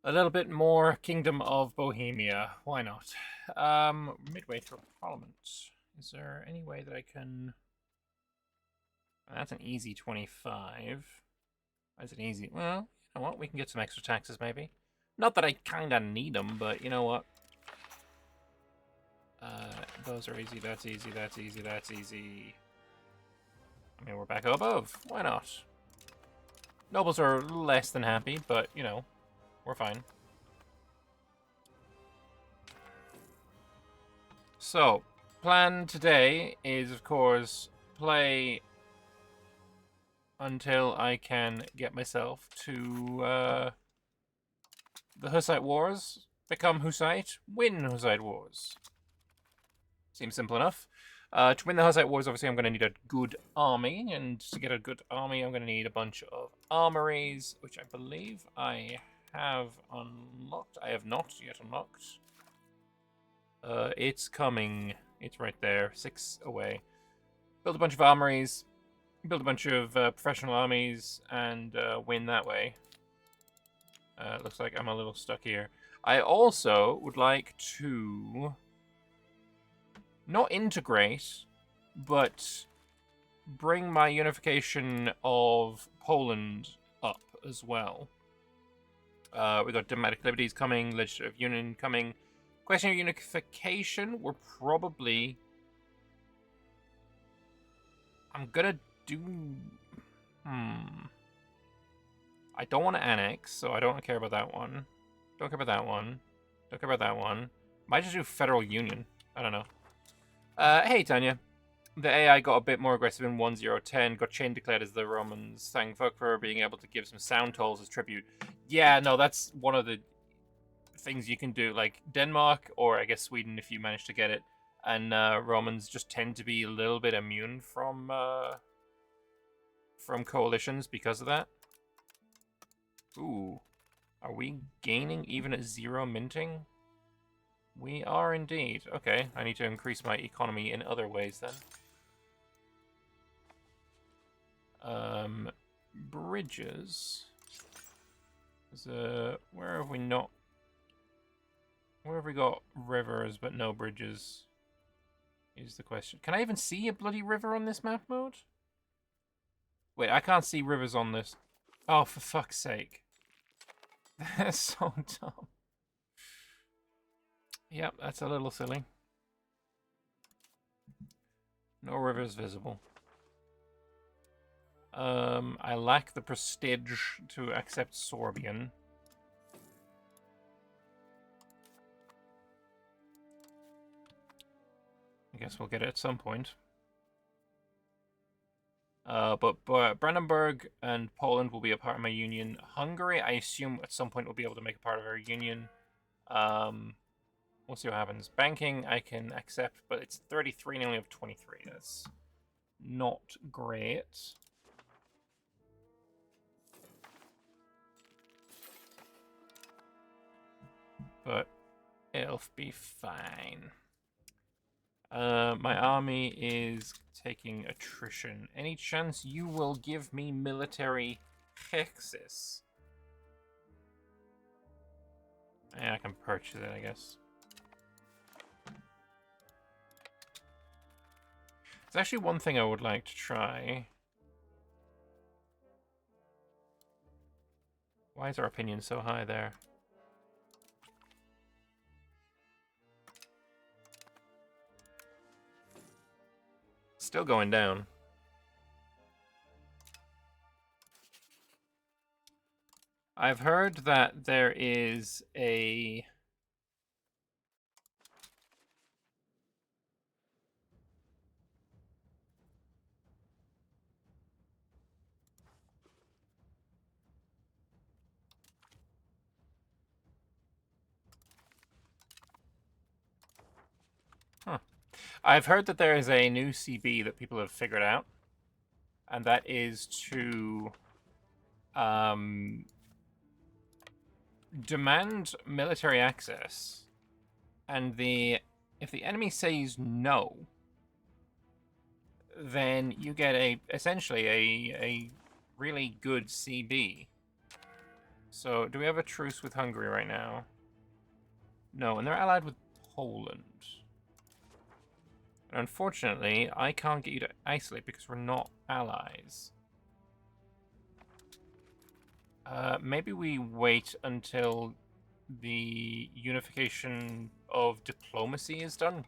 A little bit more Kingdom of Bohemia. Why not? Midway through Parliament. Is there any way that I can... That's an easy 25. That's an easy... Well, you know what? We can get some extra taxes, maybe. Not that I kind of need them, but you know what? Those are easy, that's easy, that's easy, that's easy. I mean, we're back above. Why not? Nobles are less than happy, but, you know, we're fine. So, plan today is, of course, play until I can get myself to the Hussite Wars, become Hussite, win Hussite Wars. Seems simple enough. To win the Hussite Wars, obviously, I'm going to need a good army, and to get a good army, I'm going to need a bunch of armories, which I believe I have unlocked. I have not yet unlocked. It's coming. It's right there, 6 away. Build a bunch of armories, build a bunch of professional armies, and win that way. Looks like I'm a little stuck here. I also would like to not integrate, but bring my unification of Poland up as well. We got Democratic Liberties coming, Legislative Union coming. Question of unification, we're probably... I'm gonna do... I don't want to annex, so I don't care about that one. Don't care about that one. Don't care about that one. Might just do Federal Union. I don't know. Hey, Tanya. The AI got a bit more aggressive in 1010, got chain declared as the Romans. Thank fuck for being able to give some sound tolls as tribute. Yeah, no, that's one of the things you can do. Like, Denmark, or I guess Sweden if you manage to get it, and Romans just tend to be a little bit immune from coalitions because of that. Ooh. Are we gaining even at 0 minting? We are indeed. Okay, I need to increase my economy in other ways then. Bridges. Where have we not... Where have we got rivers but no bridges? Is the question. Can I even see a bloody river on this map mode? Wait, I can't see rivers on this. Oh, for fuck's sake. That's so dumb. Yep, that's a little silly. No rivers visible. I lack the prestige to accept Sorbian. I guess we'll get it at some point. But Brandenburg and Poland will be a part of my union. Hungary, I assume at some point will be able to make a part of our union. We'll see what happens. Banking, I can accept, but it's 33 and I only have 23. That's not great. But it'll be fine. My army is taking attrition. Any chance you will give me military hexes? Yeah, I can purchase it, I guess. There's actually one thing I would like to try. Why is our opinion so high there? Still going down. I've heard that there is a... Huh. I've heard that there is a new CB that people have figured out, and that is to demand military access, and if the enemy says no, then you get essentially a really good CB. So, do we have a truce with Hungary right now? No, and they're allied with Poland. And unfortunately, I can't get you to isolate because we're not allies. Maybe we wait until the unification of diplomacy is done.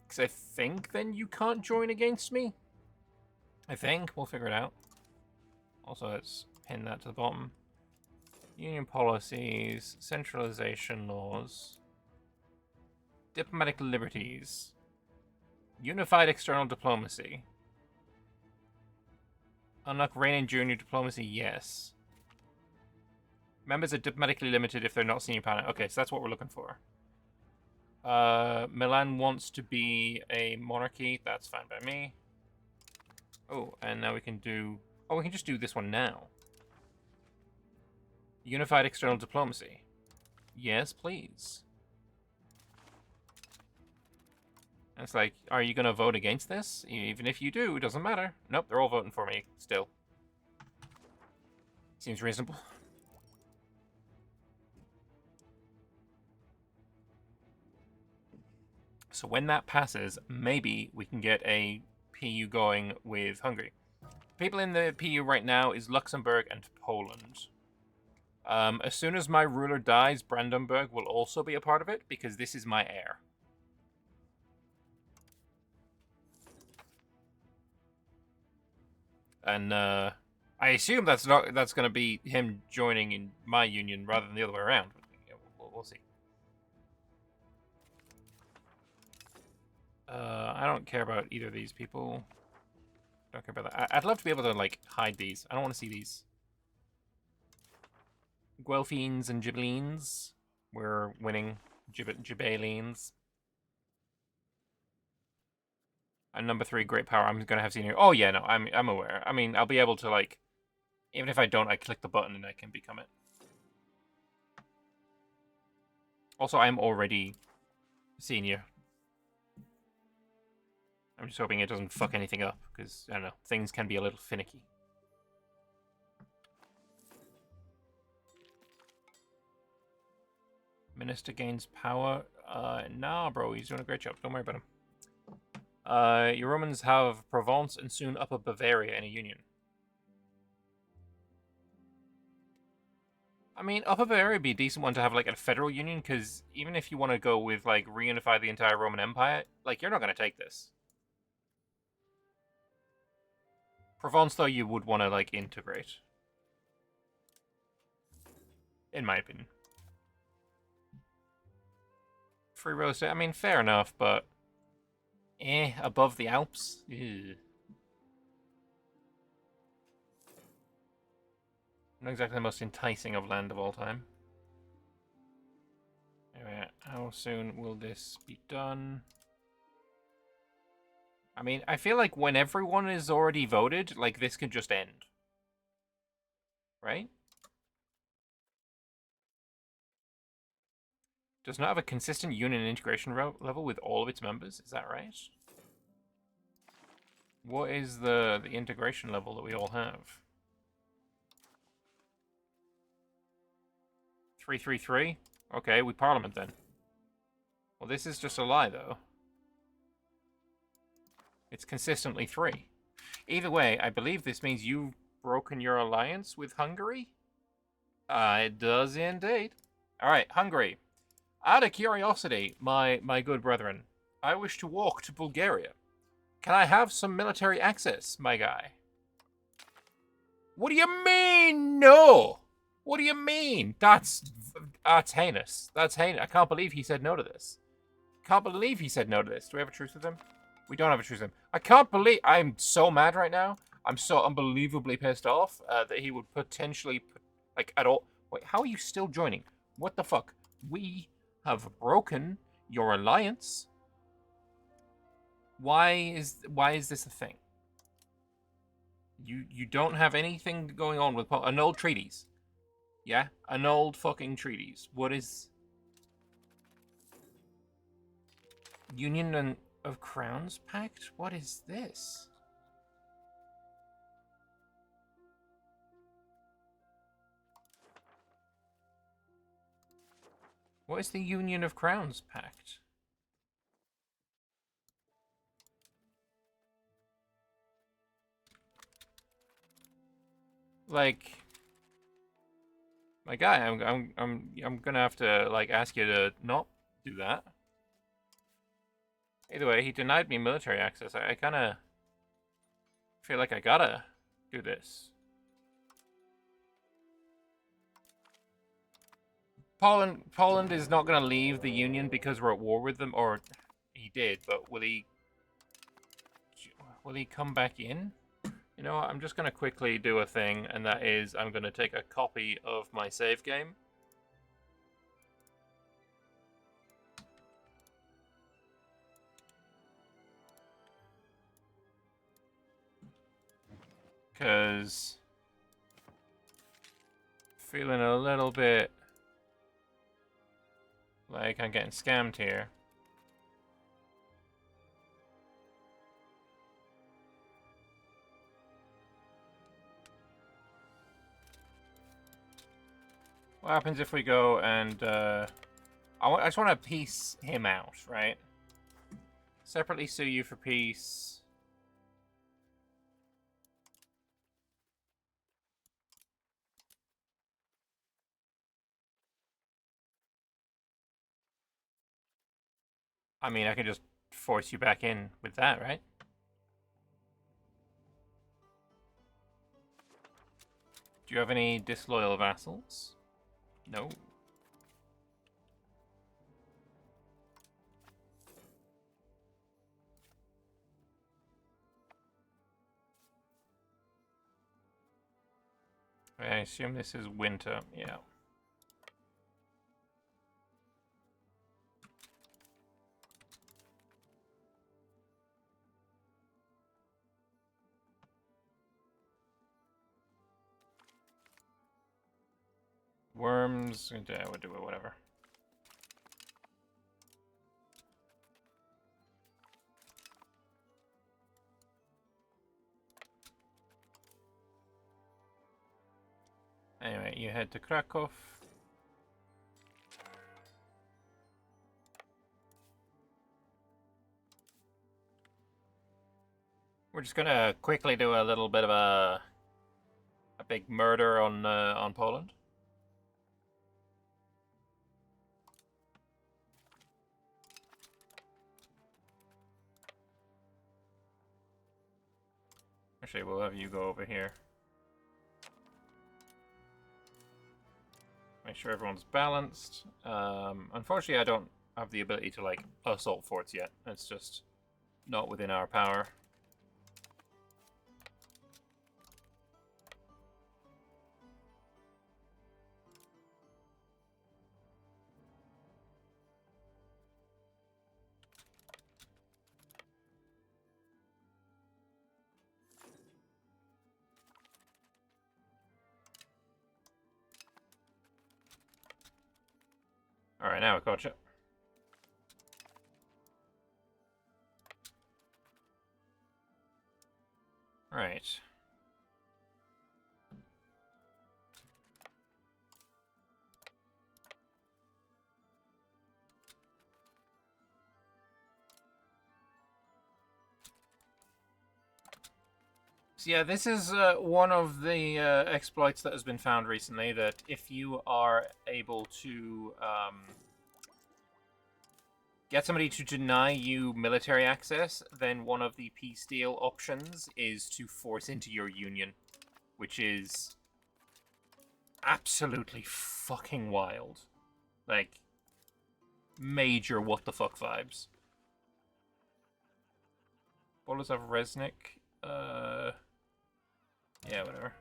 Because I think then you can't join against me. I think. We'll figure it out. Also, let's pin that to the bottom. Union policies, centralization laws, diplomatic liberties, unified external diplomacy. Unlock reigning junior diplomacy, yes. Members are diplomatically limited if they're not senior partner. Okay, so that's what we're looking for. Milan wants to be a monarchy. That's fine by me. Oh, and now we can do... Oh, we can just do this one now. Unified external diplomacy. Yes, please. And it's like, are you going to vote against this? Even if you do, it doesn't matter. Nope, they're all voting for me still. Seems reasonable. So when that passes, maybe we can get a PU going with Hungary. People in the PU right now is Luxembourg and Poland. As soon as my ruler dies, Brandenburg will also be a part of it, because this is my heir. And I assume that's going to be him joining in my union rather than the other way around. We'll see. I don't care about either of these people. Don't care about that. I'd love to be able to, like, hide these. I don't want to see these. Guelphines and Ghibellines. We're winning. Ghibellines. And number 3, Great Power. I'm going to have senior. Oh, yeah, no, I'm aware. I mean, I'll be able to, like... Even if I don't, I click the button and I can become it. Also, I'm already senior. I'm just hoping it doesn't fuck anything up, because, I don't know, things can be a little finicky. Minister gains power. Nah, bro, he's doing a great job. Don't worry about him. Your Romans have Provence and soon Upper Bavaria in a union. I mean, Upper Bavaria would be a decent one to have, like, a federal union, because even if you want to go with, like, reunify the entire Roman Empire, like, you're not going to take this. Provence, though, you would want to, like, integrate. In my opinion. Free real estate, I mean, fair enough, but... above the Alps? Ew. Not exactly the most enticing of land of all time. Anyway, how soon will this be done? I mean, I feel like when everyone is already voted, like, this can just end. Right? Does not have a consistent union integration level with all of its members? Is that right? What is the integration level that we all have? 333? Okay, we parliament then. Well, this is just a lie, though. It's consistently 3. Either way, I believe this means you've broken your alliance with Hungary? It does indeed. Alright, Hungary. Out of curiosity, my good brethren, I wish to walk to Bulgaria. Can I have some military access, my guy? What do you mean, no? What do you mean? That's heinous. That's heinous. I can't believe he said no to this. Can't believe he said no to this. Do we have a truce with him? We don't have a truce with him. I can't believe... I'm so mad right now. I'm so unbelievably pissed off that he would potentially... Like, at all... Wait, how are you still joining? What the fuck? We have broken your alliance. Why is this a thing? You don't have anything going on with... Annulled treaties. Yeah? Annulled fucking treaties. What is... Union of Crowns Pact? What is this? What is the Union of Crowns Pact? Like, my guy, I'm gonna have to like ask you to not do that. Either way, he denied me military access. I kind of feel like I gotta do this. Poland is not gonna leave the Union because we're at war with them, or he did, but will he come back in? You know what, I'm just gonna quickly do a thing, and that is I'm gonna take a copy of my save game. Because feeling a little bit like I'm getting scammed here. What happens if we go and I just want to peace him out, right? Separately sue you for peace. I mean, I can just force you back in with that, right? Do you have any disloyal vassals? No. I assume this is winter, yeah. Worms, yeah, we'll do it, whatever. Anyway, you head to Krakow. We're just gonna quickly do a little bit of a big murder on Poland. Actually, we'll have you go over here. Make sure everyone's balanced. Unfortunately, I don't have the ability to like assault forts yet. It's just not within our power. Alright, now we caught you. Alright. So yeah, this is one of the exploits that has been found recently, that if you are able to get somebody to deny you military access, then one of the peace deal options is to force into your union, which is absolutely fucking wild. Like, major what the fuck vibes. Bolesław Resnik, yeah, whatever.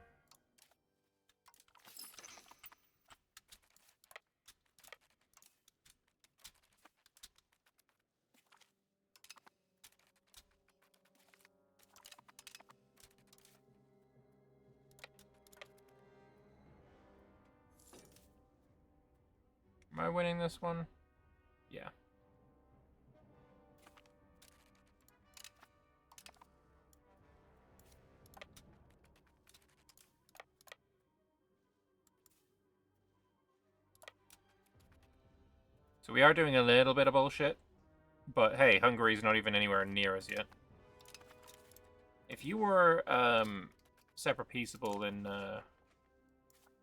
Am I winning this one? Yeah. So we are doing a little bit of bullshit. But hey, Hungary's not even anywhere near us yet. If you were separate peaceable, then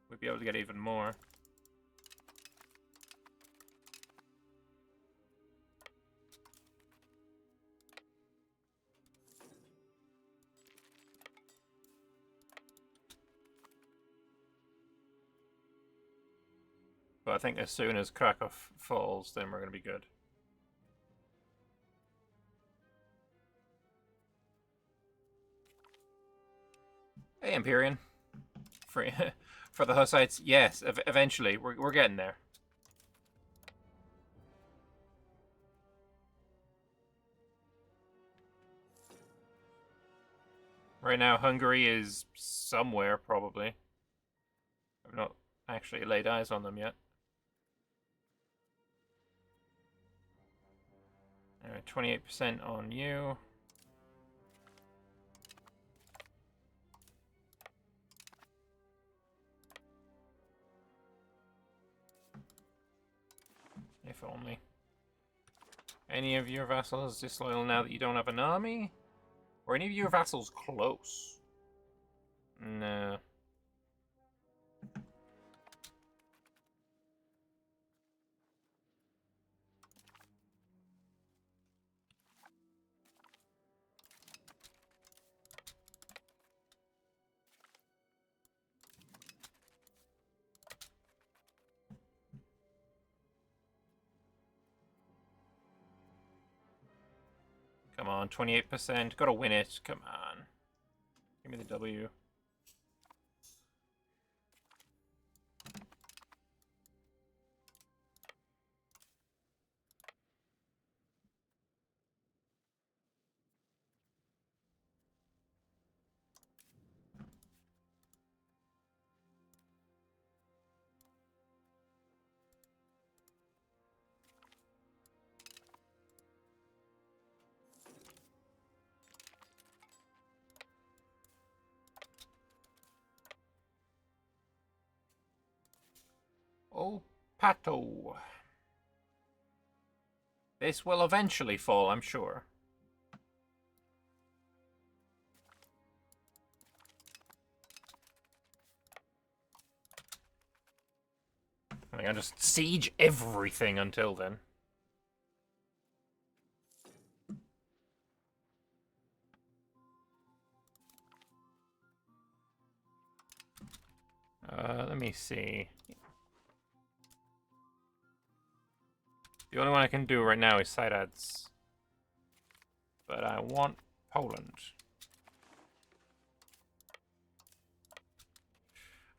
we'd be able to get even more. But I think as soon as Krakow falls, then we're going to be good. Hey, Empyrean. For the Hussites, yes, eventually. We're getting there. Right now, Hungary is somewhere, probably. I've not actually laid eyes on them yet. 28% on you. If only. Any of your vassals disloyal now that you don't have an army? Or any of your vassals close? No. Come on, 28%. Gotta win it. Come on. Give me the W. Oh, Pato. This will eventually fall, I'm sure. I mean, I'll just siege everything until then. Let me see. The only one I can do right now is side ads. But I want Poland.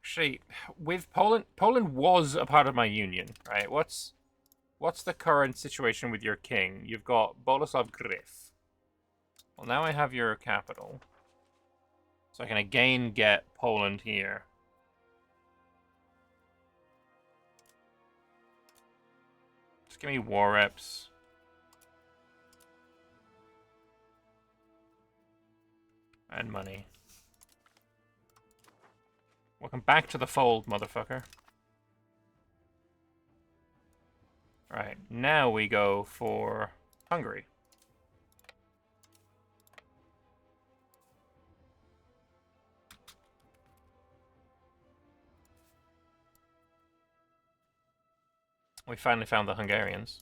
Actually, with Poland was a part of my union, right? What's the current situation with your king? You've got Boleslav Gryf. Well, now I have your capital. So I can again get Poland here. Just give me war reps. And money. Welcome back to the fold, motherfucker. Alright, now we go for Hungary. We finally found the Hungarians.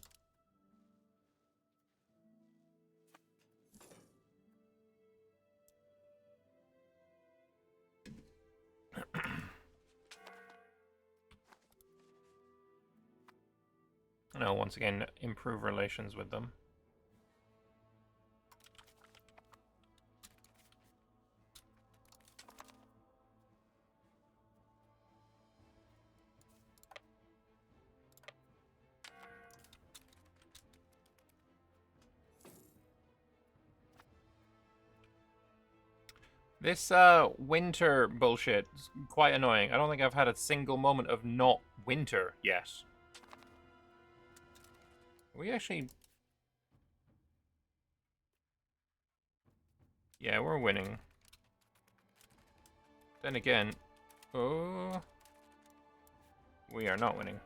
No, once again, improve relations with them. This winter bullshit is quite annoying. I don't think I've had a single moment of not winter yet. We actually... Yeah, we're winning. Then again... Oh... We are not winning.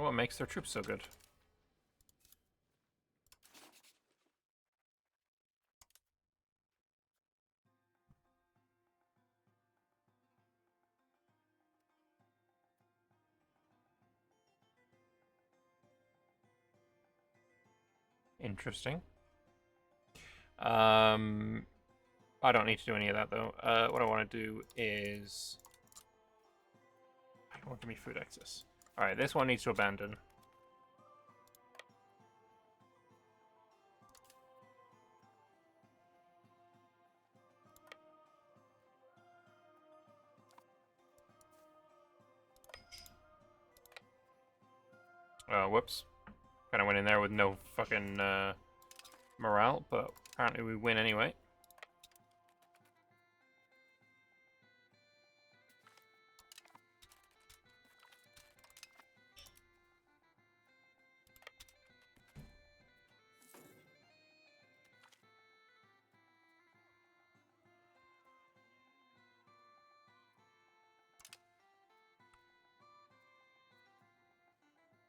What makes their troops so good? Interesting. I don't need to do any of that though. What I want to do is I don't want to give me food access. All right, this one needs to abandon. Whoops. Kind of went in there with no fucking morale, but apparently we win anyway.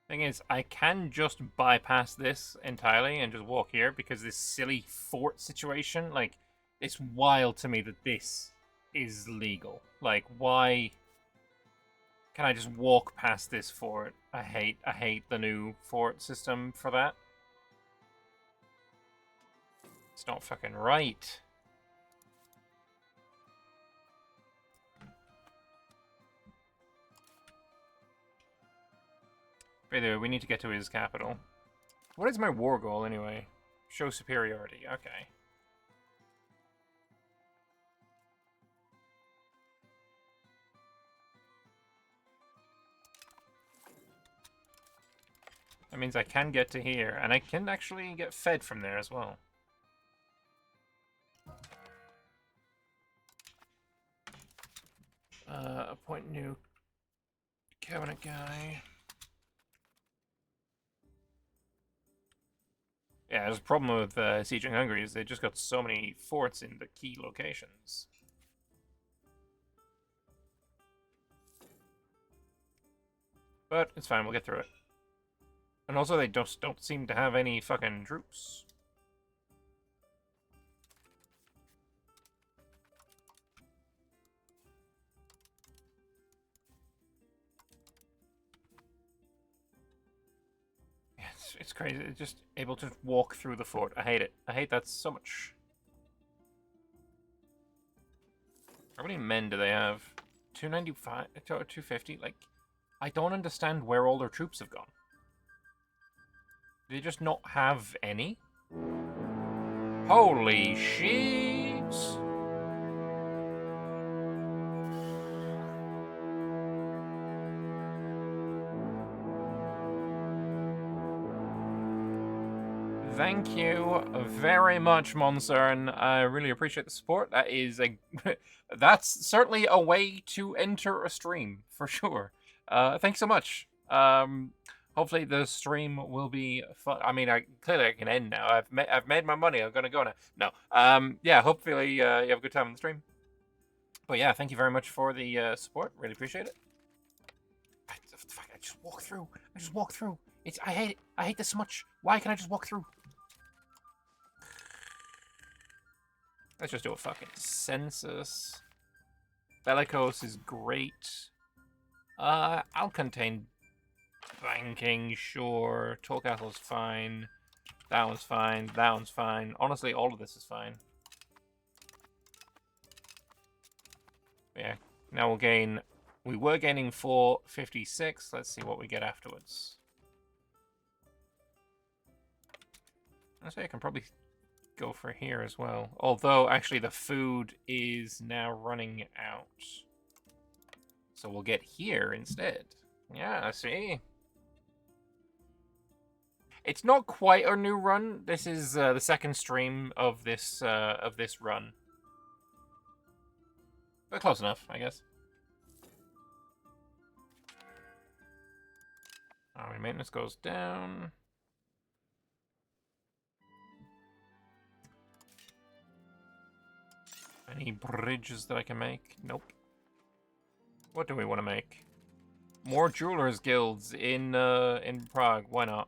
Thing is, I can just bypass this entirely and just walk here because this silly fort situation, like, it's wild to me that this is legal. Like, why can I just walk past this fort? I hate the new fort system for that. It's not fucking right. By the way, we need to get to his capital. What is my war goal, anyway? Show superiority. Okay. That means I can get to here, and I can actually get fed from there as well. Appoint new cabinet guy. Yeah, there's a problem with sieging Hungary is they just got so many forts in the key locations. But it's fine, we'll get through it. And also they just don't seem to have any fucking troops. Yeah, it's crazy. It's just able to walk through the fort. I hate it. I hate that so much. How many men do they have? 295? 250? Like, I don't understand where all their troops have gone. Do they just not have any? Holy shit! Thank you very much, Monsern. I really appreciate the support. That is a that's certainly a way to enter a stream for sure. Thanks so much. Hopefully the stream will be fun. I mean, clearly I can end now. I've made my money. I'm gonna go now. No. Yeah. Hopefully you have a good time on the stream. But yeah, thank you very much for the support. Really appreciate it. I just walk through. I just walk through. I hate it. I hate this so much. Why can't I just walk through? Let's just do a fucking census. Bellicose is great. I'll contain banking, sure. Tollcastle's fine. That one's fine. That one's fine. Honestly, all of this is fine. Yeah. Now we'll gain... We were gaining 456. Let's see what we get afterwards. Honestly, I can probably go for here as well. Although, actually, the food is now running out. So we'll get here instead. Yeah, I see. It's not quite a new run. This is the second stream of this run. But close enough, I guess. Army maintenance goes down. Any bridges that I can make? Nope. What do we want to make? More jewelers guilds in Prague. Why not?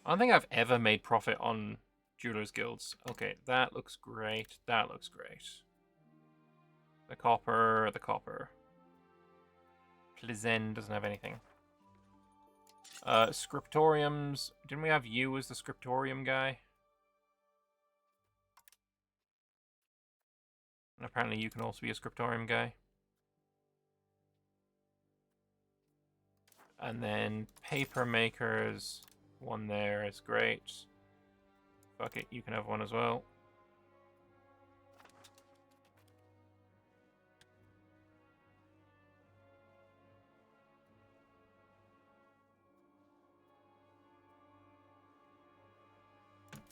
I don't think I've ever made profit on jewelers guilds. Okay, that looks great. That looks great. The copper, the copper. Plizen doesn't have anything. Scriptoriums. Didn't we have you as the scriptorium guy? And apparently you can also be a scriptorium guy. And then paper makers. One there is great. Fuck it, you can have one as well.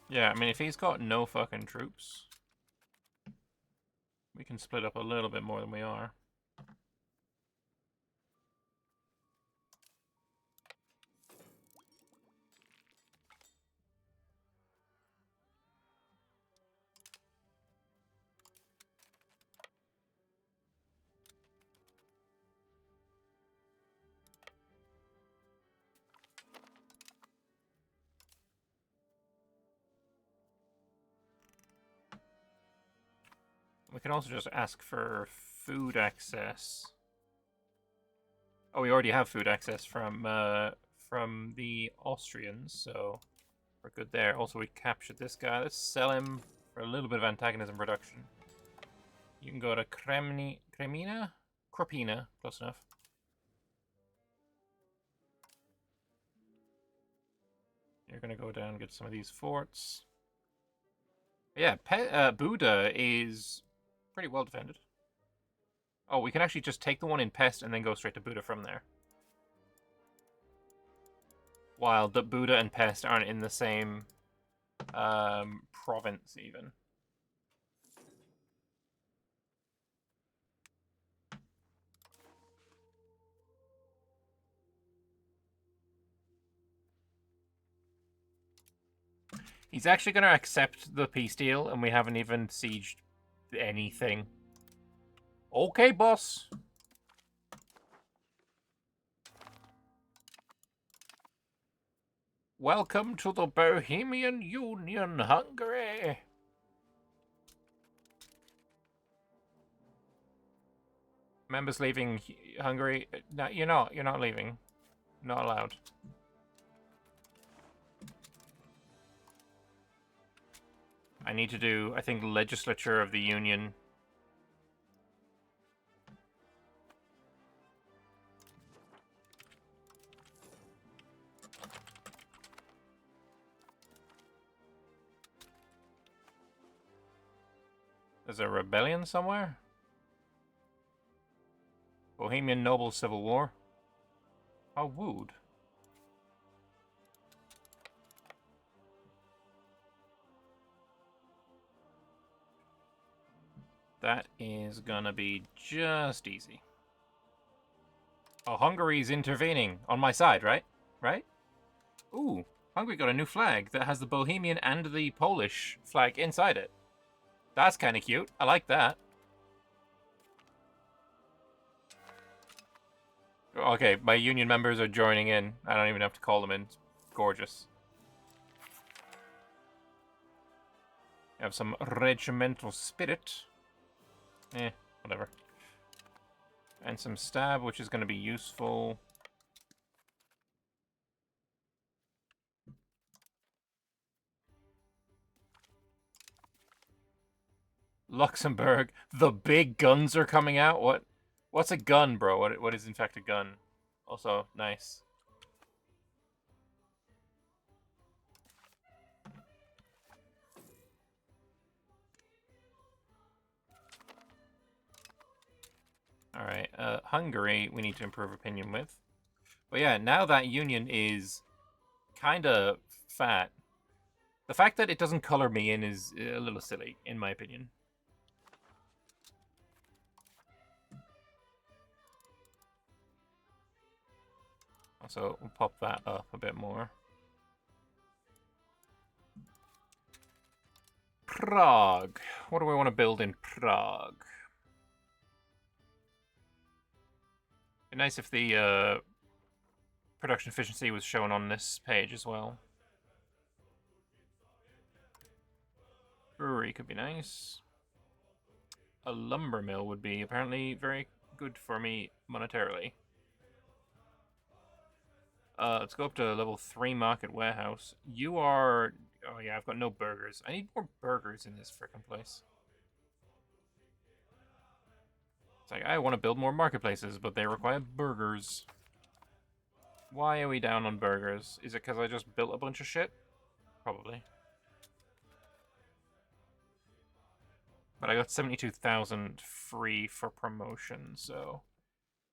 Yeah, I mean, if he's got no fucking troops, we can split up a little bit more than we are. We can also just ask for food access. Oh, we already have food access from the Austrians, so we're good there. Also, we captured this guy. Let's sell him for a little bit of antagonism production. You can go to Kremina? Kropina, close enough. You're gonna go down and get some of these forts. Yeah, Buda is pretty well defended. Oh, we can actually just take the one in Pest and then go straight to Buda from there. While the Buda and Pest aren't in the same province even. He's actually going to accept the peace deal, and we haven't even sieged anything. Okay, boss. Welcome to the Bohemian Union, Hungary. Members leaving Hungary. No, you're not. You're not leaving. Not allowed. I need to do, I think, legislature of the union. There's a rebellion somewhere? Bohemian Noble Civil War. How wooed. That is gonna be just easy. Oh, Hungary's intervening on my side, right? Right? Ooh, Hungary got a new flag that has the Bohemian and the Polish flag inside it. That's kind of cute. I like that. Okay, my union members are joining in. I don't even have to call them in. It's gorgeous. Have some regimental spirit. Whatever. And some stab, which is going to be useful. Luxembourg. The big guns are coming out? What? What's a gun, bro? What is in fact a gun? Also, nice. Alright, Hungary, we need to improve opinion with. But yeah, now that union is kind of fat. The fact that it doesn't color me in is a little silly, in my opinion. Also, we'll pop that up a bit more. Prague. What do we want to build in Prague? Be nice if the production efficiency was shown on this page as well. Brewery could be nice. A lumber mill would be apparently very good for me monetarily. Let's go up to level 3 market warehouse. You are... Oh yeah, I've got no burgers. I need more burgers in this frickin' place. It's like, I want to build more marketplaces, but they require burgers. Why are we down on burgers? Is it because I just built a bunch of shit? Probably. But I got 72,000 free for promotion, so...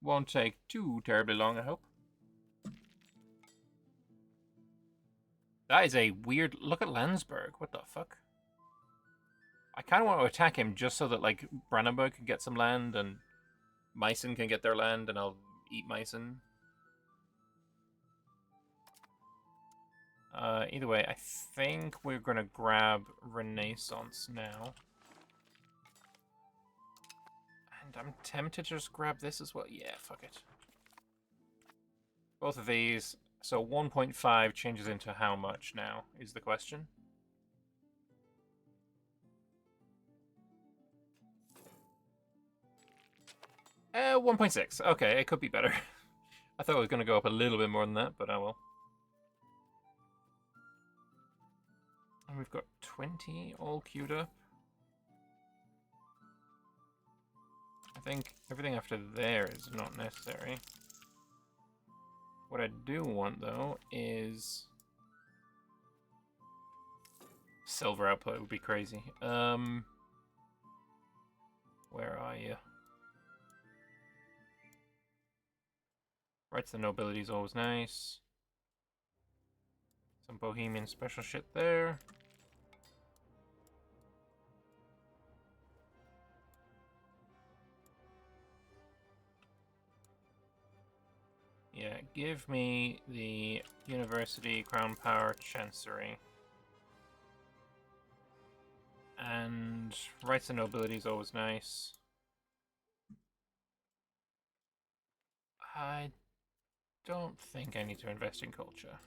Won't take too terribly long, I hope. That is a weird... Look at Landsberg. What the fuck? I kind of want to attack him just so that, like, Brandenburg can get some land and Meissen can get their land and I'll eat Meissen. Either way, I think we're going to grab Renaissance now. And I'm tempted to just grab this as well. Yeah, fuck it. Both of these. So 1.5 changes into how much now, is the question. Uh, 1.6. Okay, it could be better. I thought it was going to go up a little bit more than that, but oh well. And we've got 20 all queued up. I think everything after there is not necessary. What I do want, though, is... silver output would be crazy. Where are you? Rights to the nobility is always nice. Some bohemian special shit there. Yeah, give me the University, Crown Power, Chancery. And rights to nobility is always nice. I don't think I need to invest in culture.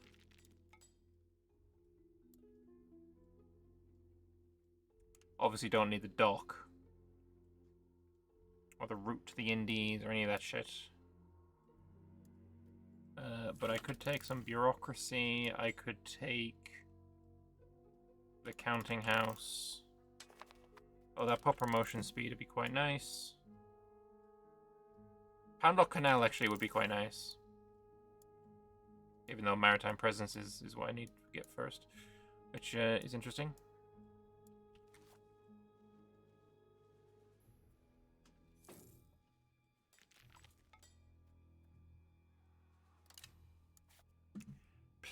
Obviously don't need the dock. Or the route to the Indies or any of that shit. But I could take some bureaucracy. I could take the counting house. Oh, that pop promotion speed would be quite nice. Poundlock Canal actually would be quite nice. Even though maritime presence is what I need to get first. Which is interesting.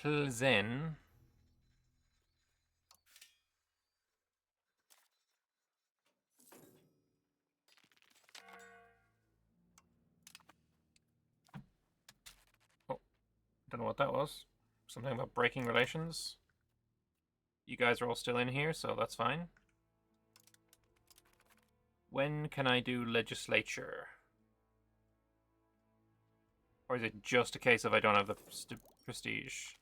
Plzen. Oh, don't know what that was. Something about breaking relations. You guys are all still in here, so that's fine. When can I do legislature? Or is it just a case of I don't have the prestige?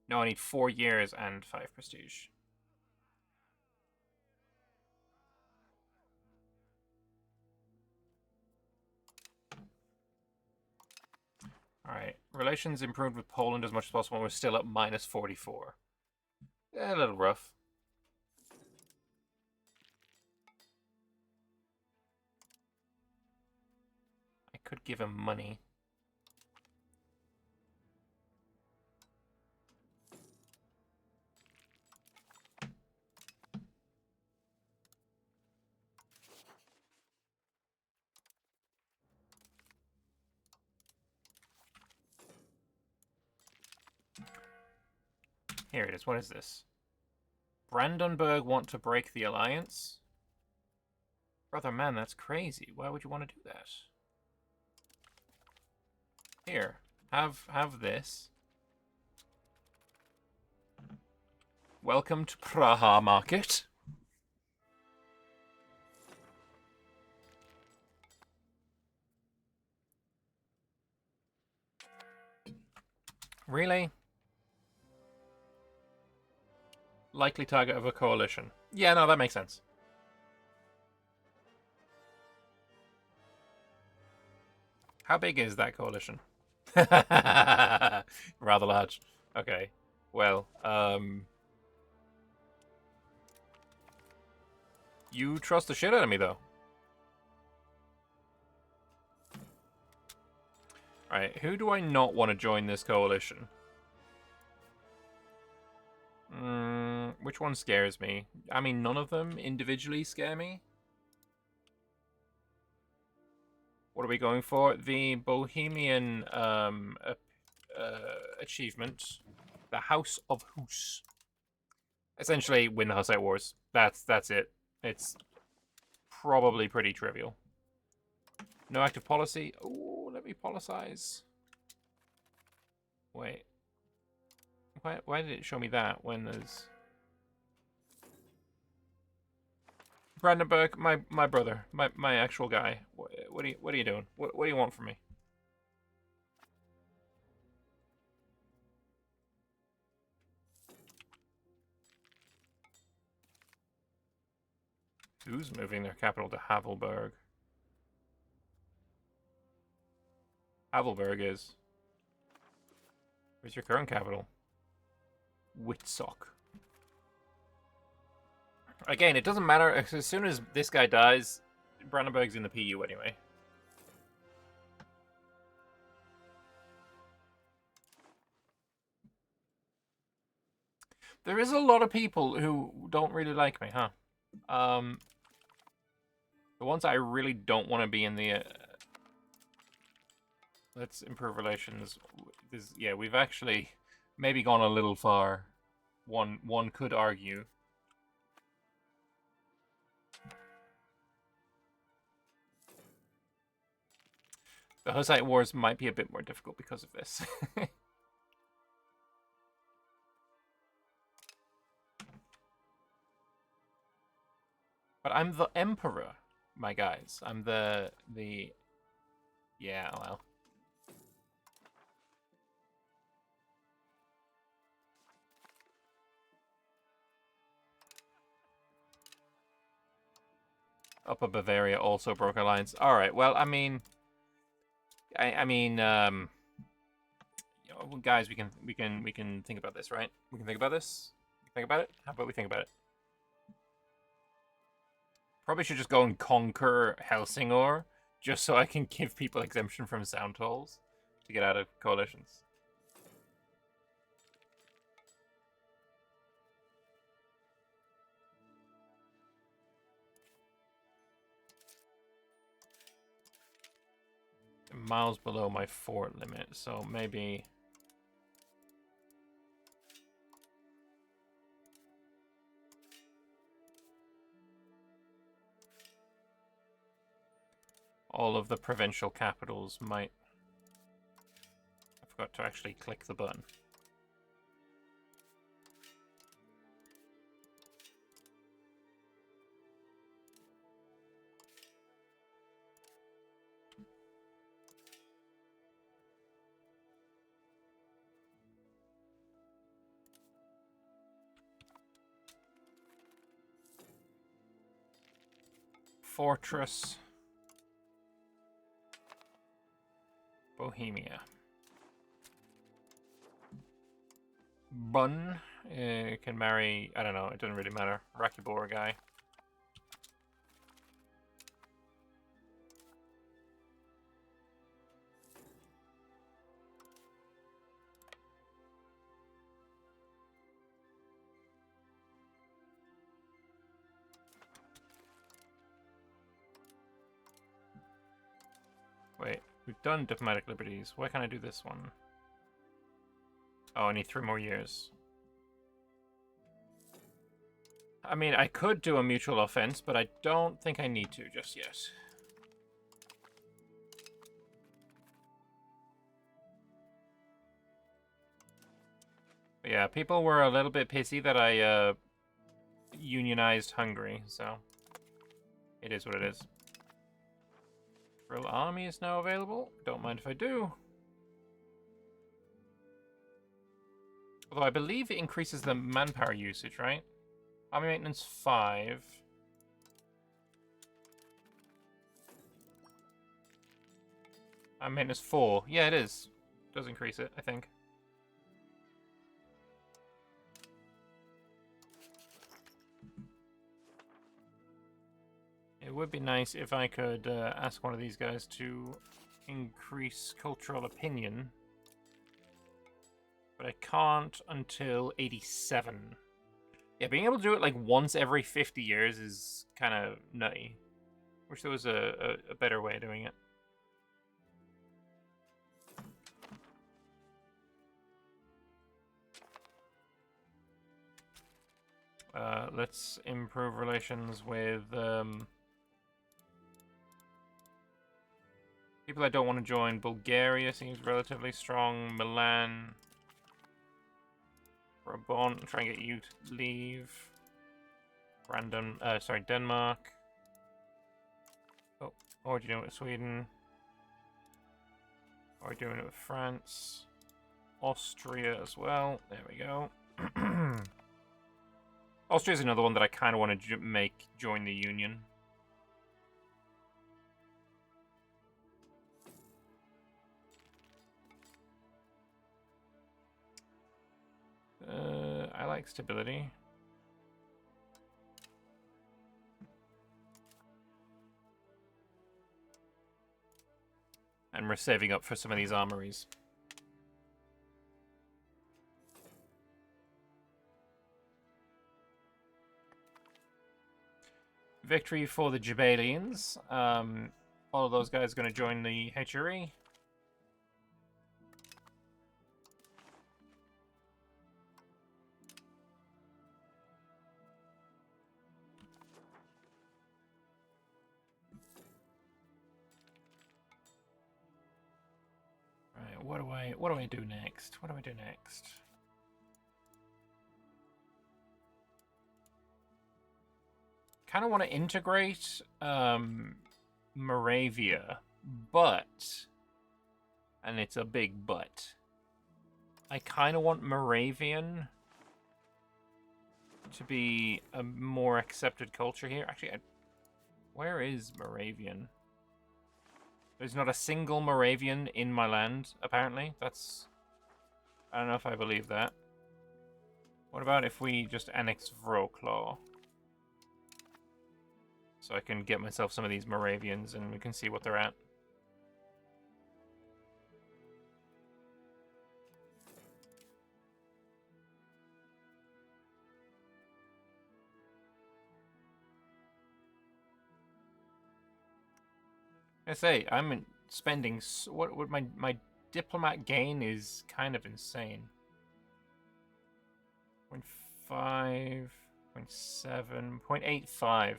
No, I need 4 years and 5 prestige. Alright, relations improved with Poland as much as possible. We're still at minus 44. A little rough. I could give him money. Here it is. What is this? Brandenburg want to break the alliance? Brother, man, that's crazy. Why would you want to do that? Here, have this. Welcome to Praha Market. Really? Likely target of a coalition. Yeah, no, that makes sense. How big is that coalition? Rather large. Okay. Well, you trust the shit out of me, though. Alright, who do I not want to join this coalition? Which one scares me? I mean, none of them individually scare me. What are we going for? The Bohemian achievement. The House of Hus. Essentially, win the Hussite Wars. That's it. It's probably pretty trivial. No active policy. Oh, let me policize. Wait. Why did it show me that when there's... Brandenburg, my brother, my actual guy. What are you doing? What do you want from me? Who's moving their capital to Havelberg? Havelberg is. Where's your current capital? Witsock. Again, it doesn't matter. As soon as this guy dies, Brandenburg's in the PU anyway. There is a lot of people who don't really like me, huh? The ones I really don't want to be in the... let's improve relations. Yeah, we've actually maybe gone a little far. One could argue. The Hussite Wars might be a bit more difficult because of this. But I'm the Emperor, my guys. I'm the... Yeah, well... Upper Bavaria also broke alliance. All right. Well, I mean, you know, guys, we can think about this, right? We can think about this. Think about it. How about we think about it? Probably should just go and conquer Helsingor, just so I can give people exemption from sound tolls to get out of coalitions. Miles below my fort limit, so maybe... all of the provincial capitals might... I forgot to actually click the button. Fortress. Bohemia. Bun can marry, I don't know, it doesn't really matter. Rakibor guy. Wait, we've done diplomatic liberties. Why can't I do this one? Oh, I need 3 more years. I mean, I could do a mutual offense, but I don't think I need to just yet. But yeah, people were a little bit pissy that I unionized Hungary, so it is what it is. Real army is now available. Don't mind if I do. Although I believe it increases the manpower usage, right? Army maintenance 5. Army maintenance 4. Yeah, it is. It does increase it, I think. It would be nice if I could ask one of these guys to increase cultural opinion. But I can't until 87. Yeah, being able to do it like once every 50 years is kind of nutty. Wish there was a better way of doing it. Let's improve relations with people I don't want to join. Bulgaria seems relatively strong. Milan. Brabant, try and get you to leave. Denmark. Oh, what are you doing with Sweden? What are you doing it with France? Austria as well. There we go. Austria's another one that I kind of want to make join the Union. I like stability. And we're saving up for some of these armories. Victory for the Jabalians. All of those guys are going to join the HRE. Right, what do I do next? What do I do next? Kind of want to integrate Moravia, but, and it's a big but, I kind of want Moravian to be a more accepted culture here. Actually, where is Moravian? There's not a single Moravian in my land, apparently. That's, I don't know if I believe that. What about if we just annex Wroclaw? So I can get myself some of these Moravians and we can see what they're at. I say, I'm spending, what my diplomat gain is kind of insane. 0.5, 0.7, 0.85.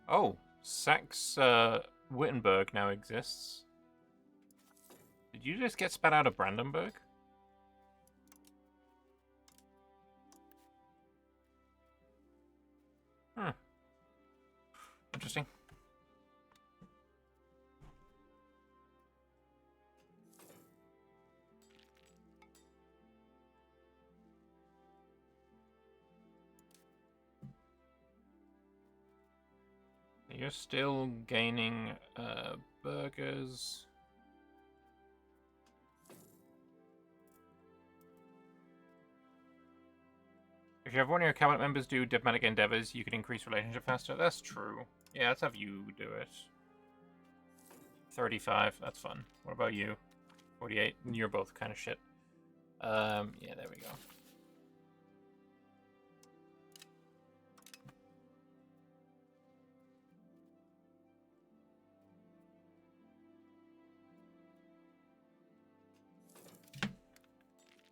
Oh, Saxe-Wittenberg now exists. Did you just get spat out of Brandenburg? Huh. Interesting. You're still gaining burgers. If you have one of your cabinet members do diplomatic endeavors, you can increase relationship faster. That's true. Yeah, let's have you do it. 35, that's fun. What about you? 48, you're both kind of shit. Yeah, there we go.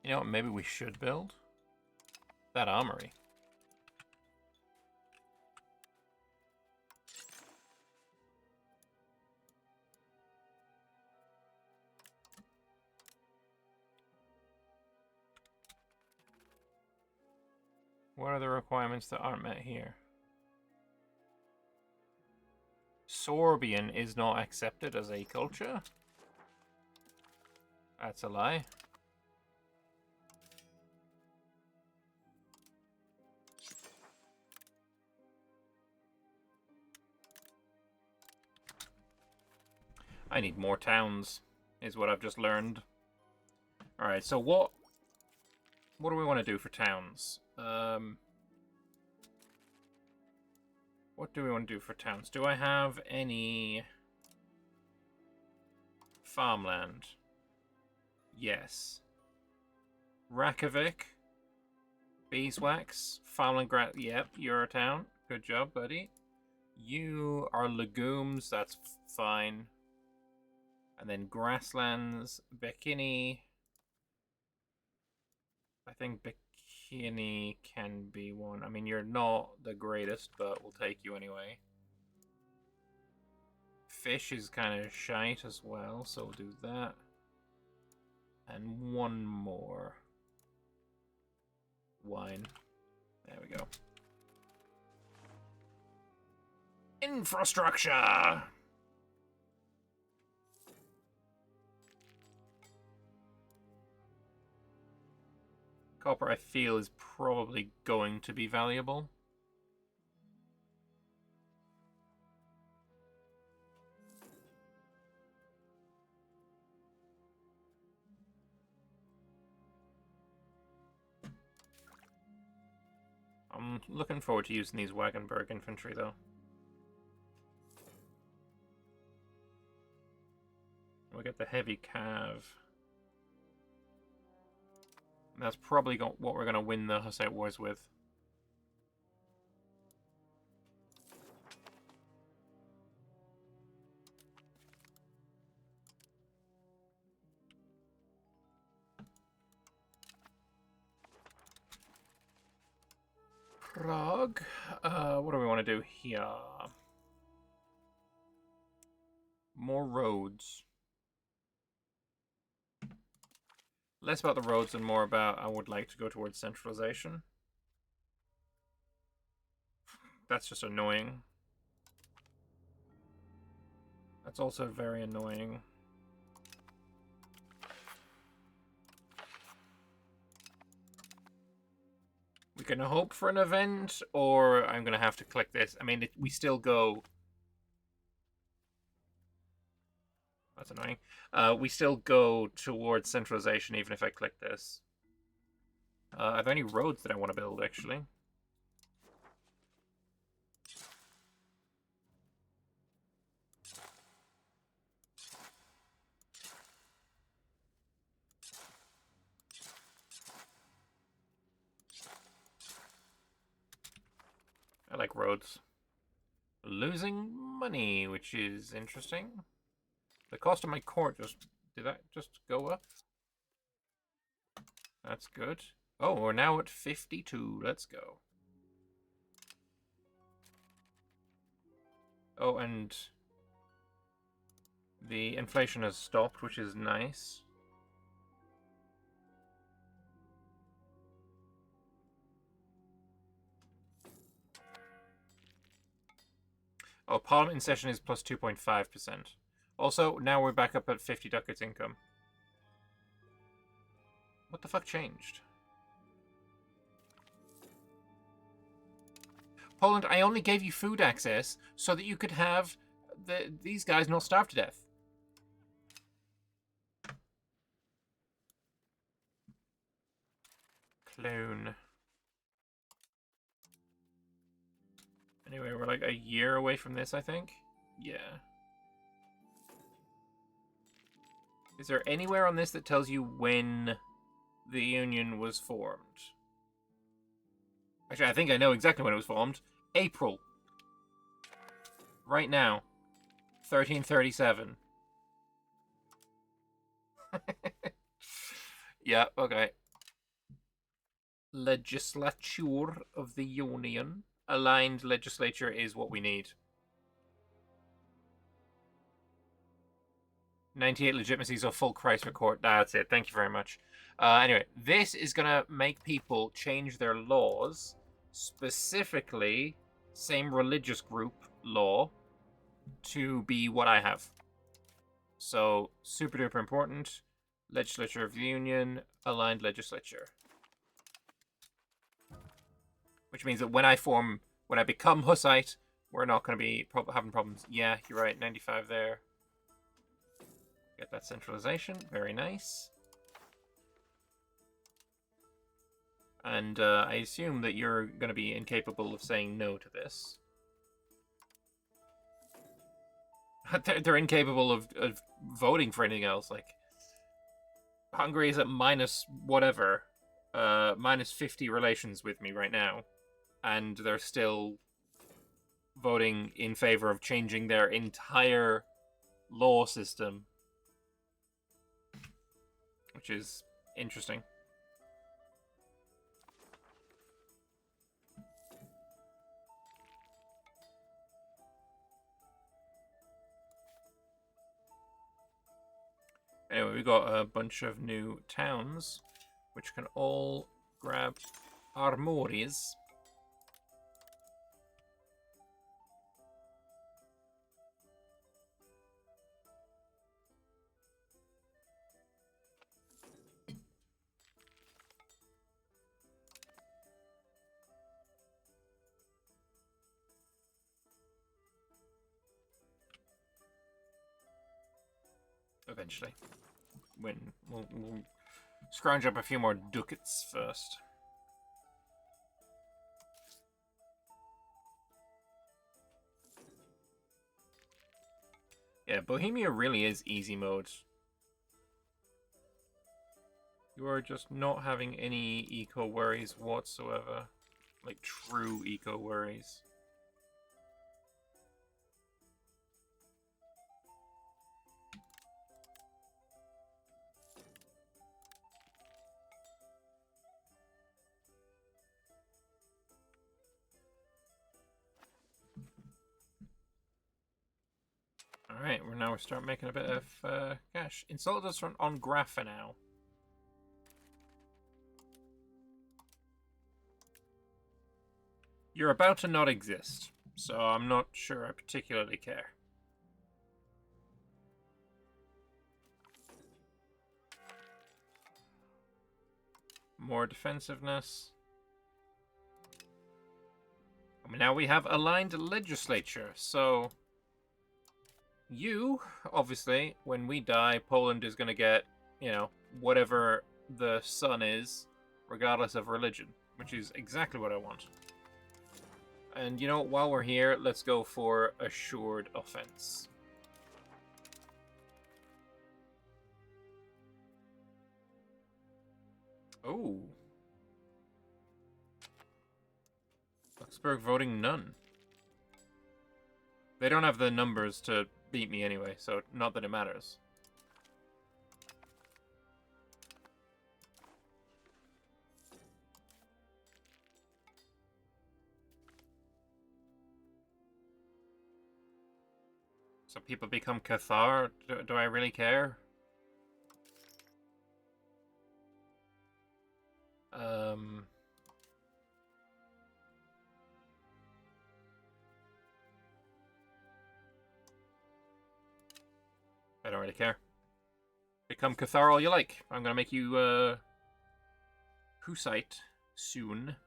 You know what maybe we should build? That armory. What are the requirements that aren't met here? Sorbian is not accepted as a culture. That's a lie. I need more towns, is what I've just learned. Alright, so what do we want to do for towns? What do we want to do for towns? Do I have any farmland? Yes. Rakovic. Beeswax. Farmland grass. Yep, you're a town. Good job, buddy. You are legumes. That's fine. And then grasslands. Bikini. I think Bikini can be one. I mean, you're not the greatest, but we'll take you anyway. Fish is kind of shite as well, so we'll do that. And one more. Wine. There we go. Infrastructure! Copper, I feel, is probably going to be valuable. I'm looking forward to using these Wagenburg infantry, though. We'll get the heavy cav. That's probably what we're going to win the Hussite Wars with. Prague. What do we want to do here? More roads. Less about the roads and more about I would like to go towards centralization. That's just annoying. That's also very annoying. We can hope for an event, or I'm going to have to click this. I mean, we still go... That's annoying. We still go towards centralization even if I click this. Are there any roads that I want to build, actually? I like roads. Losing money, which is interesting. The cost of my court did that just go up? That's good. Oh, we're now at 52. Let's go. Oh, and the inflation has stopped, which is nice. Oh, Parliament in session is plus 2.5%. Also, now we're back up at 50 ducats income. What the fuck changed? Poland, I only gave you food access so that you could have these guys not starve to death. Clone. Anyway, we're like a year away from this, I think. Yeah. Is there anywhere on this that tells you when the Union was formed? Actually, I think I know exactly when it was formed. April. Right now. 1337. Yeah, okay. Legislature of the Union. Aligned legislature is what we need. 98 legitimacies of full Christ court. That's it. Thank you very much. Anyway, this is going to make people change their laws. Specifically, same religious group law. to be what I have. So, super duper important. Legislature of the Union, aligned legislature. Which means that when I become Hussite, we're not going to be having problems. Yeah, you're right, 95 there. Get that centralization, very nice. And I assume that you're going to be incapable of saying no to this. They're incapable of voting for anything else. Like, Hungary is at minus whatever, minus 50 relations with me right now, and they're still voting in favor of changing their entire law system, which is interesting. Anyway, we got a bunch of new towns, which can all grab armories. Eventually. When we'll scrounge up a few more ducats first. Yeah, Bohemia really is easy mode. You are just not having any eco worries whatsoever. Like true eco worries. Alright, we're starting making a bit of cash. Insult us on Grapha now. You're about to not exist, so I'm not sure I particularly care. More defensiveness. I mean, now we have aligned legislature, so... You, obviously, when we die, Poland is going to get, you know, whatever the sun is, regardless of religion, which is exactly what I want. And, you know, while we're here, let's go for assured offense. Oh. Luxembourg voting none. They don't have the numbers to beat me anyway, so not that it matters. So people become Cathar? Do I really care? I don't really care. Become Cathar all you like. I'm gonna make you, Hussite soon.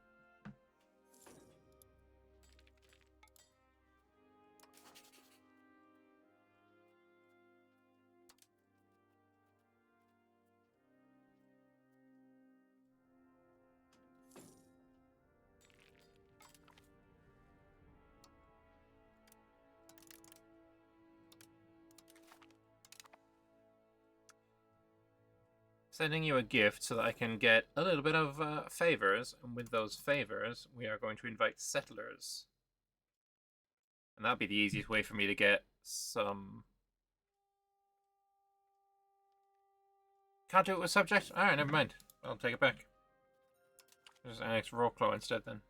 Sending you a gift so that I can get a little bit of favors, and with those favors, we are going to invite settlers. And that'd be the easiest way for me to get some... Can't do it with subject? Alright, never mind. I'll take it back. Just annex Wroclaw instead then.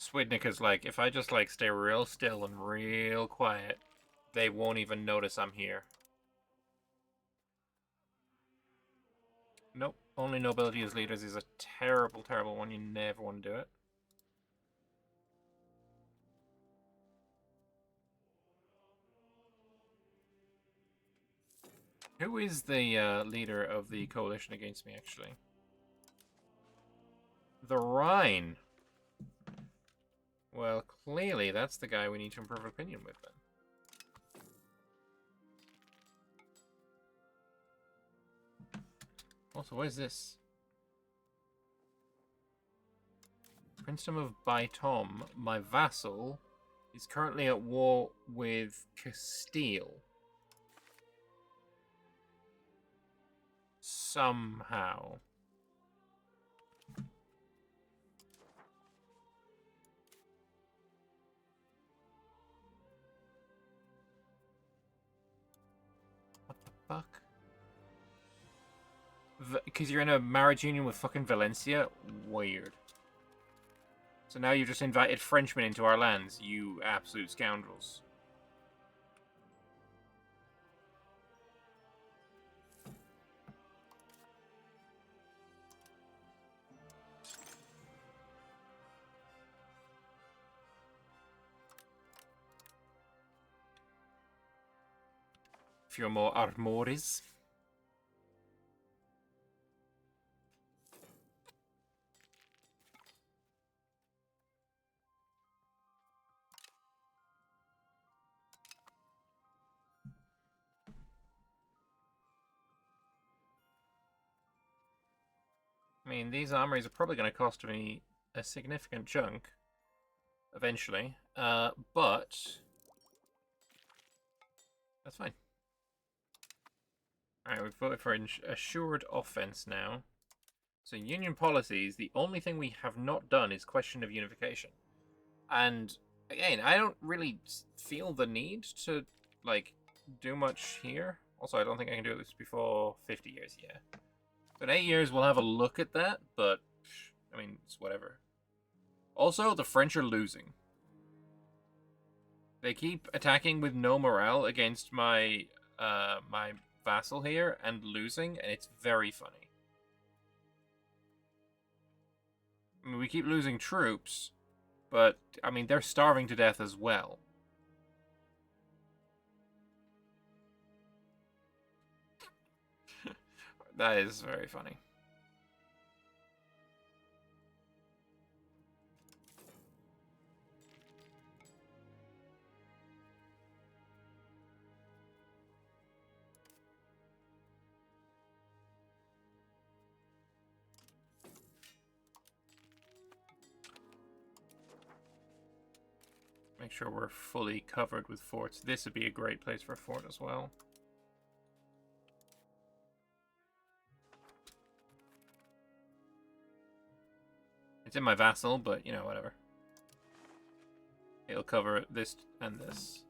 Swidnick like, if I just like stay real still and real quiet, they won't even notice I'm here. Nope. Only nobility as leaders is a terrible, terrible one. You never want to do it. Who is the leader of the coalition against me, actually? The Rhine. Well, clearly that's the guy we need to improve opinion with, then. Also, what is this? Princedom of Baitom, my vassal, is currently at war with Castile. Somehow. What the fuck? Because you're in a marriage union with fucking Valencia? Weird. So now you've just invited Frenchmen into our lands, you absolute scoundrels. A few more armories. I mean, these armories are probably going to cost me a significant chunk eventually, but that's fine. Alright, we've voted for assured offense now. So union policies, the only thing we have not done is question of unification. And again, I don't really feel the need to, like, do much here. Also, I don't think I can do this before 50 years, yeah. So in 8 years, we'll have a look at that, but, I mean, it's whatever. Also, the French are losing. They keep attacking with no morale against my my vassal here and losing, and it's very funny. I mean, we keep losing troops, but, I mean, they're starving to death as well. That is very funny. Make sure we're fully covered with forts. This would be a great place for a fort as well. It's in my vassal, but, you know, whatever. It'll cover this and this.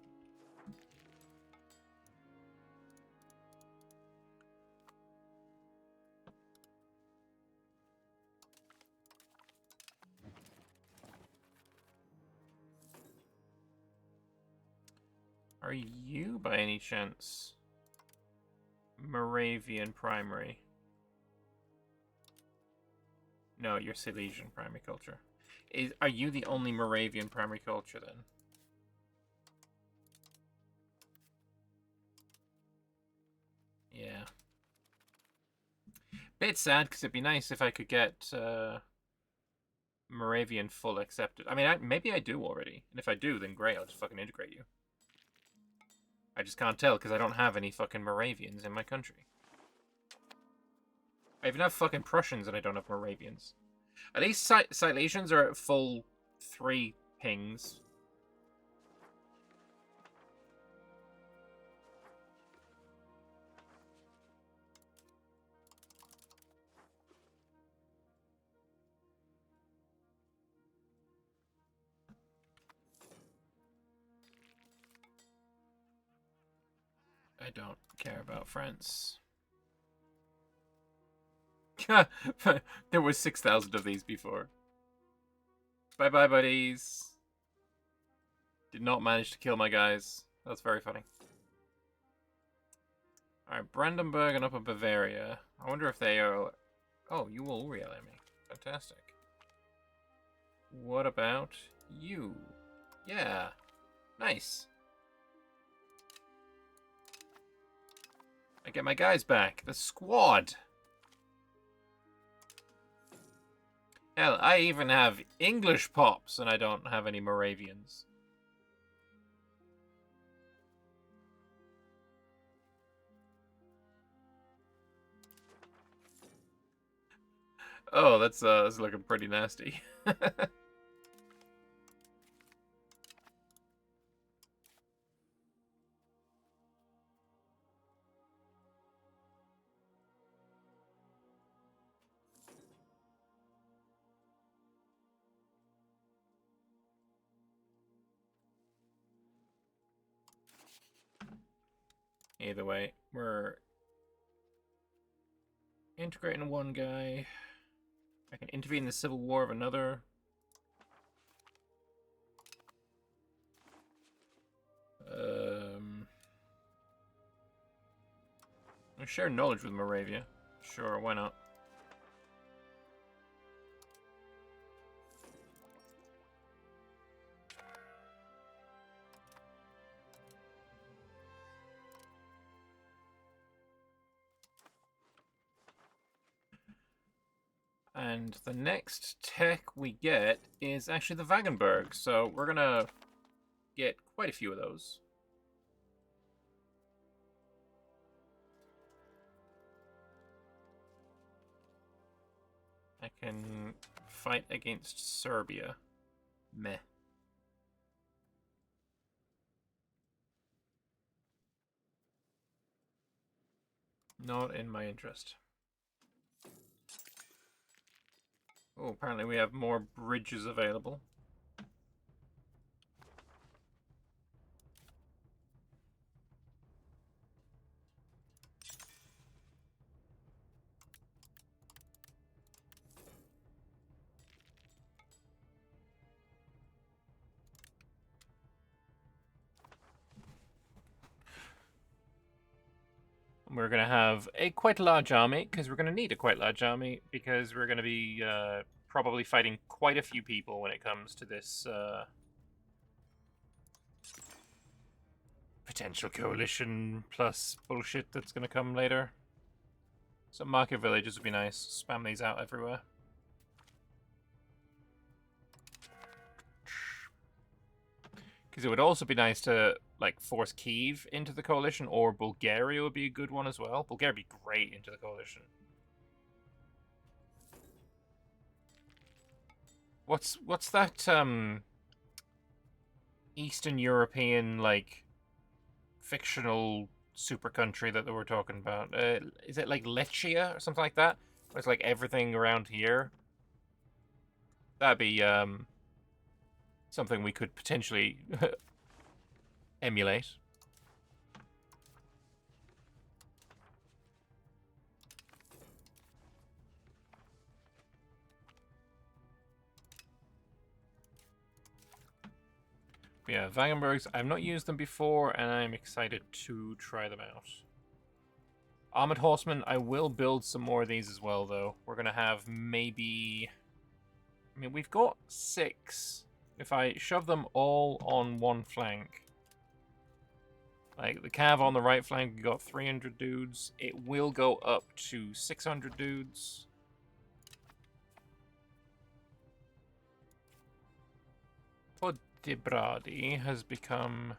Are you, by any chance, Moravian primary? No, you're Silesian primary culture. Are you the only Moravian primary culture, then? Yeah. Bit sad, because it'd be nice if I could get Moravian full accepted. I mean, maybe I do already. And if I do, then great, I'll just fucking integrate you. I just can't tell, because I don't have any fucking Moravians in my country. I even have fucking Prussians, and I don't have Moravians. At least Silesians are at full 3 pings. I don't care about France. There was 6,000 of these before. Bye-bye, buddies. Did not manage to kill my guys. That's very funny. Alright, Brandenburg and Upper Bavaria. I wonder if they are Oh, you will re-ally me. Fantastic. What about you? Yeah. Nice. I get my guys back. The squad. Hell, I even have English pops, and I don't have any Moravians. Oh, that's looking pretty nasty. Either way, we're integrating one guy. I can intervene in the civil war of another. I share knowledge with Moravia. Sure, why not? And the next tech we get is actually the Wagenburg, so we're gonna get quite a few of those. I can fight against Serbia. Meh. Not in my interest. Oh, apparently we have more bridges available. We're going to have a quite large army, because we're going to need a quite large army, because we're going to be probably fighting quite a few people when it comes to this potential coalition plus bullshit that's going to come later. So market villages would be nice. Spam these out everywhere. Because it would also be nice to like force Kyiv into the coalition, or Bulgaria would be a good one as well. Bulgaria would be great into the coalition. What's that Eastern European like fictional super country that they were talking about? Is it like Lechia or something like that? Where it's like everything around here. That'd be something we could potentially emulate. But yeah, Wagenburgs, I've not used them before, and I'm excited to try them out. Armored Horsemen, I will build some more of these as well, though. We're going to have maybe... I mean, we've got 6. If I shove them all on one flank... Like, the cav on the right flank, we got 300 dudes. It will go up to 600 dudes. Poddebrady has become...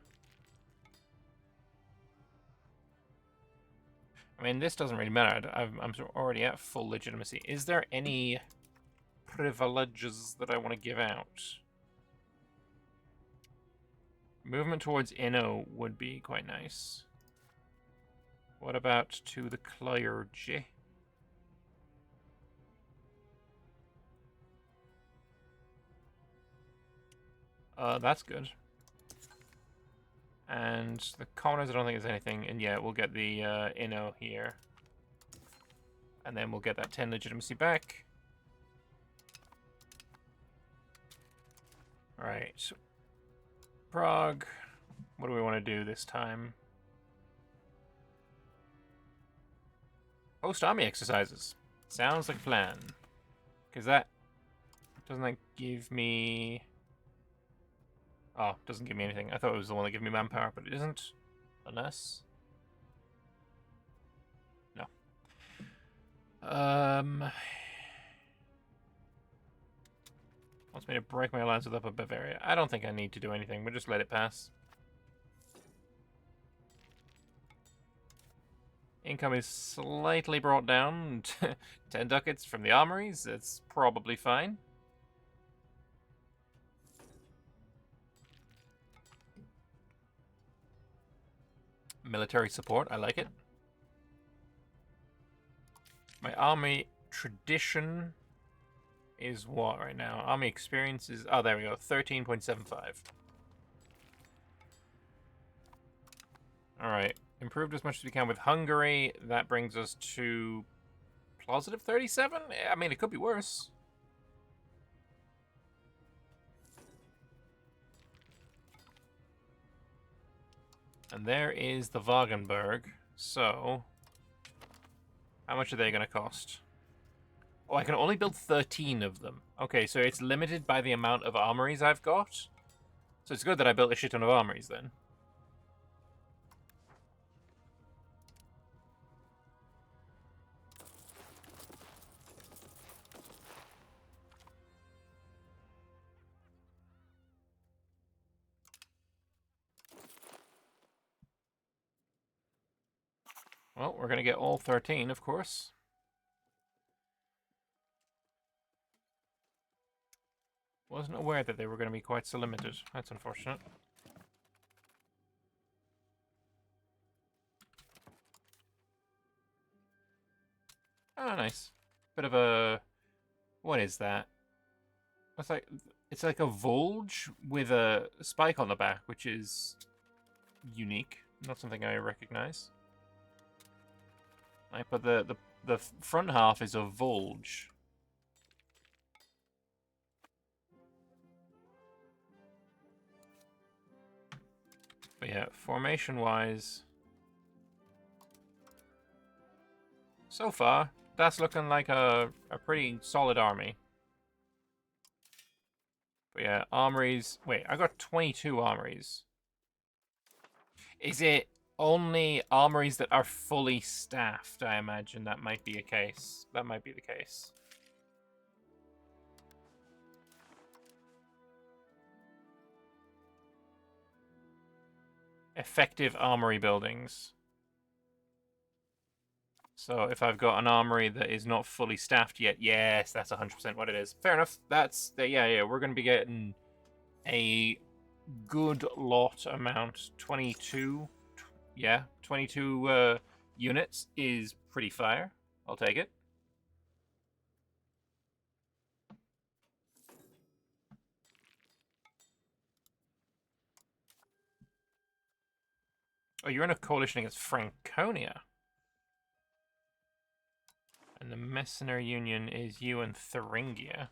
I mean, this doesn't really matter. I'm already at full legitimacy. Is there any privileges that I want to give out? Movement towards Inno would be quite nice. What about to the clergy? That's good. And the commoners, I don't think there's anything. And yeah, we'll get the Inno here. And then we'll get that 10 legitimacy back. Alright. Prague. What do we want to do this time? Host army exercises. Sounds like a plan. Because that... Doesn't that give me... Oh, doesn't give me anything. I thought it was the one that gave me manpower, but it isn't. Unless... No. Wants me to break my alliance with Upper Bavaria. I don't think I need to do anything. We'll just let it pass. Income is slightly brought down. 10 ducats from the armories. That's probably fine. Military support. I like it. My army tradition is what right now? Army experience is... Oh, there we go. 13.75. Alright. Improved as much as we can with Hungary. That brings us to... Positive 37? I mean, it could be worse. And there is the Wagenburg. So... How much are they going to cost? Oh, I can only build 13 of them. Okay, so it's limited by the amount of armories I've got. So it's good that I built a shit ton of armories then. Well, we're going to get all 13, of course. Wasn't aware that they were going to be quite so limited. That's unfortunate. Oh, nice. Bit of a... What is that? It's like a Volge with a spike on the back, which is unique. Not something I recognize. Like, but the front half is a Volge. But yeah, formation-wise, so far, that's looking like a pretty solid army. But yeah, armories... Wait, I got 22 armories. Is it only armories that are fully staffed? I imagine that might be a case. That might be the case. Effective armory buildings. So if I've got an armory that is not fully staffed yet, yes, that's 100% what it is. Fair enough. That's yeah. We're going to be getting a good lot amount. 22, yeah, 22 units is pretty fire. I'll take it. Oh, you're in a coalition against Franconia. And the Mercenary Union is you and Thuringia.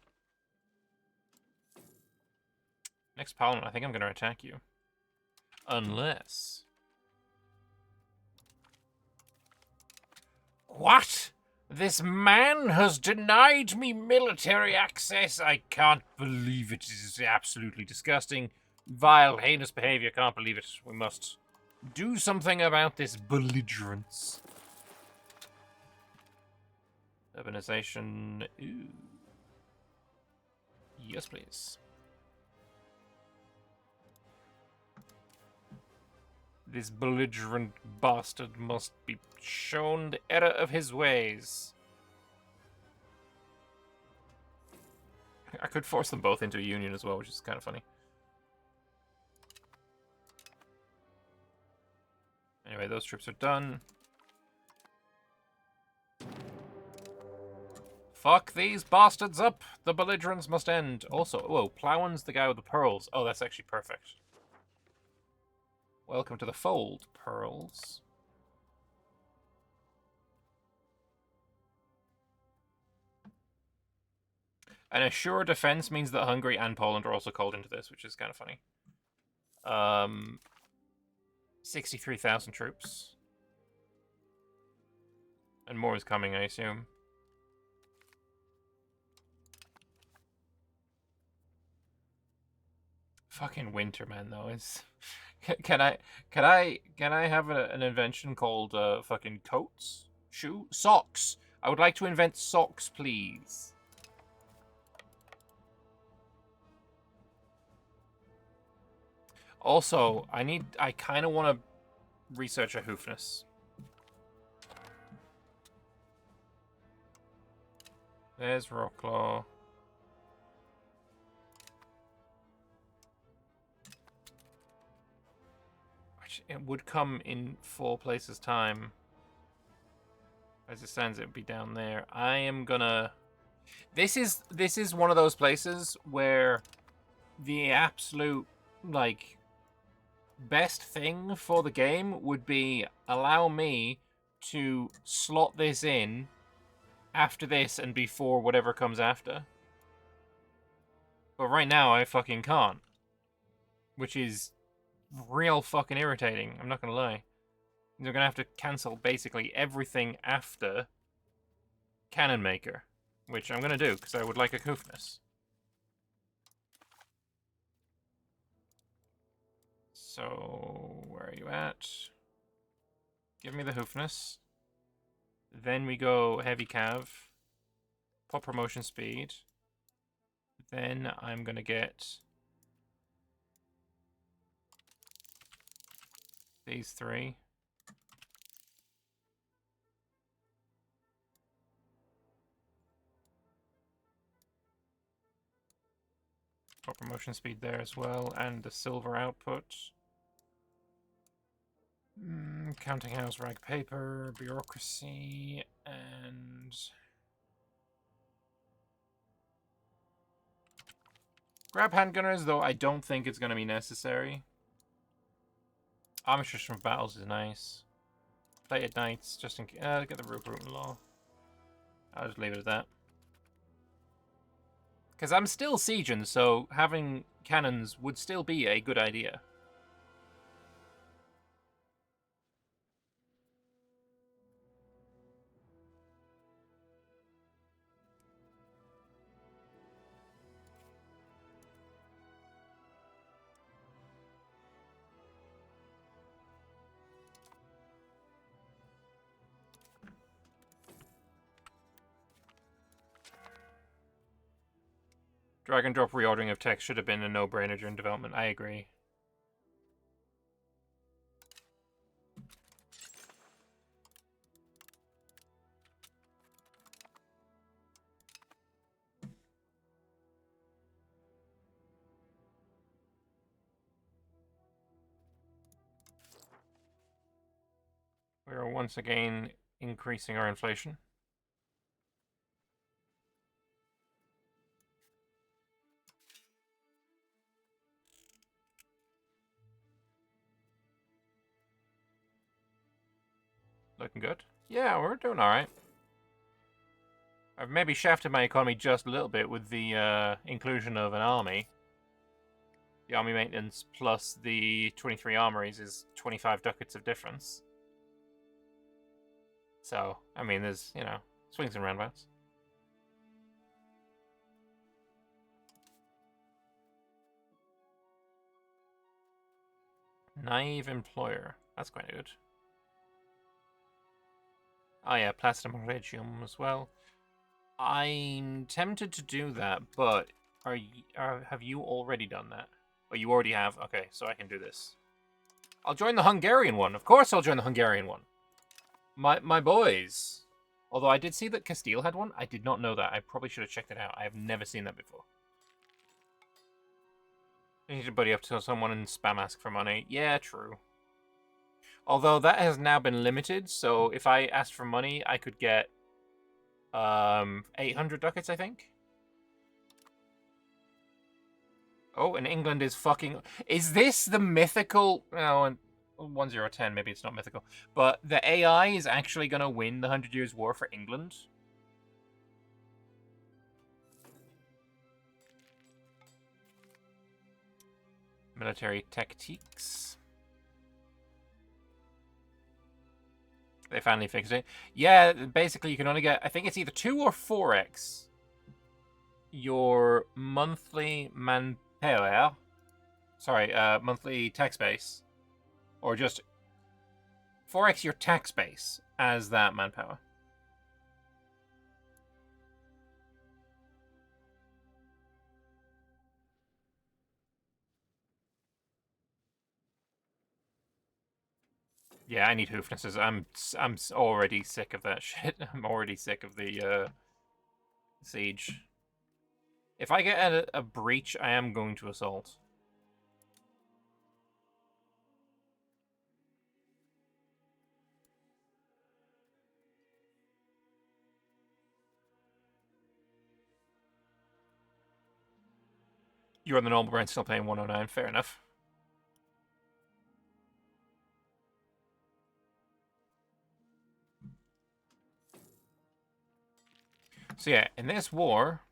Next Parliament, I think I'm going to attack you. Unless... What? This man has denied me military access. I can't believe it. It is absolutely disgusting. Vile, heinous behavior. Can't believe it. We must do something about this belligerence. Urbanization. Ooh. Yes, please. This belligerent bastard must be shown the error of his ways. I could force them both into a union as well, which is kind of funny. Anyway, those troops are done. Fuck these bastards up! The belligerents must end. Also, whoa, Plowan's the guy with the pearls. Oh, that's actually perfect. Welcome to the fold, pearls. An assured defense means that Hungary and Poland are also called into this, which is kind of funny. 63,000 troops. And more is coming, I assume. Fucking winter, man, though. Is can I have an invention called fucking coats? Socks. I would like to invent socks, please. Also, I kind of want to research a hoofness. There's Rocklaw. It would come in 4 places time. As it stands, it would be down there. I am gonna... This is one of those places where the absolute, like, best thing for the game would be allow me to slot this in after this and before whatever comes after. But right now, I fucking can't. Which is real fucking irritating, I'm not gonna lie. You're gonna have to cancel basically everything after Cannon Maker, which I'm gonna do because I would like a hoofness. So where are you at? Give me the hoofness. Then we go heavy cav, pop promotion speed. Then I'm gonna get these 3. Pop promotion speed there as well, and the silver output. Counting house, rag paper, bureaucracy, and grab handgunners, though I don't think it's going to be necessary. Armistice from battles is nice. Plated knights, just in case. Get the recruitment law. I'll just leave it at that. Because I'm still sieging, so having cannons would still be a good idea. Drag and drop reordering of text should have been a no-brainer during development. I agree. We are once again increasing our inflation. Looking good. Yeah, we're doing alright. I've maybe shafted my economy just a little bit with the inclusion of an army. The army maintenance plus the 23 armories is 25 ducats of difference. So, I mean, there's, you know, swings and roundabouts. Naive employer. That's quite good. Oh yeah, Platinum Regium as well. I'm tempted to do that, but have you already done that? Oh, you already have? Okay, so I can do this. I'll join the Hungarian one. Of course I'll join the Hungarian one. My boys. Although I did see that Castile had one. I did not know that. I probably should have checked it out. I have never seen that before. I need to buddy up to someone and spam ask for money. Yeah, true. Although that has now been limited, so if I asked for money, I could get 800 ducats, I think. Oh, and England is fucking... Is this the mythical... No, 1010, maybe it's not mythical. But the AI is actually going to win the 100 Years' War for England. Military tactics. They finally fixed it. Yeah, basically you can only get... I think it's either 2 or 4x your monthly manpower Sorry, monthly tax base. Or just 4x your tax base as that manpower. Yeah, I need hoofnesses. I'm already sick of that shit. I'm already sick of the siege. If I get a breach, I am going to assault. You're on the normal brand, still paying 109. Fair enough. So yeah, in this war...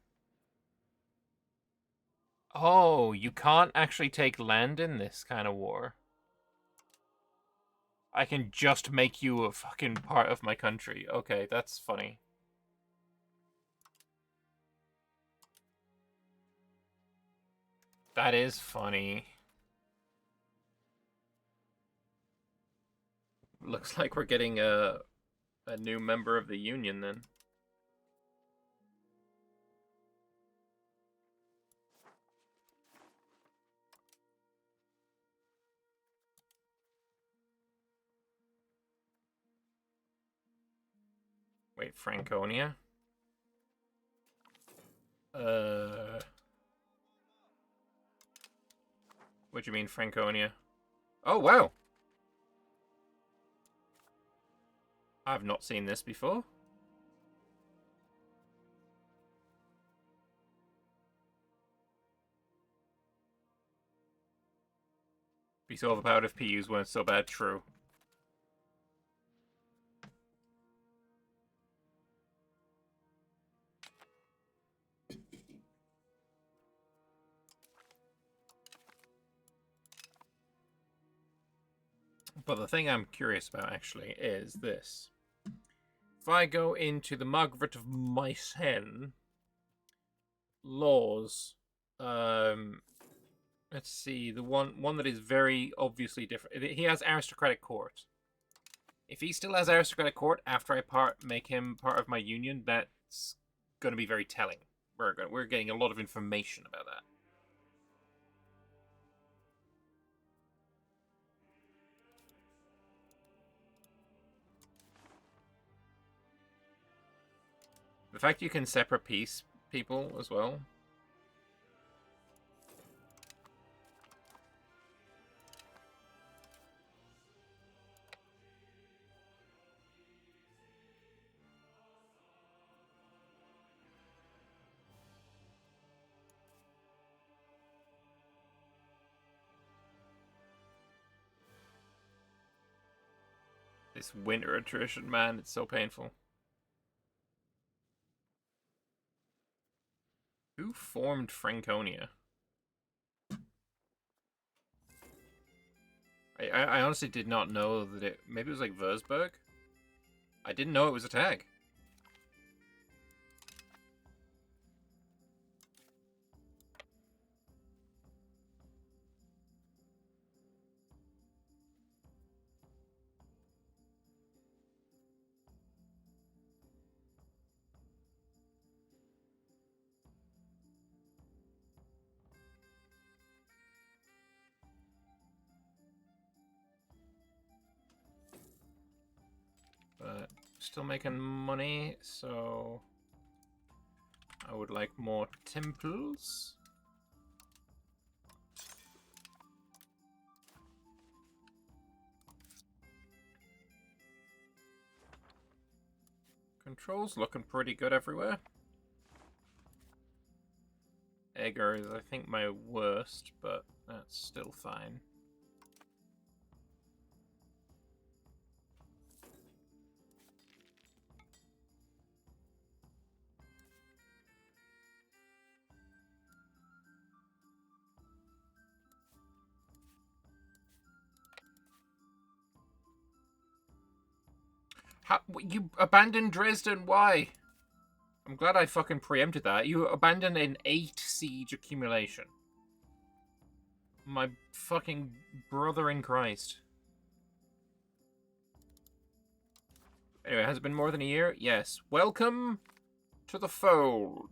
Oh, you can't actually take land in this kind of war. I can just make you a fucking part of my country. Okay, that's funny. That is funny. Looks like we're getting a new member of the Union then. Wait, Franconia? What do you mean, Franconia? Oh, wow! I've not seen this before. Be so overpowered if PUs weren't so bad. True. But the thing I'm curious about, actually, is this. If I go into the Margaret of Meissen laws, let's see, the one that is very obviously different. He has aristocratic court. If he still has aristocratic court after I make him part of my union, that's going to be very telling. We're getting a lot of information about that. The fact you can separate peace people as well. This winter attrition, man, it's so painful. Who formed Franconia? I honestly did not know that it... Maybe it was like Würzburg? I didn't know it was a tag. But still making money, so... I would like more temples. Controls looking pretty good everywhere. Egger is, I think, my worst, but that's still fine. How, you abandoned Dresden? Why? I'm glad I fucking preempted that. You abandoned an 8 siege accumulation. My fucking brother in Christ. Anyway, has it been more than a year? Yes. Welcome to the fold.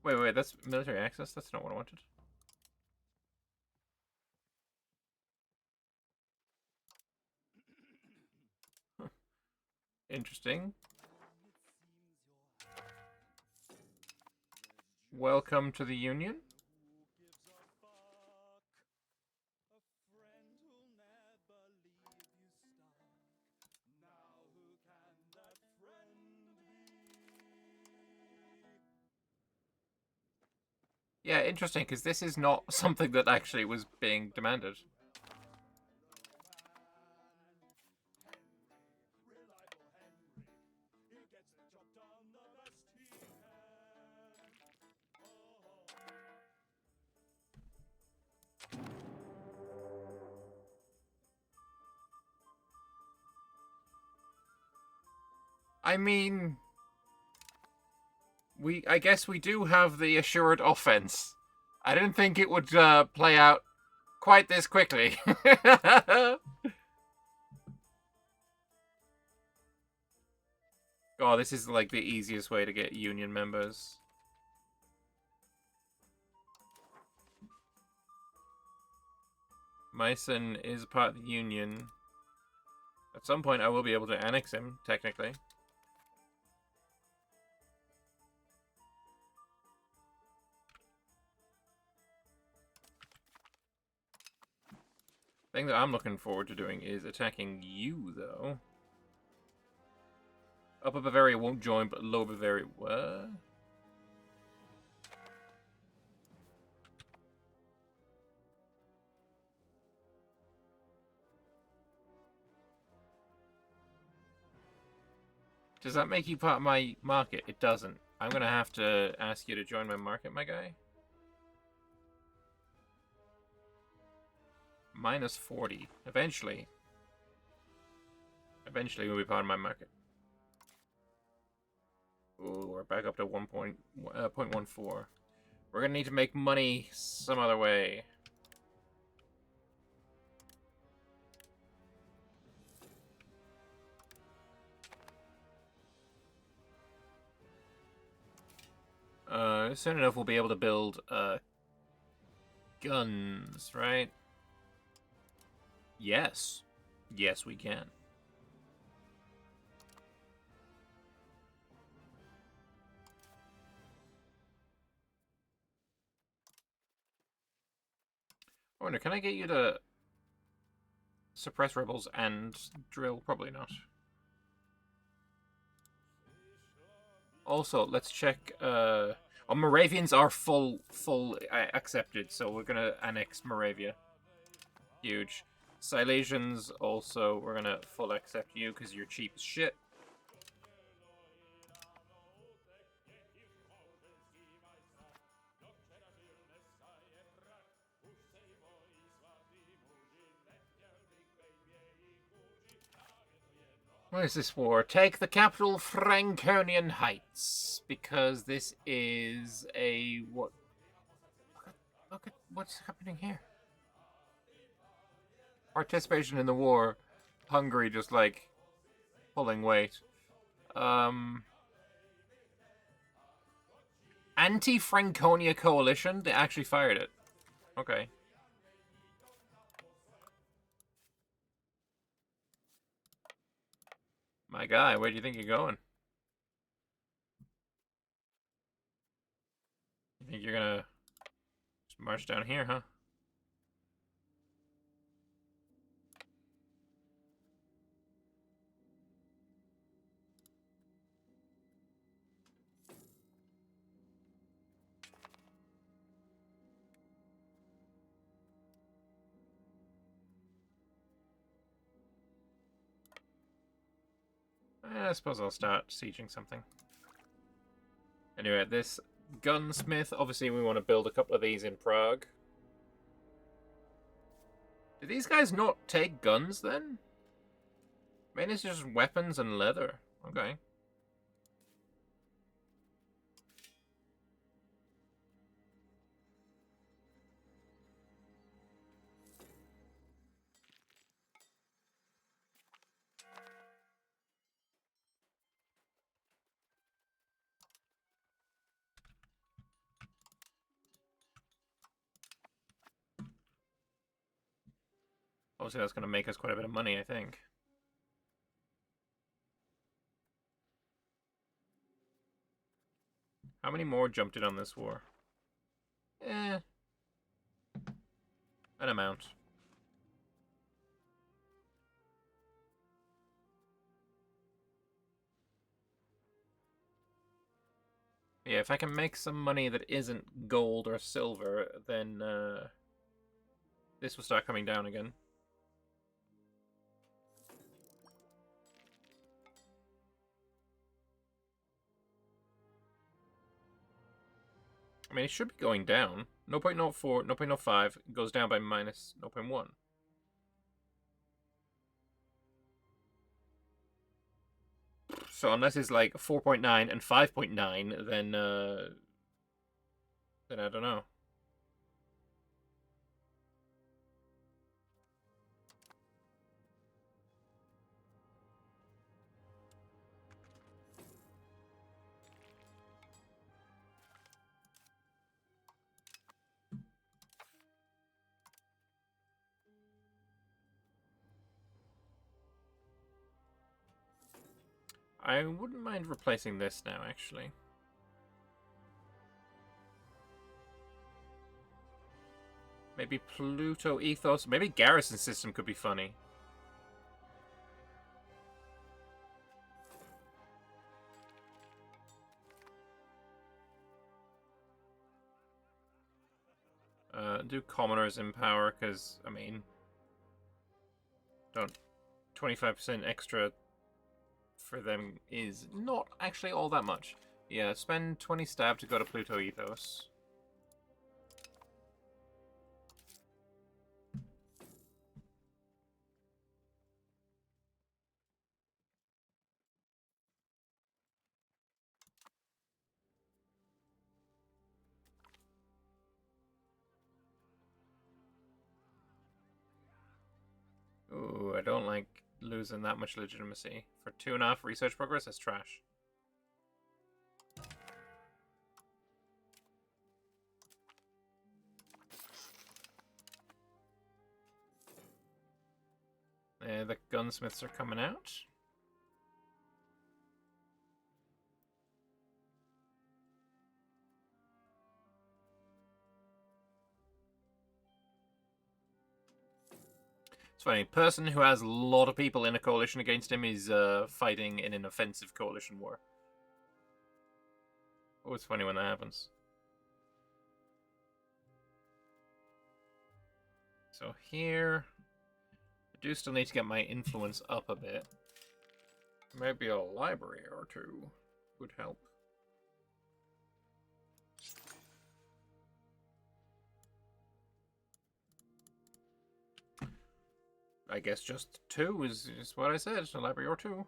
Wait, that's military access? That's not what I wanted. Interesting. Welcome to the Union. Yeah, interesting, because this is not something that actually was being demanded. I mean, I guess we do have the assured offense. I didn't think it would play out quite this quickly. Oh, this is like the easiest way to get union members. Meissen is part of the union. At some point, I will be able to annex him, technically. The thing that I'm looking forward to doing is attacking you, though. Upper Bavaria won't join, but Lower Bavaria... What? Does that make you part of my market? It doesn't. I'm going to have to ask you to join my market, my guy. Minus 40. Eventually. Eventually we'll be part of my market. Ooh, we're back up to 0.14. We're going to need to make money some other way. Soon enough we'll be able to build guns, right? Yes. Yes, we can. I wonder, can I get you to suppress rebels and drill? Probably not. Also, let's check. Moravians are full accepted, so we're gonna annex Moravia. Huge. Silesians also, we're gonna full accept you because you're cheap as shit. What is this war? Take the capital, Franconian Heights, because this is a what? Look at what's happening here. Participation in the war, Hungary just like pulling weight. Anti-Franconia coalition. They actually fired it. Okay. My guy, where do you think you're going? You think you're gonna just march down here, huh? I suppose I'll start sieging something. Anyway, this gunsmith, obviously we want to build a couple of these in Prague. Do these guys not take guns then? Maybe it's just weapons and leather. Okay. Obviously, that's going to make us quite a bit of money, I think. How many more jumped in on this war? An amount. Yeah, if I can make some money that isn't gold or silver, then this will start coming down again. I mean, it should be going down. 0.04, 0.05 goes down by minus 0.1. So unless it's like 4.9 and 5.9, then I don't know. I wouldn't mind replacing this now, actually. Maybe Pluto Ethos. Maybe Garrison System could be funny. Do Commoners in power, because, I mean... Don't... 25% extra for them is not actually all that much. Yeah, spend 20 stab to go to Pluto Ethos. Ooh, I don't like losing that much legitimacy. For 2.5 research progress, that's trash. The gunsmiths are coming out. It's funny, person who has a lot of people in a coalition against him is fighting in an offensive coalition war. Oh, it's funny when that happens. So here, I do still need to get my influence up a bit. Maybe a library or two would help. I guess just 2 is what I said, a library or 2.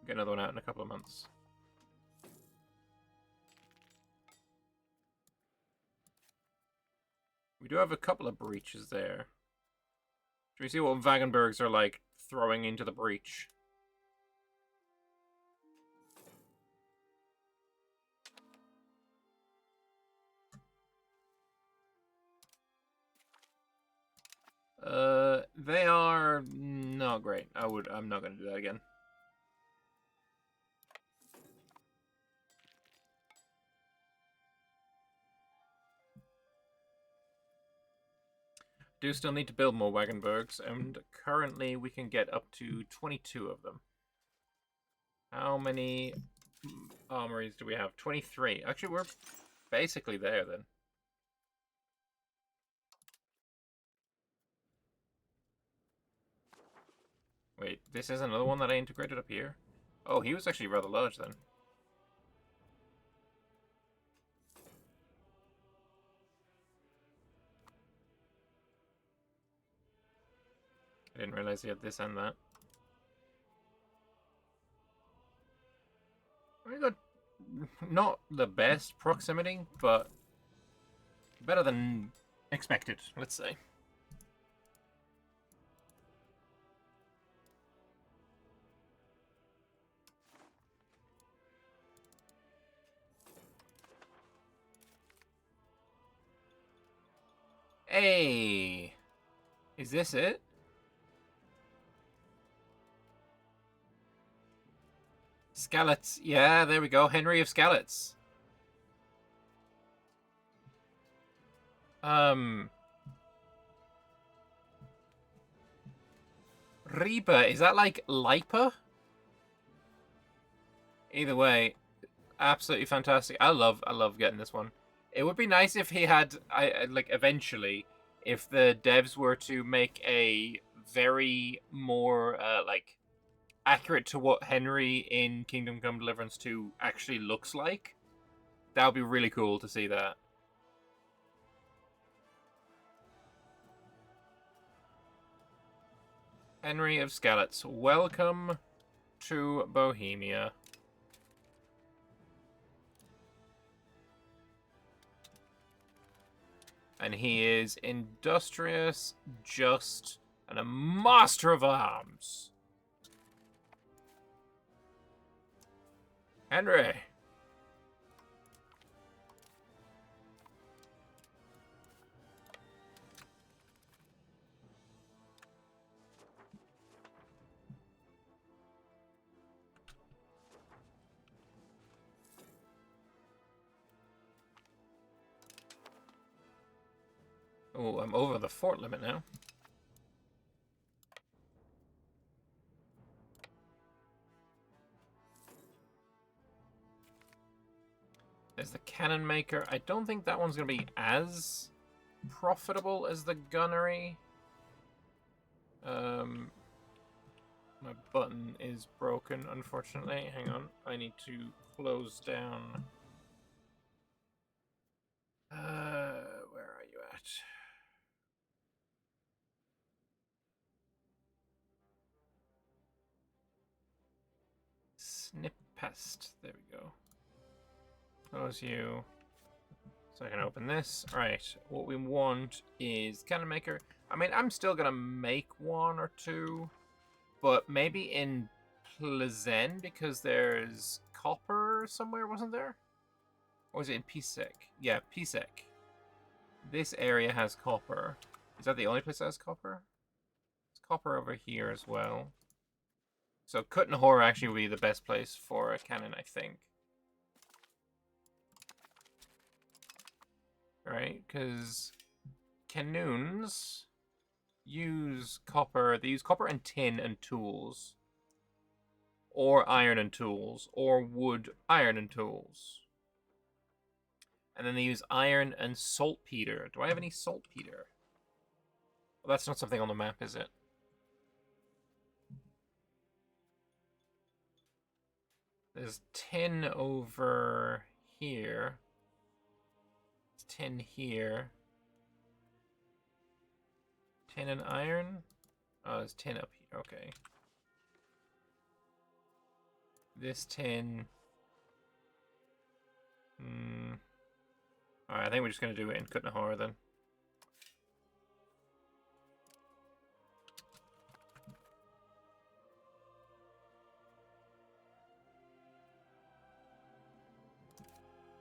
Get another one out in a couple of months. We do have a couple of breaches there. Should we see what Wagenbergs are like throwing into the breach? They are not great. I'm not gonna do that again. Do still need to build more Wagenbergs, and currently we can get up to 22 of them. How many armories do we have? 23. Actually, we're basically there then. Wait, this is another one that I integrated up here? Oh, he was actually rather large then. I didn't realize he had this and that. We got not the best proximity, but better than expected, let's say. Hey! Is this it? Skallets. Yeah, there we go. Henry of Skallets. Reaper. Is that like Lipa? Either way, absolutely fantastic. I love getting this one. It would be nice if he had, like, eventually, if the devs were to make a very more, like, accurate to what Henry in Kingdom Come Deliverance 2 actually looks like. That would be really cool to see that. Henry of Skallets, welcome to Bohemia. And he is industrious, just, and a master of arms. Henry. Oh, I'm over the fort limit now. There's the cannon maker. I don't think that one's going to be as profitable as the gunnery. My button is broken, unfortunately. Hang on. I need to close down. Where are you at? Snip pest. There we go. Close you. So I can open this. Alright, what we want is cannon maker. I mean, I'm still gonna make one or two, but maybe in Plezen, because there's copper somewhere, wasn't there? Or was it in Pisek? Yeah, Pisek. This area has copper. Is that the only place that has copper? There's copper over here as well. So Kutnahor actually would be the best place for a cannon, I think. Right, because canoons use copper. They use copper and tin and tools. Or iron and tools. Or wood, iron and tools. And then they use iron and saltpeter. Do I have any saltpeter? Well, that's not something on the map, is it? There's tin over here. There's tin here. Tin and iron? Oh, there's tin up here. Okay. This tin. Alright, I think we're just going to do it in Kutnahor then.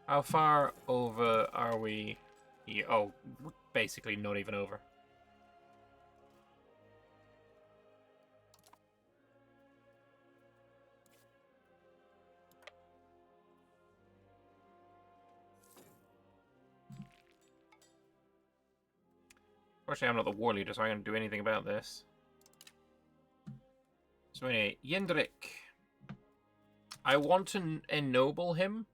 How far over are we here? Oh, basically not even over. Fortunately, I'm not the war leader, so I'm going to do anything about this. So anyway, Yendrik. I want to ennoble him.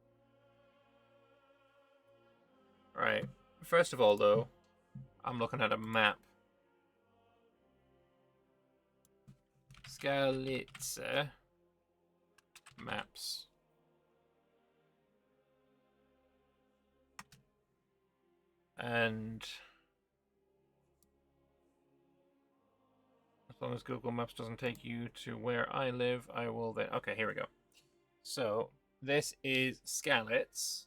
Right. First of all, though, I'm looking at a map. Skalitsa. Maps. And As long as Google Maps doesn't take you to where I live, I will then... Okay, here we go. So, this is Skalitz.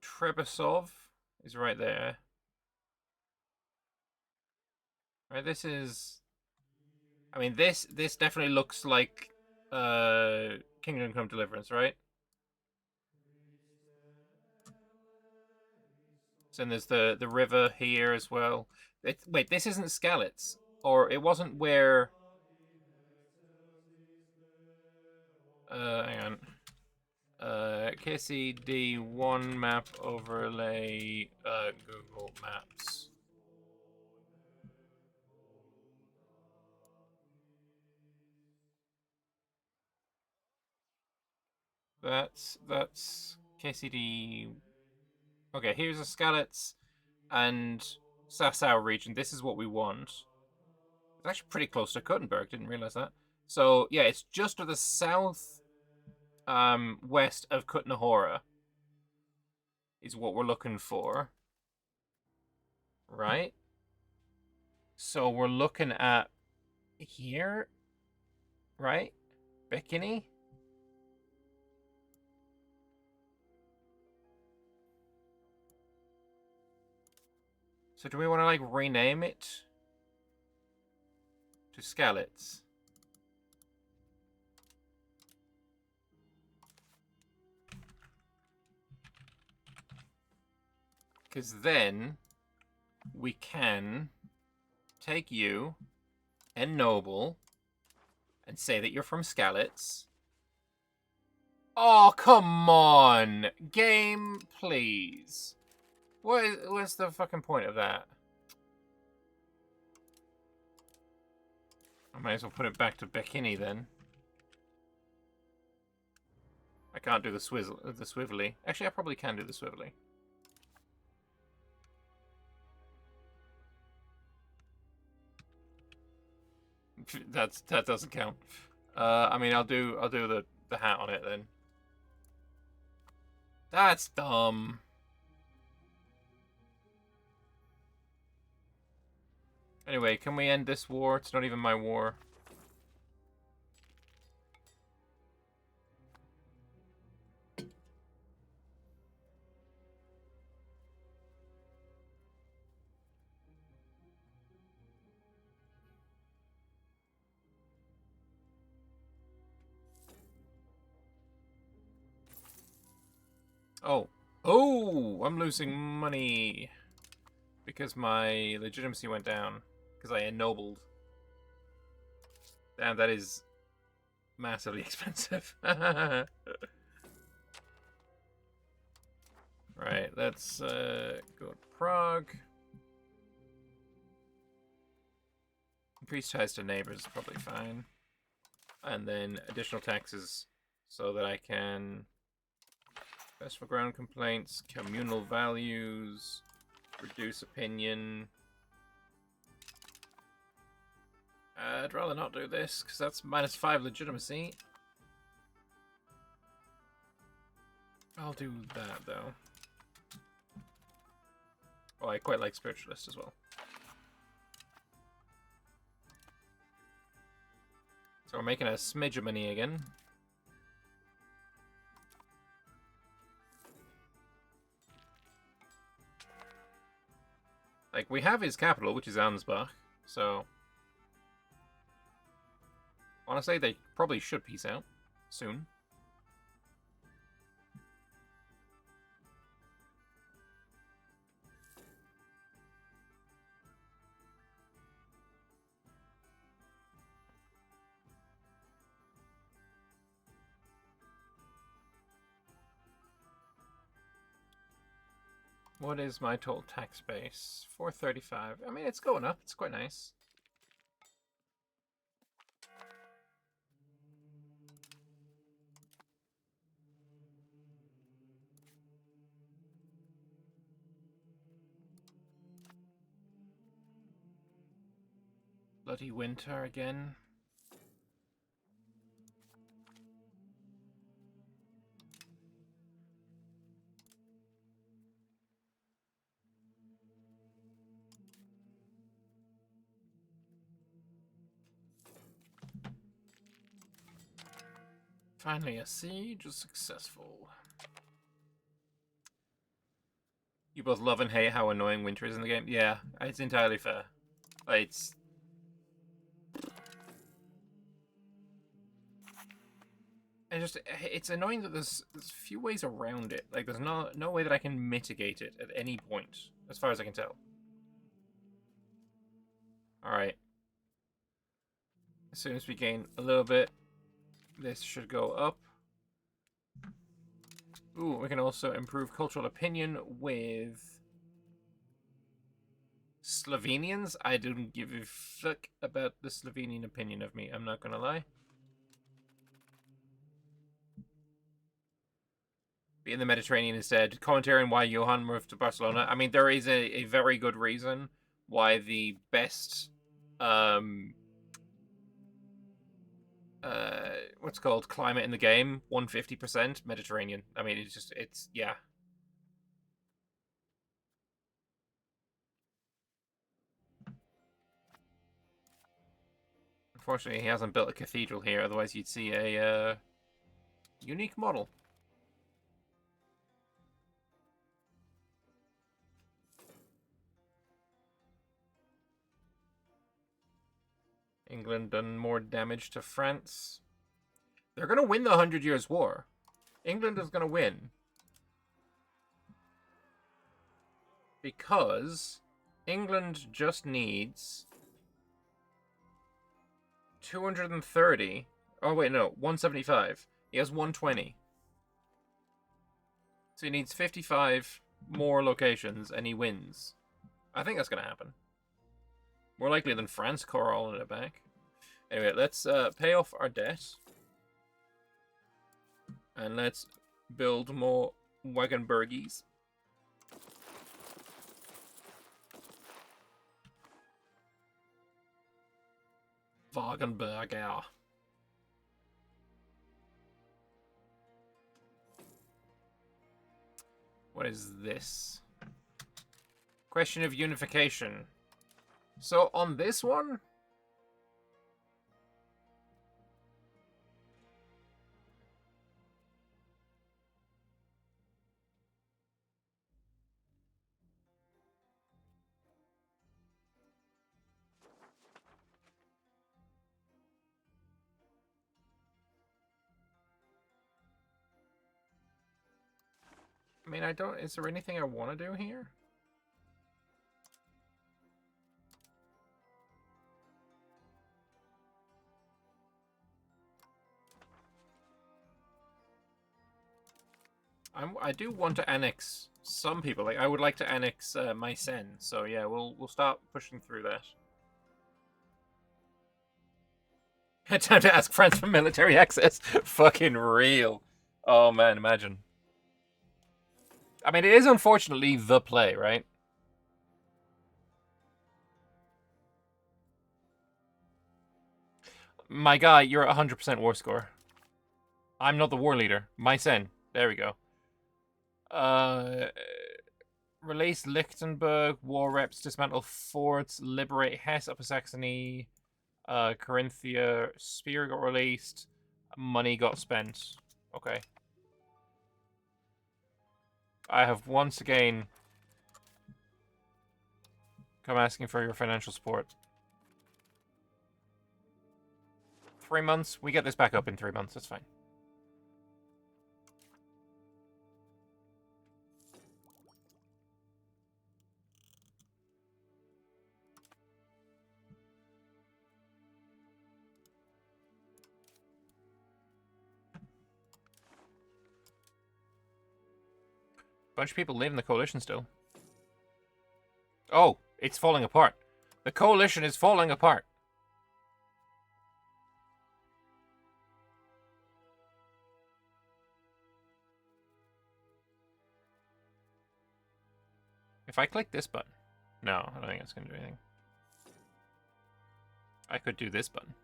Trebisov is right there. Right, this is... I mean, this definitely looks like Kingdom Come Deliverance, right? So then there's the river here as well. Wait, this isn't Skalitz. Or it wasn't where... hang on. KCD1 map overlay Google Maps. That's KCD. Okay, here's a Skalitz and Sasau region. This is what we want. It's actually pretty close to Kuttenberg. Didn't realize that. So yeah, it's just to the south, west of Kutna is what we're looking for, right? So we're looking at here, right? Bikini. So do we want to like rename it to Skalitz? Because then we can take you and Noble and say that you're from Skalitz. Oh, come on! Game, please. What's the fucking point of that? I might as well put it back to Bikini then. I can't do the swivelly. Actually, I probably can do the swivelly. That doesn't count. I mean, I'll do the hat on it then. That's dumb. Anyway, can we end this war? It's not even my war. Oh. Oh! I'm losing money. Because my legitimacy went down. Because I ennobled. Damn, that is massively expensive. Right, let's go to Prague. Increase ties to neighbors is probably fine. And then additional taxes so that I can... Best for ground complaints, communal values, reduce opinion. I'd rather not do this, because that's -5 legitimacy. I'll do that, though. Oh, I quite like Spiritualist as well. So we're making a smidge of money again. Like, we have his capital, which is Ansbach, so... Honestly, they probably should peace out soon. What is my total tax base? 435. I mean, it's going up. It's quite nice. Bloody winter again. Finally, a siege is successful. You both love and hate how annoying winter is in the game. Yeah, it's entirely fair. It's it's annoying that there's few ways around it. Like there's no way that I can mitigate it at any point, as far as I can tell. All right. As soon as we gain a little bit, this should go up. Ooh, we can also improve cultural opinion with Slovenians. I don't give a fuck about the Slovenian opinion of me. I'm not gonna lie. Be in the Mediterranean instead. Commentary on why Johan moved to Barcelona. I mean, there is a very good reason why the best, what's called climate in the game, 150% Mediterranean. I mean, it's yeah. Unfortunately, he hasn't built a cathedral here. Otherwise, you'd see a unique model. England done more damage to France. They're going to win the 100 Years' War. England is going to win. Because England just needs 230. Oh, wait, no. 175. He has 120. So he needs 55 more locations, and he wins. I think that's going to happen. More likely than France crawling it back. Anyway, let's pay off our debt. And let's build more Wagenburgies. Wagenburger. What is this? Question of unification. So on this one, I mean, is there anything I want to do here? I do want to annex some people. Like I would like to annex Mycen. So yeah, we'll start pushing through that. Time to ask France for military access. Fucking real. Oh man, imagine. I mean, it is unfortunately the play, right? My guy, you're at 100% war score. I'm not the war leader. Mycen. There we go. Release Lichtenberg, war reps, dismantle forts, liberate Hesse, Upper Saxony, Carinthia, Spear got released, money got spent. Okay. I have once again come asking for your financial support. 3 months? We get this back up in 3 months, that's fine. Bunch of people live in the coalition still. Oh, it's falling apart. The coalition is falling apart. If I click this button... No, I don't think it's going to do anything. I could do this button.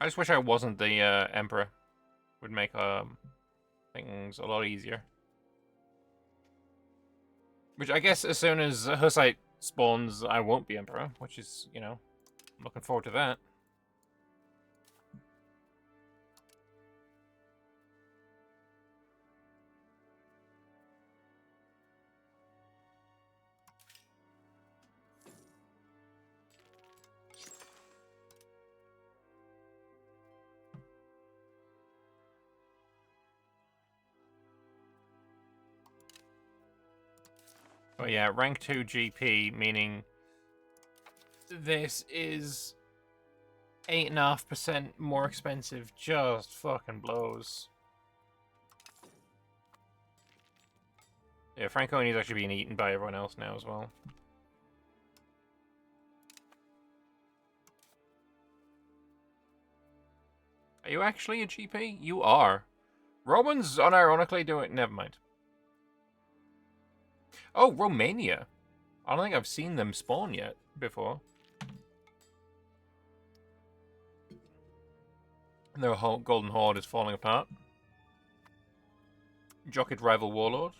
I just wish I wasn't the Emperor. Would make things a lot easier. Which I guess as soon as Hussite spawns, I won't be Emperor, which is, you know, Looking forward to that. Oh yeah, rank 2 GP, meaning this is 8.5% more expensive. Just fucking blows. Yeah, Franconi's actually being eaten by everyone else now as well. Are you actually a GP? You are. Romans unironically do it. Never mind. Oh, Romania. I don't think I've seen them spawn yet before. Their whole golden horde is falling apart. Jockeyed rival warlord.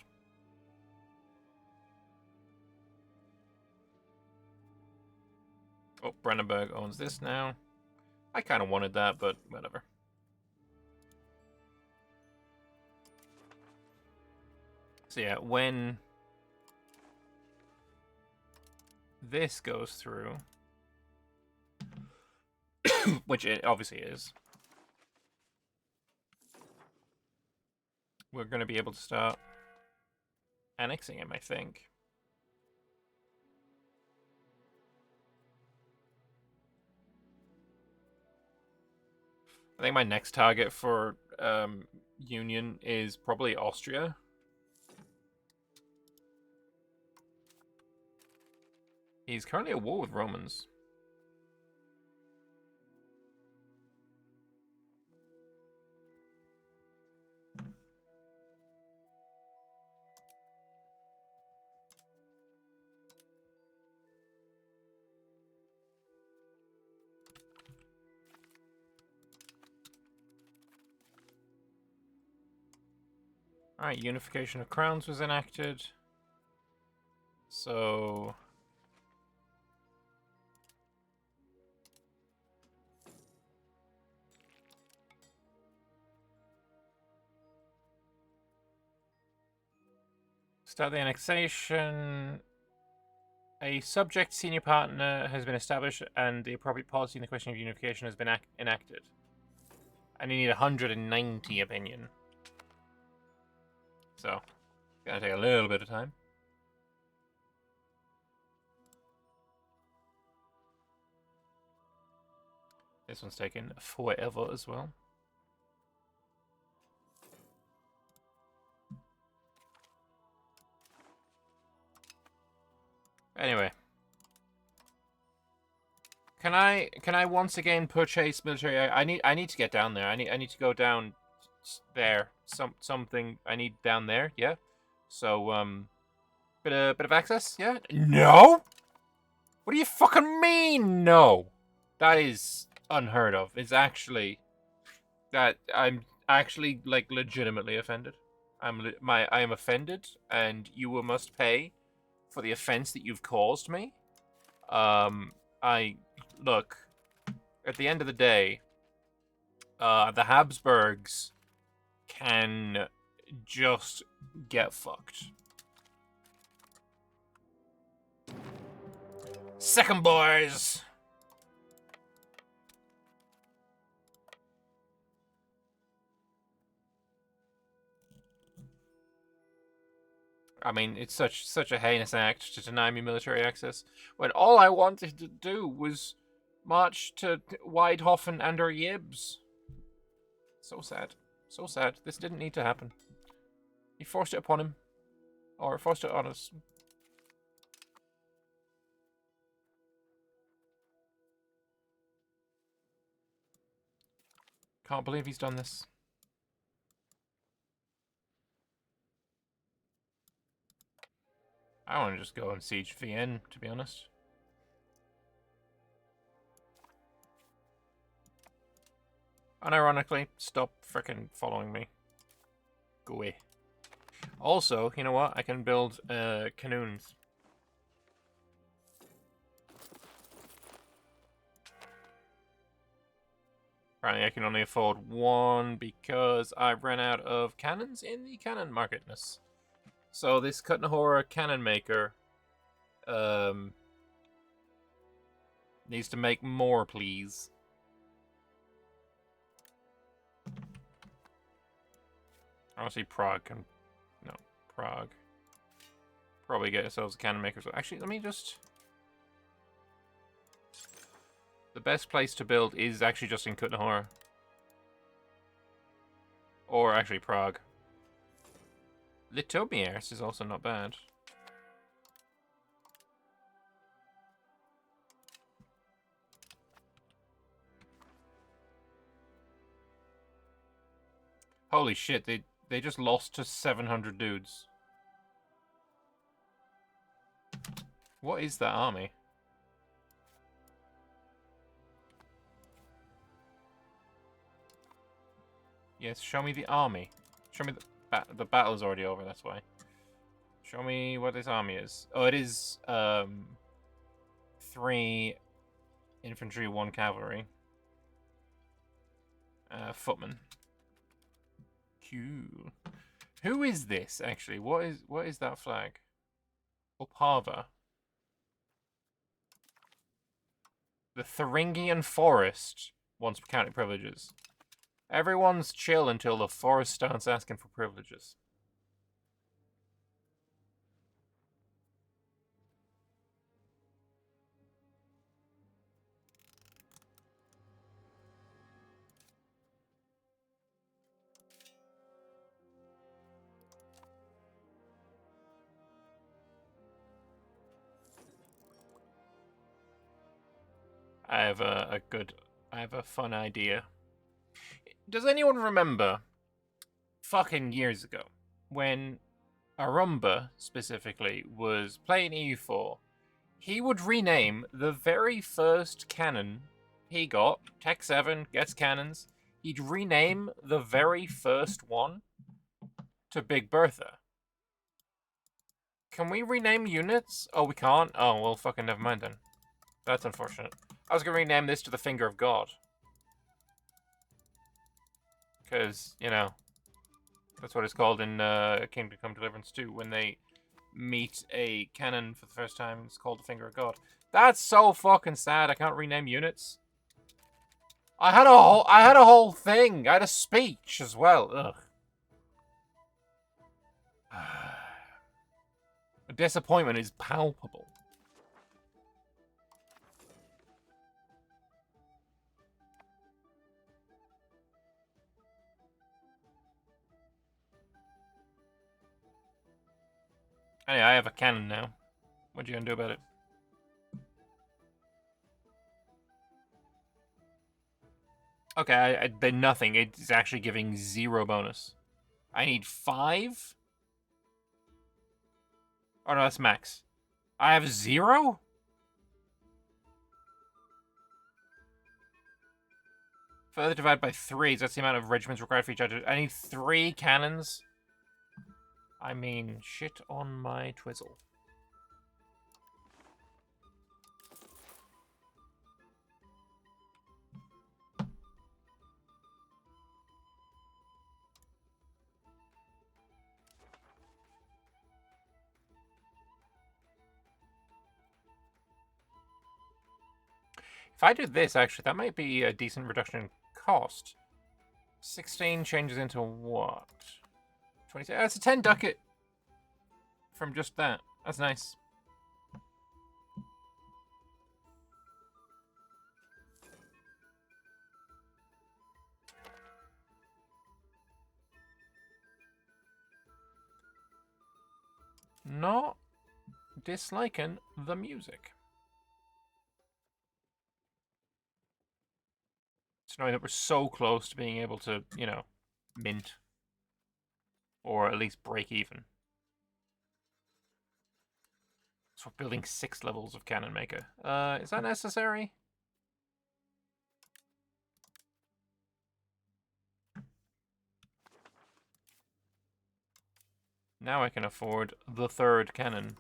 Oh, Brandenburg owns this now. I kind of wanted that, but whatever. So yeah, when this goes through, which it obviously is, we're going to be able to start annexing him, I think. I think my next target for Union is probably Austria. He's currently at war with Romans. Alright, unification of crowns was enacted. So... start the annexation. A subject senior partner has been established and the appropriate policy in the question of unification has been enacted. And you need 190 opinion. So, it's gonna take a little bit of time. This one's taken forever as well. Anyway. Can I once again purchase military? I need to get down there. I need to go down there. Something I need down there, yeah? So bit of access, yeah? No? What do you fucking mean no? That is unheard of. It's actually that I'm actually like legitimately offended. I am offended, and you must pay for the offense that you've caused me. Look, at the end of the day, the Habsburgs can just get fucked. Second, boys! I mean, it's such a heinous act to deny me military access, when all I wanted to do was march to Weidhofen and or Yibs. So sad. So sad. This didn't need to happen. He forced it upon him. Or forced it on us. Can't believe he's done this. I want to just go and siege Vienna, to be honest. Unironically, stop frickin' following me. Go away. Also, you know what? I can build canoons. Apparently I can only afford one because I ran out of cannons in the cannon marketness. So this Kutnahora cannon maker needs to make more, please. Honestly, Prague can... No, Prague. Probably get ourselves a cannon maker. So actually, let me just... The best place to build is actually just in Kutnahora. Or actually Prague. Litomiers is also not bad. Holy shit, they just lost to 700 dudes. What is that army? Yes, show me the army. Show me the battle is already over, that's why. Show me what this army is. Oh, it is 3 infantry, 1 cavalry. Footmen. Cool. Who is this actually? What is that flag? Opava. The Thuringian Forest wants county privileges. Everyone's chill until the forest starts asking for privileges. I have a fun idea. Does anyone remember fucking years ago when Arumba specifically was playing EU4? He would rename the very first cannon he got, Tech 7 gets cannons, he'd rename the very first one to Big Bertha. Can we rename units? Oh, we can't? Oh, well, fucking never mind then. That's unfortunate. I was going to rename this to the Finger of God. Because, you know, that's what it's called in Kingdom Come Deliverance 2. When they meet a cannon for the first time, it's called the Finger of God. That's so fucking sad. I can't rename units. I had a whole thing. I had a speech as well. Ugh. The disappointment is palpable. Anyway, I have a cannon now. What are you gonna do about it? Okay, I did nothing. It's actually giving 0 bonus. I need 5? Oh no, that's max. I have 0? Further divide by 3, that's the amount of regiments required for each other. I need 3 cannons? I mean, shit on my twizzle. If I did this, actually, that might be a decent reduction in cost. 16 changes into what? 26. That's a 10 ducat from just that. That's nice. Not disliking the music. It's annoying that we're so close to being able to, you know, mint. Or at least break even. So we're building 6 levels of cannon maker. Is that necessary? Now I can afford the 3rd cannon.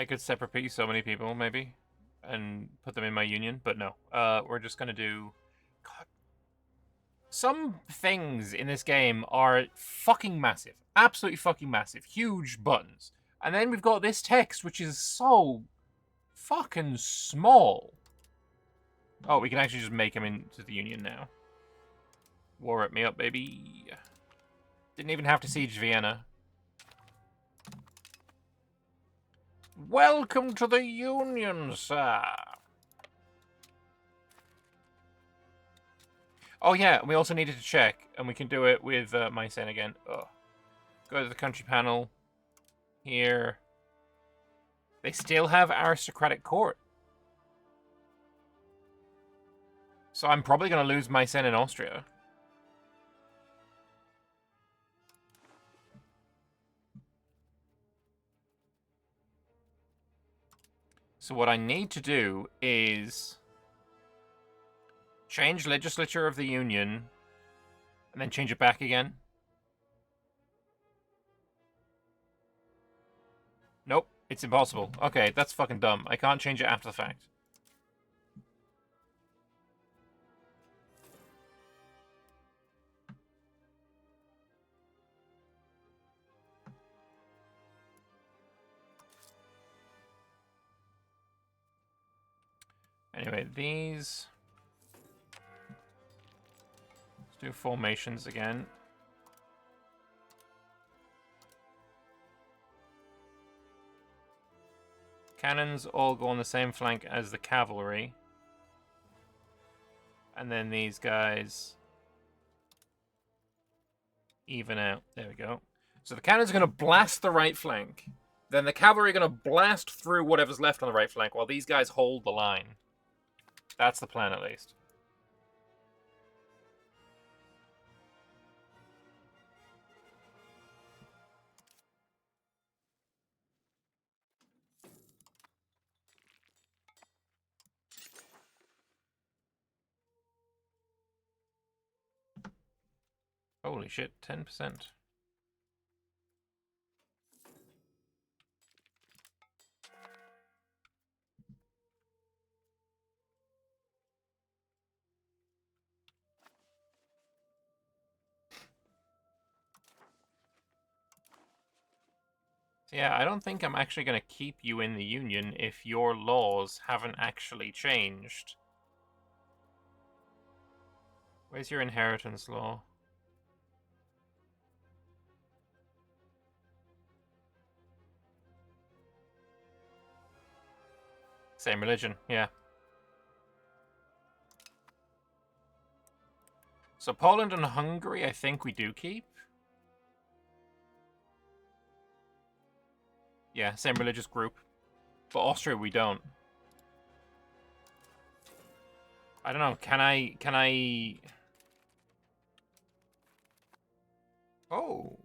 I could separate so many people, maybe, and put them in my union, but no. We're just gonna do... God. Some things in this game are fucking massive. Absolutely fucking massive. Huge buttons. And then we've got this text, which is so fucking small. Oh, we can actually just make him into the union now. War at me up, baby. Didn't even have to siege Vienna. Welcome to the Union, sir. Oh yeah, we also needed to check, and we can do it with Mycen again. Oh. Go to the country panel. Here. They still have aristocratic court. So I'm probably going to lose Mycen in Austria. So what I need to do is change legislature of the Union and then change it back again. Nope, it's impossible. Okay, that's fucking dumb. I can't change it after the fact. Anyway, these... Let's do formations again. Cannons all go on the same flank as the cavalry. And then these guys even out. There we go. So the cannons are going to blast the right flank. Then the cavalry are going to blast through whatever's left on the right flank while these guys hold the line. That's the plan, at least. Holy shit, 10%. Yeah, I don't think I'm actually going to keep you in the Union if your laws haven't actually changed. Where's your inheritance law? Same religion, yeah. So Poland and Hungary, I think we do keep. Yeah, same religious group. But Austria, we don't. I don't know, can I... Oh.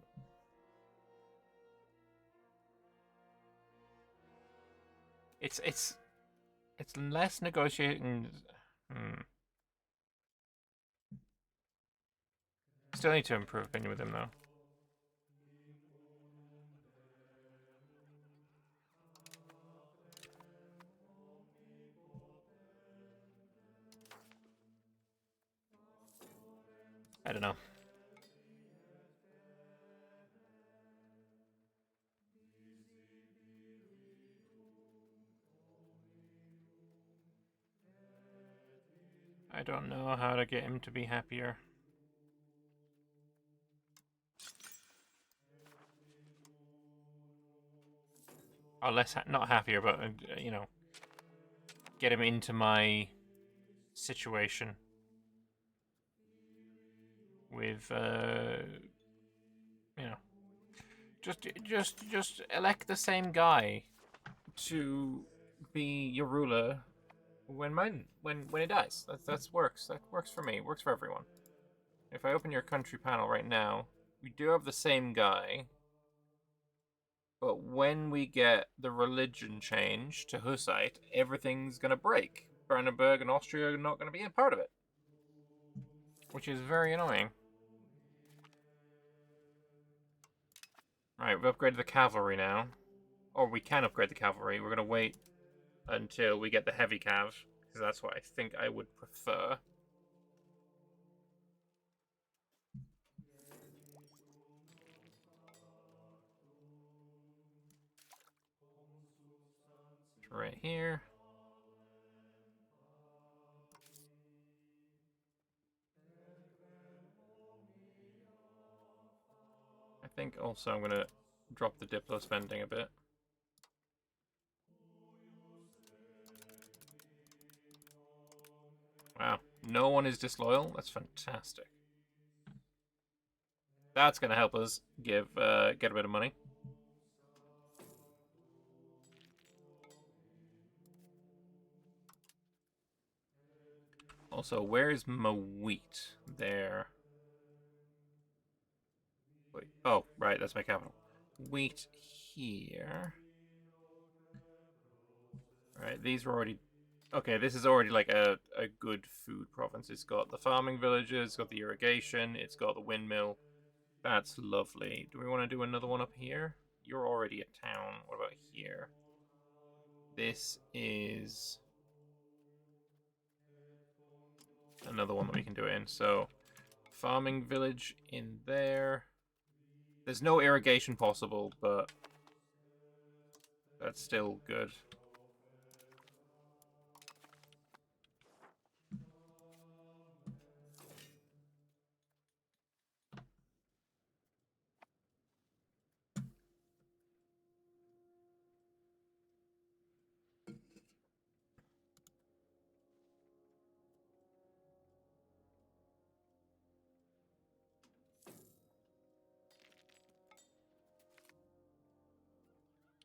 It's less negotiating... Still need to improve opinion with him, though. I don't know. I don't know how to get him to be happier. Or less, not happier, but, you know, get him into my situation. With, you know, just elect the same guy to be your ruler when it dies. That works. That works for me. It works for everyone. If I open your country panel right now, we do have the same guy. But when we get the religion change to Hussite, everything's gonna break. Brandenburg and Austria are not gonna be a part of it. Which is very annoying. Right, we've upgraded the cavalry now. or we can upgrade the cavalry. We're going to wait until we get the heavy cav, because that's what I think I would prefer. Right here. I think also I'm going to drop the Diplo spending a bit. Wow, no one is disloyal? That's fantastic. That's going to help us get a bit of money. Also, where's my wheat? There. Wait. Oh, right, that's my capital. Wheat here. Right, these are already... Okay, this is already like a good food province. It's got the farming villages, it's got the irrigation, it's got the windmill. That's lovely. Do we want to do another one up here? You're already a town. What about here? This is another one that we can do it in. So, farming village in there. There's no irrigation possible, but that's still good.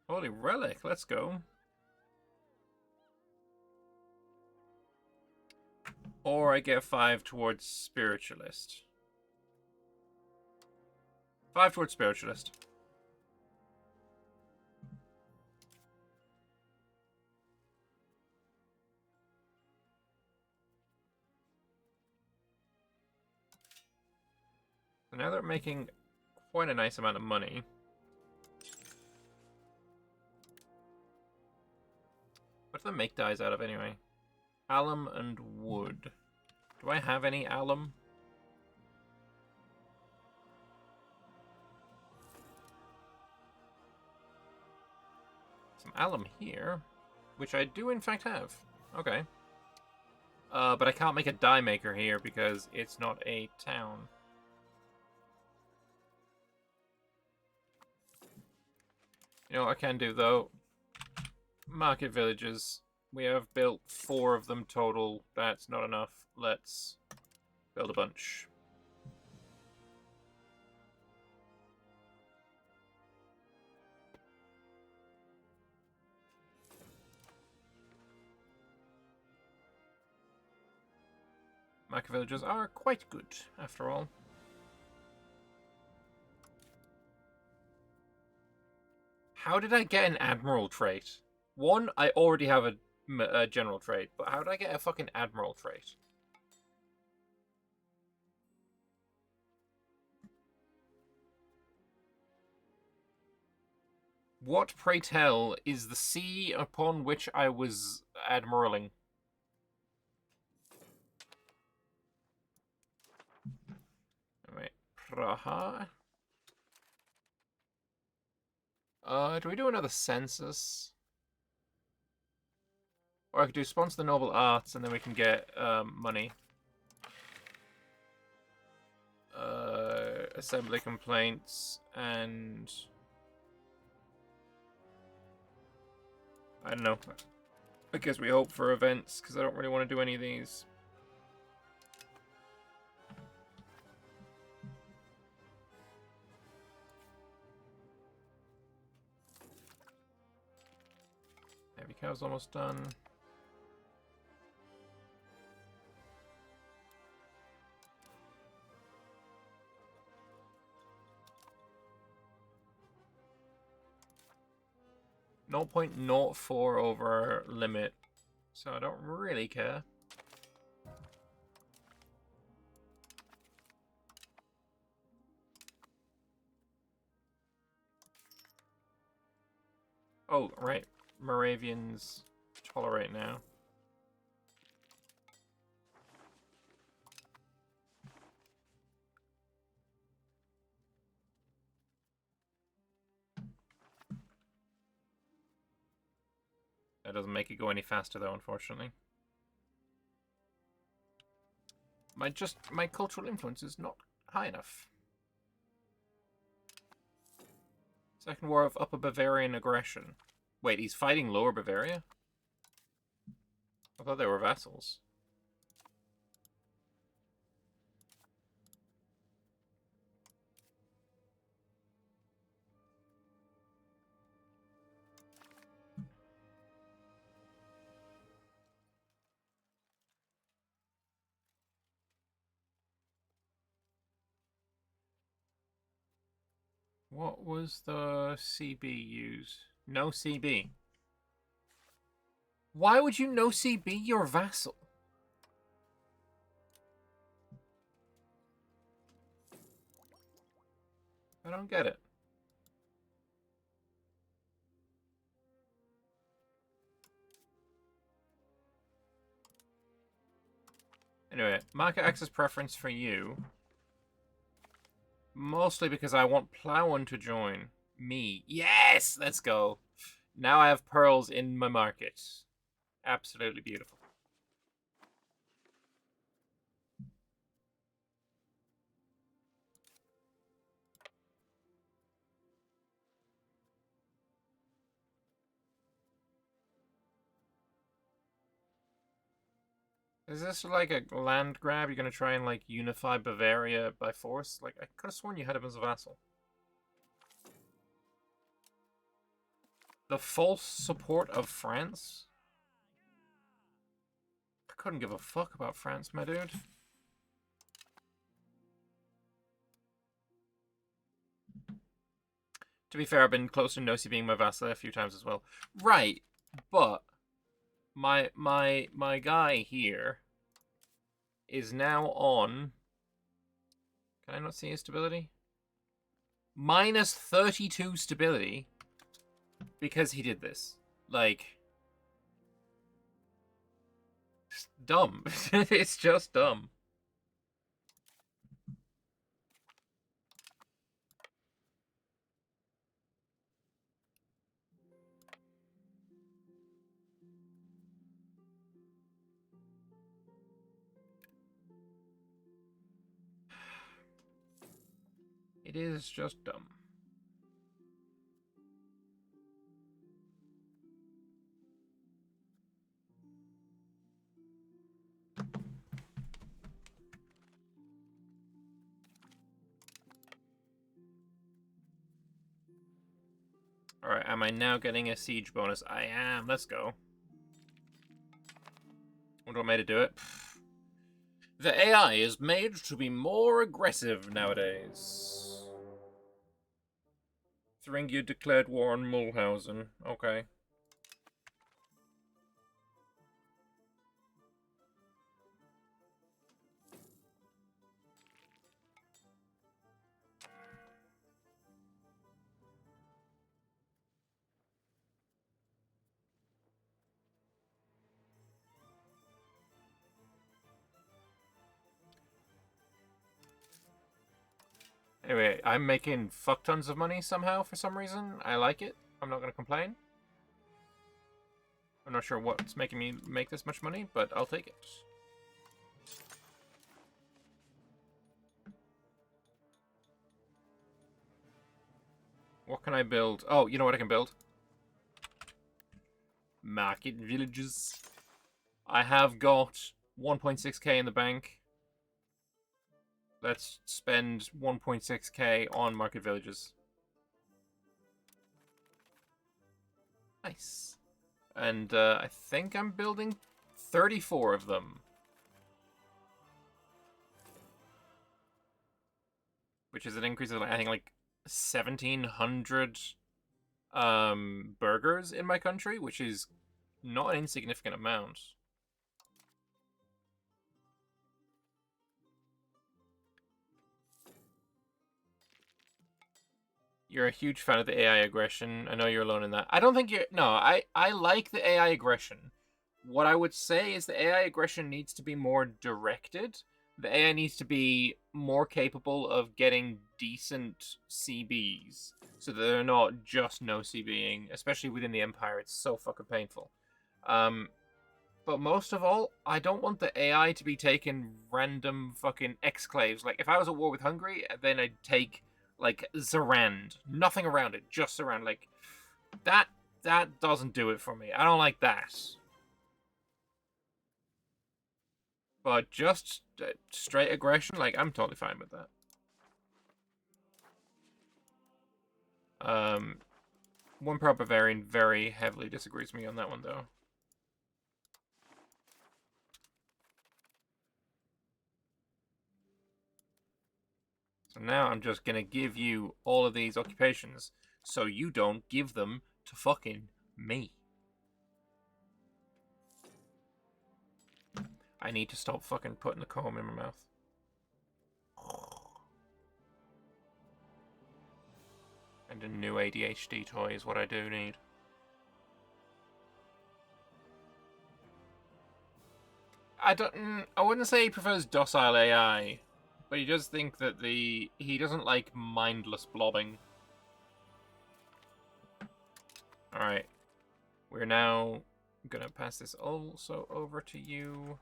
Holy relic, let's go. Or I get 5 towards spiritualist. 5 towards spiritualist. So now they're making quite a nice amount of money. What do they make dyes out of anyway? Alum and wood. Do I have any alum? Some alum here, which I do in fact have. Okay. But I can't make a dye maker here because it's not a town. You know what I can do though? Market villages. We have built 4 of them total. That's not enough. Let's build a bunch. Market villages are quite good, after all. How did I get an admiral trait? One, I already have a general trait, but how did I get a fucking admiral trait? What, pray tell, is the sea upon which I was admiraling? Wait, Praha? Do we do another census? Or I could do sponsor the noble arts and then we can get money. Assembly complaints and... I don't know. I guess we hope for events because I don't really want to do any of these. Heavy cow's almost done. .04 over limit, so I don't really care. Oh, right. Moravians tolerate now. That doesn't make it go any faster, though, unfortunately. My cultural influence is not high enough. Second War of Upper Bavarian Aggression. Wait, he's fighting Lower Bavaria? I thought they were vassals. What was the CB used? No CB. Why would you no CB your vassal? I don't get it. Anyway, market access preference for you. Mostly because I want Plowin to join me. Yes! Let's go. Now I have pearls in my market. Absolutely beautiful. Is this like a land grab? You're gonna try and like unify Bavaria by force? Like, I could have sworn you had him as a vassal. The false support of France? I couldn't give a fuck about France, my dude. To be fair, I've been close to Nosy being my vassal a few times as well. Right, but my guy here is now on. Can I not see his stability? Minus 32 stability because he did this. Like, it's dumb. It's just dumb. It is just dumb. Alright, am I now getting a siege bonus? I am. Let's go. What do I want me to do it? The AI is made to be more aggressive nowadays. Thuringia declared war on Mulhausen. Okay. Anyway, I'm making fuck tons of money somehow for some reason. I like it. I'm not gonna complain. I'm not sure what's making me make this much money, but I'll take it. What can I build? Oh, you know what I can build? Market villages. I have got 1.6k in the bank. Let's spend 1.6k on market villages. Nice. And I think I'm building 34 of them. Which is an increase of, I think, like 1,700 burgers in my country, which is not an insignificant amount. You're a huge fan of the AI aggression. I know you're alone in that. I don't think you're... No, I like the AI aggression. What I would say is the AI aggression needs to be more directed. The AI needs to be more capable of getting decent CBs. So that they're not just no CBing. Especially within the Empire, it's so fucking painful. But most of all, I don't want the AI to be taking random fucking exclaves. Like, if I was at war with Hungary, then I'd take... like Zarand, nothing around it, just Zarand. Like that doesn't do it for me. I don't like that. But just straight aggression, like I'm totally fine with that. One proud Bavarian very heavily disagrees with me on that one though. So now I'm just gonna give you all of these occupations so you don't give them to fucking me. I need to stop fucking putting the comb in my mouth. And a new ADHD toy is what I do need. I wouldn't say he prefers docile AI, but he does think that he doesn't like mindless blobbing. Alright. We're now gonna pass this also over to you.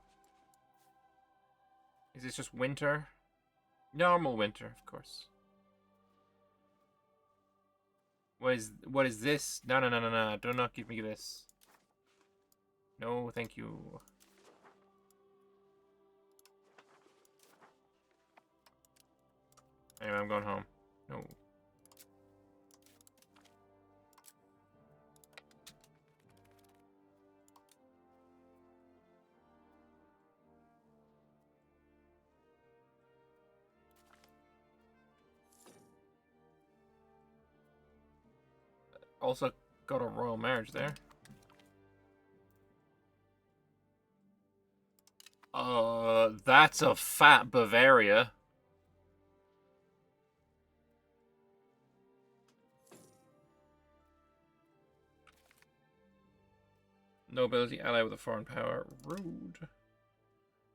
Is this just winter? Normal winter, of course. What is this? No. Do not give me this. No, thank you. Anyway, I'm going home. No. Also got a royal marriage there. That's a fat Bavaria. Nobility ally with a foreign power. Rude.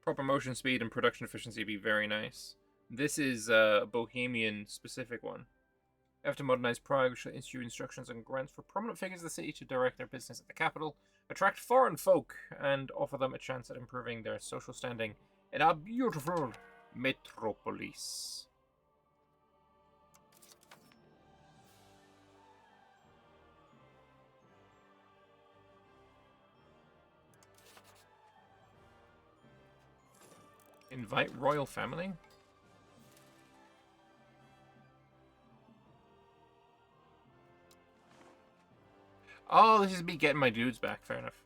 Proper motion speed and production efficiency would be very nice. This is a Bohemian specific one. After modernized Prague, we shall issue instructions and grants for prominent figures of the city to direct their business at the capital, attract foreign folk, and offer them a chance at improving their social standing in our beautiful metropolis. Invite royal family? Oh, this is me getting my dudes back. Fair enough.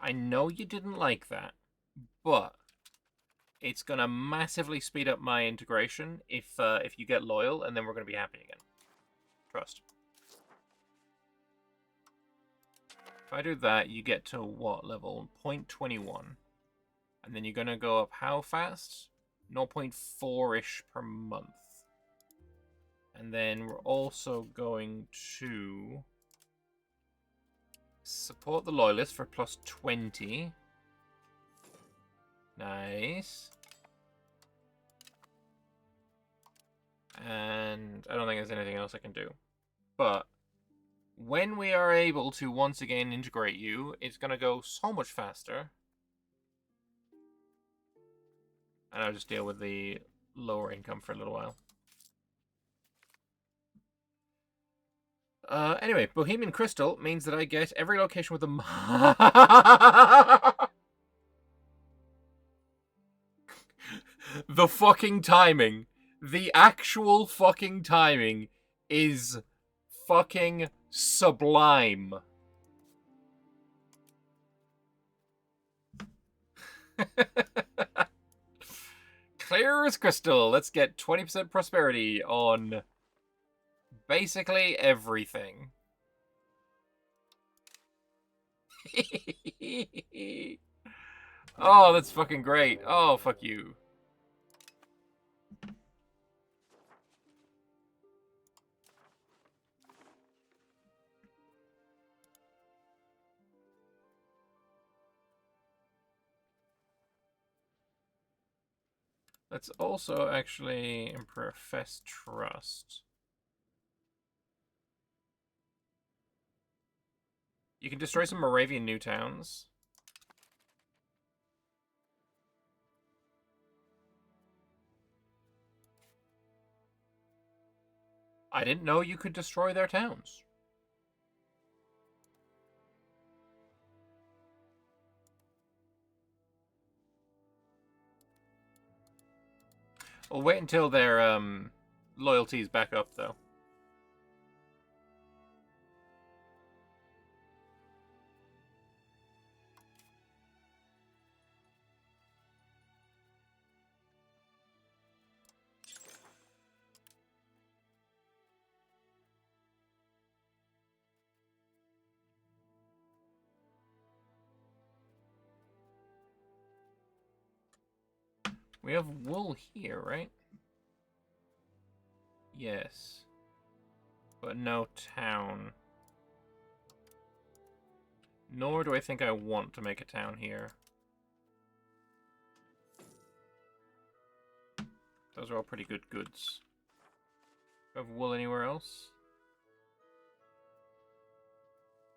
I know you didn't like that, but it's gonna massively speed up my integration if you get loyal, and then we're gonna be happy again. Trust. If I do that, you get to what level? 0.21. And then you're going to go up how fast? 0.4-ish per month. And then we're also going to support the loyalists for plus 20. Nice. And I don't think there's anything else I can do. But when we are able to once again integrate you, it's going to go so much faster. And I'll just deal with the lower income for a little while. Anyway, Bohemian Crystal means that I get every location with a... The fucking timing. The actual fucking timing is fucking sublime. Clear as crystal. Let's get 20% prosperity on Basically everything. Oh, that's fucking great. Oh, fuck you. Let's also actually profess trust. You can destroy some Moravian new towns. I didn't know you could destroy their towns. We'll wait until their loyalty's back up, though. We have wool here, right? Yes. But no town. Nor do I think I want to make a town here. Those are all pretty good goods. Do I have wool anywhere else?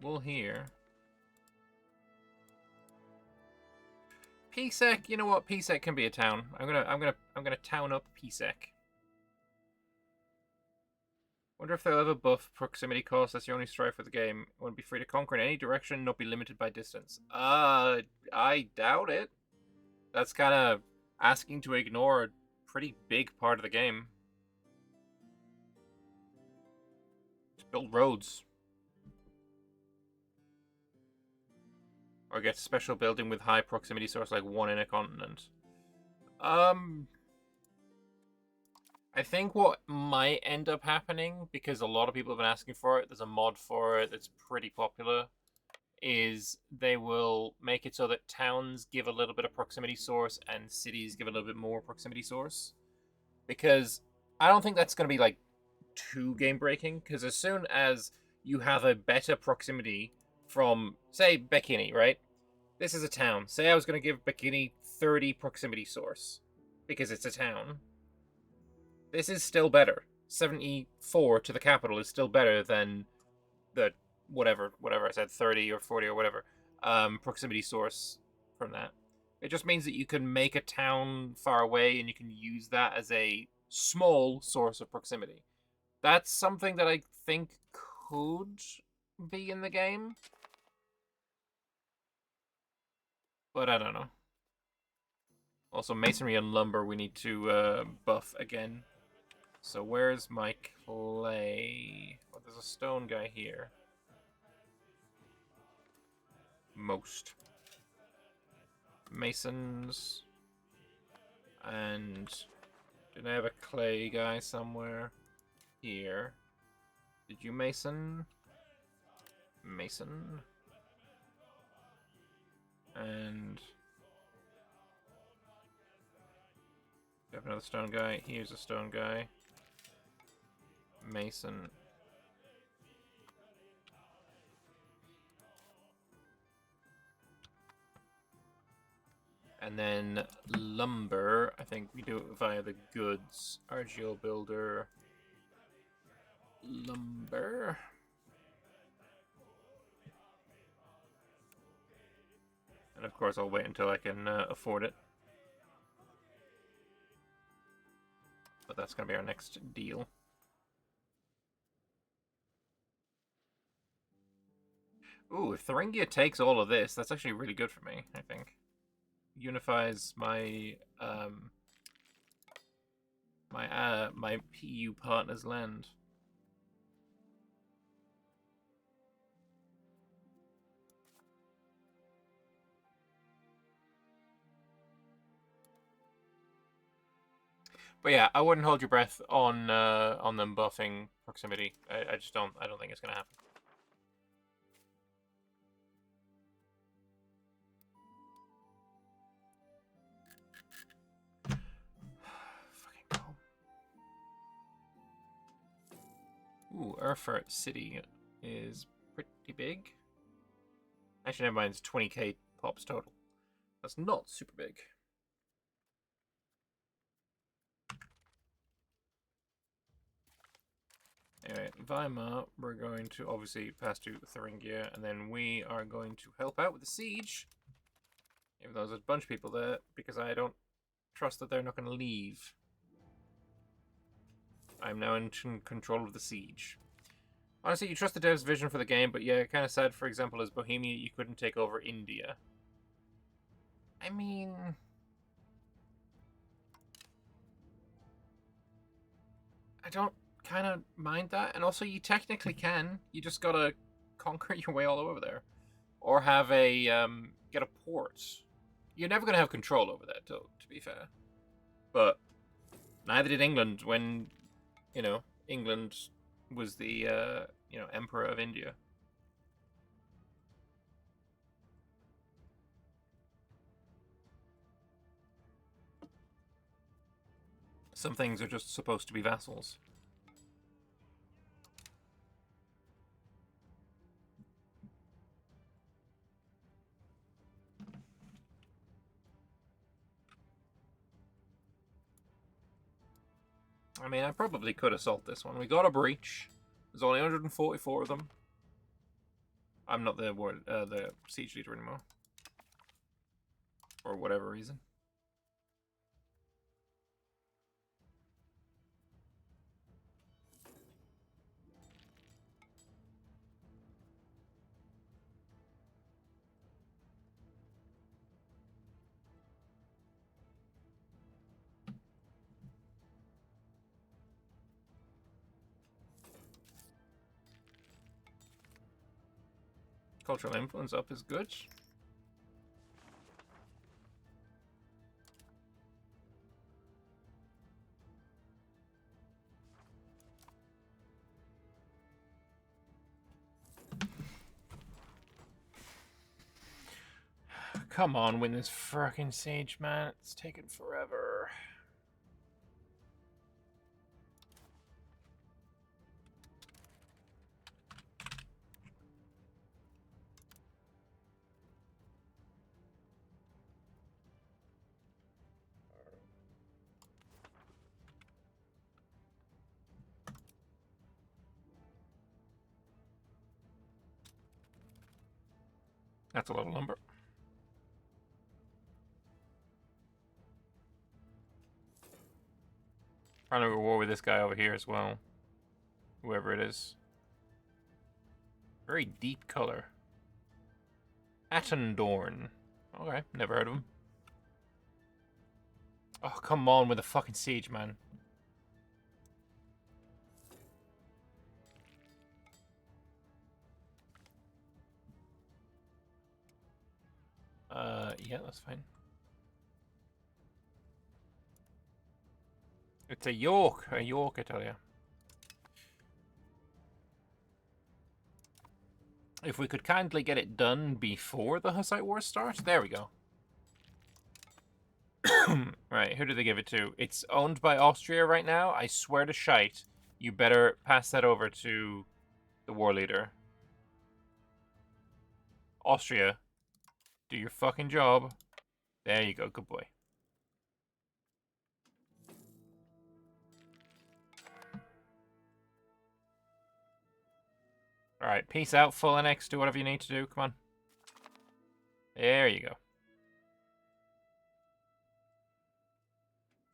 Wool here. Pisek, you know what? Pisek can be a town. I'm gonna town up Pisek. Wonder if they'll ever buff proximity cost. That's your only strive for the game. It won't be free to conquer in any direction, not be limited by distance. I doubt it. That's kind of asking to ignore a pretty big part of the game. To build roads. Or get special building with high proximity source like one in a continent. I think what might end up happening, because a lot of people have been asking for it, there's a mod for it that's pretty popular, is they will make it so that towns give a little bit of proximity source and cities give a little bit more proximity source. Because I don't think that's going to be like too game breaking, because as soon as you have a better proximity from, say, Bikini, right? This is a town. Say I was going to give Bikini 30 proximity source, because it's a town. This is still better. 74 to the capital is still better than the whatever I said, 30 or 40 or whatever proximity source from that. It just means that you can make a town far away and you can use that as a small source of proximity. That's something that I think could be in the game, but I don't know. Also, masonry and lumber we need to buff again. So where's my clay? Oh, there's a stone guy here. Most. Masons. And did I have a clay guy somewhere? Here. Did you mason? Mason. And we have another stone guy. Here's a stone guy. Mason. And then lumber, I think we do it via the goods. RGO builder. Lumber. And of course I'll wait until I can afford it. But that's going to be our next deal. Ooh, if Thuringia takes all of this, that's actually really good for me, I think. Unifies my my PU partner's land. But yeah, I wouldn't hold your breath on them buffing proximity. I just don't. I don't think it's gonna happen. Fucking go. Ooh, Erfurt City is pretty big. Actually, never mind. It's 20k pops total. That's not super big. Anyway, Weimar, we're going to obviously pass to Thuringia, and then we are going to help out with the siege. Even though there's a bunch of people there, because I don't trust that they're not going to leave. I'm now in control of the siege. Honestly, you trust the devs' vision for the game, but yeah, kind of sad, for example, as Bohemia, you couldn't take over India. I mean... I don't kind of mind that, and also you technically can. You just gotta conquer your way all over there. Or have a, get a port. You're never gonna have control over that, to be fair. But neither did England when, you know, England was the, you know, Emperor of India. Some things are just supposed to be vassals. I mean, I probably could assault this one. We got a breach. There's only 144 of them. I'm not the siege leader anymore. For whatever reason. Cultural influence up is good. Come on, win this frickin' siege, man. It's taking forever. That's a lot of lumber. Trying to go war with this guy over here as well. Whoever it is. Very deep color. Attendorn. Okay, never heard of him. Oh, come on with the fucking siege, man. Yeah, that's fine. It's a York, I tell you. If we could kindly get it done before the Hussite Wars start, there we go. Right, who do they give it to? It's owned by Austria right now. I swear to shite, you better pass that over to the war leader. Austria, do your fucking job. There you go, good boy. Alright, peace out, full NX, do whatever you need to do, come on. There you go.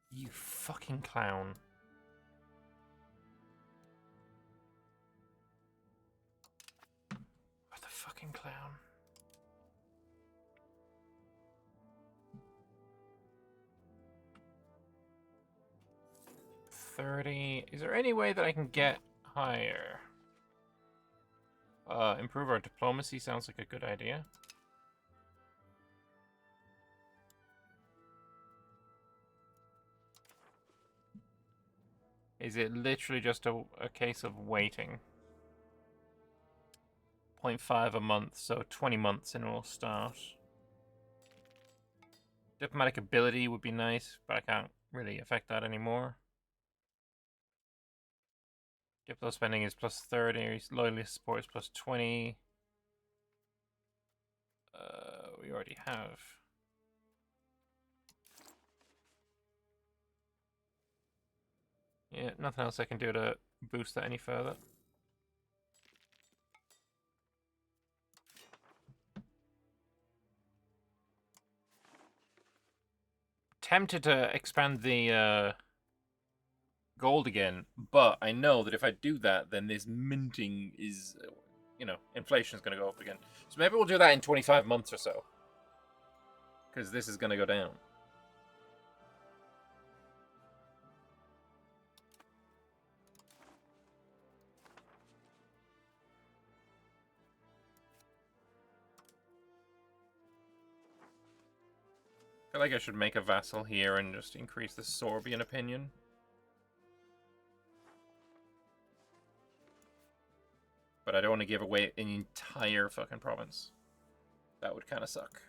You fucking clown. What the fucking clown? $30. Is there any way that I can get higher? Improve our diplomacy sounds like a good idea. Is it literally just a case of waiting? 0.5 a month, so 20 months and it will start. Diplomatic ability would be nice, but I can't really affect that anymore. Diplo spending is plus 30, loyalty support is plus 20. We already have. Yeah, nothing else I can do to boost that any further. Tempted to expand the gold again, but I know that if I do that, then this minting is, you know, inflation is going to go up again. So maybe we'll do that in 25 months or so, because this is going to go down. I feel like I should make a vassal here and just increase the Sorbian opinion. But I don't want to give away an entire fucking province. That would kind of suck.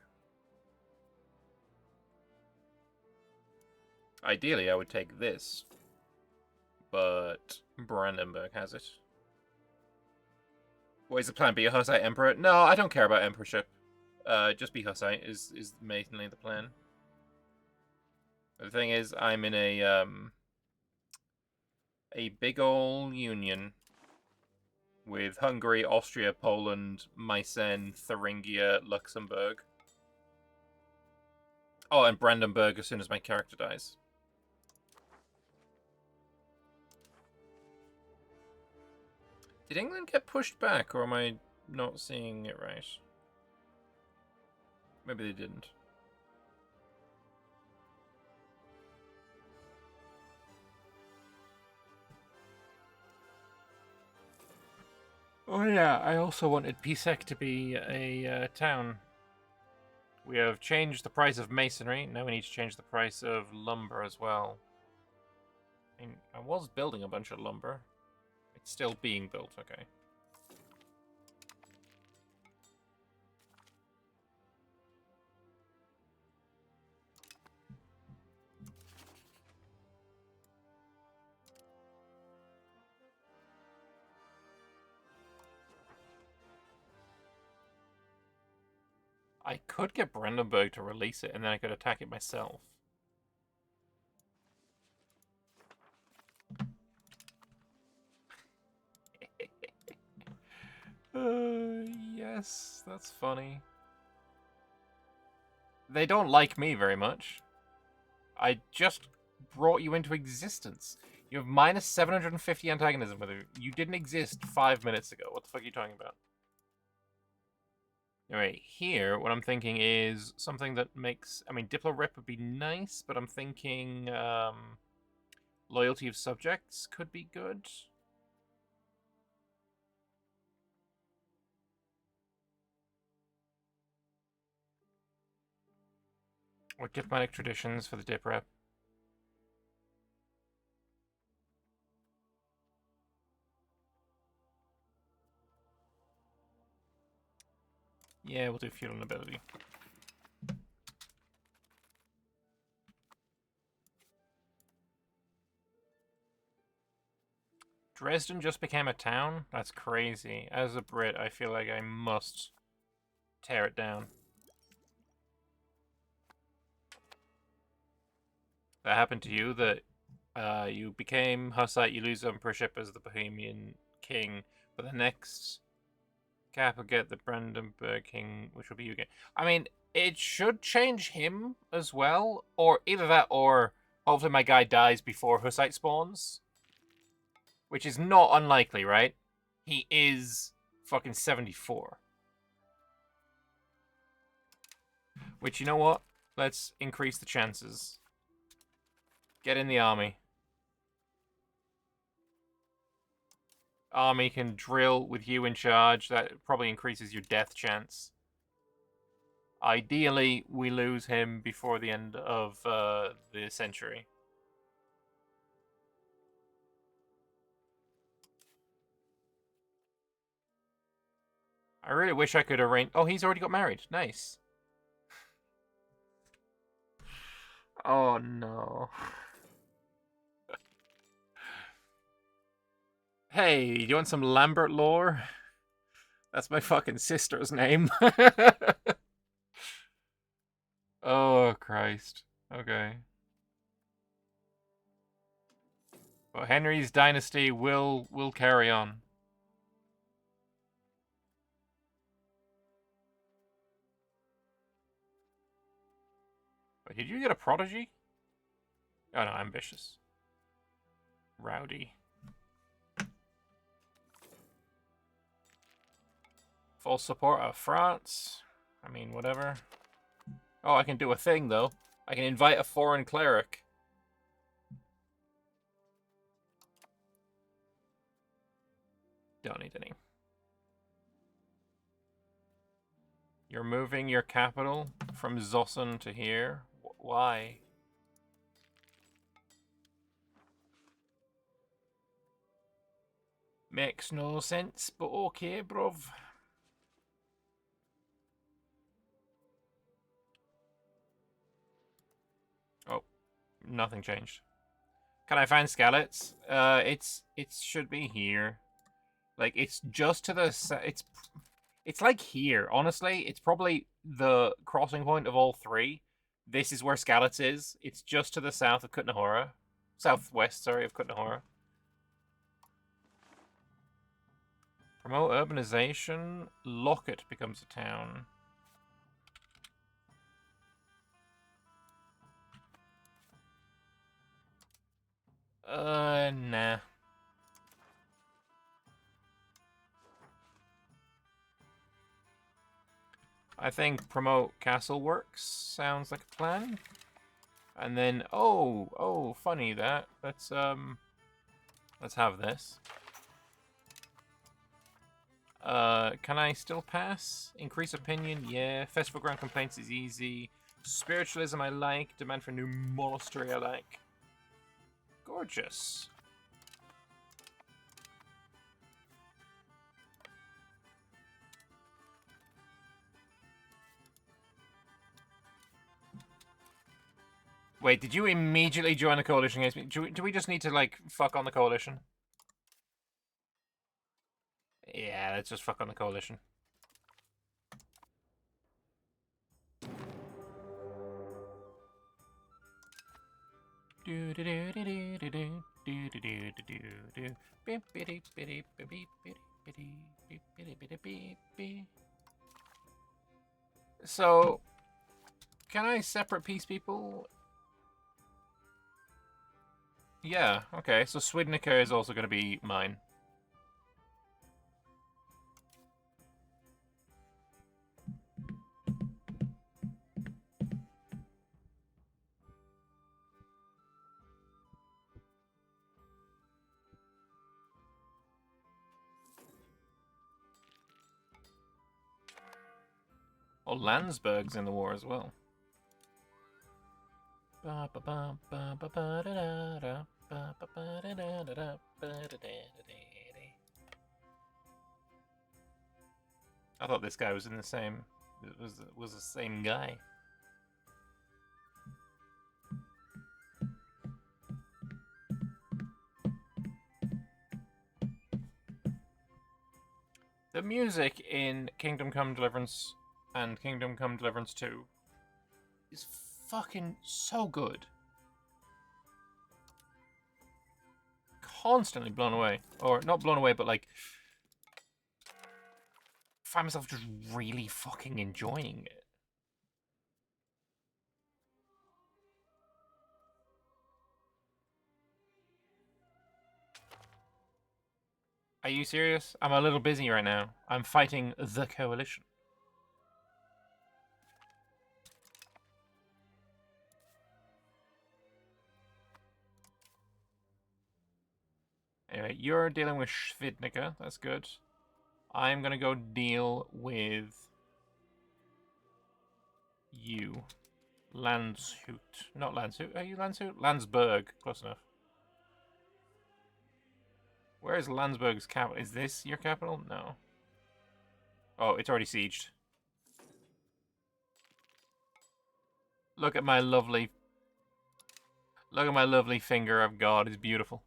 Ideally, I would take this. But Brandenburg has it. What is the plan? Be a Hussite emperor? No, I don't care about emperorship. Just be Hussite is mainly the plan. The thing is, I'm in a big ol' union with Hungary, Austria, Poland, Meissen, Thuringia, Luxembourg. Oh, and Brandenburg as soon as my character dies. Did England get pushed back, or am I not seeing it right? Maybe they didn't. Oh yeah, I also wanted Pisek to be a town. We have changed the price of masonry. Now we need to change the price of lumber as well. I mean, I was building a bunch of lumber. It's still being built, okay. I could get Brandenburg to release it, and then I could attack it myself. Yes, that's funny. They don't like me very much. I just brought you into existence. You have minus 750 antagonism with you. You didn't exist 5 minutes ago. What the fuck are you talking about? Alright, here, what I'm thinking is something that makes... I mean, Diplo Rep would be nice, but I'm thinking loyalty of subjects could be good. Or diplomatic traditions for the Dip Rep. Yeah, we'll do feudal nobility. Dresden just became a town? That's crazy. As a Brit, I feel like I must tear it down. That happened to you, that you became Hussite, you lose emperorship as the Bohemian king, but the next cap will get the Brandenburg king, which will be you again. I mean, it should change him as well, or either that, or hopefully my guy dies before Hussite spawns. Which is not unlikely, right? He is fucking 74. Which, you know what? Let's increase the chances. Get in the army. Army can drill with you in charge. That probably increases your death chance. Ideally, we lose him before the end of the century. I really wish I could arrange... Oh, he's already got married. Nice. Oh, no. Hey, do you want some Lambert lore? That's my fucking sister's name. Oh, Christ. Okay. Well, Henry's dynasty will carry on. Wait, did you get a prodigy? Oh no, ambitious. Rowdy. Full support of France. I mean, whatever. Oh, I can do a thing, though. I can invite a foreign cleric. Don't need any. You're moving your capital from Zossen to here? Why? Makes no sense, but okay, bruv. Oh, nothing changed. Can I find Scalets? It should be here. Like, it's just to the... It's like here, honestly. It's probably the crossing point of all three. This is where Scalets is. It's just to the south of Kutnahora. Southwest, sorry, of Kutnahora. Promote urbanization. Locket becomes a town. Nah. I think promote castle works sounds like a plan. And then, oh, funny that. Let's have this. Can I still pass? Increase opinion, yeah. Festival ground complaints is easy. Spiritualism I like. Demand for new monastery I like. Gorgeous. Wait, did you immediately join the coalition against me? Do we just need to, like, fuck on the coalition? Yeah, let's just fuck on the coalition. So, can I separate peace people? Yeah, okay, so Swidnica is also going to be mine. Oh, Landsberg's in the war as well. I thought this guy was in the same... was the same guy. The music in Kingdom Come Deliverance and Kingdom Come Deliverance 2 is fucking so good. Constantly blown away. Or, not blown away, but like... find myself just really fucking enjoying it. Are you serious? I'm a little busy right now. I'm fighting the coalition. Anyway, you're dealing with Schvidnica. That's good. I'm gonna go deal with you. Landshut. Not Landshut. Are you Landshut? Landsberg. Close enough. Where is Landsberg's capital? Is this your capital? No. Oh, it's already sieged. Look at my lovely... Look at my lovely finger of God. It's beautiful.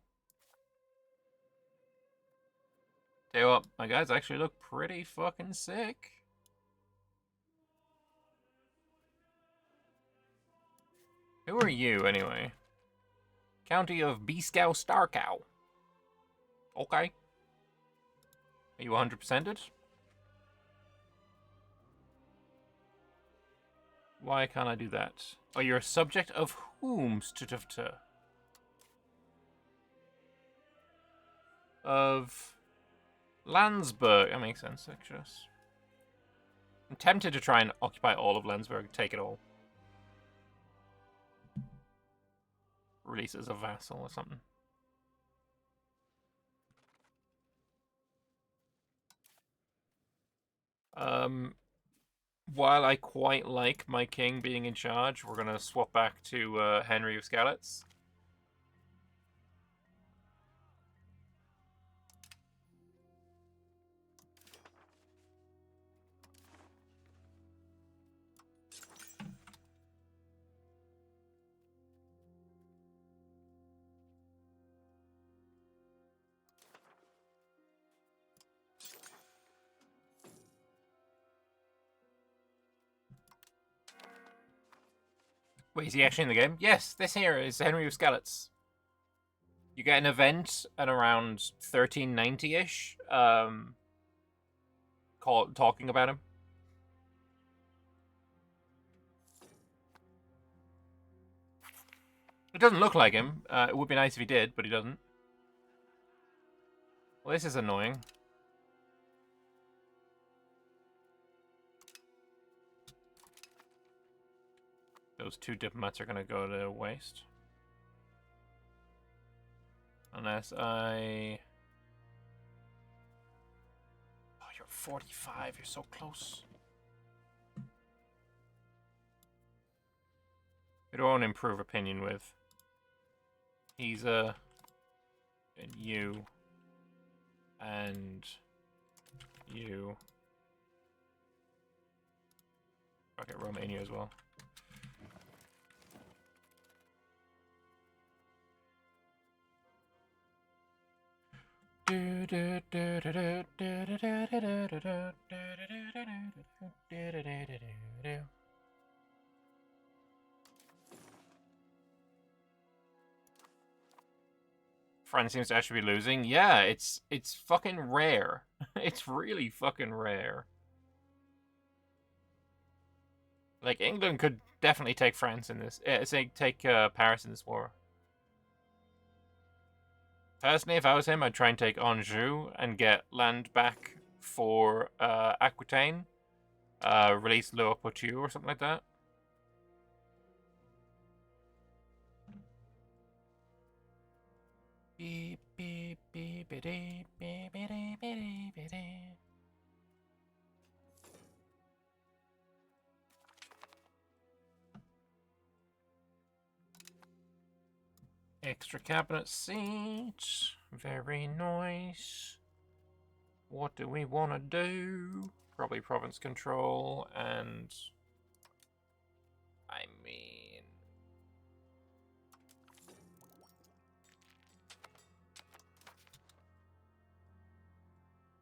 Tell you what, my guys actually look pretty fucking sick. Who are you, anyway? County of Beaskow Starkow. Okay. Are you 100%ed? Why can't I do that? Oh, you're a subject of whom? Of Landsberg. That makes sense, actually. I'm tempted to try and occupy all of Landsberg, take it all. Release as a vassal or something. While I quite like my king being in charge, we're gonna swap back to Henry of Skalitz. Wait, is he actually in the game? Yes, this here is Henry of Skalitz. You get an event at around 1390-ish, talking about him. It doesn't look like him. It would be nice if he did, but he doesn't. Well, this is annoying. Those two diplomats are going to go to waste. Unless I... Oh, you're 45. You're so close. We don't improve opinion with. He's and you. And you. Okay, Romania as well. France seems to actually be losing. Yeah, it's fucking rare. It's really fucking rare. Like, England could definitely take France in this. Take Paris in this war. Personally, if I was him, I'd try and take Anjou and get land back for Aquitaine. Release Le Poitou or something like that. Beep, beep, beep, beep, beep, beep, beep, beep, beep. Extra cabinet seat. Very nice. What do we want to do? Probably province control and... I mean...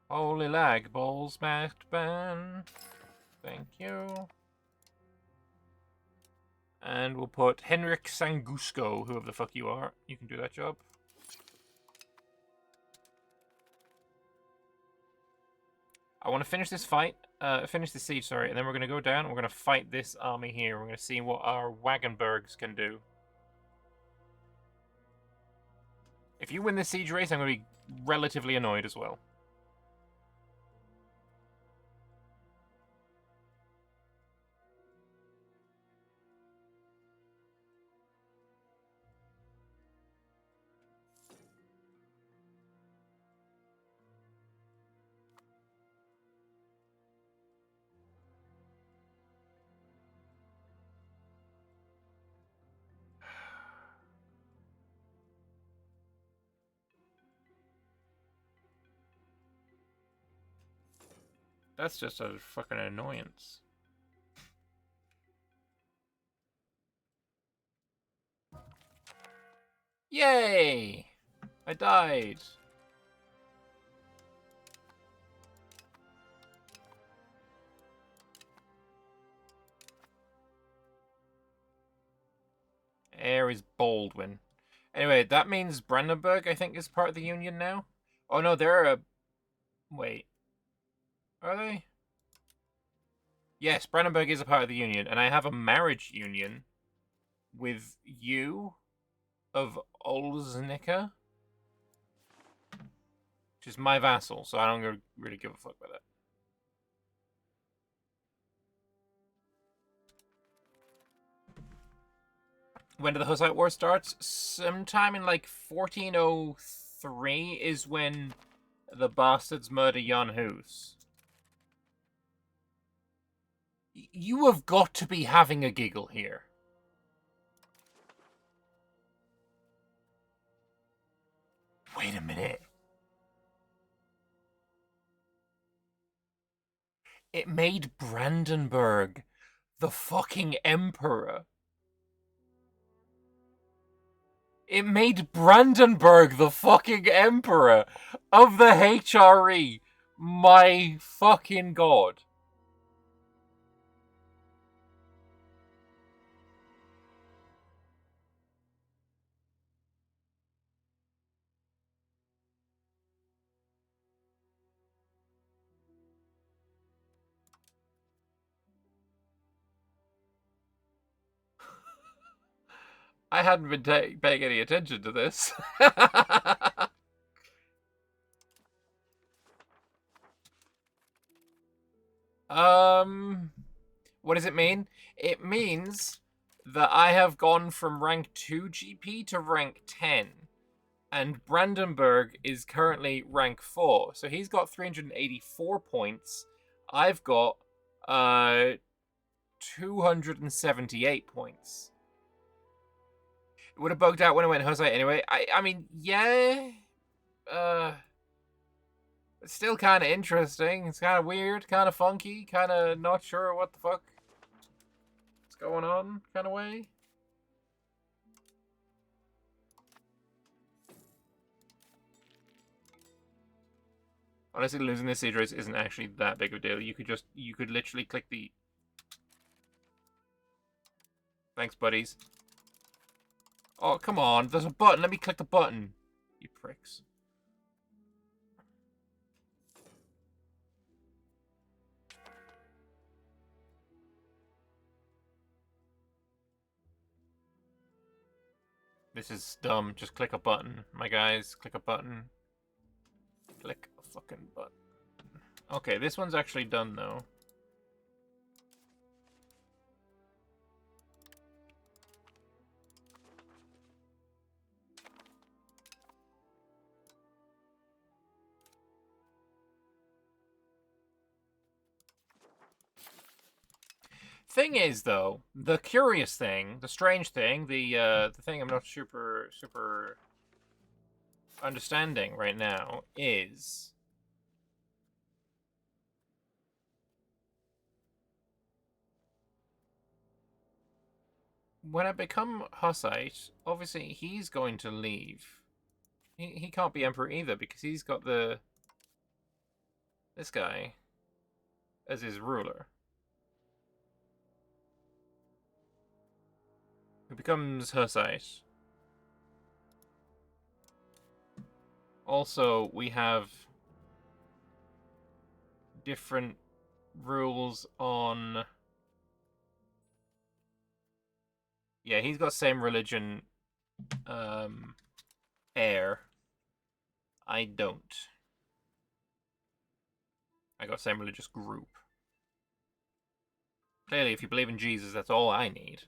Holy lag balls, masked ban. Thank you. And we'll put Henrik Sangusko, whoever the fuck you are. You can do that job. I want to finish this fight, finish the siege, sorry, and then we're going to go down and we're going to fight this army here. We're going to see what our Wagenbergs can do. If you win this siege race, I'm going to be relatively annoyed as well. That's just a fucking annoyance. Yay! I died. Air is Baldwin. Anyway, that means Brandenburg, I think, is part of the Union now. Oh no, they're a... Wait. Are they? Yes, Brandenburg is a part of the Union, and I have a marriage union with you of Olsnica, which is my vassal, so I don't really give a fuck about that. When did the Hussite War start? Sometime in like 1403 is when the bastards murder Jan Hus. You have got to be having a giggle here. Wait a minute. It made Brandenburg the fucking emperor. It made Brandenburg the fucking emperor of the HRE. My fucking god. I hadn't been paying any attention to this. What does it mean? It means that I have gone from rank 2 GP to rank 10. And Brandenburg is currently rank 4. So he's got 384 points. I've got 278 points. It would have bugged out when I went Hussite anyway. I mean, yeah. It's still kind of interesting. It's kind of weird, kind of funky, kind of not sure what the fuck is going on kind of way. Honestly, losing this siege race isn't actually that big of a deal. You could literally click the... Thanks, buddies. Oh, come on. There's a button. Let me click the button. You pricks. This is dumb. Just click a button. My guys, click a button. Click a fucking button. Okay, this one's actually done, though. Thing is, though, the curious thing, the strange thing, the thing I'm not super understanding right now is when I become Hussite, obviously he's going to leave. He can't be Emperor either because he's got this guy as his ruler. Who becomes Hussite. Also, we have different rules on... Yeah, he's got same religion, heir. I don't. I got same religious group. Clearly, if you believe in Jesus, that's all I need.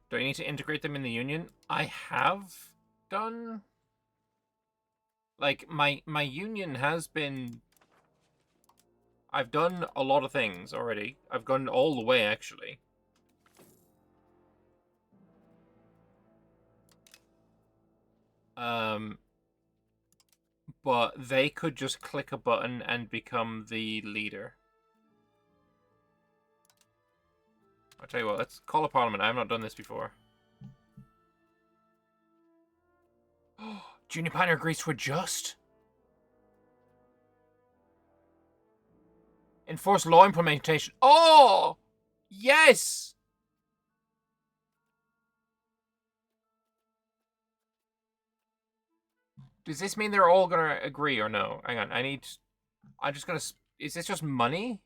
Do I need to integrate them in the Union? I have done... Like, my union has been... I've done a lot of things already. I've gone all the way, actually. But they could just click a button and become the leader. I'll tell you what, let's call a parliament. I have not done this before. Junior Pioneer agrees to adjust. Enforce law implementation. Oh! Yes! Does this mean they're all gonna agree or no? Hang on, I'm just gonna... Is this just money?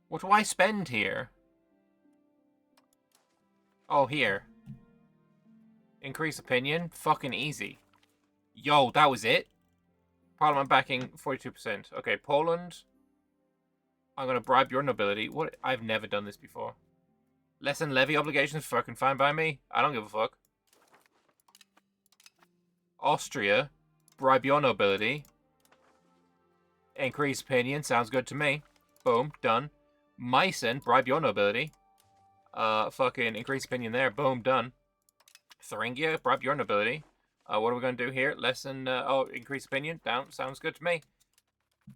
What do I spend here? Oh, here. Increase opinion? Fucking easy. Yo, that was it? Parliament backing, 42%. Okay, Poland. I'm gonna bribe your nobility. What? I've never done this before. Lessen levy obligations? Fucking fine by me. I don't give a fuck. Austria. Bribe your nobility. Increase opinion. Sounds good to me. Boom. Done. Meissen. Bribe your nobility. Fucking increase opinion there. Boom. Done. Thuringia. Bribe your nobility. What are we going to do here? Lessen... increase opinion. Down. Sounds good to me.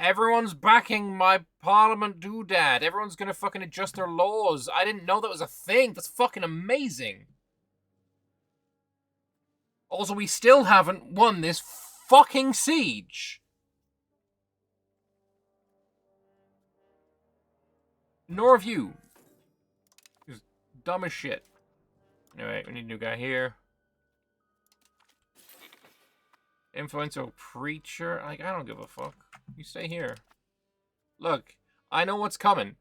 Everyone's backing my parliament doodad. Everyone's gonna fucking adjust their laws. I didn't know that was a thing. That's fucking amazing. Also, we still haven't won this fucking siege. Nor have you. It's dumb as shit. Anyway, we need a new guy here. Influencer preacher. Like, I don't give a fuck. You stay here. Look, I know what's coming.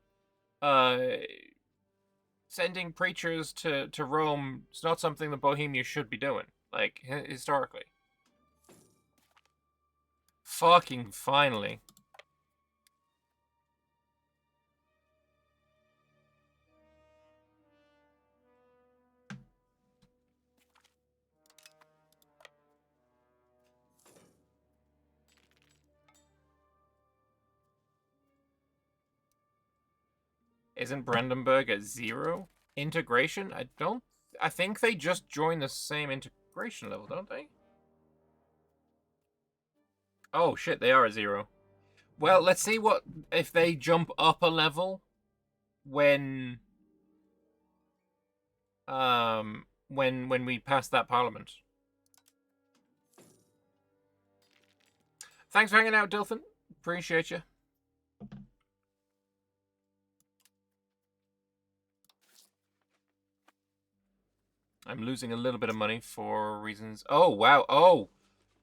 Sending preachers to Rome is not something that Bohemia should be doing. Like, historically. Fucking finally. Isn't Brandenburg at 0? Integration? I think they just joined the same integration level, don't they? Oh shit, they are at 0. Well, let's see what if they jump up a level when when we pass that parliament. Thanks for hanging out, Dilphin. Appreciate you. I'm losing a little bit of money for reasons... Oh, wow. Oh!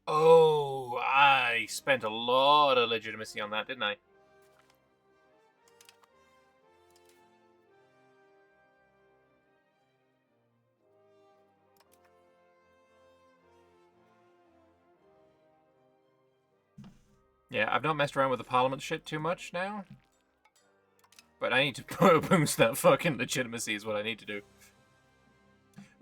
Oh, I spent a lot of legitimacy on that, didn't I? Yeah, I've not messed around with the parliament shit too much now. But I need to boost that fucking legitimacy is what I need to do.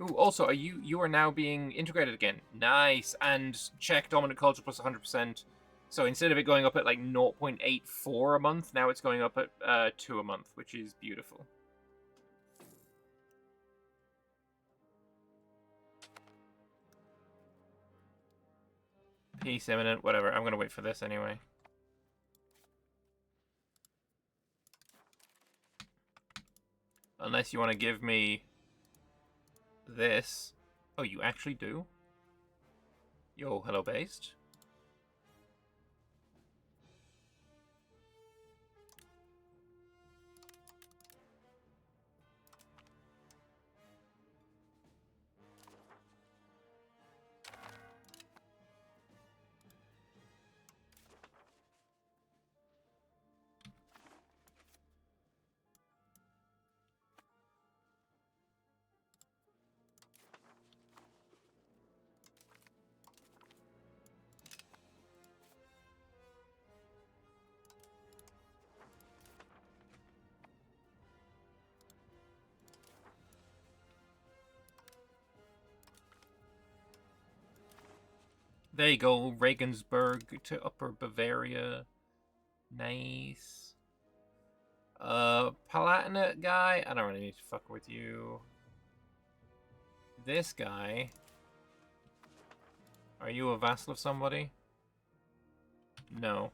Ooh, also, you are now being integrated again. Nice. And Czech dominant culture plus 100%. So instead of it going up at like 0.84 a month, now it's going up at 2 a month, which is beautiful. Peace imminent, whatever. I'm gonna wait for this anyway. Unless you want to give me this. Oh, you actually do? Yo, hello based. There you go, Regensburg to Upper Bavaria. Nice. Palatinate guy, I don't really need to fuck with you. This guy, are you a vassal of somebody? No.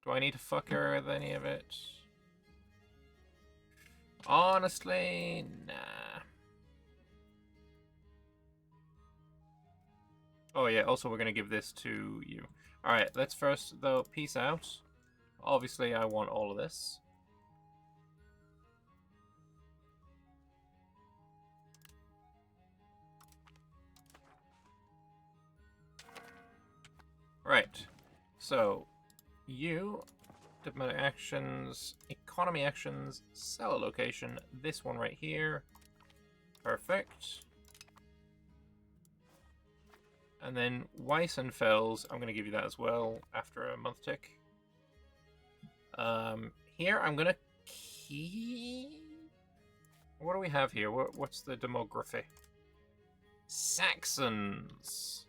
Do I need to fuck her with any of it? Honestly, nah. Oh yeah, also we're gonna give this to you. Alright, let's first, though, peace out. Obviously, I want all of this. Right. So, you, diplomatic actions, economy actions, seller location, this one right here. Perfect. And then Weissenfels, I'm going to give you that as well after a month tick. Here I'm going to keep... What do we have here? What's the demography? Saxons.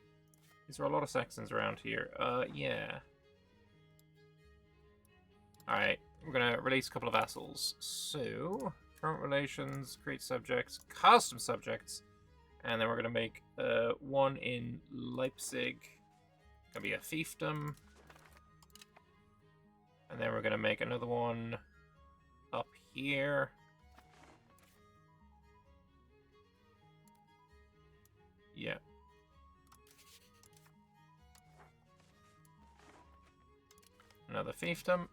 Is there a lot of Saxons around here? Yeah. Alright, we're going to release a couple of vassals. So, current relations, create subjects, custom subjects, and then we're going to make one in Leipzig. Going to be a fiefdom. And then we're going to make another one up here. Yeah. Another fiefdom.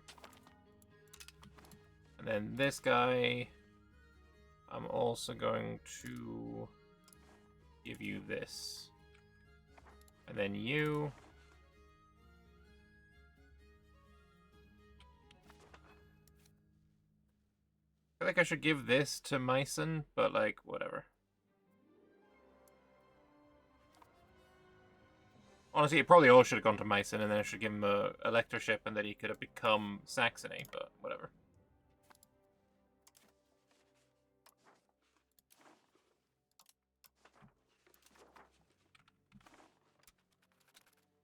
And then this guy, I'm also going to give you this. And then you. I feel like I should give this to Meissen, but like, whatever. Honestly, it probably all should have gone to Meissen, and then I should give him a electorship, and then he could have become Saxony, but whatever.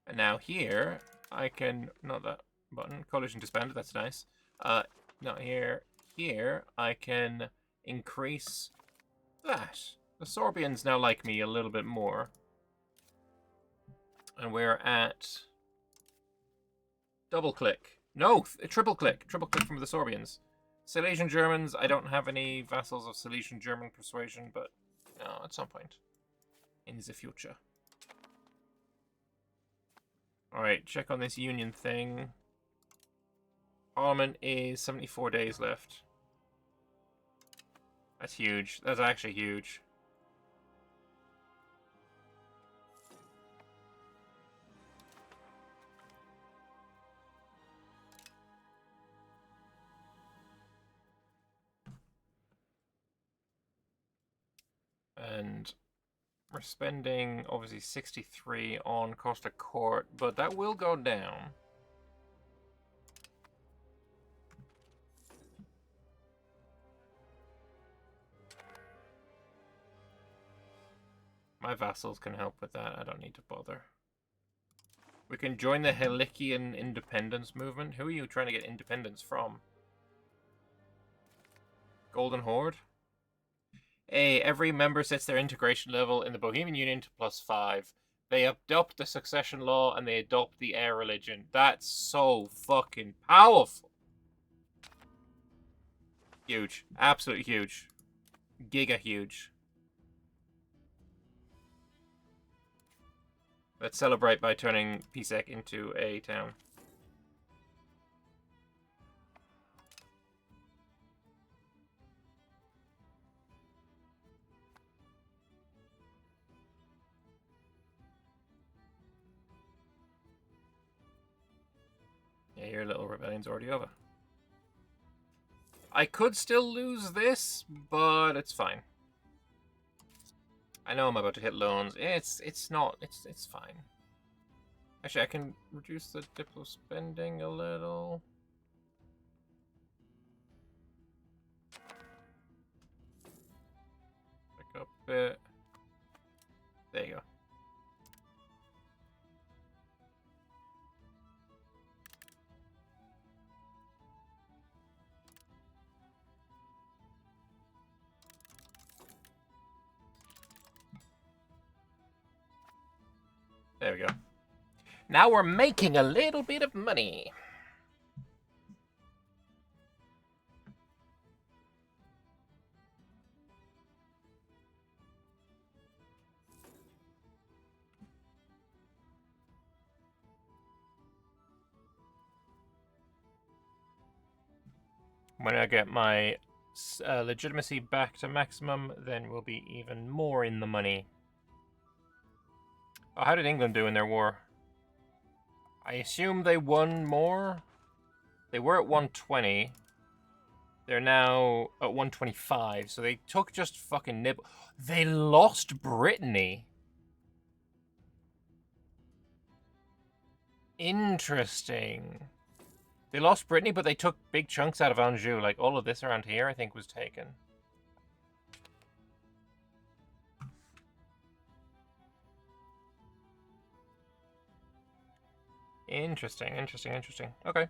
And now here, I can, not that button, coalition disbanded, that's nice. Not here. Here, I can increase that. The Sorbians now like me a little bit more. And we're at... Double click. No, triple click. Triple click from the Sorbians. Silesian Germans, I don't have any vassals of Silesian German persuasion, but at some point in the future. Alright, check on this union thing. Parliament is 74 days left. That's huge. That's actually huge. And we're spending, obviously, 63 on Costa Court, but that will go down. My vassals can help with that. I don't need to bother. We can join the Helikian independence movement. Who are you trying to get independence from? Golden Horde? Hey, every member sets their integration level in the Bohemian Union to +5. They adopt the succession law and they adopt the heir religion. That's so fucking powerful. Huge. Absolutely huge. Giga huge. Let's celebrate by turning Pisek into a town. Yeah, your little rebellion's already over. I could still lose this, but it's fine. I know I'm about to hit loans. It's fine. Actually, I can reduce the Diplo spending a little. bit. There you go. There we go. Now we're making a little bit of money. When I get my legitimacy back to maximum, then we'll be even more in the money. Oh, how did England do in their war? I assume they won more. They were at 120. They're now at 125, so they took just fucking nibble. They lost Brittany. Interesting. They lost Brittany, but they took big chunks out of Anjou. Like, all of this around here, I think, was taken. Interesting, interesting, interesting. Okay.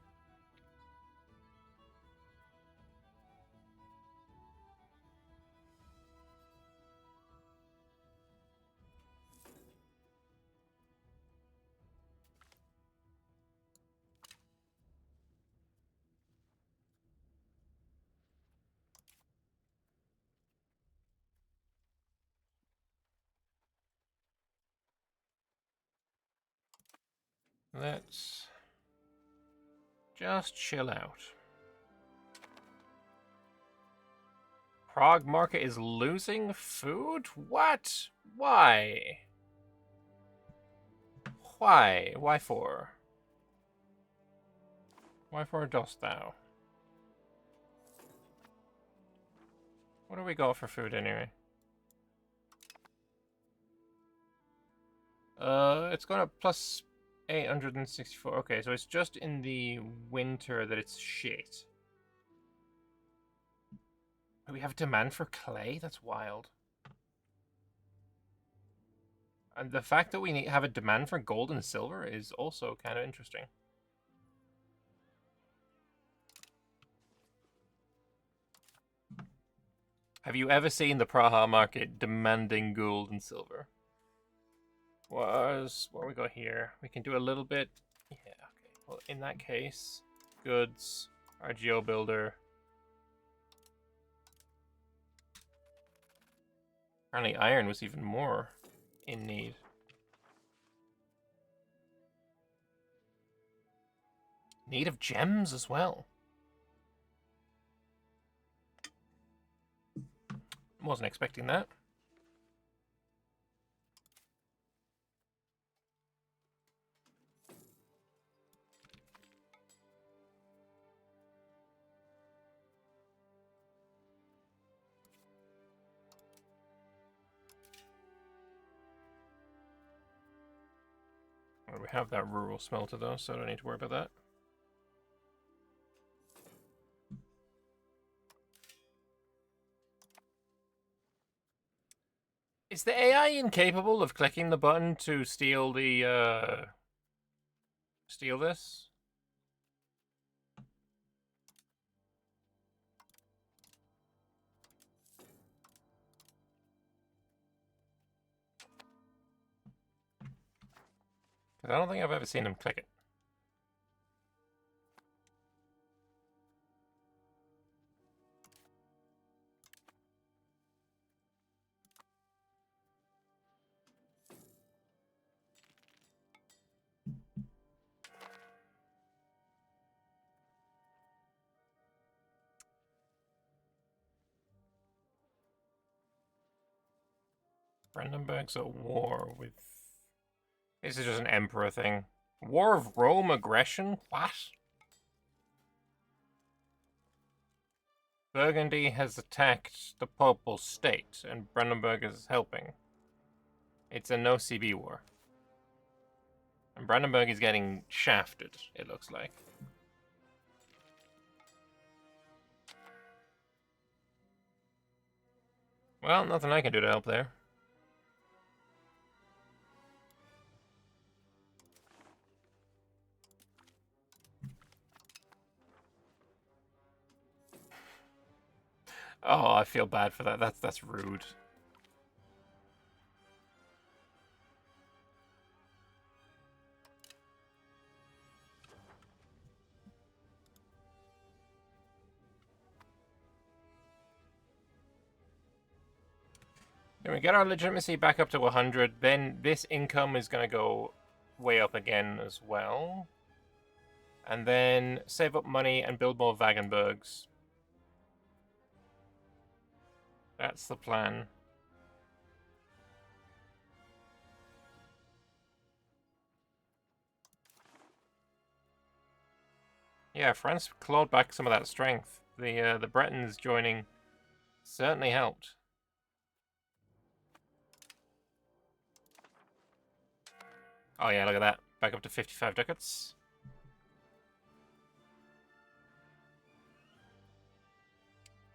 Let's just chill out. Prague market is losing food? What? Why? Why? Why for? Why for dost thou? What do we got for food anyway? It's going up plus 864. Okay, so it's just in the winter that it's shit. We have demand for clay? That's wild. And the fact that we have a demand for gold and silver is also kind of interesting. Have you ever seen the Praha market demanding gold and silver? What do we got here? We can do a little bit. Yeah, okay. Well, in that case, goods, RGO builder. Apparently iron was even more in need. Need of gems as well. Wasn't expecting that. We have that rural smelter though, so I don't need to worry about that. Is the AI incapable of clicking the button to steal the, steal this? Because I don't think I've ever seen him click it. Brandenburg's at war with... This is just an emperor thing. War of Rome aggression? What? Burgundy has attacked the Papal State, and Brandenburg is helping. It's a no-CB war. And Brandenburg is getting shafted, it looks like. Well, nothing I can do to help there. Oh, I feel bad for that. That's rude. When we get our legitimacy back up to 100, then this income is going to go way up again as well. And then save up money and build more Wagenburgs. That's the plan. Yeah, France clawed back some of that strength. The Bretons joining certainly helped. Oh yeah, look at that. Back up to 55 ducats.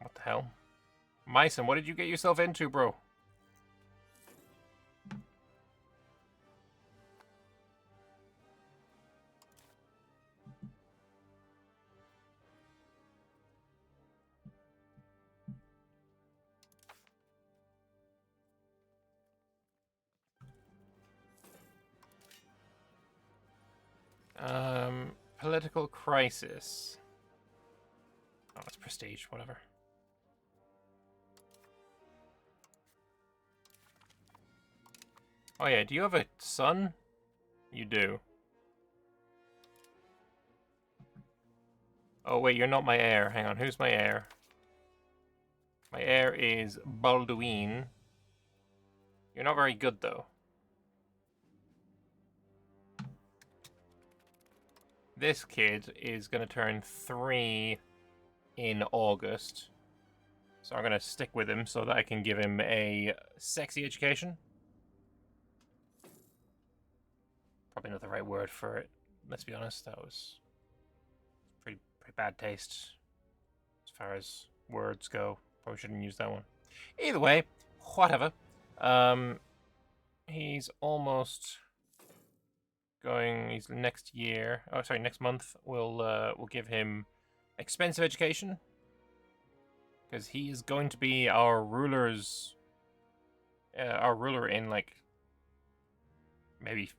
What the hell? Meissen, what did you get yourself into, bro? Political crisis. Oh, it's prestige, whatever. Oh yeah, do you have a son? You do. Oh wait, you're not my heir. Hang on, who's my heir? My heir is Balduin. You're not very good, though. This kid is going to turn 3 in August. So I'm going to stick with him so that I can give him a sexy education. Probably not the right word for it. Let's be honest, that was pretty bad taste as far as words go. Probably shouldn't use that one. Either way, whatever. He's almost going. He's next year. Oh, sorry, next month. We'll give him expensive education because he is going to be our ruler in like maybe,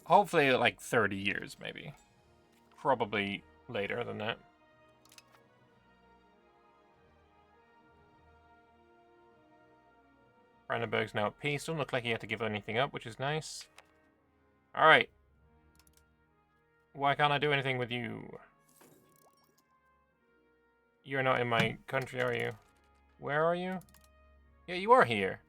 hopefully, like 30 years, maybe. Probably later than that. Brandenburg's now at peace. Doesn't look like he had to give anything up, which is nice. Alright. Why can't I do anything with you? You're not in my country, are you? Where are you? Yeah, you are here.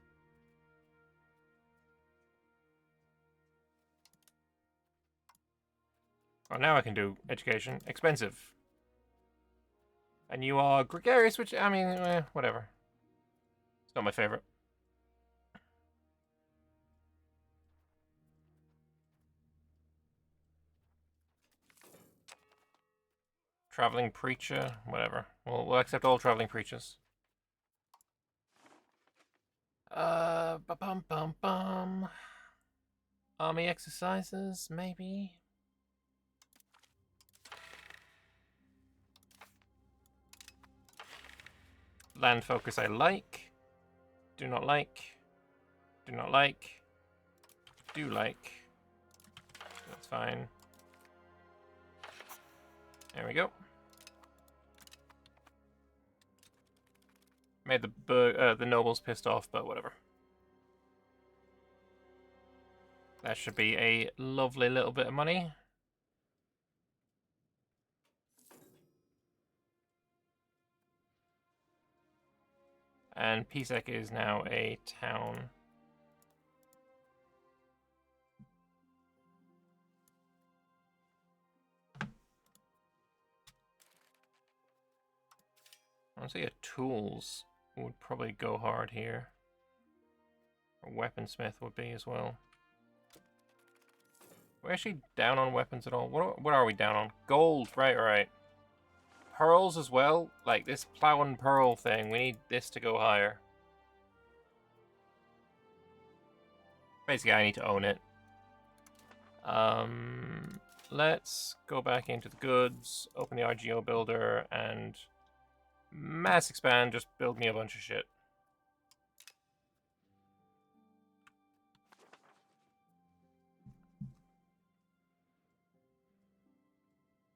Oh, now I can do education. Expensive. And you are gregarious, which, I mean, whatever. It's not my favorite. Traveling preacher, whatever. We'll accept all traveling preachers. Bum. Army exercises, maybe? Land focus I like. Do not like. Do not like. Do like. That's fine. There we go. Made the nobles pissed off, but whatever. That should be a lovely little bit of money. And Pisek is now a town. Honestly, a tools would probably go hard here. A weaponsmith would be as well. We're actually down on weapons at all. What are we down on? Gold, right. pearls as well. Like this plow and pearl thing. We need this to go higher. Basically, I need to own it. Let's go back into the goods, open the RGO builder, and mass expand. Just build me a bunch of shit.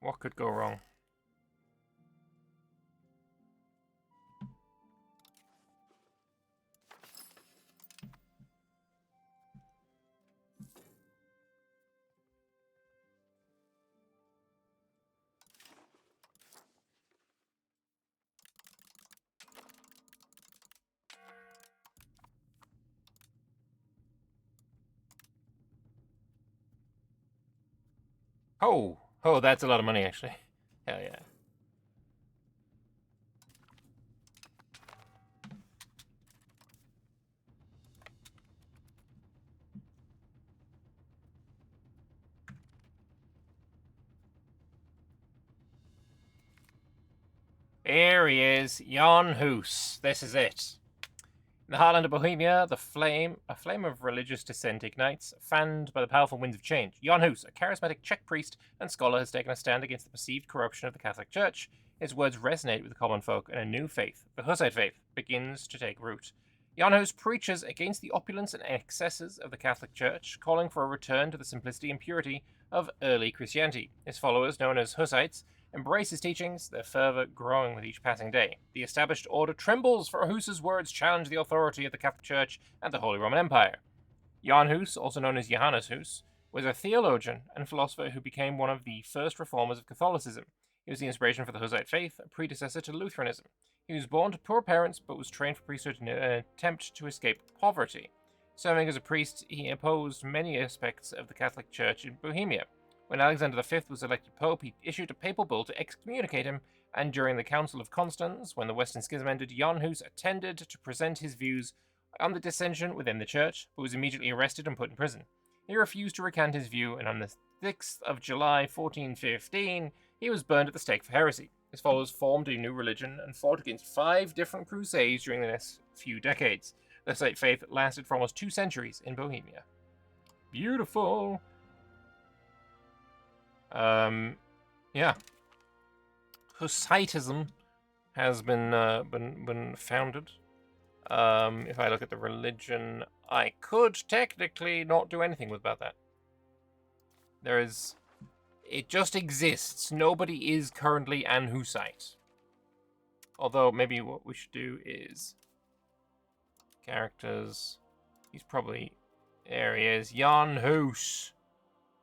What could go wrong? Oh, oh, that's a lot of money, actually. Hell yeah. Here he is, Jan Hus. This is it. In the heartland of Bohemia, a flame of religious dissent ignites, fanned by the powerful winds of change. Jan Hus, a charismatic Czech priest and scholar, has taken a stand against the perceived corruption of the Catholic Church. His words resonate with the common folk, and a new faith, the Hussite faith, begins to take root. Jan Hus preaches against the opulence and excesses of the Catholic Church, calling for a return to the simplicity and purity of early Christianity. His followers, known as Hussites, embrace his teachings, their fervour growing with each passing day. The established order trembles, for Hus's words challenge the authority of the Catholic Church and the Holy Roman Empire. Jan Hus, also known as Johannes Hus, was a theologian and philosopher who became one of the first reformers of Catholicism. He was the inspiration for the Hussite faith, a predecessor to Lutheranism. He was born to poor parents, but was trained for priesthood in an attempt to escape poverty. Serving as a priest, he opposed many aspects of the Catholic Church in Bohemia. When Alexander V was elected pope, he issued a papal bull to excommunicate him, and during the Council of Constance, when the Western Schism ended, Jan Hus attended to present his views on the dissension within the church, but was immediately arrested and put in prison. He refused to recant his view, and on the 6th of July 1415, he was burned at the stake for heresy. His followers formed a new religion and fought against 5 different crusades during the next few decades. The Hussite faith lasted for almost 2 centuries in Bohemia. Beautiful! Yeah. Hussitism has been founded. If I look at the religion, I could technically not do anything about that. It just exists. Nobody is currently an Hussite. Although maybe what we should do is characters. He's probably there. He is, Jan Hus.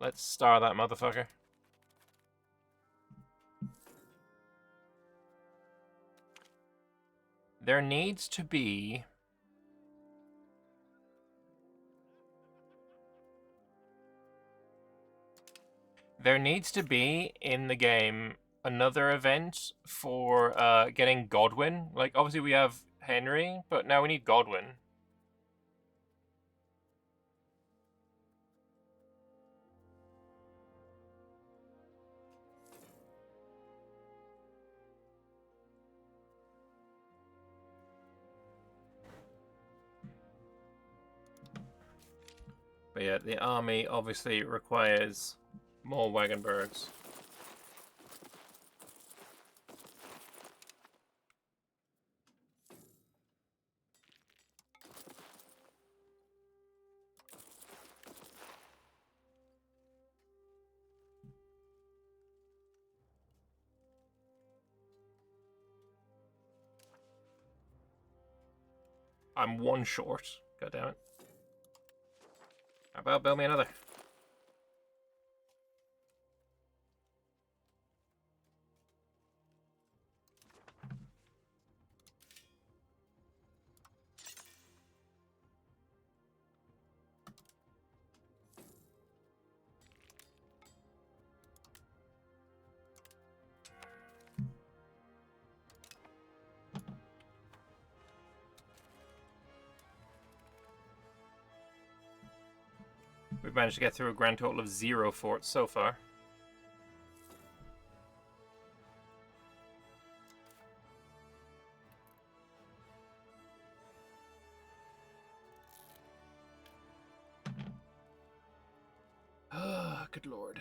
Let's star that motherfucker. There needs to be in the game another event for getting Godwin. Like, obviously we have Henry, but now we need Godwin. But yeah, the army obviously requires more Wagenbergs. I'm 1 short. God damn it. How about build me another? We've managed to get through a grand total of 0 forts so far. good lord.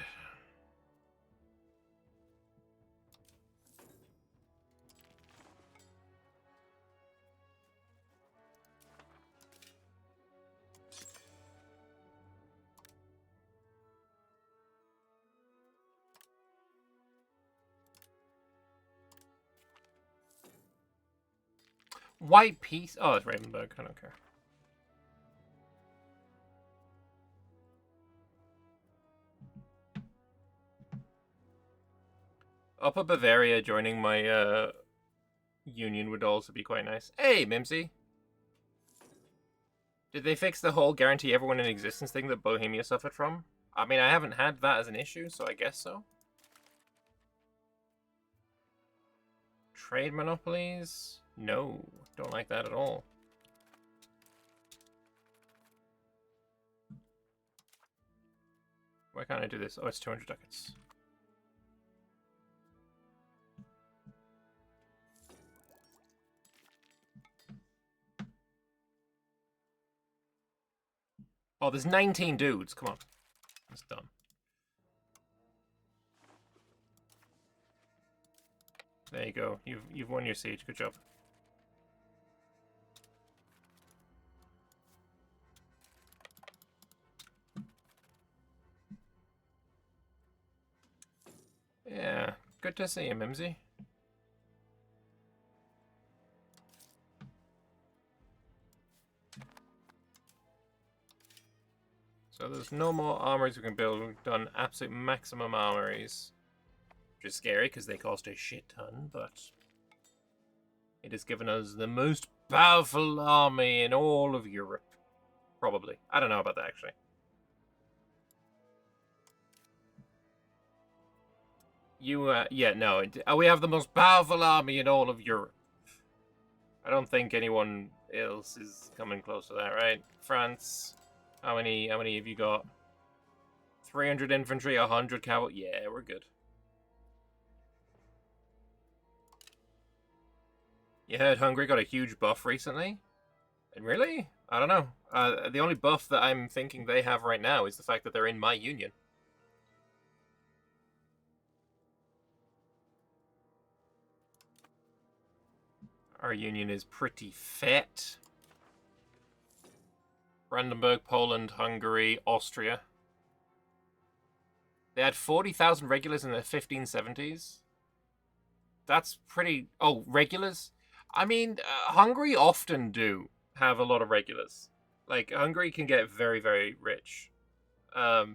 White piece? Oh, it's Ravenberg. I don't care. Upper Bavaria joining my union would also be quite nice. Hey, Mimsy. Did they fix the whole guarantee everyone in existence thing that Bohemia suffered from? I mean, I haven't had that as an issue, so I guess so. Trade monopolies? No, don't like that at all. Why can't I do this? Oh, it's 200 ducats. Oh, there's 19 dudes. Come on. That's dumb. There you go. You've won your siege. Good job. Yeah, good to see you, Mimsy. So there's no more armories we can build. We've done absolute maximum armories. Which is scary because they cost a shit ton, but it has given us the most powerful army in all of Europe. Probably. I don't know about that, actually. Yeah, no. We have the most powerful army in all of Europe. I don't think anyone else is coming close to that, right? France, how many have you got? 300 infantry, 100 cavalry. Yeah, we're good. You heard Hungary got a huge buff recently? And really? I don't know. The only buff that I'm thinking they have right now is the fact that they're in my union. Our union is pretty fat. Brandenburg, Poland, Hungary, Austria. They had 40,000 regulars in the 1570s. That's pretty... Oh, regulars? I mean, Hungary often do have a lot of regulars. Like, Hungary can get very, very rich. At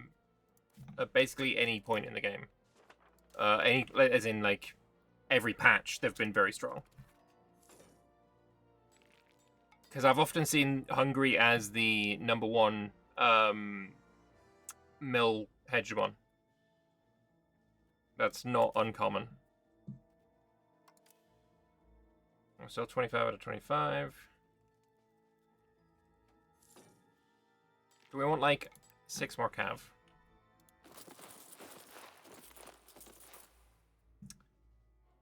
basically any point in the game. As in, like, every patch, they've been very strong. Because I've often seen Hungary as the #1 mill hegemon. That's not uncommon. So 25 out of 25. Do we want, like, 6 more cav?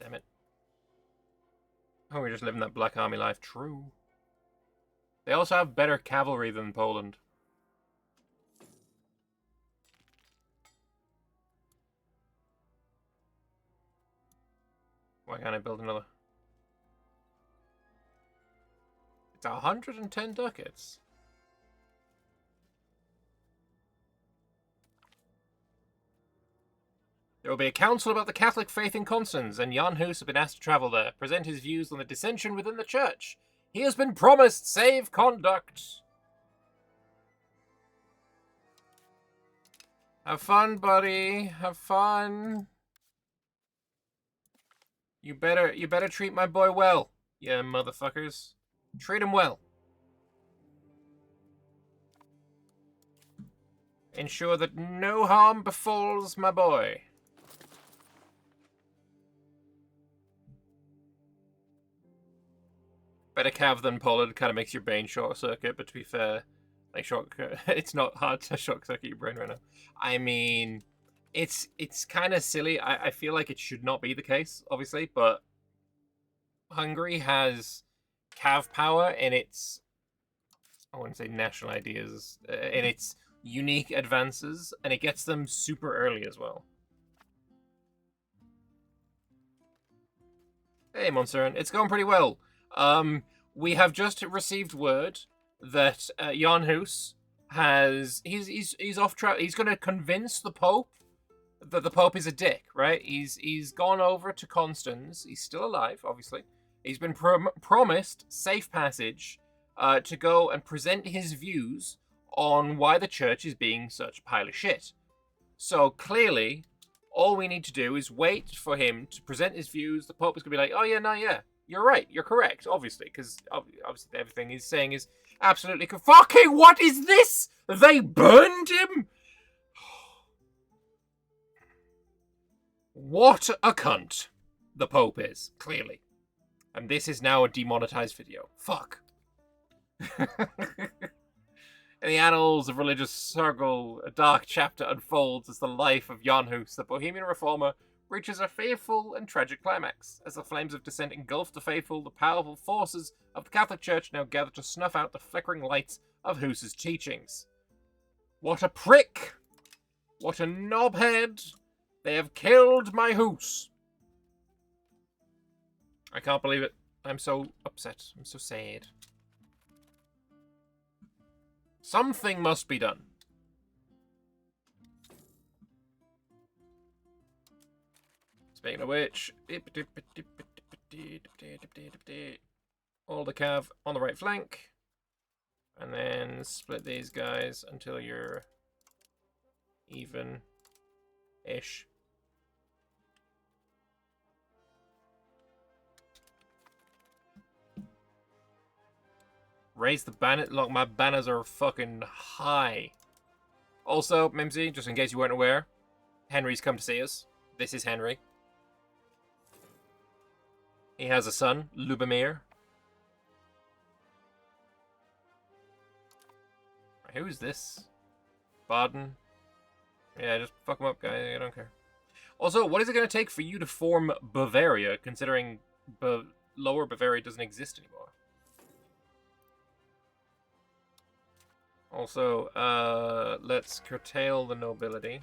Damn it. Oh, we're just living that Black Army life. True. They also have better cavalry than Poland. Why can't I build another? It's 110 ducats. There will be a council about the Catholic faith in Constance, and Jan Hus has been asked to travel there, present his views on the dissension within the church. He has been promised safe conduct. Have fun, buddy. Have fun. You better treat my boy well, yeah, motherfuckers. Treat him well. Ensure that no harm befalls my boy. Better cav than Pollard kind of makes your brain short circuit, but to be fair, like it's not hard to short circuit your brain right now. I mean, it's kind of silly. I feel like it should not be the case, obviously, but Hungary has cav power in its, I wouldn't say national ideas, in its unique advances, and it gets them super early as well. Hey, Monsern, it's going pretty well. We have just received word that Jan Hus he's off track. He's going to convince the Pope that the Pope is a dick, right? He's gone over to Constance. He's still alive, obviously. He's been promised safe passage to go and present his views on why the church is being such a pile of shit. So clearly, all we need to do is wait for him to present his views. The Pope is going to be like, oh yeah, no, yeah, you're right, you're correct, obviously, because obviously everything he's saying is absolutely fucking. What is this? They burned him? What a cunt the Pope is, clearly. And this is now a demonetized video. Fuck. In the annals of religious circle, a dark chapter unfolds as the life of Jan Hus, the Bohemian reformer, reaches a fearful and tragic climax. As the flames of dissent engulf the faithful, the powerful forces of the Catholic Church now gather to snuff out the flickering lights of Hus's teachings. What a prick! What a knobhead! They have killed my Hus! I can't believe it. I'm so upset. I'm so sad. Something must be done. Speaking of which, all the cav on the right flank, and then split these guys until you're even-ish. Raise the banner. Look, my banners are fucking high. Also, Mimsy, just in case you weren't aware, Henry's come to see us. This is Henry. He has a son, Lubomir. Who is this? Baden. Yeah, just fuck him up, guys. I don't care. Also, what is it going to take for you to form Bavaria, considering Lower Bavaria doesn't exist anymore? Also, let's curtail the nobility.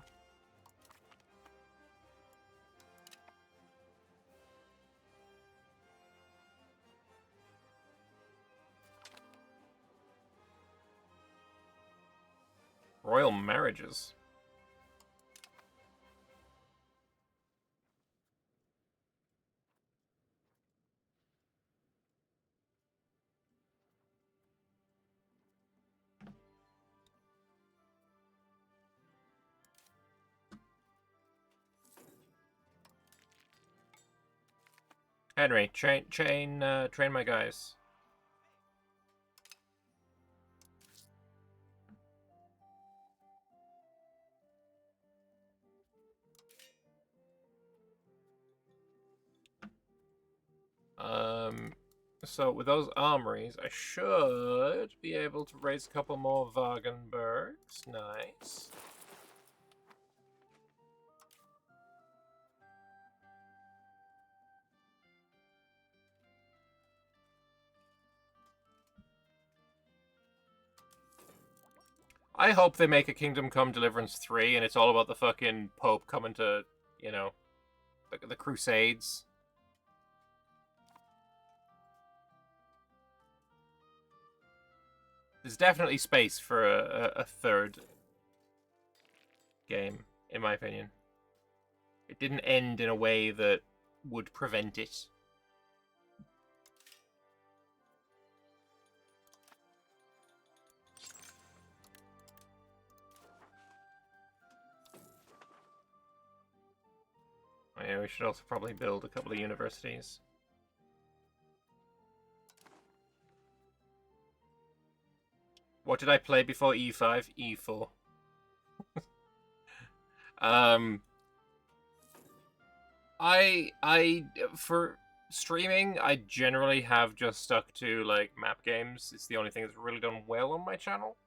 Royal marriages. Henry, train my guys. So with those armories, I should be able to raise a couple more Wagenburgs. Nice. I hope they make a Kingdom Come Deliverance 3 and it's all about the fucking Pope coming to, you know, the Crusades. There's definitely space for a third game, in my opinion. It didn't end in a way that would prevent it. Oh, yeah, we should also probably build a couple of universities. What did I play before E5? E4. For streaming, I generally have just stuck to like map games. It's the only thing that's really done well on my channel.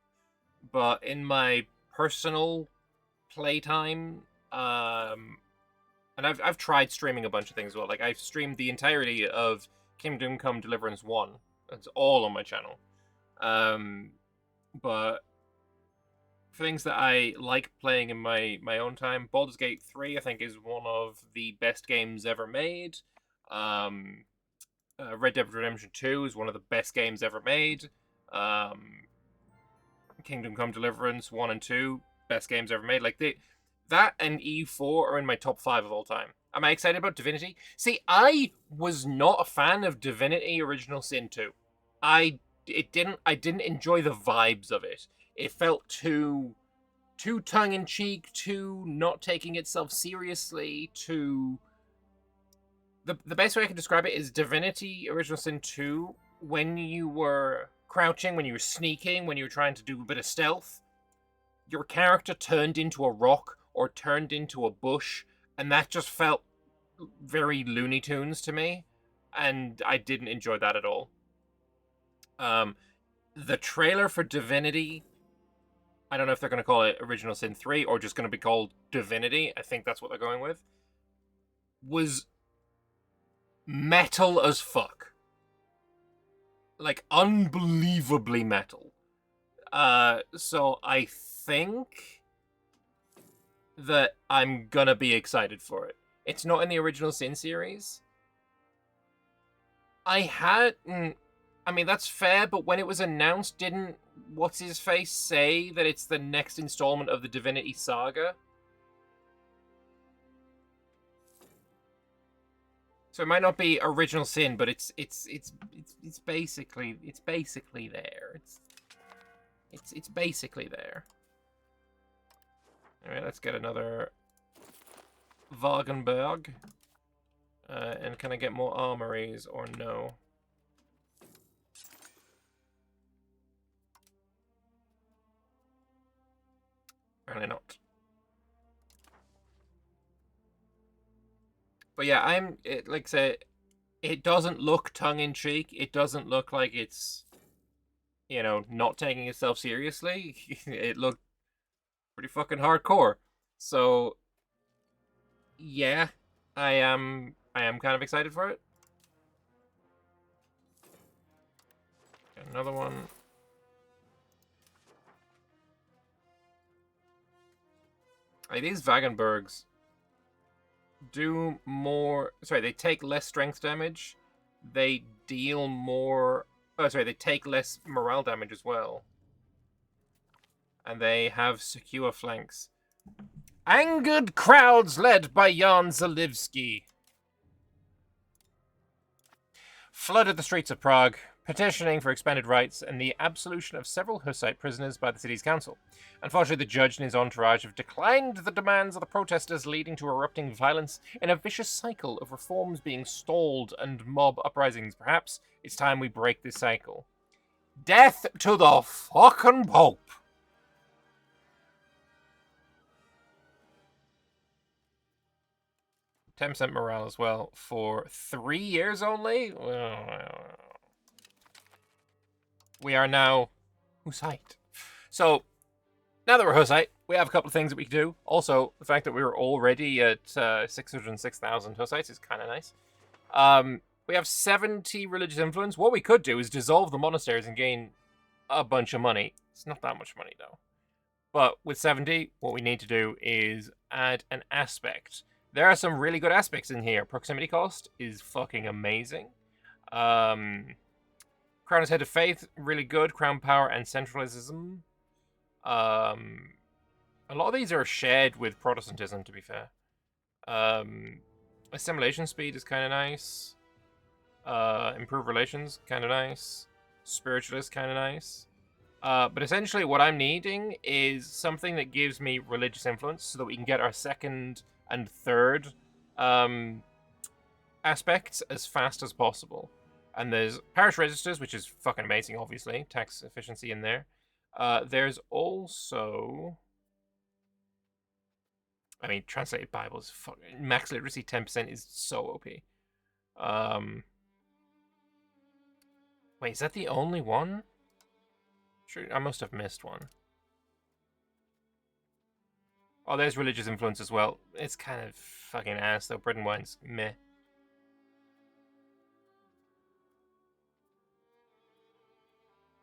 But in my personal playtime, and I've tried streaming a bunch of things as well. Like I've streamed the entirety of Kingdom Come Deliverance 1. It's all on my channel. But things that I like playing in my own time, Baldur's Gate 3 I think is one of the best games ever made. Um, Red Dead Redemption 2 is one of the best games ever made. Um, Kingdom Come Deliverance 1 and 2, best games ever made. Like that and EU4 are in my top 5 of all time. Am I excited about Divinity? See, I was not a fan of Divinity Original Sin 2. I didn't enjoy the vibes of it. It felt too tongue in cheek, too not taking itself seriously, too the best way I can describe it is Divinity Original Sin 2 when you were crouching, when you were sneaking, when you were trying to do a bit of stealth, your character turned into a rock or turned into a bush, and that just felt very Looney Tunes to me, and I didn't enjoy that at all. The trailer for Divinity, I don't know if they're going to call it Original Sin 3 or just going to be called Divinity, I think that's what they're going with, was metal as fuck. Like, unbelievably metal. So I think that I'm gonna be excited for it. It's not in the Original Sin series. I mean, that's fair, but when it was announced, didn't What's-His-Face say that it's the next installment of the Divinity Saga? So it might not be Original Sin, but it's basically there. It's basically there. Alright, let's get another Wagenberg. And can I get more armories or no? Apparently not. But yeah, like I say, it doesn't look tongue-in-cheek. It doesn't look like it's, not taking itself seriously. It looked pretty fucking hardcore. So, yeah, I am kind of excited for it. Another one. These Wagenbergs do more. Sorry, they take less strength damage. They deal more. Oh, sorry, they take less morale damage as well. And they have secure flanks. Angered crowds led by Jan Zalivsky flooded the streets of Prague, petitioning for expanded rights and the absolution of several Hussite prisoners by the city's council. Unfortunately, the judge and his entourage have declined the demands of the protesters, leading to erupting violence in a vicious cycle of reforms being stalled and mob uprisings. Perhaps it's time we break this cycle. Death to the fucking Pope! %10 morale as well for 3 years only? We are now Hussite. So, now that we're Hussite, we have a couple of things that we can do. Also, the fact that we were already at 606,000 Hussites is kind of nice. We have 70 religious influence. What we could do is dissolve the monasteries and gain a bunch of money. It's not that much money, though. But with 70, what we need to do is add an aspect. There are some really good aspects in here. Proximity cost is fucking amazing. Crown as Head of Faith, really good. Crown Power and Centralism. A lot of these are shared with Protestantism, to be fair. Assimilation speed is kind of nice. Improved relations, kind of nice. Spiritualist, kind of nice. But essentially what I'm needing is something that gives me religious influence so that we can get our second and third aspects as fast as possible. And there's parish registers, which is fucking amazing, obviously. Tax efficiency in there. There's also... I mean, translated Bibles, max literacy 10% is so OP. Wait, is that the only one? Sure, I must have missed one. Oh, there's religious influence as well. It's kind of fucking ass, though. Bread and wine's meh.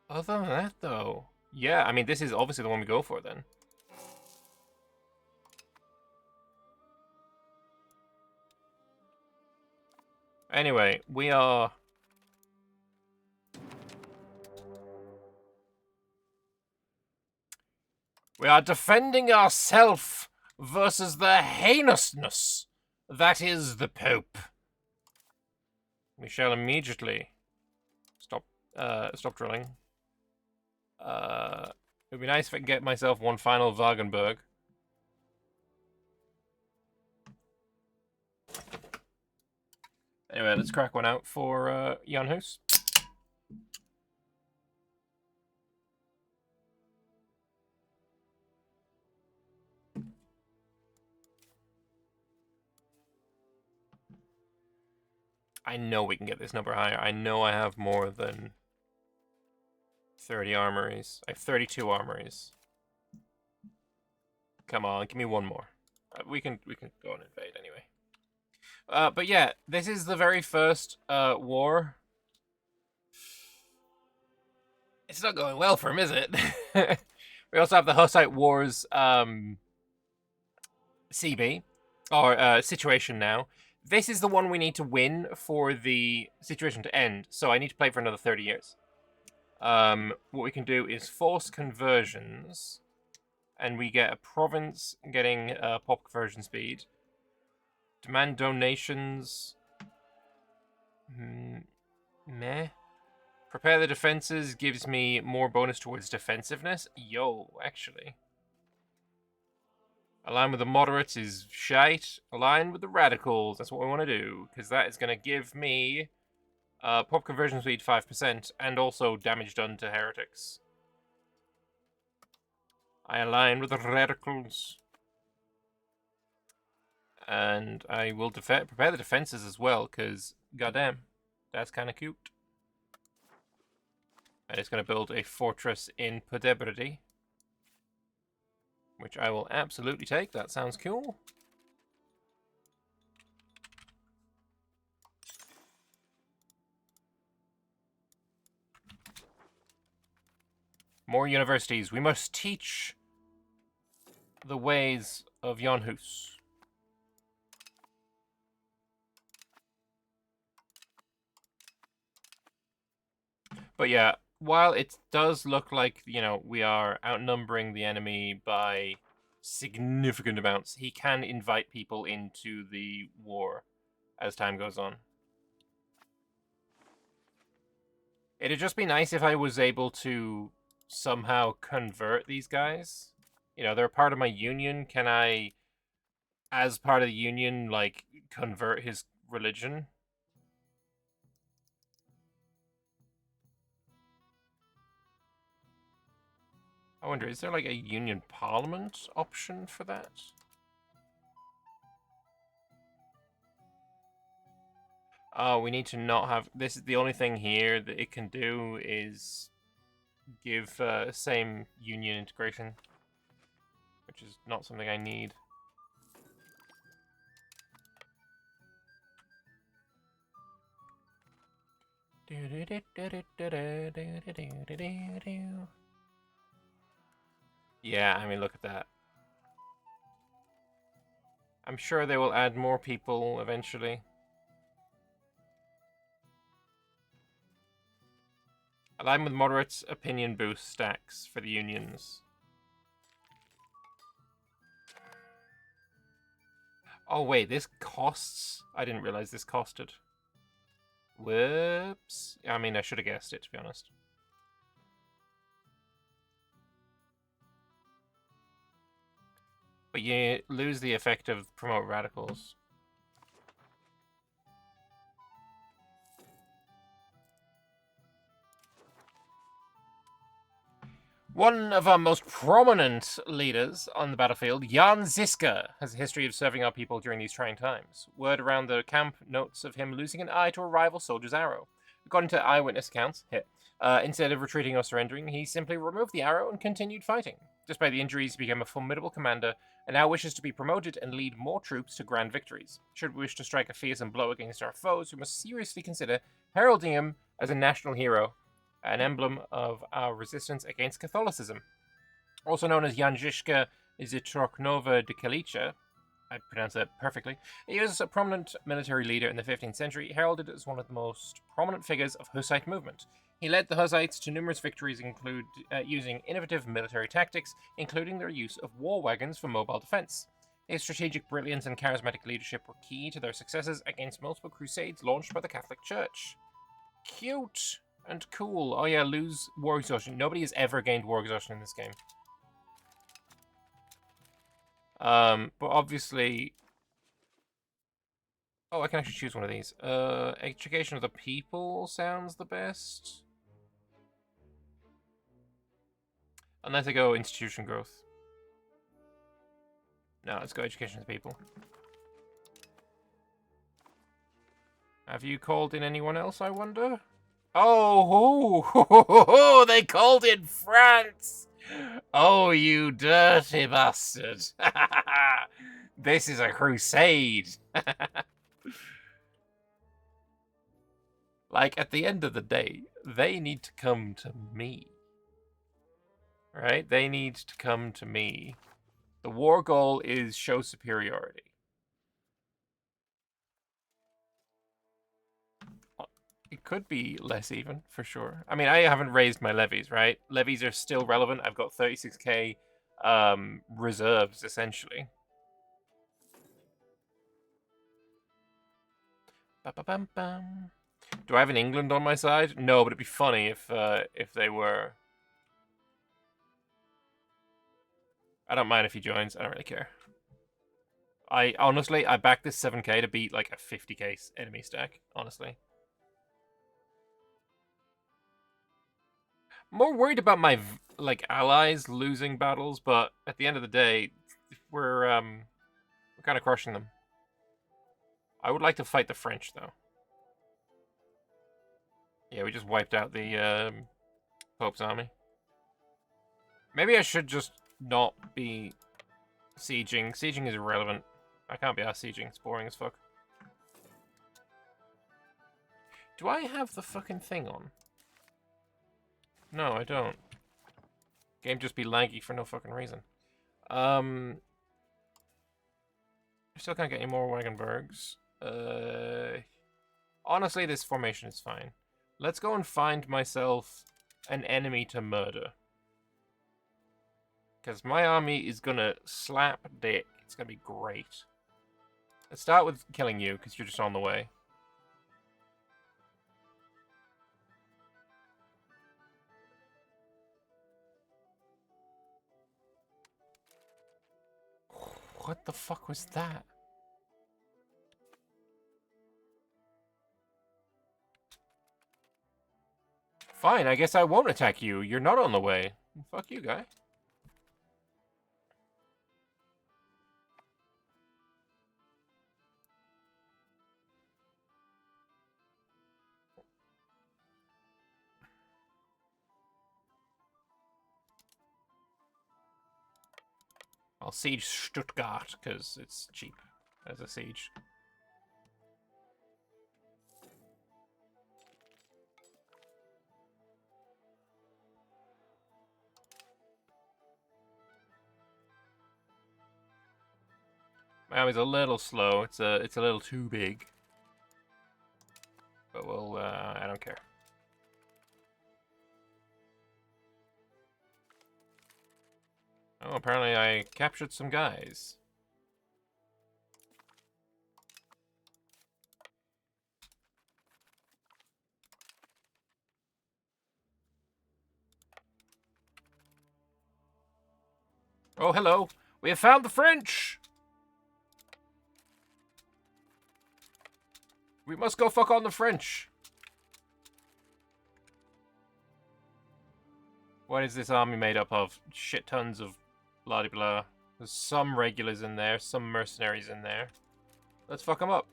Other than that, though, Yeah, I mean, this is obviously the one we go for then. Anyway, we are... We are defending ourselves versus the heinousness that is the Pope. We shall immediately stop drilling. It'd be nice if I could get myself one final Wagenburg. Anyway, let's crack one out for Jan Hus. I know we can get this number higher. I know I have more than 30 armories. I have 32 armories. Come on, give me one more. We can go and invade anyway. But yeah, this is the very first war. It's not going well for him, is it? We also have the Hussite Wars CB, or situation now. This is the one we need to win for the situation to end, so I need to play for another 30 years. What we can do is force conversions, and we get a province getting pop conversion speed. Demand donations. Meh. Prepare the defenses gives me more bonus towards defensiveness. Yo, actually. Align with the moderates is shite. Align with the radicals. That's what we want to do. Because that is going to give me pop conversion speed 5% and also damage done to heretics. I align with the radicals. And I will prepare the defenses as well, because goddamn, that's kind of cute. And it's going to build a fortress in Podebrady, which I will absolutely take. That sounds cool. More universities. We must teach the ways of Jan Hus. But yeah, while it does look like, you know, we are outnumbering the enemy by significant amounts, he can invite people into the war as time goes on. It'd just be nice if I was able to somehow convert these guys. You know, they're part of my union. Can I, as part of the union, like, convert his religion? I wonder, is there like a union parliament option for that? Oh, we need to not have... This is the only thing here that it can do is give same union integration, which is not something I need. Yeah, I mean, look at that. I'm sure they will add more people eventually. Align with moderates, opinion boost stacks for the unions. Oh wait, this costs? I didn't realize this costed. Whoops. I mean, I should have guessed it, to be honest. But you lose the effect of promote radicals. One of our most prominent leaders on the battlefield, Jan Ziska, has a history of serving our people during these trying times. Word around the camp notes of him losing an eye to a rival soldier's arrow. According to eyewitness accounts, instead of retreating or surrendering, he simply removed the arrow and continued fighting. Despite the injuries, he became a formidable commander and now wishes to be promoted and lead more troops to grand victories. Should we wish to strike a fearsome blow against our foes, we must seriously consider heralding him as a national hero. an emblem of our resistance against Catholicism. Also known as Janjiška Zitroknova de Kalicha, I pronounced that perfectly. He was a prominent military leader in the 15th century, heralded as one of the most prominent figures of Hussite movement. He led the Hussites to numerous victories, using innovative military tactics, including their use of war wagons for mobile defense. His strategic brilliance and charismatic leadership were key to their successes against multiple crusades launched by the Catholic Church. Cute and cool. Oh yeah, lose war exhaustion. Nobody has ever gained war exhaustion in this game. But obviously... Oh, I can actually choose one of these. Education of the people sounds the best. Unless I go institution growth. No, let's go education of the people. Have you called in anyone else, I wonder? Oh, they called in France! Oh, you dirty bastard. This is a crusade. Like, at the end of the day, they need to come to me. Right? They need to come to me. The war goal is show superiority. It could be less even, for sure. I mean, I haven't raised my levies, right? Levies are still relevant. I've got 36k reserves, essentially. Ba-ba-bum-bum. Do I have an England on my side? No, but it'd be funny if they were. I don't mind if he joins. I don't really care. I honestly back this 7k to beat like a 50k enemy stack. Honestly, more worried about my like allies losing battles, but at the end of the day, we're kind of crushing them. I would like to fight the French though. Yeah, we just wiped out the Pope's army. Maybe I should just not be sieging. Sieging is irrelevant. I can't be asked sieging. It's boring as fuck. Do I have the fucking thing on? No, I don't. Game just be laggy for no fucking reason. I still can't get any more Wagenbergs. Honestly, this formation is fine. Let's go and find myself an enemy to murder. Because my army is gonna slap dick. It's gonna be great. Let's start with killing you, because you're just on the way. What the fuck was that? Fine, I guess I won't attack you. You're not on the way. Fuck you, guy. I'll siege Stuttgart, because it's cheap as a siege. My army's a little slow. It's a little too big. But we'll, I don't care. Oh, apparently I captured some guys. Oh, hello. We have found the French! We must go fuck on the French. What is this army made up of? Shit tons of blah blah. There's some regulars in there, some mercenaries in there. Let's fuck them up.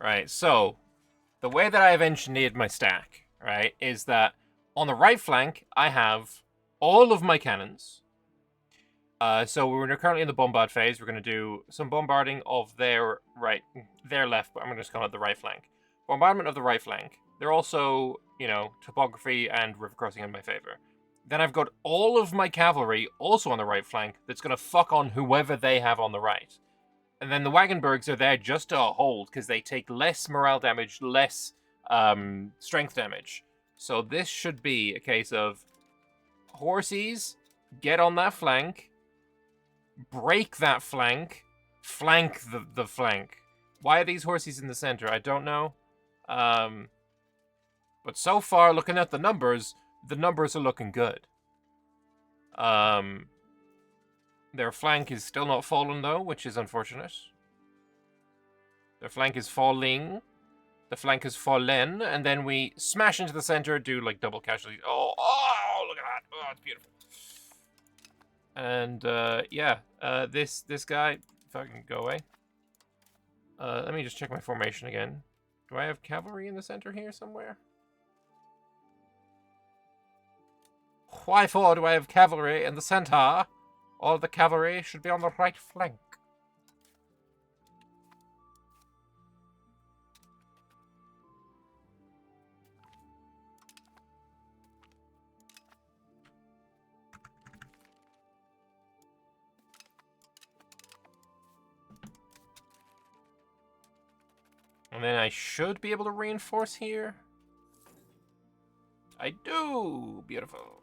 Right, so the way that I've engineered my stack, right, is that on the right flank I have all of my cannons. So we're currently in the bombard phase. We're going to do some bombarding of their left, but I'm going to just call it the right flank. Bombardment of the right flank. They're also, you know, topography and river crossing in my favor. Then I've got all of my cavalry also on the right flank that's going to fuck on whoever they have on the right. And then the Wagenbergs are there just to hold because they take less morale damage, less strength damage. So this should be a case of horses, get on that flank, break that flank, flank the flank. Why are these horses in the center? I don't know. But so far, looking at the numbers are looking good. Their flank is still not fallen, though, which is unfortunate. Their flank is falling. The flank is fallen, and then we smash into the center, do, like, double casualties. Oh, look at that. Oh, it's beautiful. And, yeah. This guy, if I can go away. Let me just check my formation again. Do I have cavalry in the center here somewhere? Why for do I have cavalry in the center? All the cavalry should be on the right flank. And then I should be able to reinforce here. I do! Beautiful.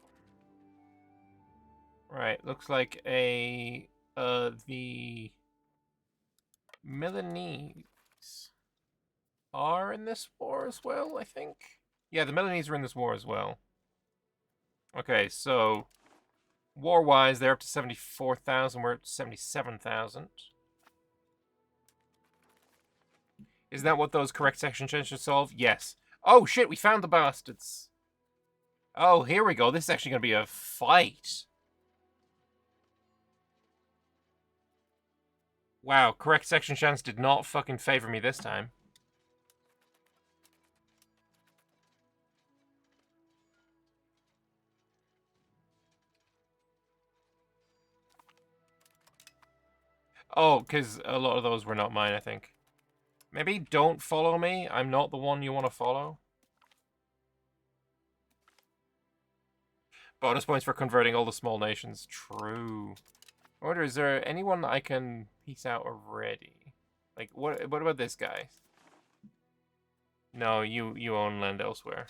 Right, looks like the Milanese are in this war as well, I think. Yeah, the Milanese are in this war as well. Okay, so war-wise, they're up to 74,000. We're at 77,000. Is that what those correct section changes solve? Yes. Oh, shit, we found the bastards. Oh, here we go. This is actually going to be a fight. Wow, correct section chance did not fucking favor me this time. Oh, because a lot of those were not mine, I think. Maybe don't follow me. I'm not the one you want to follow. Bonus points for converting all the small nations. True. I wonder, is there anyone that I can piece out already? Like, what about this guy? No, you own land elsewhere.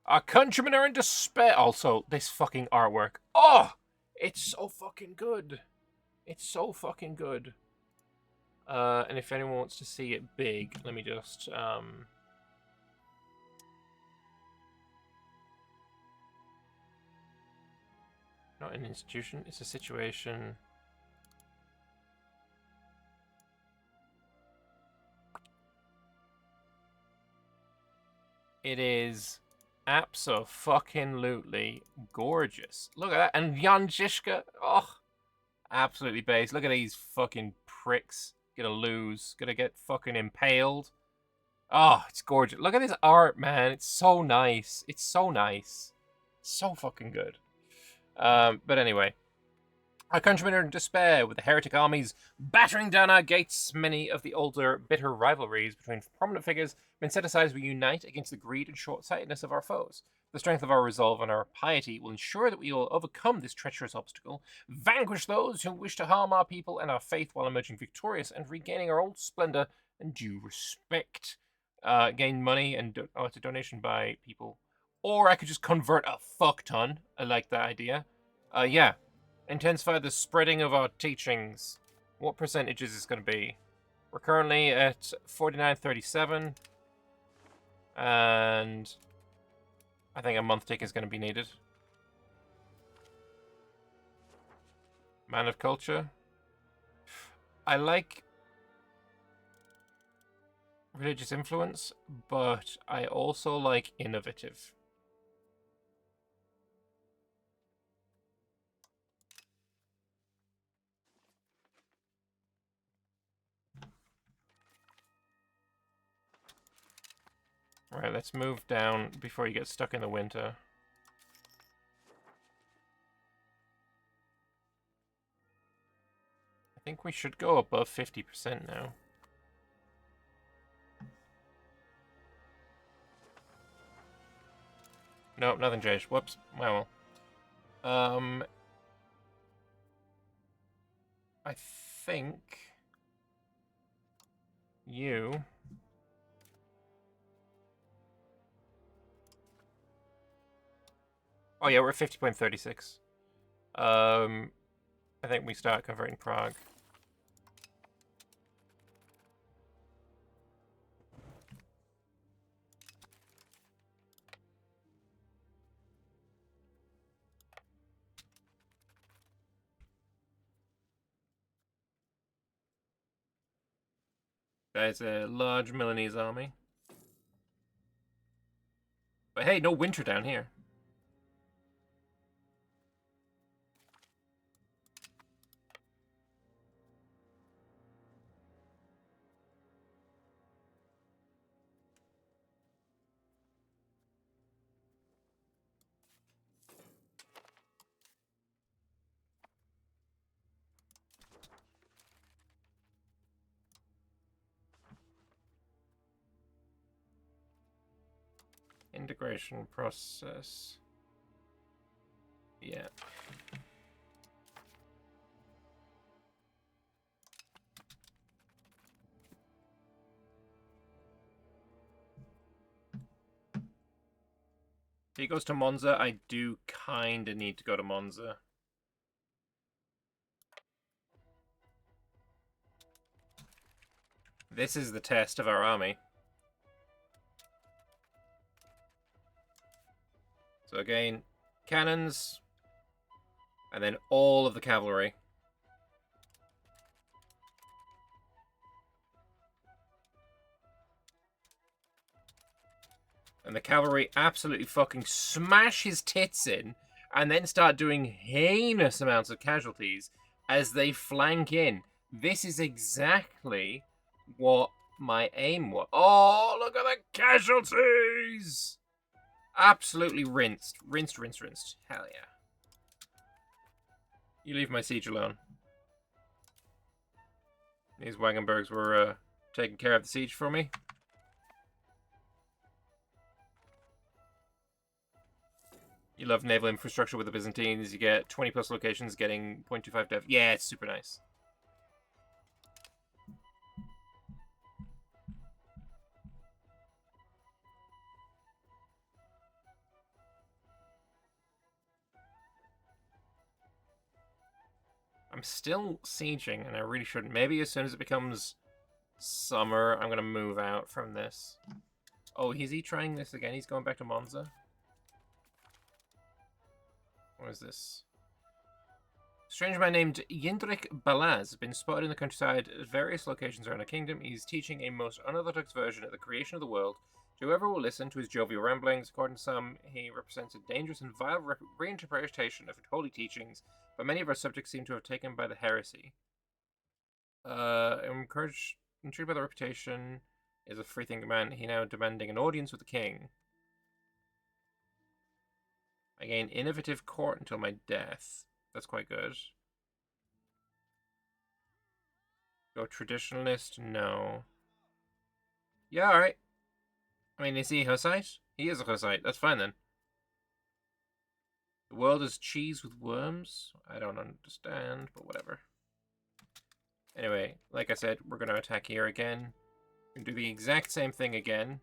Our countrymen are in despair. Also, this fucking artwork. Oh! It's so fucking good. It's so fucking good. And if anyone wants to see it big, let me just, not an institution, it's a situation. It is abso-fucking-lutely gorgeous. Look at that. And Jan Žižka, oh, absolutely based. Look at these fucking pricks. Gonna lose. Gonna get fucking impaled. Oh, it's gorgeous. Look at this art, man. It's so nice. It's so nice. So fucking good. But anyway. Our countrymen are in despair, with the heretic armies battering down our gates. Many of the older, bitter rivalries between prominent figures have been set aside as we unite against the greed and short-sightedness of our foes. The strength of our resolve and our piety will ensure that we will overcome this treacherous obstacle, vanquish those who wish to harm our people and our faith while emerging victorious and regaining our old splendor and due respect. Gain money and it's a donation by people. Or I could just convert a fuck ton. I like that idea. Yeah. Intensify the spreading of our teachings. What percentage is this going to be? We're currently at 49.37. And I think a month tick is going to be needed. Man of culture. I like religious influence, but I also like innovative. Alright, let's move down before you get stuck in the winter. I think we should go above 50% now. Nope, nothing changed. Whoops. Well. I think you... Oh yeah, we're at 50.36. I think we start converting Prague. There's a large Milanese army. But hey, no winter down here. Integration process. Yeah. If he goes to Monza, I do kind of need to go to Monza. This is the test of our army. So again, cannons, and then all of the cavalry. And the cavalry absolutely fucking smash his tits in, and then start doing heinous amounts of casualties as they flank in. This is exactly what my aim was. Oh, look at the casualties! Absolutely rinsed. Rinsed, rinsed, rinsed. Hell yeah. You leave my siege alone. These Wagenbergs were taking care of the siege for me. You love naval infrastructure with the Byzantines. You get 20 plus locations getting 0.25 dev. Yeah, it's super nice. I'm still sieging, and I really shouldn't. Maybe as soon as it becomes summer, I'm going to move out from this. Oh, is he trying this again? He's going back to Monza? What is this? A strange man named Yindrik Balaz has been spotted in the countryside at various locations around the kingdom. He's teaching a most unorthodox version of the creation of the world. To whoever will listen to his jovial ramblings, according to some, he represents a dangerous and vile reinterpretation of holy teachings, but many of our subjects seem to have taken by the heresy. Intrigued by the reputation, is a free-thinking man. He now demanding an audience with the king. I gain innovative court until my death. That's quite good. Go traditionalist? No. Yeah, alright. I mean, is he a Hussite? He is a Hussite. That's fine then. The world is cheese with worms? I don't understand, but whatever. Anyway, like I said, we're going to attack here again. And do the exact same thing again.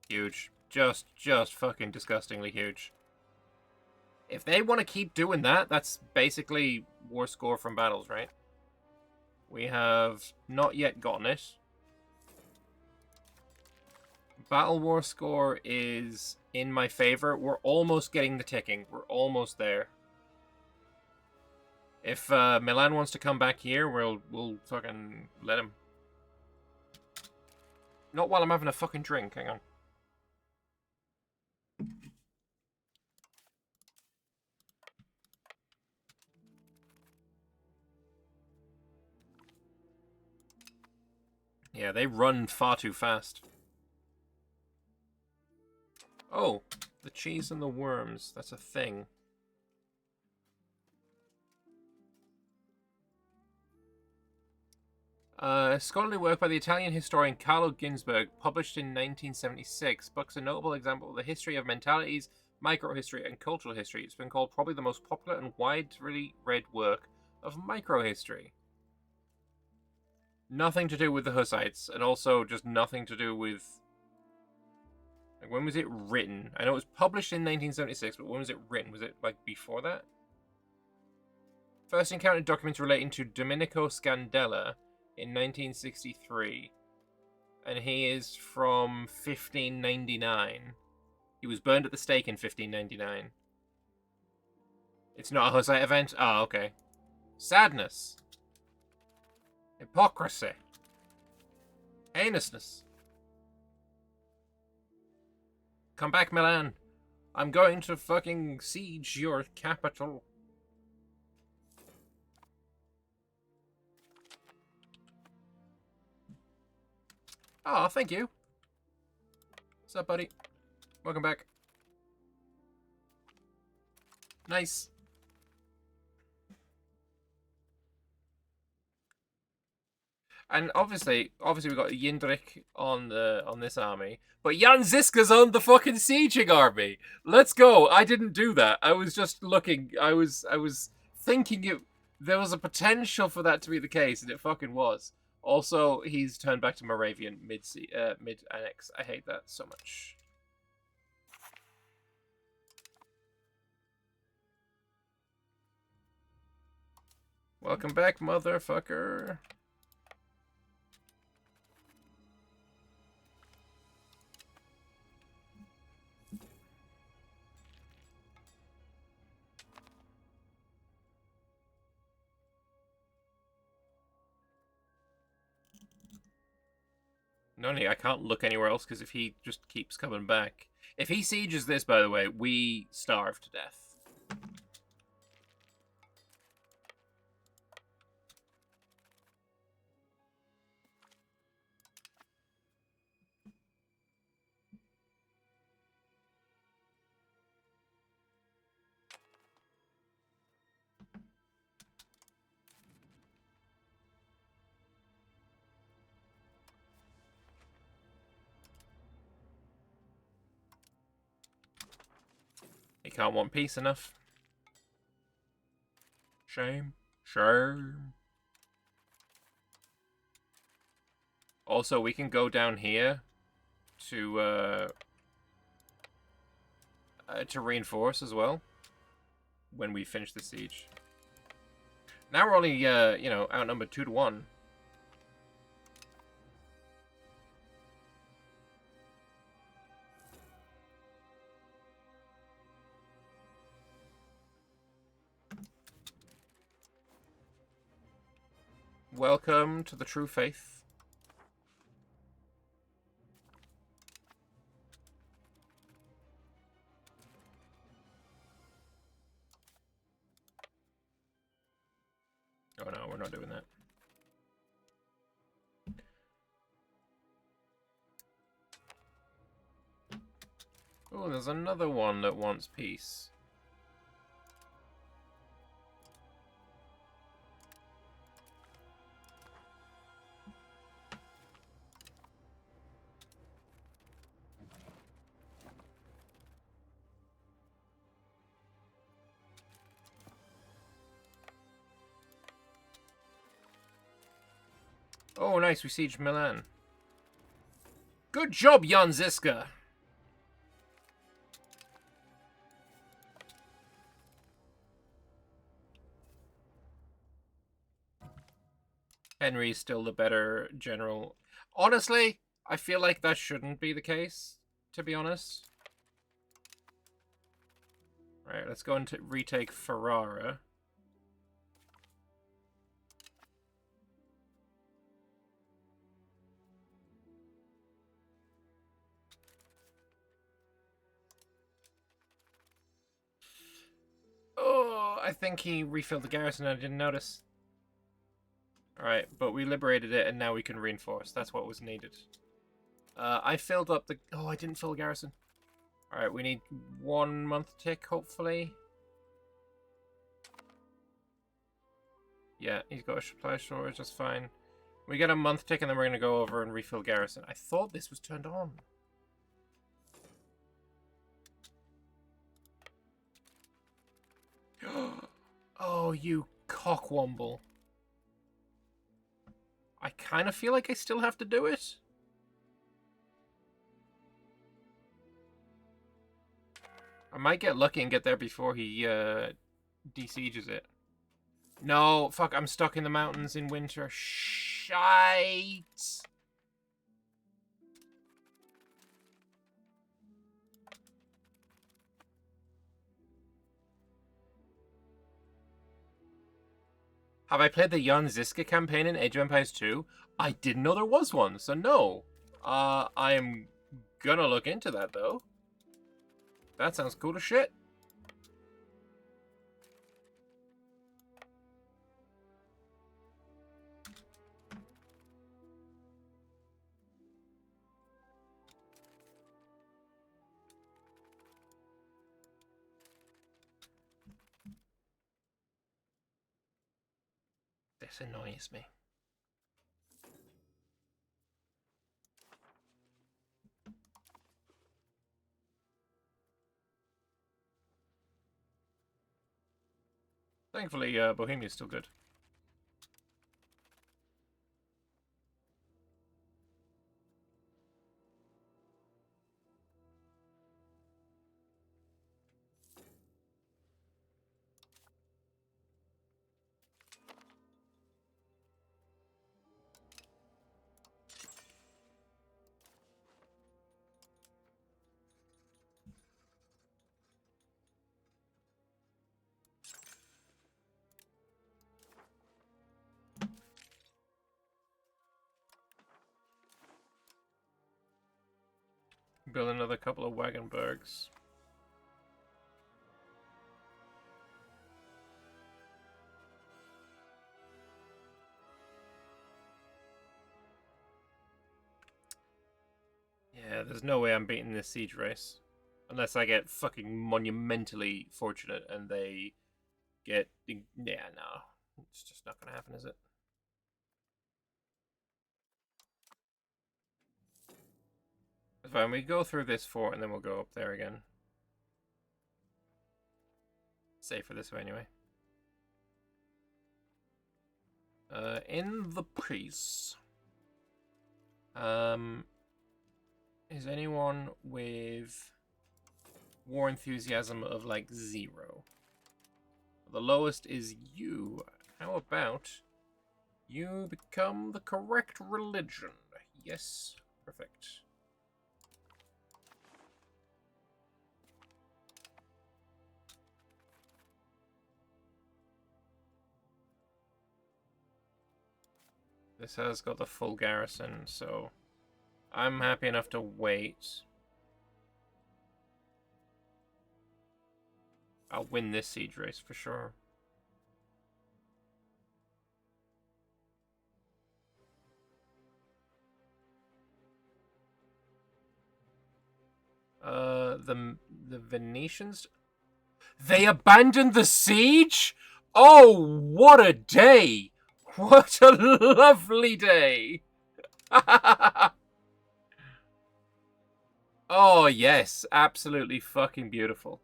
Huge. Just fucking disgustingly huge. If they want to keep doing that, that's basically war score from battles, right? We have not yet gotten it. Battle war score is in my favor. We're almost getting the ticking. We're almost there. If Milan wants to come back here, we'll fucking let him. Not while I'm having a fucking drink. Hang on. Yeah, they run far too fast. Oh, the cheese and the worms. That's a thing. Scholarly work by the Italian historian Carlo Ginzburg, published in 1976. Book's a notable example of the history of mentalities, microhistory, and cultural history. It's been called probably the most popular and widely read work of microhistory. Nothing to do with the Hussites, and also just nothing to do with... Like, when was it written? I know it was published in 1976, but when was it written? Was it, like, before that? First encountered documents relating to Domenico Scandella in 1963, and he is from 1599. He was burned at the stake in 1599. It's not a Hussite event? Ah, okay. Sadness. Hypocrisy. Heinousness. Come back, Milan. I'm going to fucking siege your capital. Oh, thank you. What's up, buddy? Welcome back. Nice. And obviously we've got Yindrik on this army, but Jan Ziska's on the fucking sieging army. Let's go. I didn't do that. I was just looking. I was thinking there was a potential for that to be the case, and it fucking was. Also, he's turned back to Moravian mid-annex. I hate that so much. Welcome back, motherfucker. Noni, I can't look anywhere else because if he just keeps coming back... If he sieges this, by the way, we starve to death. He can't want peace enough. Shame. Shame. Also, we can go down here to reinforce as well when we finish the siege. Now we're only, you know, outnumbered 2-1. Welcome to the true faith. Oh no, we're not doing that. Oh, there's another one that wants peace. Oh, nice, we sieged Milan. Good job, Jan Ziska! Henry's still the better general. Honestly, I feel like that shouldn't be the case, to be honest. Right, let's go and retake Ferrara. Oh, I think he refilled the garrison and I didn't notice. Alright, but we liberated it and now we can reinforce. That's what was needed. I filled up the... Oh, I didn't fill garrison. Alright, we need 1 month tick, hopefully. Yeah, he's got a supply storage, that's fine. We get a month tick and then we're going to go over and refill garrison. I thought this was turned on. Oh, you cockwomble. I kind of feel like I still have to do it. I might get lucky and get there before he desieges it. No, fuck, I'm stuck in the mountains in winter. Shite. Have I played the Jan Ziska campaign in Age of Empires 2? I didn't know there was one, so no. I am gonna look into that, though. That sounds cool as shit. This annoys me. Thankfully, Bohemia's still good. Build another couple of Wagenbergs. Yeah, there's no way I'm beating this siege race. Unless I get fucking monumentally fortunate and they get... Yeah, no. It's just not gonna happen, is it? It's fine, we go through this fort and then we'll go up there again. Safer this way anyway. In the peace. Is anyone with war enthusiasm of like 0? The lowest is you. How about you become the correct religion? Yes, perfect. This has got the full garrison, so I'm happy enough to wait. I'll win this siege race for sure. The Venetians... They abandoned the siege? Oh, what a day! What a lovely day! Oh, yes. Absolutely fucking beautiful.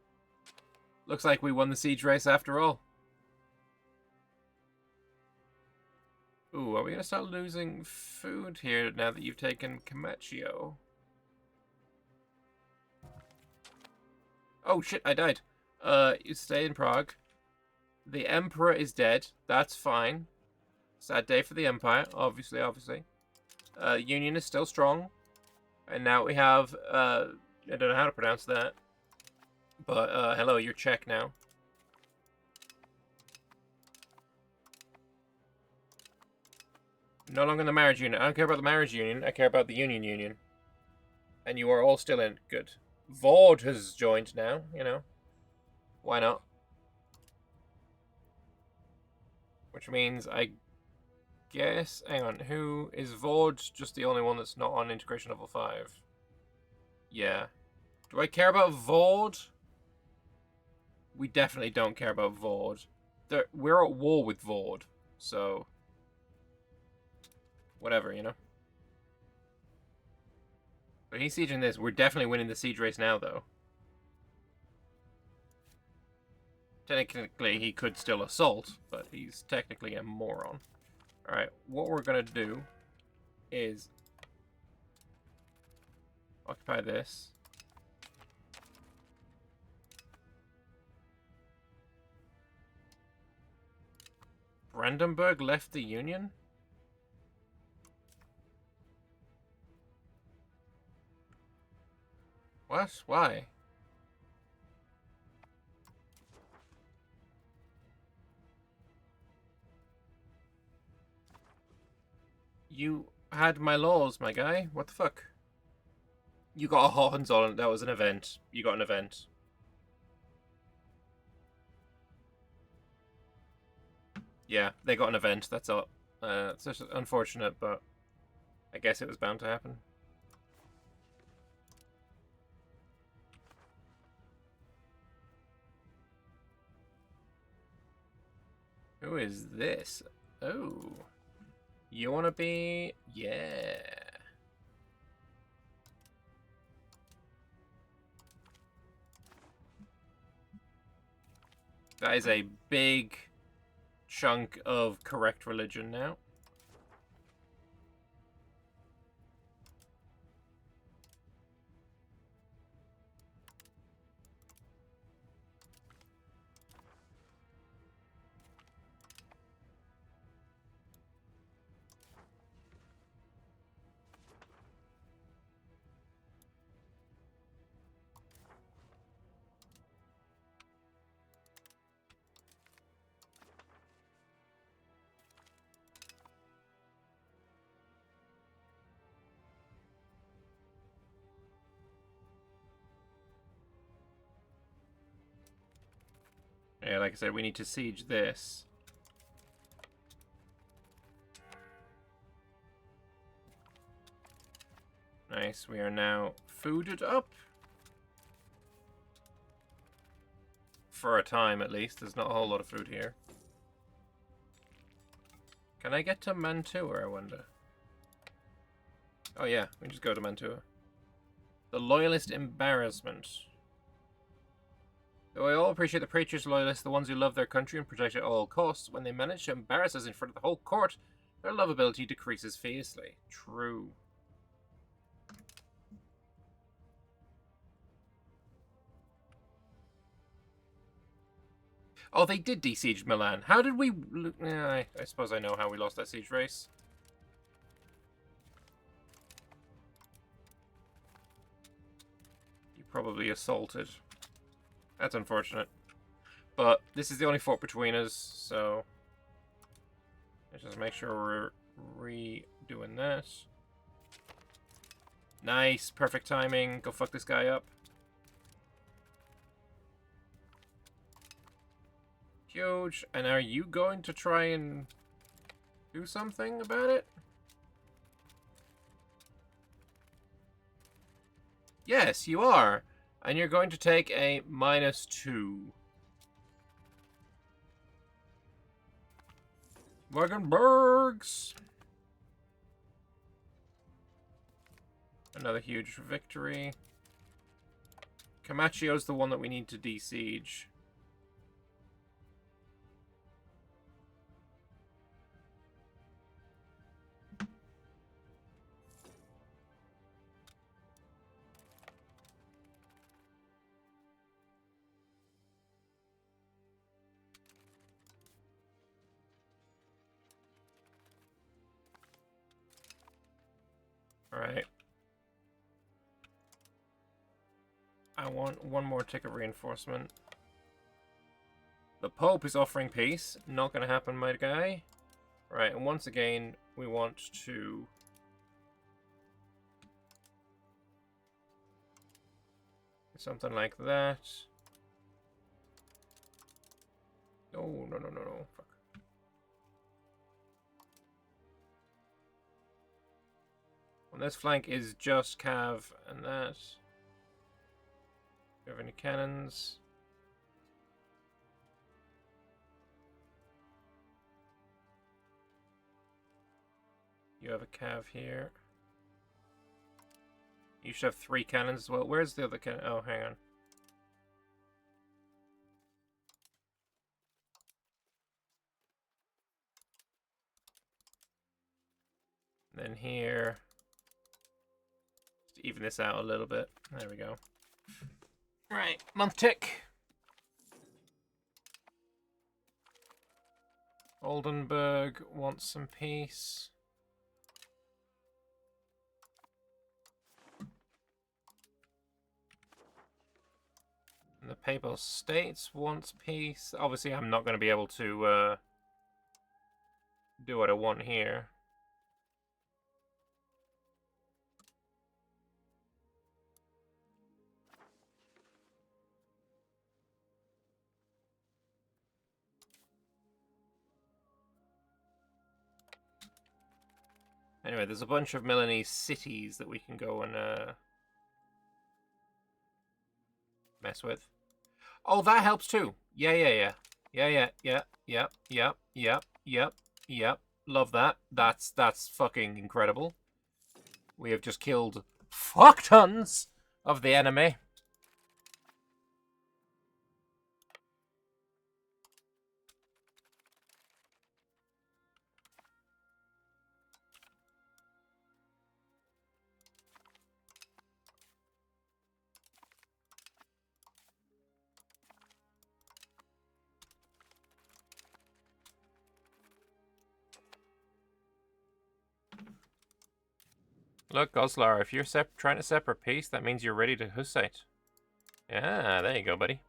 Looks like we won the siege race after all. Ooh, are we going to start losing food here now that you've taken Comacchio? Oh, shit, I died. You stay in Prague. The Emperor is dead. That's fine. Sad day for the Empire, obviously. Union is still strong. And now we have, I don't know how to pronounce that. But, hello, you're Czech now. No longer the marriage union. I don't care about the marriage union. I care about the union. And you are all still in. Good. VODS has joined now, you know. Why not? Which means I guess... Hang on, who... Is VODS just the only one that's not on integration level 5? Yeah. Do I care about VOD? We definitely don't care about VOD. We're at war with VOD, so... Whatever, you know? But he's sieging this. We're definitely winning the siege race now, though. Technically, he could still assault, but he's technically a moron. Alright, what we're gonna do is occupy this. Brandenburg left the Union? What? Why? You had my laws, my guy. What the fuck? You got a Hohenzollern. That was an event. You got an event. Yeah, they got an event. That's all. It's just unfortunate, but I guess it was bound to happen. Who is this? Oh. You wanna be... Yeah. That is a big chunk of correct religion now. Yeah, like I said, we need to siege this. Nice, we are now fooded up. For a time, at least. There's not a whole lot of food here. Can I get to Mantua, I wonder? Oh yeah, we can just go to Mantua. The Loyalist Embarrassment. Though I all appreciate the preachers, loyalists, the ones who love their country and protect it at all costs, when they manage to embarrass us in front of the whole court, their lovability decreases fiercely. True. Oh, they did de-siege Milan. How did we... I suppose I know how we lost that siege race. You probably assaulted. That's unfortunate. But this is the only fort between us, so... Let's just make sure we're redoing that. Nice. Perfect timing. Go fuck this guy up. Huge. And are you going to try and do something about it? Yes, you are. And you're going to take a -2. Wagenbergs. Another huge victory. Camacchio's the one that we need to de-siege. Alright. I want one more ticket reinforcement. The Pope is offering peace. Not gonna happen, my guy. Right, and once again, we want to... something like that. No, no, no, no, no. Fuck. On this flank is just Cav and that. Do you have any cannons? You have a Cav here. You should have 3 cannons as well. Where's the other cannon? Oh, hang on. Then here, just even this out a little bit. There we go. Right, month tick. Oldenburg wants some peace. And the Papal States wants peace. Obviously, I'm not going to be able to do what I want here. Anyway, there's a bunch of Milanese cities that we can go and mess with. Oh, that helps too. Yeah. Yep. Love that. That's fucking incredible. We have just killed fuck tons of the enemy. Look, Goslar, if you're trying to separate peace, that means you're ready to Hussite. Yeah, there you go, buddy.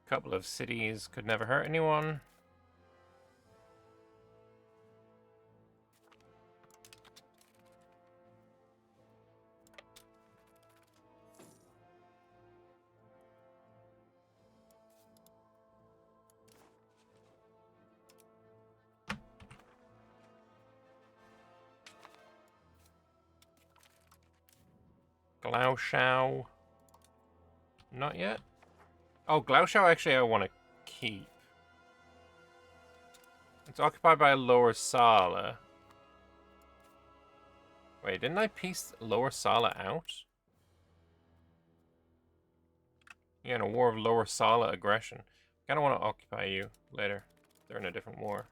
Couple of cities could never hurt anyone. Glauchau. Not yet. Oh, Glauchau actually I want to keep. It's occupied by Lower Sala. Wait, didn't I piece Lower Sala out? Yeah, in a war of Lower Sala aggression. I kind of want to occupy you later. They're in a different war.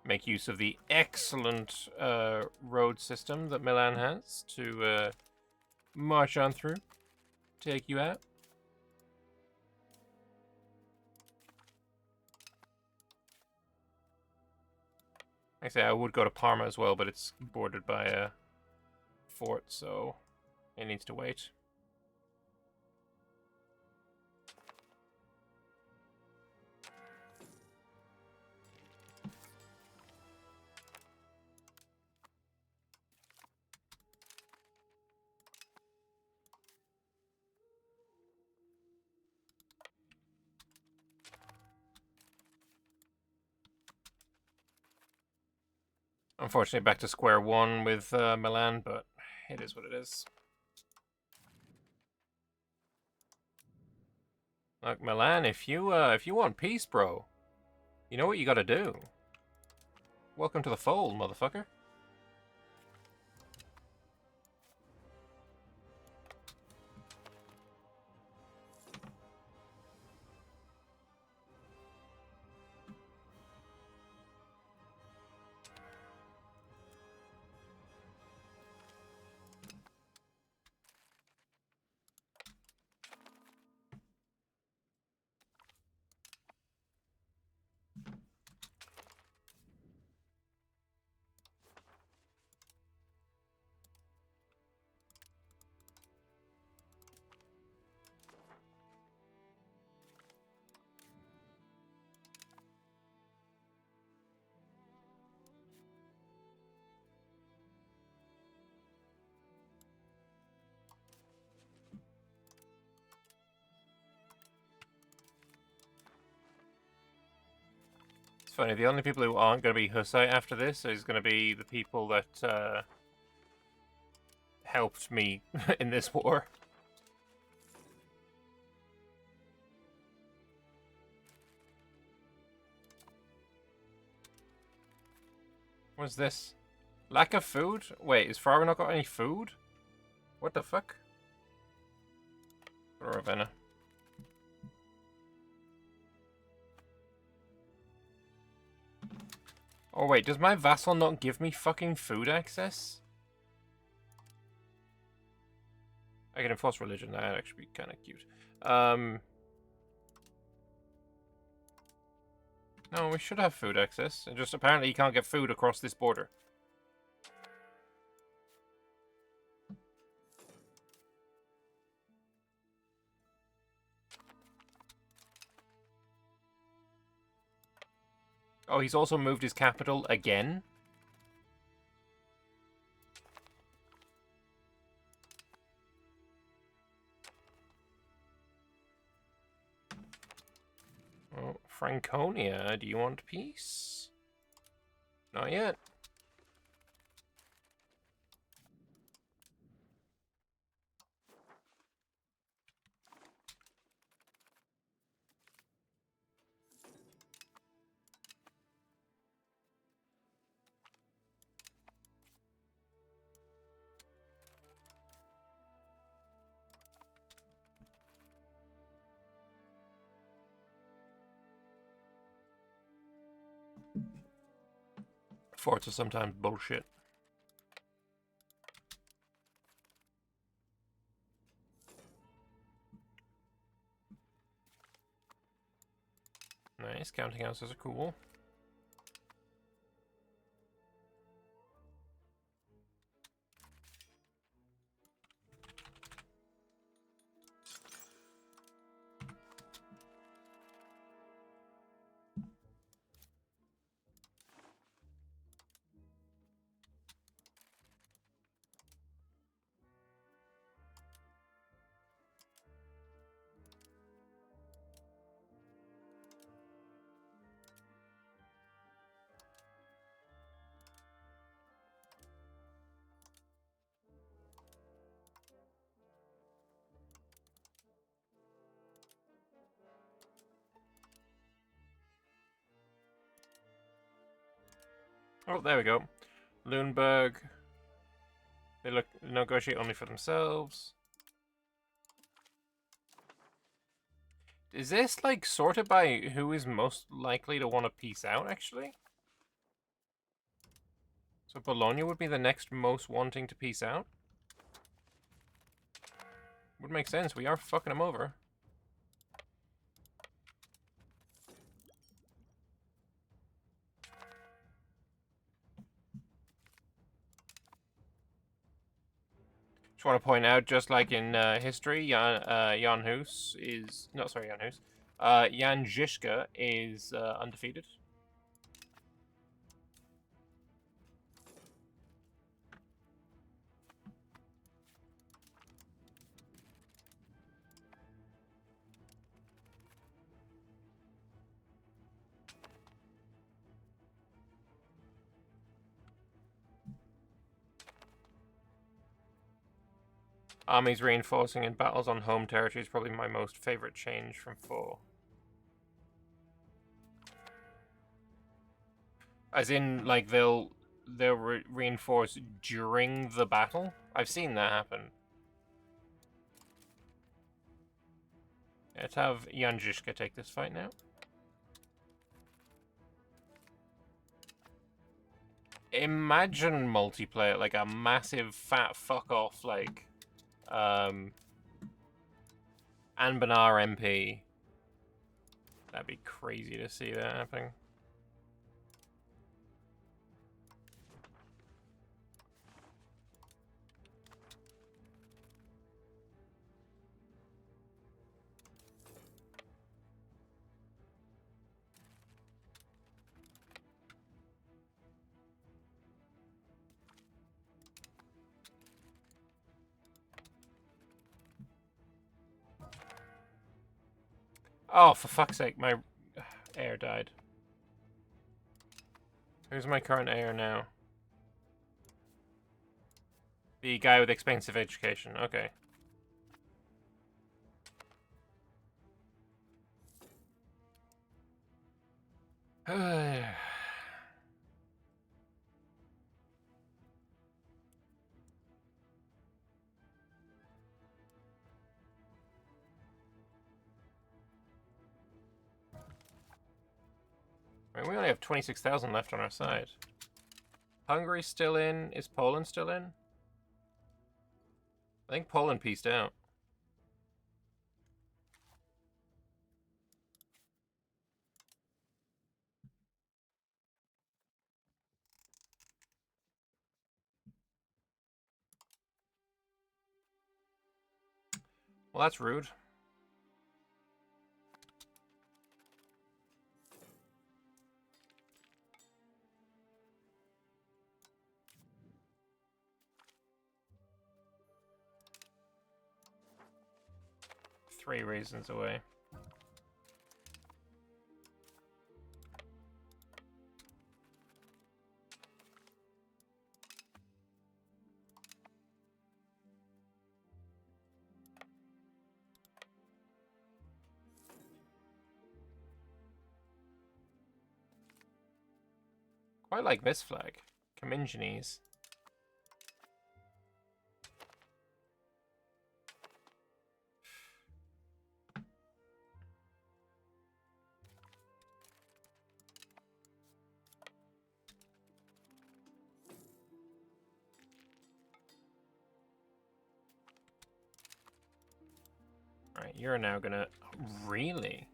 Make use of the excellent road system that Milan has to march on through. Take you out. I say I would go to Parma as well, but it's bordered by a fort, so it needs to wait. Unfortunately, back to square one with Milan, but it is what it is. Look, Milan, if you want peace, bro, you know what you gotta do. Welcome to the fold, motherfucker. funny, the only people who aren't going to be Hussite after this is going to be the people that helped me in this war. What's this? Lack of food? Wait, is Fargo not got any food? What the fuck? Ravenna. Oh wait, does my vassal not give me fucking food access? I can enforce religion, that'd actually be kind of cute. No, we should have food access. Just apparently you can't get food across this border. Oh, he's also moved his capital again? Oh, Franconia, do you want peace? Not yet. Forts are sometimes bullshit. Nice, counting houses are cool. Oh, there we go. Lundberg. They negotiate only for themselves. Is this, like, sorted by who is most likely to want to peace out, actually? So Bologna would be the next most wanting to peace out? Would make sense. We are fucking them over. Just want to point out, just like in history, Jan Hus is... No, sorry, Jan Hus. Jan Žižka is undefeated. Armies reinforcing in battles on home territory is probably my most favorite change from 4. As in, like, they'll reinforce during the battle? I've seen that happen. Let's have Jan Žižka take this fight now. Imagine multiplayer, like a massive fat fuck off, like, Anbanar MP. That'd be crazy to see that happening. Oh, for fuck's sake, my air died. Who's my current heir now? The guy with expensive education. Okay. Right, we only have 26,000 left on our side. Hungary's still in. Is Poland still in? I think Poland pieced out. Well, that's rude. Three reasons away. Quite like this flag. Comingenese. Right, you're now gonna... Really?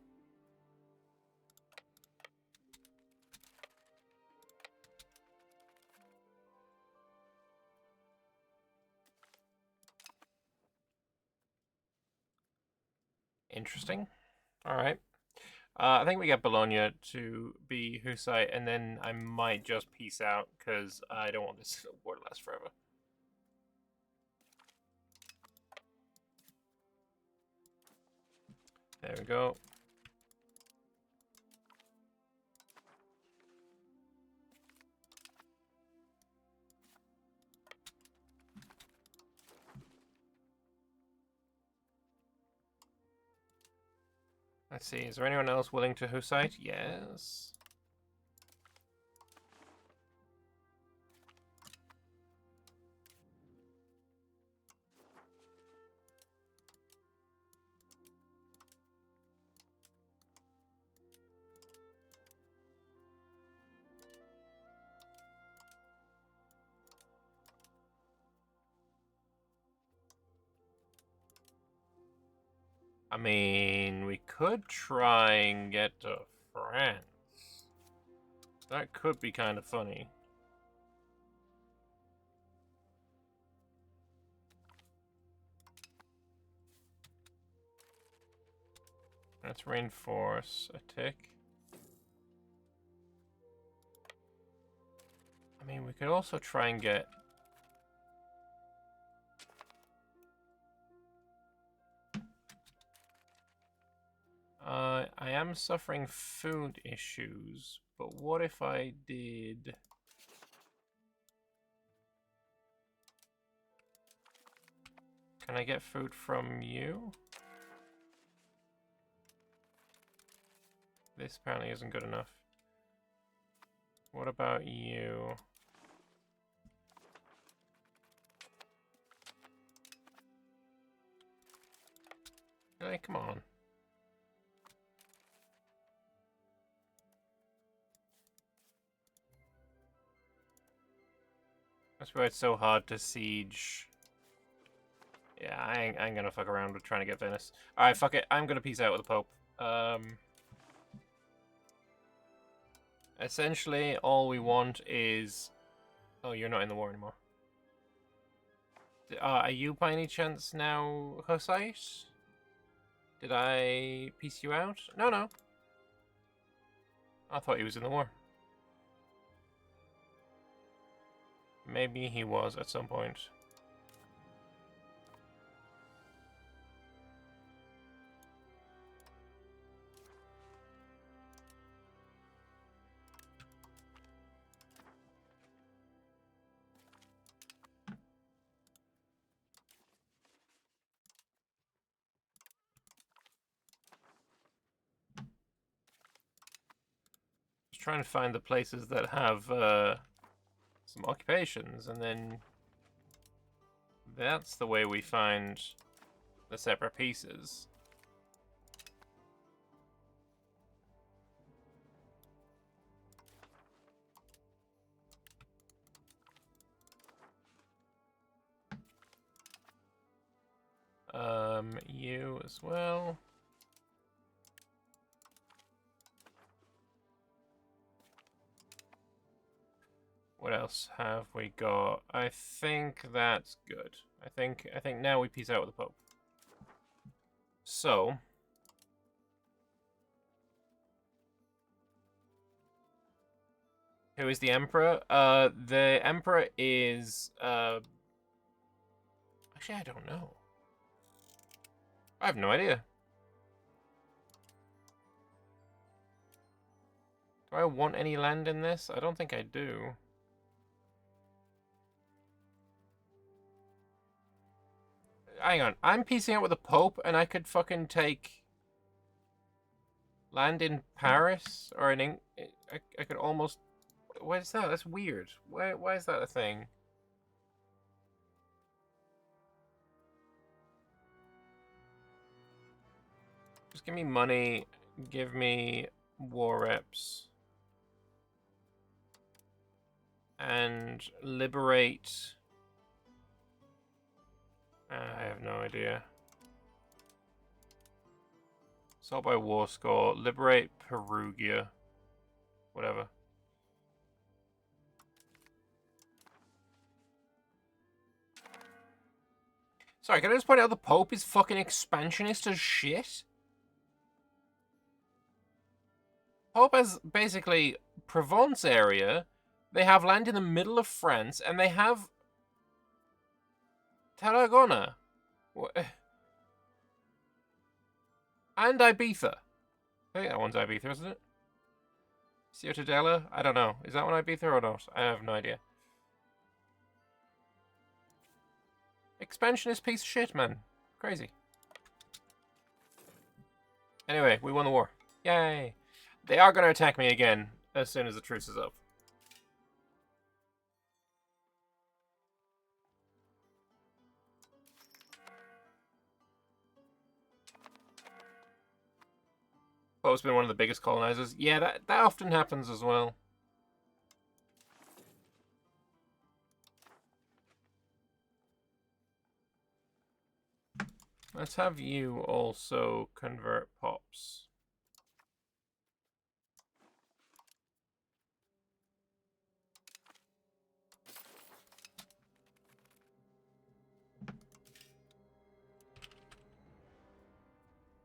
Interesting. Alright. I think we get Bologna to be Hussite, and then I might just peace out, because I don't want this war to last forever. There we go. Let's see, is there anyone else willing to Hussite? Yes. I mean, we could try and get to France. That could be kind of funny. Let's reinforce a tick. I mean, we could also try and get... I am suffering food issues, but what if I did... Can I get food from you? This apparently isn't good enough. What about you? Hey, come on. That's why it's so hard to siege. Yeah, I ain't gonna fuck around with trying to get Venice. Alright, fuck it. I'm gonna peace out with the Pope. Essentially, all we want is... Oh, you're not in the war anymore. Are you by any chance now Hussite? Did I piece you out? No, no. I thought he was in the war. Maybe he was at some point. trying to find the places that have some occupations, and then that's the way we find the separate pieces. You as well. What else have we got? I think that's good. I think now we peace out with the Pope. So, who is the Emperor? The Emperor is actually, I don't know. I have no idea. Do I want any land in this? I don't think I do. Hang on, I'm piecing out with the Pope, and I could fucking take land in Paris or in I could almost. Why is that? That's weird. Why is that a thing? Just give me money. Give me war reps. And liberate. I have no idea. Assault by war score. Liberate Perugia. Whatever. Sorry, can I just point out the Pope is fucking expansionist as shit? Pope has basically Provence area. They have land in the middle of France, and they have Tarragona. And Ibiza. I think that one's Ibiza, isn't it? Ciutadella? I don't know. Is that one Ibiza or not? I have no idea. Expansionist piece of shit, man. Crazy. Anyway, we won the war. Yay. They are going to attack me again as soon as the truce is up. Pope's been one of the biggest colonizers. Yeah, that often happens as well. Let's have you also convert pops.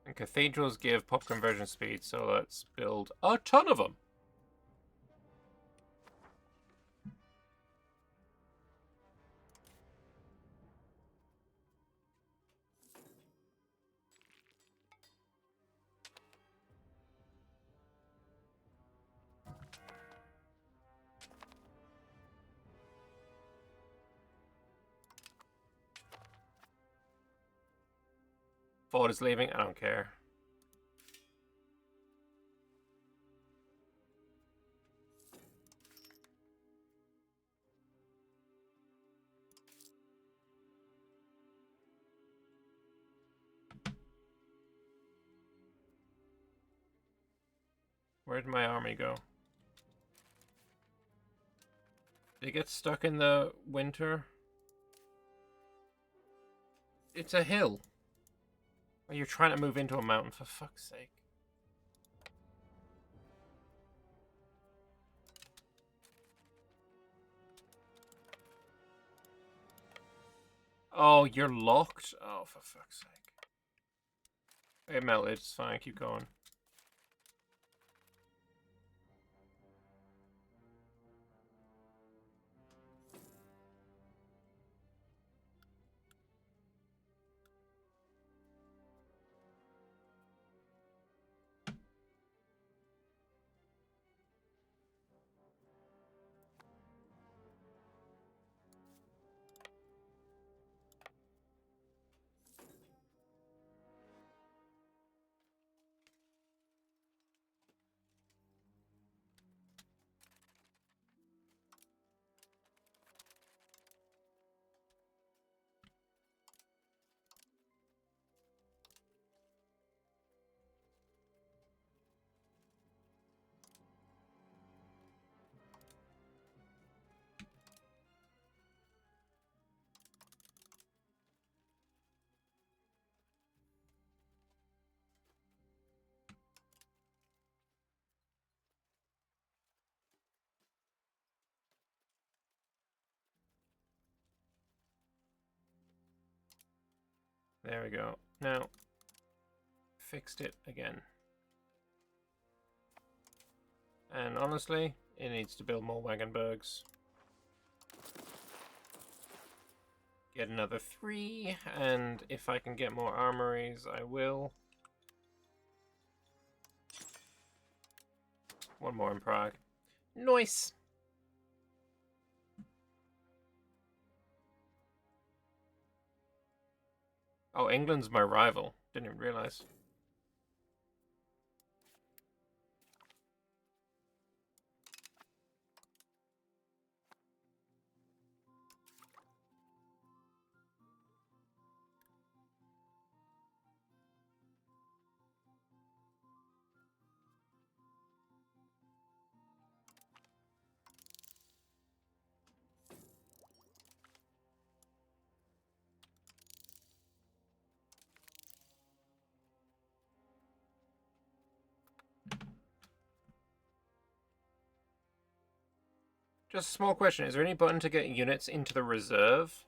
And cathedrals give pop conversion speed, so let's build a ton of them. VODS is leaving, I don't care. Where did my army go? Did it get stuck in the winter? It's a hill. Oh, you're trying to move into a mountain, for fuck's sake. Oh, you're locked? Oh, for fuck's sake. It melted, it's fine, keep going. There we go. Now, fixed it again. And honestly, it needs to build more Wagenbergs. Get another 3, and if I can get more armories, I will. One more in Prague. Nice! Oh, England's my rival. Didn't even realize. Just a small question. Is there any button to get units into the reserve?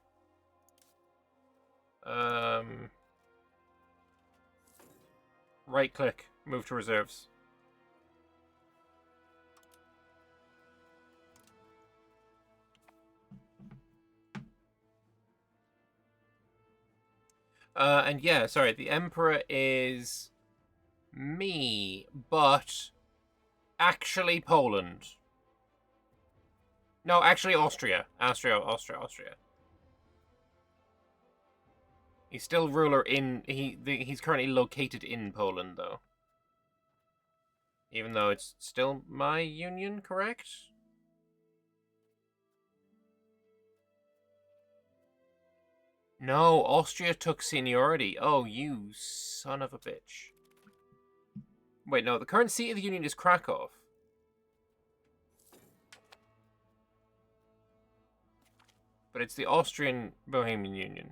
Right click, move to reserves. And yeah, sorry, the Emperor is me, but actually Poland. No, actually Austria. Austria. He's still ruler in... He's currently located in Poland, though. Even though it's still my union, correct? No, Austria took seniority. Oh, you son of a bitch. Wait, no, the current seat of the union is Krakow. But it's the Austrian Bohemian Union.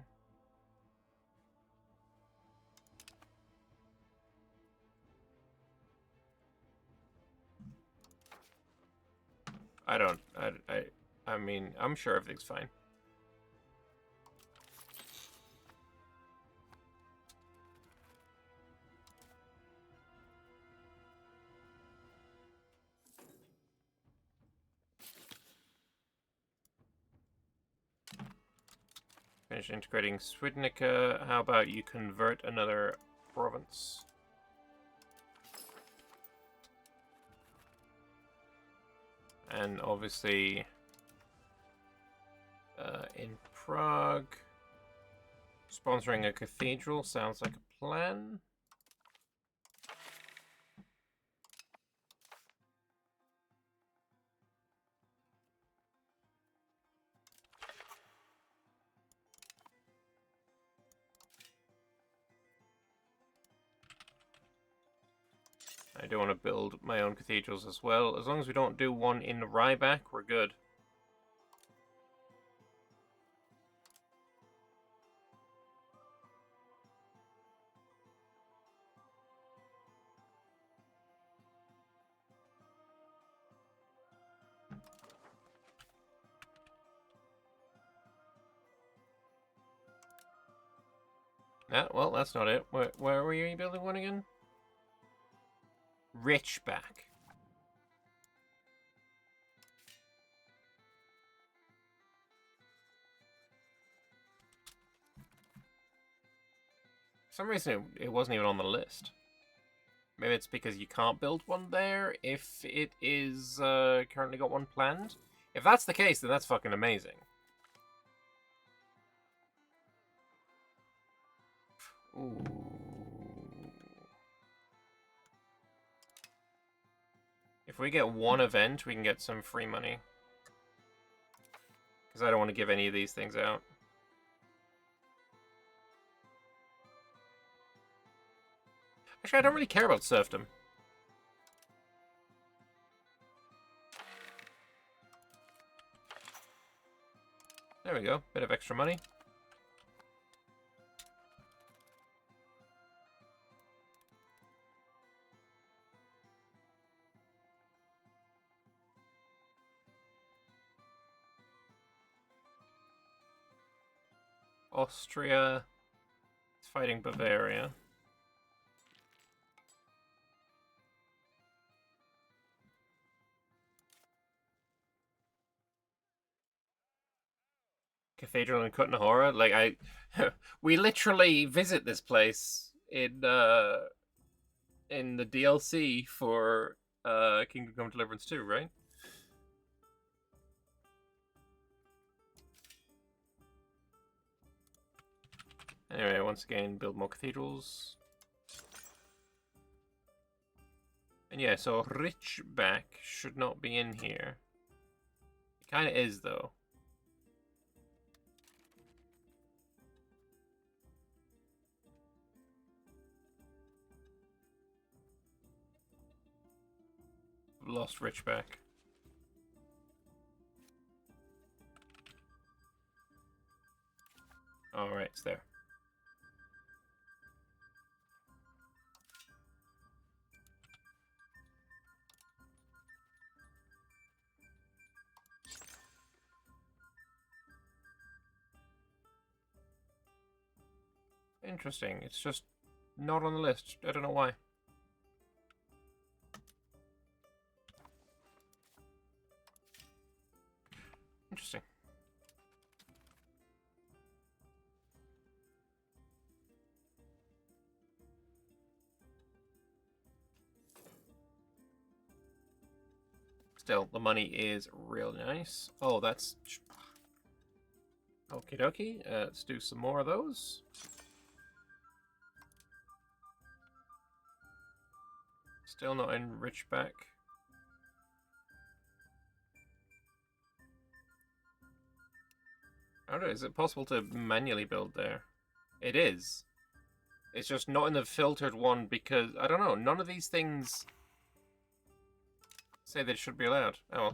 I mean, I'm sure everything's fine. Finish integrating Swidnica. How about you convert another province? And obviously, in Prague, sponsoring a cathedral sounds like a plan. I do want to build my own cathedrals as well. As long as we don't do one in Ryback, we're good. Well, that's not it. Where were you building one again? Richback. For some reason, it wasn't even on the list. Maybe it's because you can't build one there if it is currently got one planned. If that's the case, then that's fucking amazing. Ooh. If we get one event, we can get some free money. Because I don't want to give any of these things out. Actually, I don't really care about serfdom. There we go. Bit of extra money. Austria. fighting Bavaria. Cathedral in Kutnahora. Like we literally visit this place in the DLC for Kingdom Come Deliverance 2, right? Anyway, once again, build more cathedrals. And yeah, so Richback should not be in here. It kind of is, though. Lost Richback. Alright, it's there. Interesting. It's just not on the list. I don't know why. Interesting. Still, the money is real nice. Oh, that's... Okie dokie. Let's do some more of those. Still not in Richback. I don't know, is it possible to manually build there? It is. It's just not in the filtered one because, I don't know, none of these things say they should be allowed. Oh well.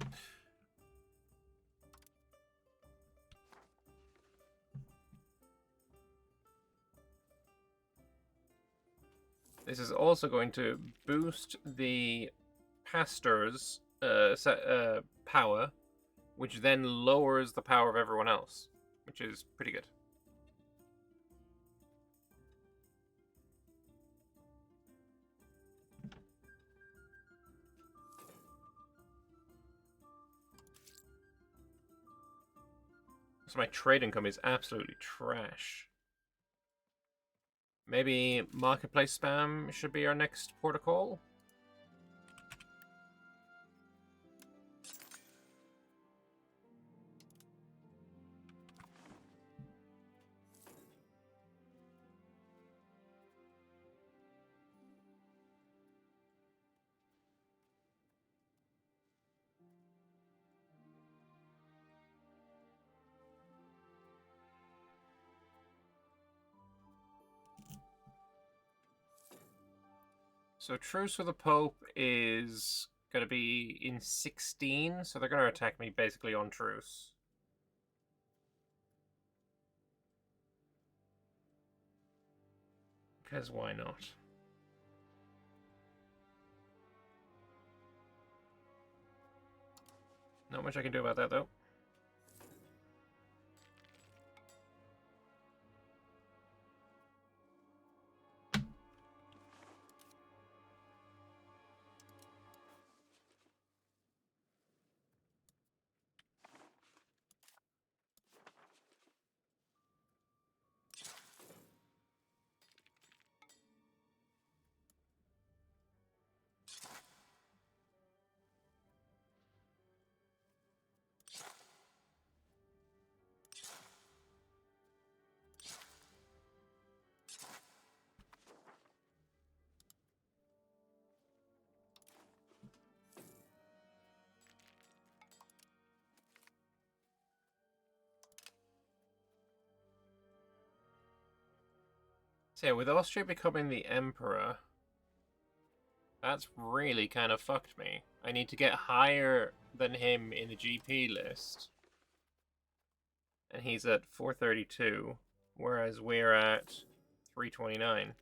This is also going to boost the pastor's power, which then lowers the power of everyone else, which is pretty good. So my trade income is absolutely trash. Maybe marketplace spam should be our next port of call. So truce with the Pope is going to be in 16, so they're going to attack me basically on truce. Because why not? Not much I can do about that, though. So yeah, with Austria becoming the emperor, that's really kind of fucked me. I need to get higher than him in the GP list. And he's at 432, whereas we're at 329.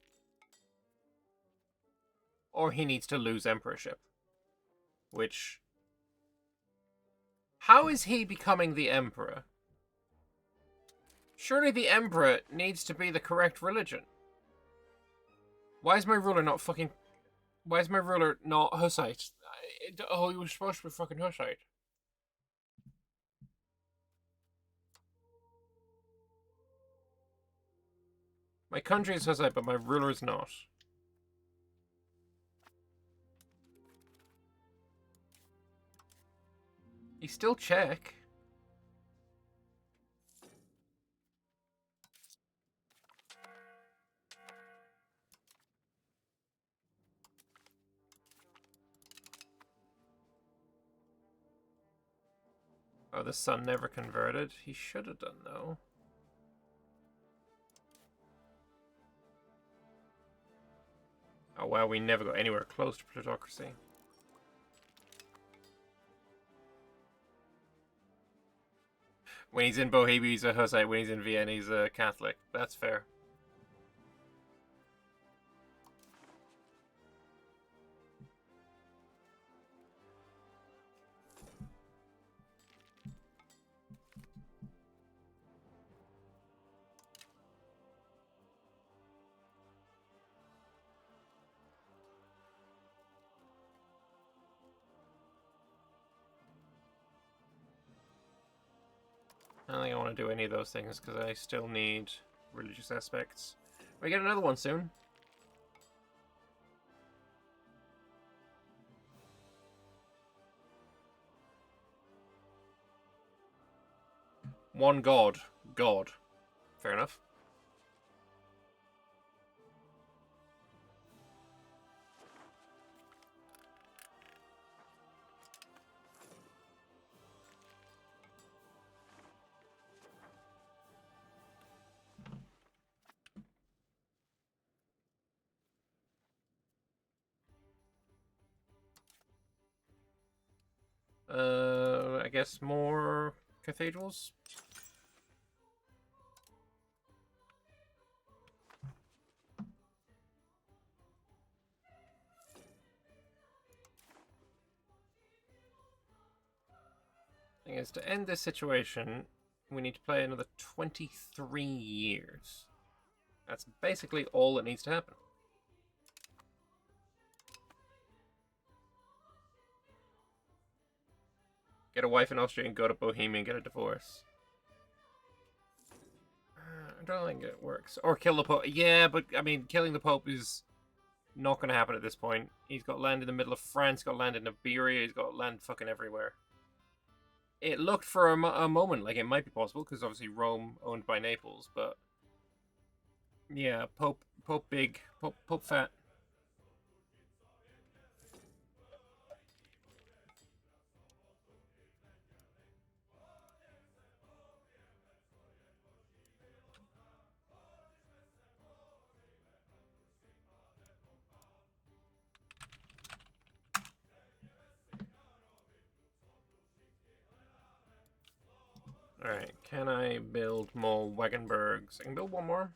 Or he needs to lose emperorship. Which... How is he becoming the emperor? Surely the emperor needs to be the correct religion. Why is my ruler not fucking... Why is my ruler not Hussite? Oh, he was supposed to be fucking Hussite. My country is Hussite, but my ruler is not. He's still Czech. Oh, the son never converted. He should have done, though. Oh, wow, we never got anywhere close to plutocracy. When he's in Bohemia, he's a Hussite. When he's in Vienna, he's a Catholic. That's fair. I don't think I want to do any of those things because I still need religious aspects. We get another one soon. One god. God. Fair enough. I guess more cathedrals? Thing is, to end this situation, we need to play another 23 years. That's basically all that needs to happen. Get a wife in Austria and go to Bohemia and get a divorce. I don't think it works. Or kill the Pope. Yeah, but, I mean, killing the Pope is not going to happen at this point. He's got land in the middle of France, he's got land in Iberia, he's got land fucking everywhere. It looked for a moment like it might be possible, because obviously Rome owned by Naples, but... Yeah, Pope big, Pope fat. Alright, can I build more Wagenbergs? I can build one more.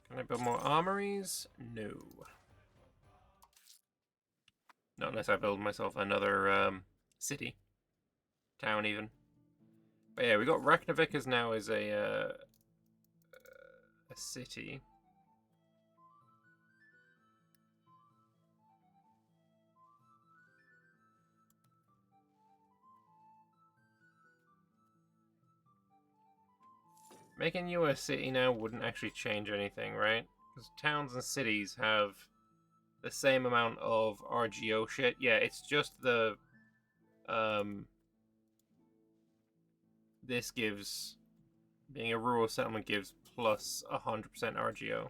Can I build more armories? No. Not unless I build myself another city. Town, even. But yeah, we got Reykjavik as now as a city. Making you a city now wouldn't actually change anything, right? Because towns and cities have the same amount of RGO shit. Yeah, it's just the... This gives... Being a rural settlement gives plus 100% RGO.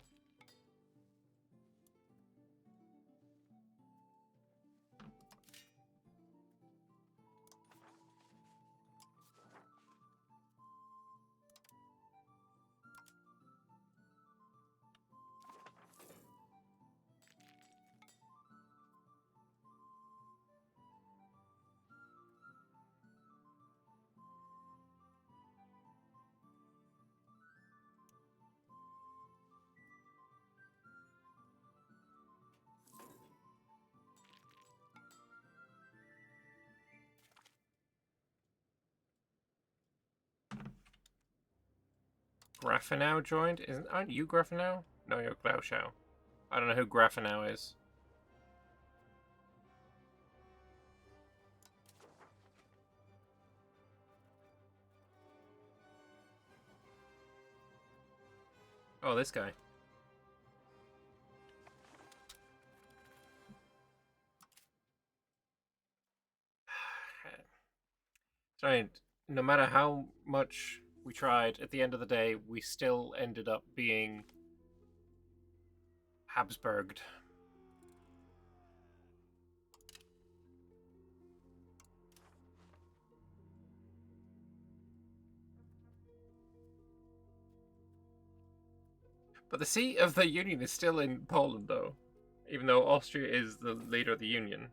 Grafenau joined? Aren't you Grafenau? No, you're Glauschau. I don't know who Grafenau is. Oh, this guy. Giant. No matter how much we tried, at the end of the day, we still ended up being Habsburged. But the seat of the Union is still in Poland, though, even though Austria is the leader of the Union.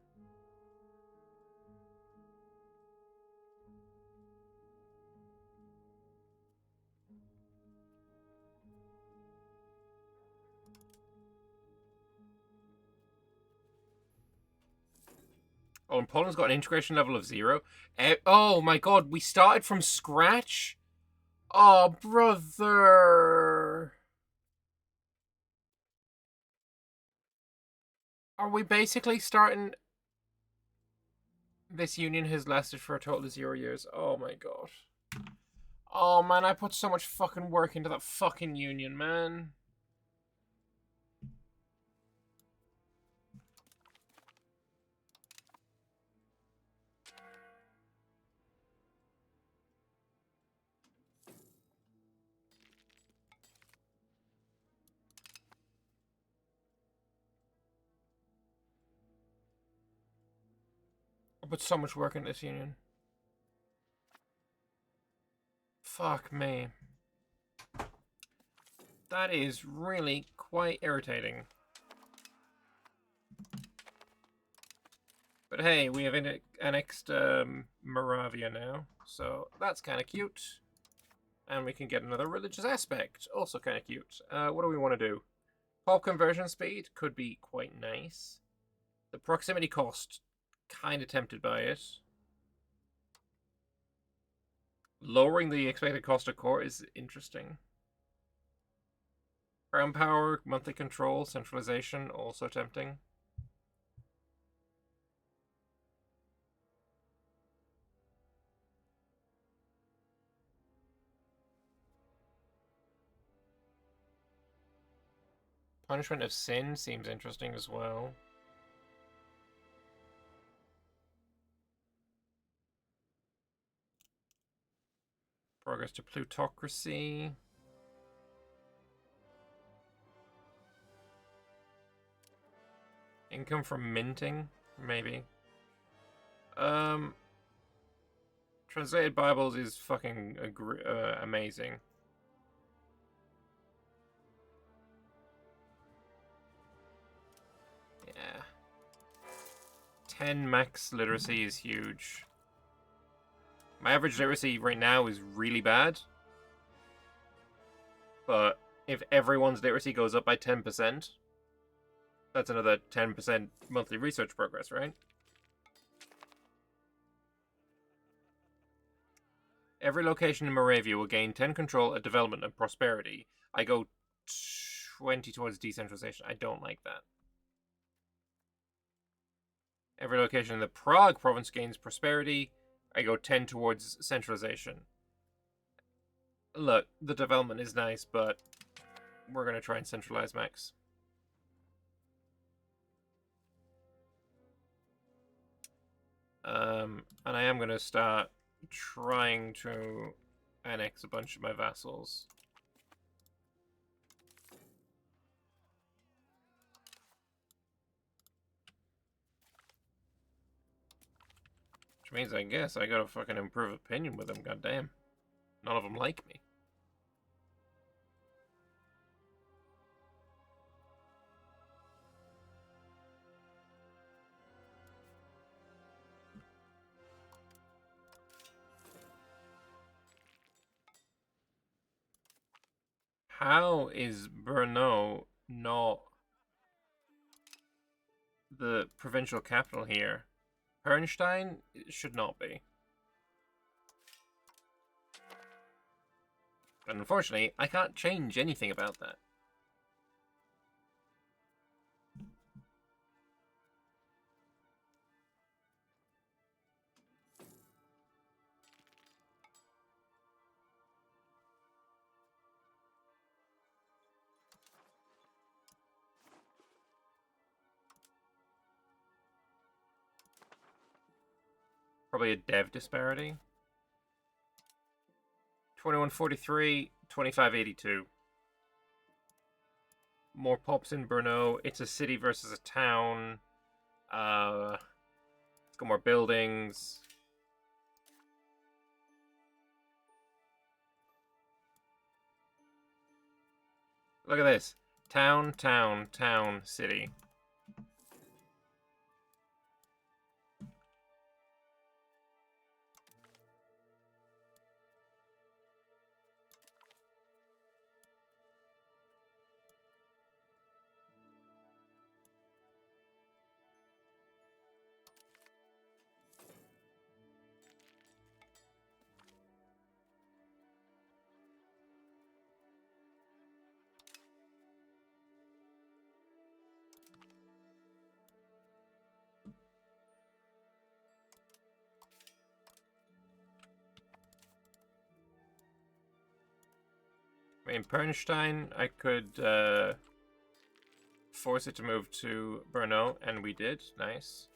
Oh, and Poland's got an integration level of 0. Oh my god, we started from scratch? Oh, brother. Are we basically starting... This union has lasted for a total of 0 years. Oh my god. Oh man, I put so much fucking work into that fucking union, man. I put so much work into this union. Fuck me. That is really quite irritating. But hey, we have annexed Moravia now, so that's kind of cute. And we can get another religious aspect, also kind of cute. What do we want to do? Pulp conversion speed could be quite nice. The proximity cost, kind of tempted by it. Lowering the expected cost of core is interesting. Ground power, monthly control, centralization, also tempting. Punishment of sin seems interesting as well. Progress to plutocracy. Income from minting, maybe. Translated Bibles is fucking amazing. Yeah. 10 max literacy is huge. My average literacy right now is really bad. But if everyone's literacy goes up by 10%, that's another 10% monthly research progress, right? Every location in Moravia will gain 10 control at development and prosperity. I go 20 towards decentralization. I don't like that. Every location in the Prague province gains prosperity. I go 10 towards centralization. Look, the development is nice, but we're going to try and centralize max. And I am going to start trying to annex a bunch of my vassals. Which means I guess I gotta fucking improve opinion with them, goddamn. None of them like me. How is Brno not the provincial capital here? Pernstein should not be. And unfortunately, I can't change anything about that. Probably a dev disparity. 2143, 2582. More pops in Brno. It's a city versus a town. It's got more buildings. Look at this. Town, town, town, city. I mean, Pernstein, I could force it to move to Brno, and we did. Nice.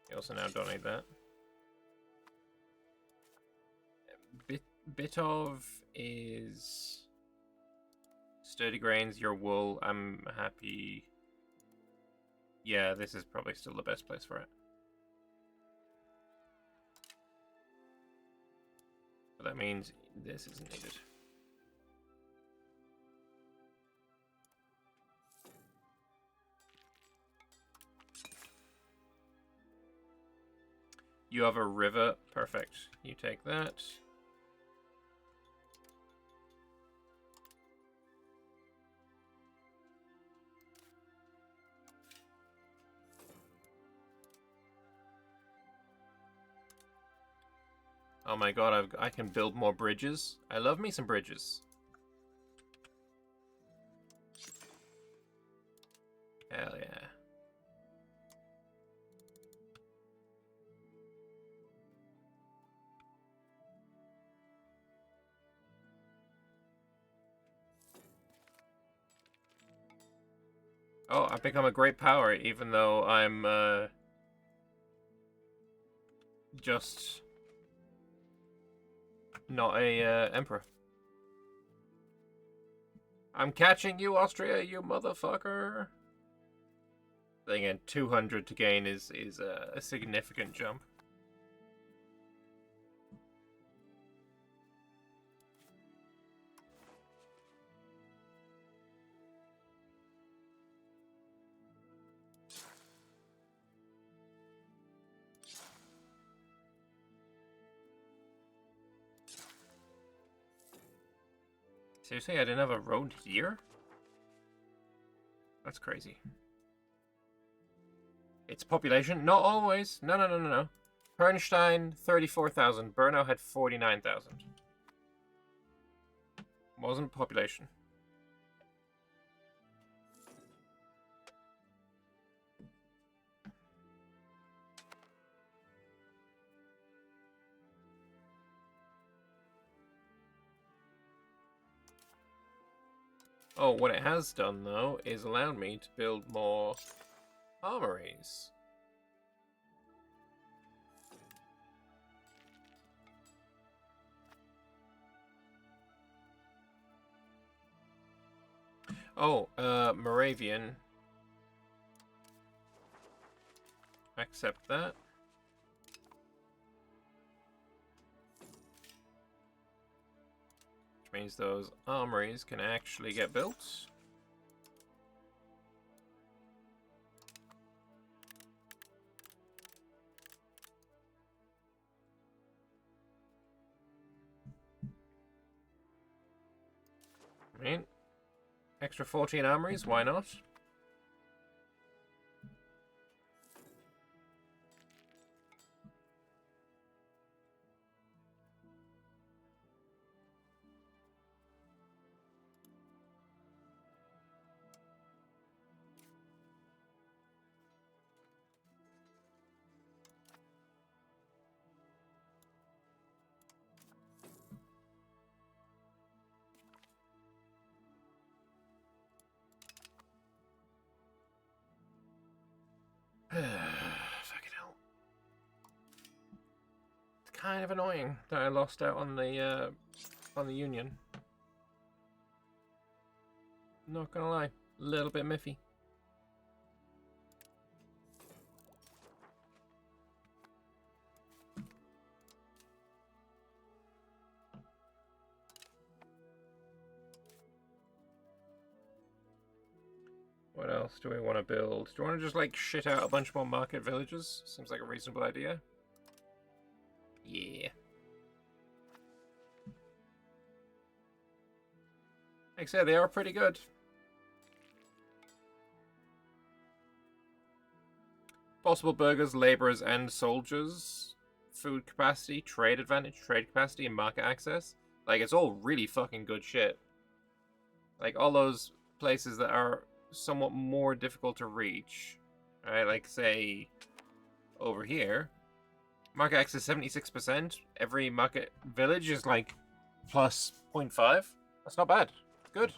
We also now don't need that. Bitov is sturdy grains, your wool. I'm happy. Yeah, this is probably still the best place for it. But that means this isn't needed. You have a river. Perfect. You take that. Oh my god, I can build more bridges. I love me some bridges. Hell yeah. Oh, I've become a great power, even though I'm just not a emperor. I'm catching you, Austria, you motherfucker. Then again, 200 to gain is a significant jump. Seriously, I didn't have a road here? That's crazy. It's population? Not always. No, no, no, no, no. Pernstein, 34,000. Brno had 49,000. Wasn't population. Oh, what it has done, though, is allowed me to build more armories. Oh, Moravian. Accept that. Which means those armories can actually get built. I mean, extra 14 armories, why not? Fucking hell. It's kind of annoying that I lost out on the Union. Not gonna lie, a little bit miffy. What else do we want to build? Do you want to just like shit out a bunch more market villages? Seems like a reasonable idea. Yeah. Like I said, they are pretty good. Possible burgers, laborers, and soldiers. Food capacity, trade advantage, trade capacity, and market access. Like, it's all really fucking good shit. Like, all those places that are somewhat more difficult to reach. Right, like, say, over here. Market access 76%. Every market village is, like, plus 0.5. That's not bad. Good.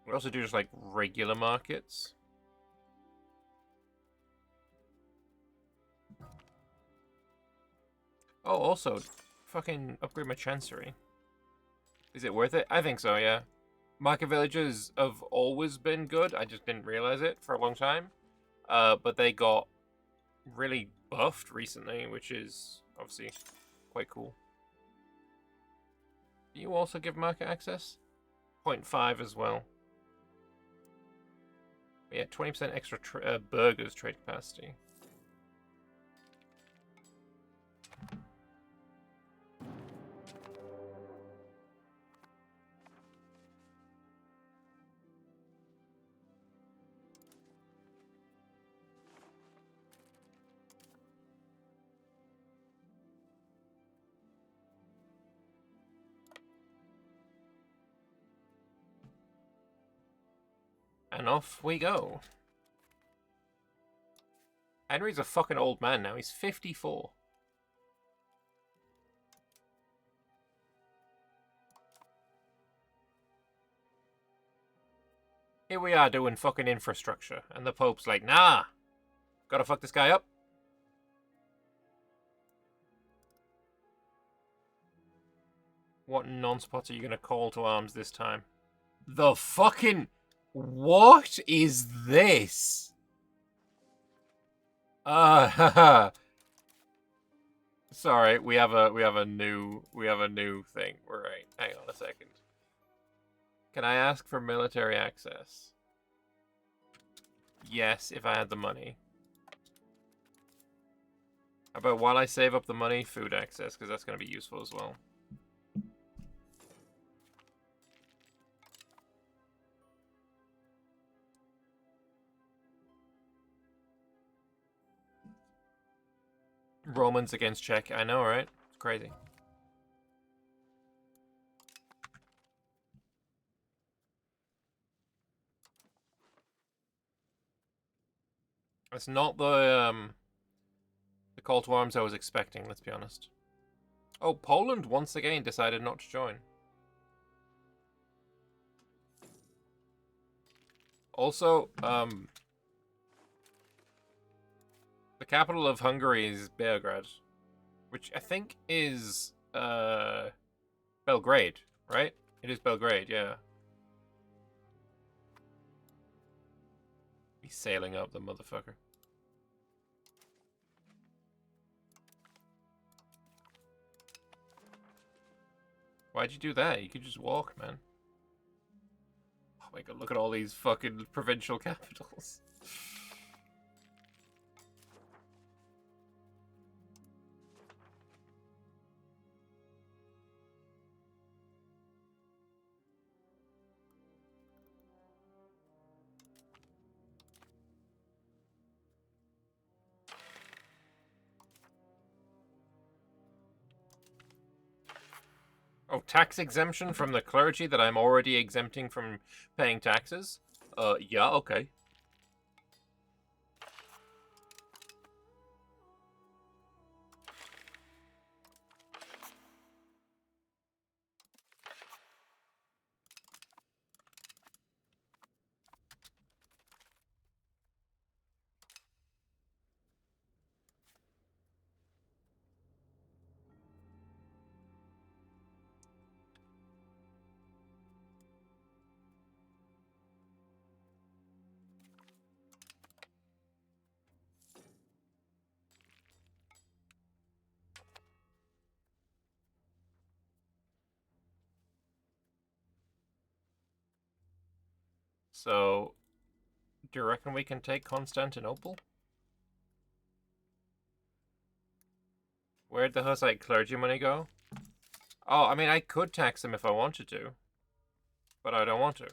We also do just, like, regular markets. Oh, also, fucking upgrade my chancery. Is it worth it? I think so, yeah. Market villages have always been good. I just didn't realize it for a long time. But they got really buffed recently, which is obviously quite cool. Do you also give market access? 0.5 as well. Yeah, 20% extra burgers trade capacity. And off we go. Henry's a fucking old man now. He's 54. Here we are doing fucking infrastructure. And the Pope's like, nah. Gotta fuck this guy up. What non-spots are you gonna call to arms this time? The fucking... What is this? Sorry, we have a new thing. We're right. Hang on a second. Can I ask for military access? Yes, if I had the money. How about while I save up the money, food access, because that's going to be useful as well. Romans against Czech. I know, right? It's crazy. It's not the call to arms I was expecting, let's be honest. Oh, Poland once again decided not to join. Also, the capital of Hungary is Belgrade, which I think is Belgrade, right? It is Belgrade, yeah. He's sailing up, the motherfucker. Why'd you do that? You could just walk, man. Oh my god, look at all these fucking provincial capitals. Oh, tax exemption from the clergy that I'm already exempting from paying taxes? Yeah, okay. So, do you reckon we can take Constantinople? Where'd the Hussite clergy money go? Oh, I mean, I could tax them if I wanted to. But I don't want to.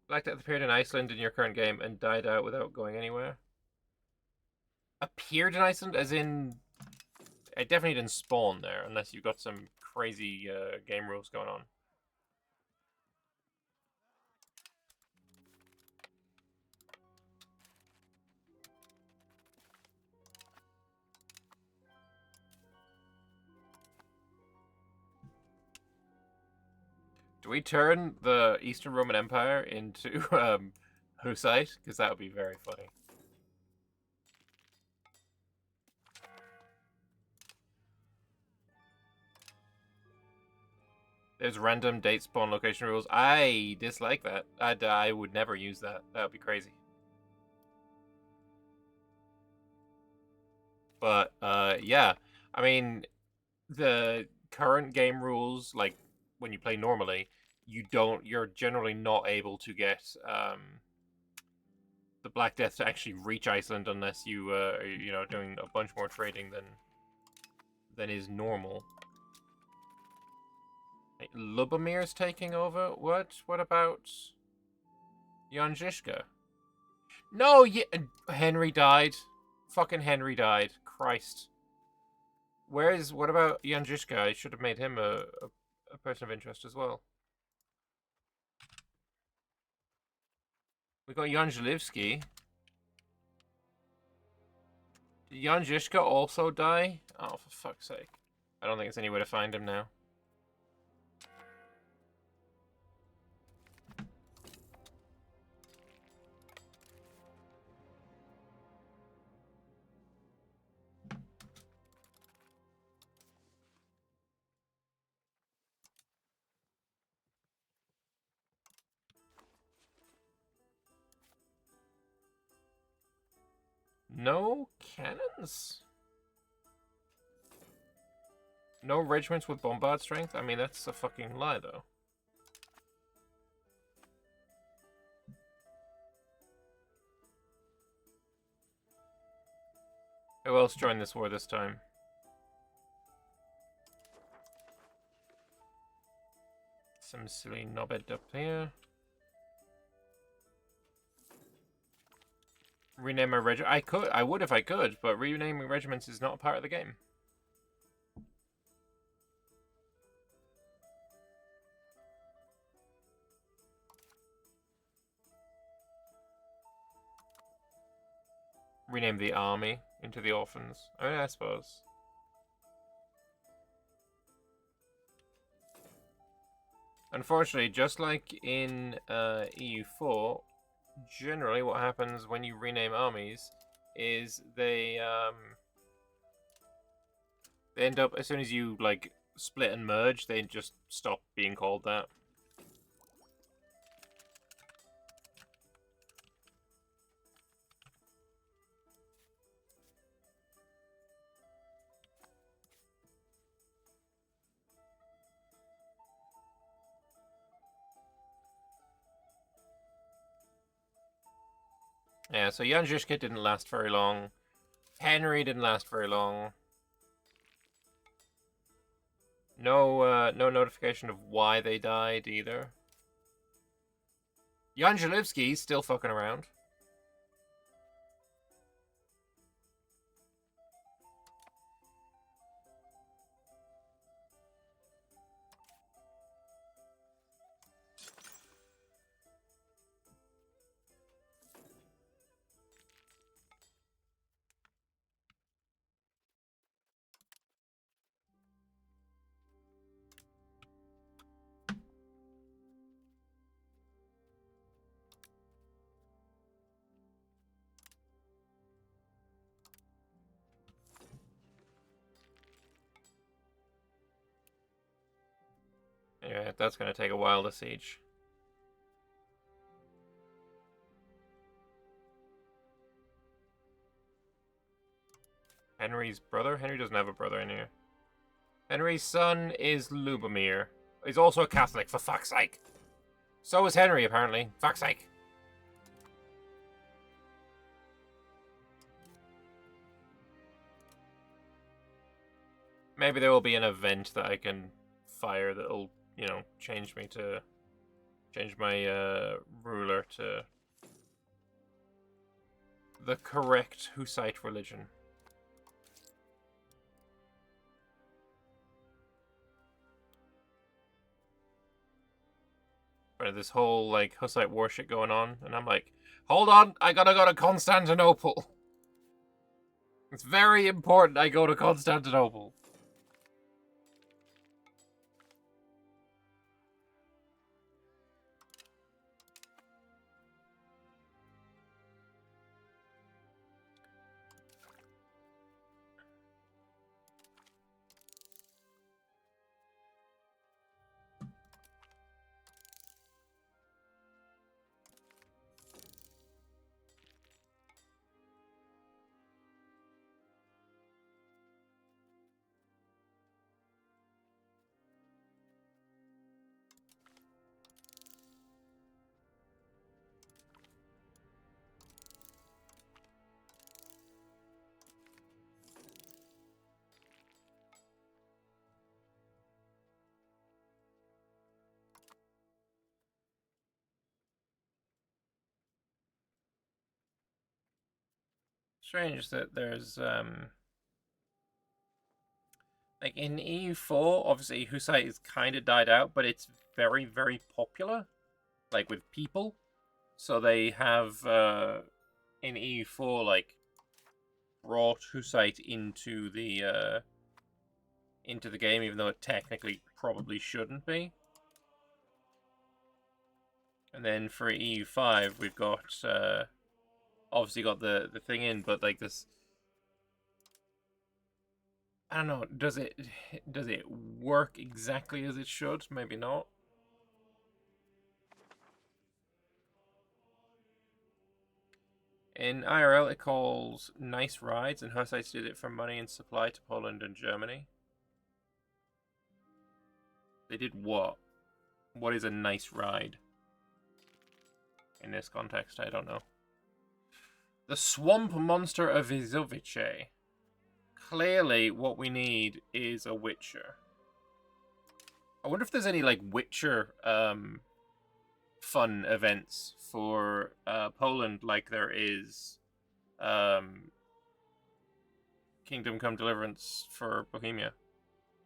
Black Death appeared in Iceland in your current game and died out without going anywhere. Appeared in Iceland? As in... It definitely didn't spawn there, unless you've got some crazy game rules going on. Do we turn the Eastern Roman Empire into Hussite? Because that would be very funny. There's random date spawn location rules. I dislike that. I would never use that. That would be crazy. But, yeah. I mean, the current game rules, like, when you play normally, you're generally not able to get, the Black Death to actually reach Iceland unless you, are, doing a bunch more trading than is normal. Lubomir's taking over? What? What about Jan Žižka? No, Henry died. Fucking Henry died. Christ. What about Jan Žižka? I should have made him a person of interest as well. We got Jan Zalewski. Did Jan Žižka also die? Oh, for fuck's sake. I don't think there's any way to find him now. No cannons? No regiments with bombard strength? I mean, that's a fucking lie, though. Who else joined this war this time? Some silly knobhead up here. Rename my regiment. I would if I could, but renaming regiments is not a part of the game. Rename the army into the orphans. I mean, I suppose. Unfortunately, just like in EU4, generally what happens when you rename armies is they end up, as soon as you like split and merge, they just stop being called that. Yeah, so Jan Žižka didn't last very long. Henry didn't last very long. No notification of why they died either. Jan Zalewski's still fucking around. Yeah, that's gonna take a while to siege. Henry's brother? Henry doesn't have a brother in here. Henry's son is Lubomir. He's also a Catholic, for fuck's sake. So is Henry, apparently. Fuck's sake. Maybe there will be an event that I can fire that'll, you know, change my ruler to the correct Hussite religion. But this whole, like, Hussite war shit going on, and I'm like, hold on, I gotta go to Constantinople. It's very important I go to Constantinople. Strange that there's, like, in EU4, obviously, Hussite is kind of died out, but it's very, very popular, like, with people. So they have, in EU4, like, brought Hussite into the game, even though it technically probably shouldn't be. And then for EU5, we've got, obviously got the thing in, but, like, this... I don't know, does it work exactly as it should? Maybe not. In IRL, it calls nice rides, and Hussites did it for money and supply to Poland and Germany. They did what? What is a nice ride? In this context, I don't know. The Swamp Monster of Izovice. Clearly, what we need is a Witcher. I wonder if there's any, like, Witcher fun events for Poland, like there is Kingdom Come Deliverance for Bohemia.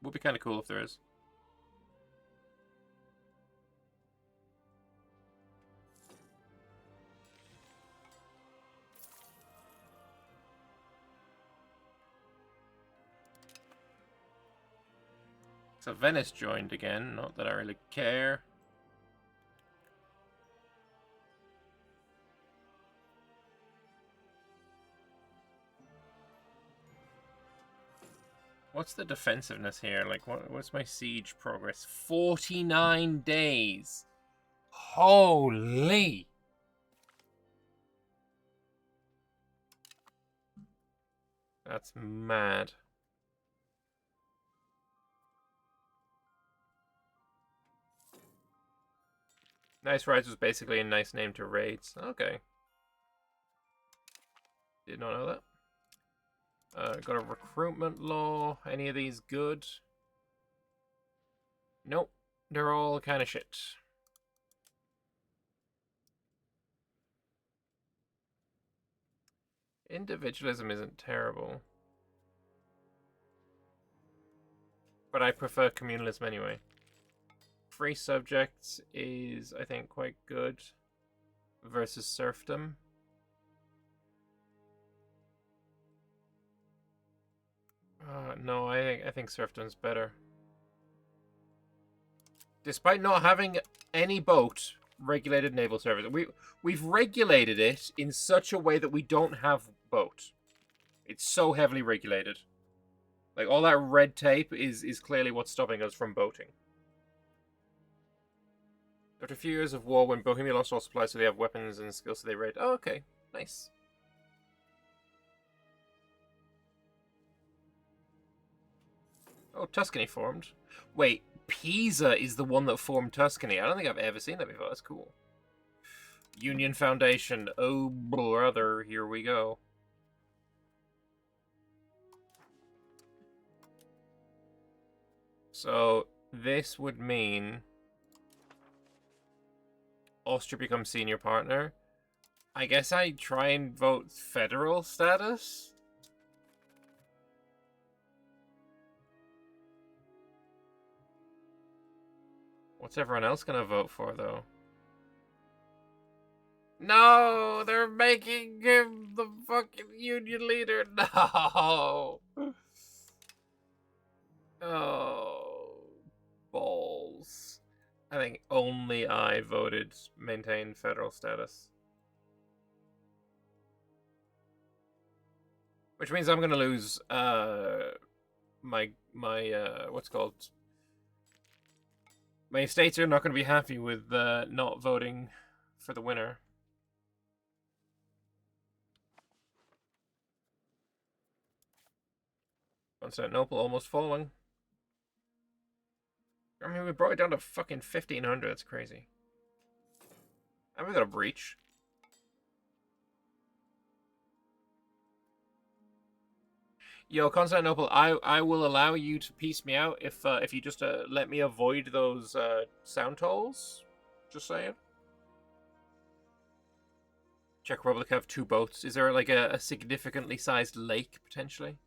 Would be kind of cool if there is. So Venice joined again, not that I really care. What's the defensiveness here? Like, what's my siege progress? 49 days! Holy! That's mad. Nice Rides was basically a nice name to raids. Okay. Did not know that. Got a recruitment law. Any of these good? Nope. They're all kind of shit. Individualism isn't terrible. But I prefer communalism anyway. Free subjects is, I think, quite good versus serfdom. No, I think serfdom's better. Despite not having any boat, regulated naval service. We've regulated it in such a way that we don't have boat. It's so heavily regulated. Like, all that red tape is clearly what's stopping us from boating. After a few years of war, when Bohemia lost all supplies, so they have weapons and skills, so they raid. Oh, okay. Nice. Oh, Tuscany formed. Wait, Pisa is the one that formed Tuscany. I don't think I've ever seen that before. That's cool. Union Foundation. Oh, brother. Here we go. So, this would mean Austria becomes senior partner. I guess I try and vote federal status? What's everyone else gonna vote for, though? No! They're making him the fucking union leader! No! Oh. Balls. I think only I voted maintain federal status. Which means I'm gonna lose, my what's it called? My estates are not gonna be happy with, not voting for the winner. Constantinople almost falling. I mean, we brought it down to fucking 1500. That's crazy. And we got a breach. Yo, Constantinople, I will allow you to piece me out if you just let me avoid those sound tolls. Just saying. Czech Republic have 2 boats. Is there like a significantly sized lake potentially?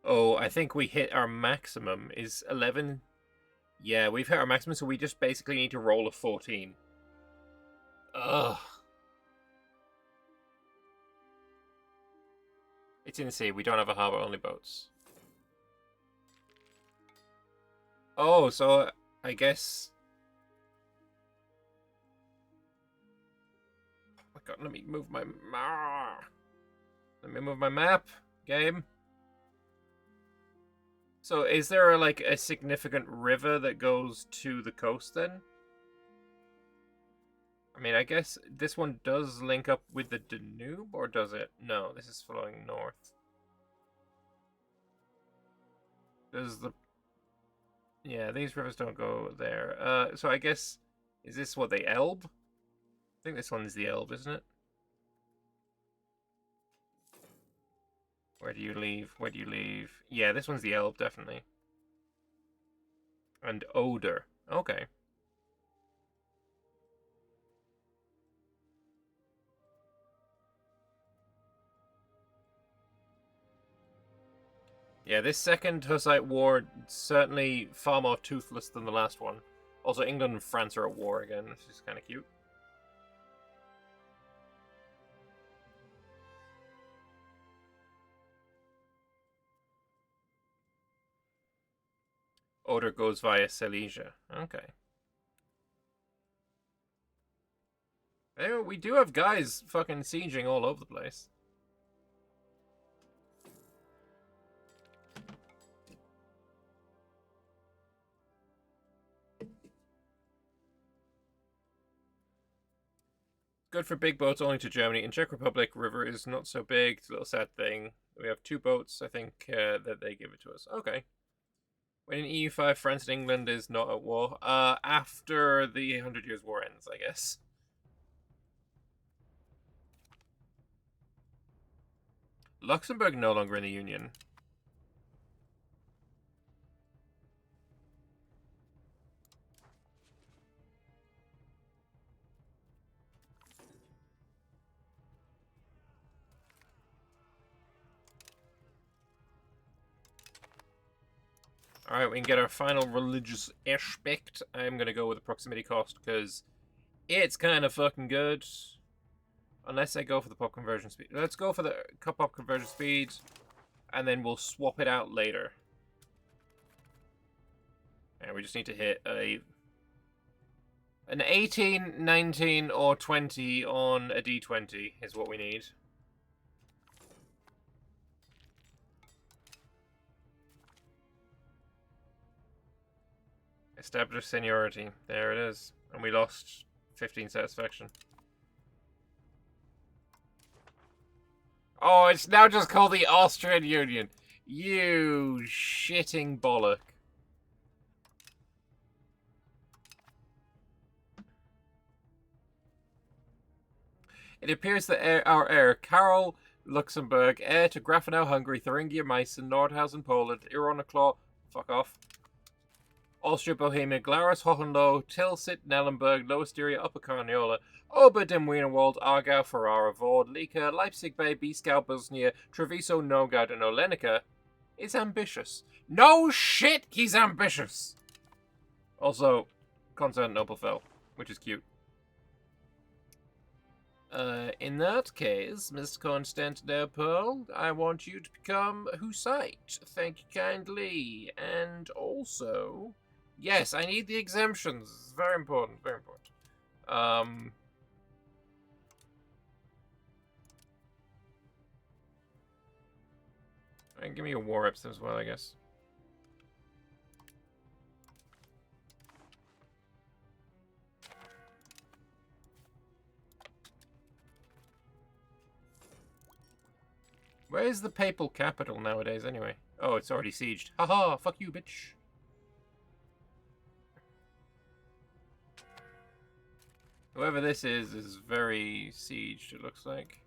Oh, I think we hit our maximum. Is 11? Yeah, we've hit our maximum, so we just basically need to roll a 14. Ugh. It's in the sea. We don't have a harbor, only boats. Oh, so I guess... Oh my god, let me move my... Let me move my map, game. So is there like a significant river that goes to the coast then? I mean, I guess this one does link up with the Danube, or does it? No, this is flowing north. Does the... Yeah, these rivers don't go there. So I guess... Is this what, the Elbe? I think this one's the Elbe, isn't it? Where do you leave? Where do you leave? Yeah, this one's the Elbe, definitely. And Oder. Okay. Yeah, this second Hussite war certainly far more toothless than the last one. Also, England and France are at war again, which is kind of cute. Oder goes via Silesia. Okay. Anyway, we do have guys fucking sieging all over the place. Good for big boats only to Germany. In Czech Republic, river is not so big. It's a little sad thing. We have 2 boats, I think, that they give it to us. Okay. When in EU5, France and England is not at war. After the 100 Years' War ends, I guess. Luxembourg no longer in the Union. Alright, we can get our final religious aspect. I'm gonna go with the proximity cost, because it's kind of fucking good. Unless I go for the pop conversion speed. Let's go for the pop conversion speed, and then we'll swap it out later. And we just need to hit a... An 18, 19, or 20 on a d20 is what we need. Establish seniority. There it is. And we lost 15 satisfaction. Oh, it's now just called the Austrian Union. You shitting bollock. It appears that our heir, Karol Luxembourg, heir to Grafenau, Hungary, Thuringia, Meissen, Nordhausen, Poland, Ironiclaw, fuck off, Austria, Bohemia, Glarus, Hohenlohe, Tilsit, Nellenberg, Lower Styria, Upper Carniola, Ober dem Wienerwald, Aargau, Ferrara, Vord, Lika, Leipzig Bay, Biskau, Bosnia, Treviso, Novgorod, and Olenica is ambitious. No shit, he's ambitious! Also, Constantinople fell, which is cute. In that case, Mr. Constantinople, I want you to become Hussite. Thank you kindly. And also, yes, I need the exemptions. It's very important, very important. And give me a war reps as well, I guess. Where is the papal capital nowadays, anyway? Oh, it's already sieged. Haha, fuck you, bitch. Whoever this is very sieged, it looks like.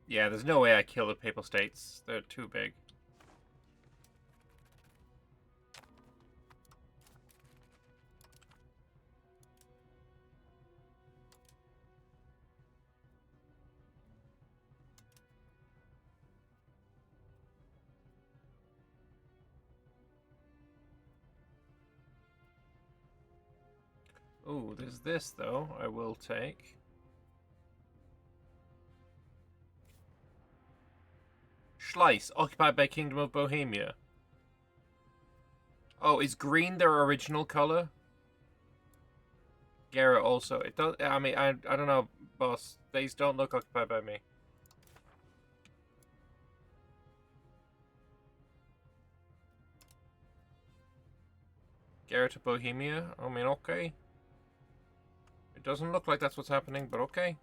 Yeah, there's no way I kill the Papal States. They're too big. Ooh, there's this, though, I will take. Schleiss, occupied by Kingdom of Bohemia. Oh, is green their original color? Gera also. It does. I mean, I don't know, boss. These don't look occupied by me. Gera to Bohemia. I mean, okay. It doesn't look like that's what's happening, but okay.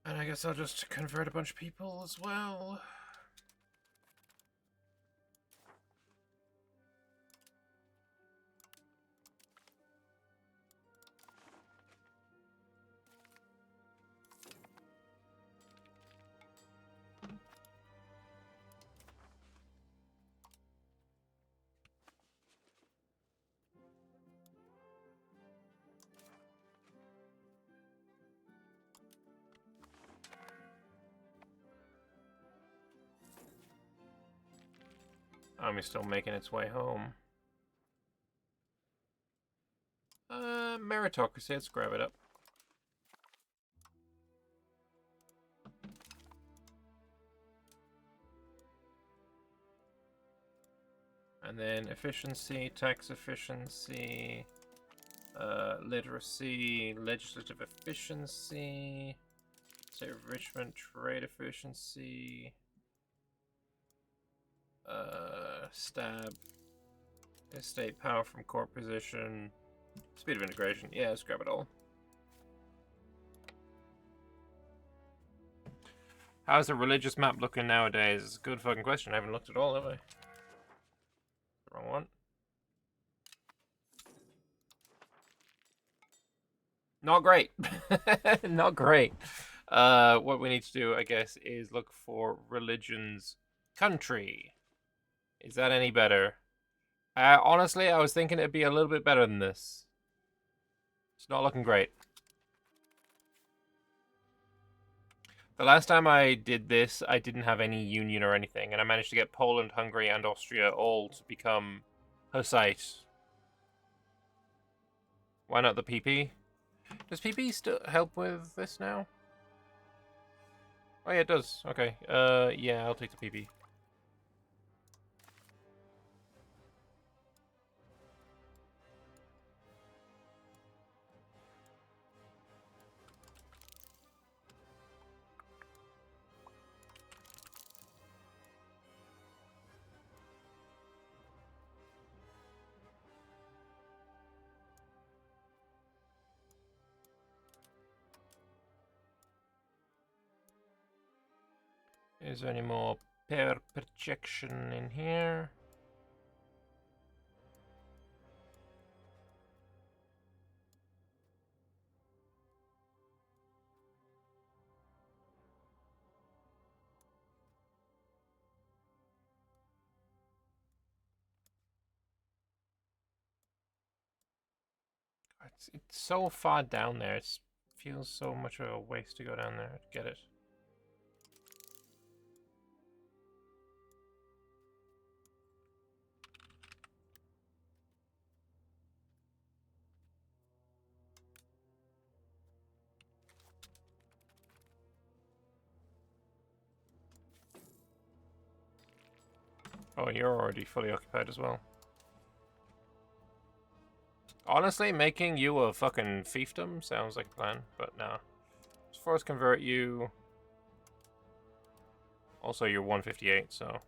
And I guess I'll just convert a bunch of people as well. Army's still making its way home. Meritocracy, let's grab it up. And then efficiency, tax efficiency, Literacy, legislative efficiency, state of Richmond, trade efficiency, stab, estate power from court position, speed of integration. Yeah, let's grab it all. How's the religious map looking nowadays? It's a good fucking question. I haven't looked at all, have I? Wrong one. Not great. Not great. What we need to do, I guess, is look for religion's country. Is that any better? Honestly, I was thinking it'd be a little bit better than this. It's not looking great. The last time I did this, I didn't have any union or anything, and I managed to get Poland, Hungary, and Austria all to become Hussite. Why not the PP? Does PP still help with this now? Oh yeah, it does. Okay. Yeah, I'll take the PP. Is there any more pair projection in here? It's so far down there. It feels so much of a waste to go down there to get it. Oh, you're already fully occupied as well. Honestly, making you a fucking fiefdom sounds like a plan, but no. Let's force convert you. Also, you're 158, so.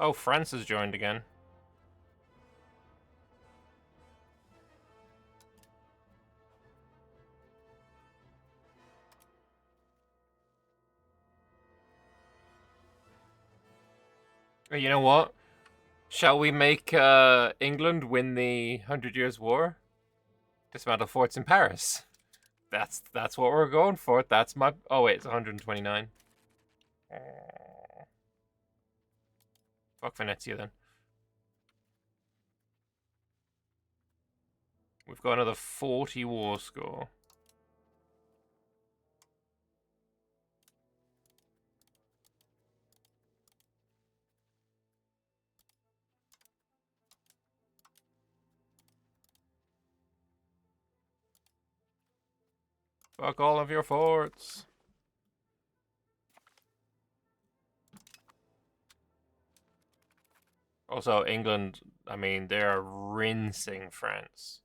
Oh, France has joined again. You know what? Shall we make England win the 100 Years' War? Dismantle forts in Paris. That's what we're going for. That's my... Oh, wait, it's 129. Fuck Venezia, then. We've got another 40 war score. Fuck all of your forts. Also, England, I mean, they're rinsing France.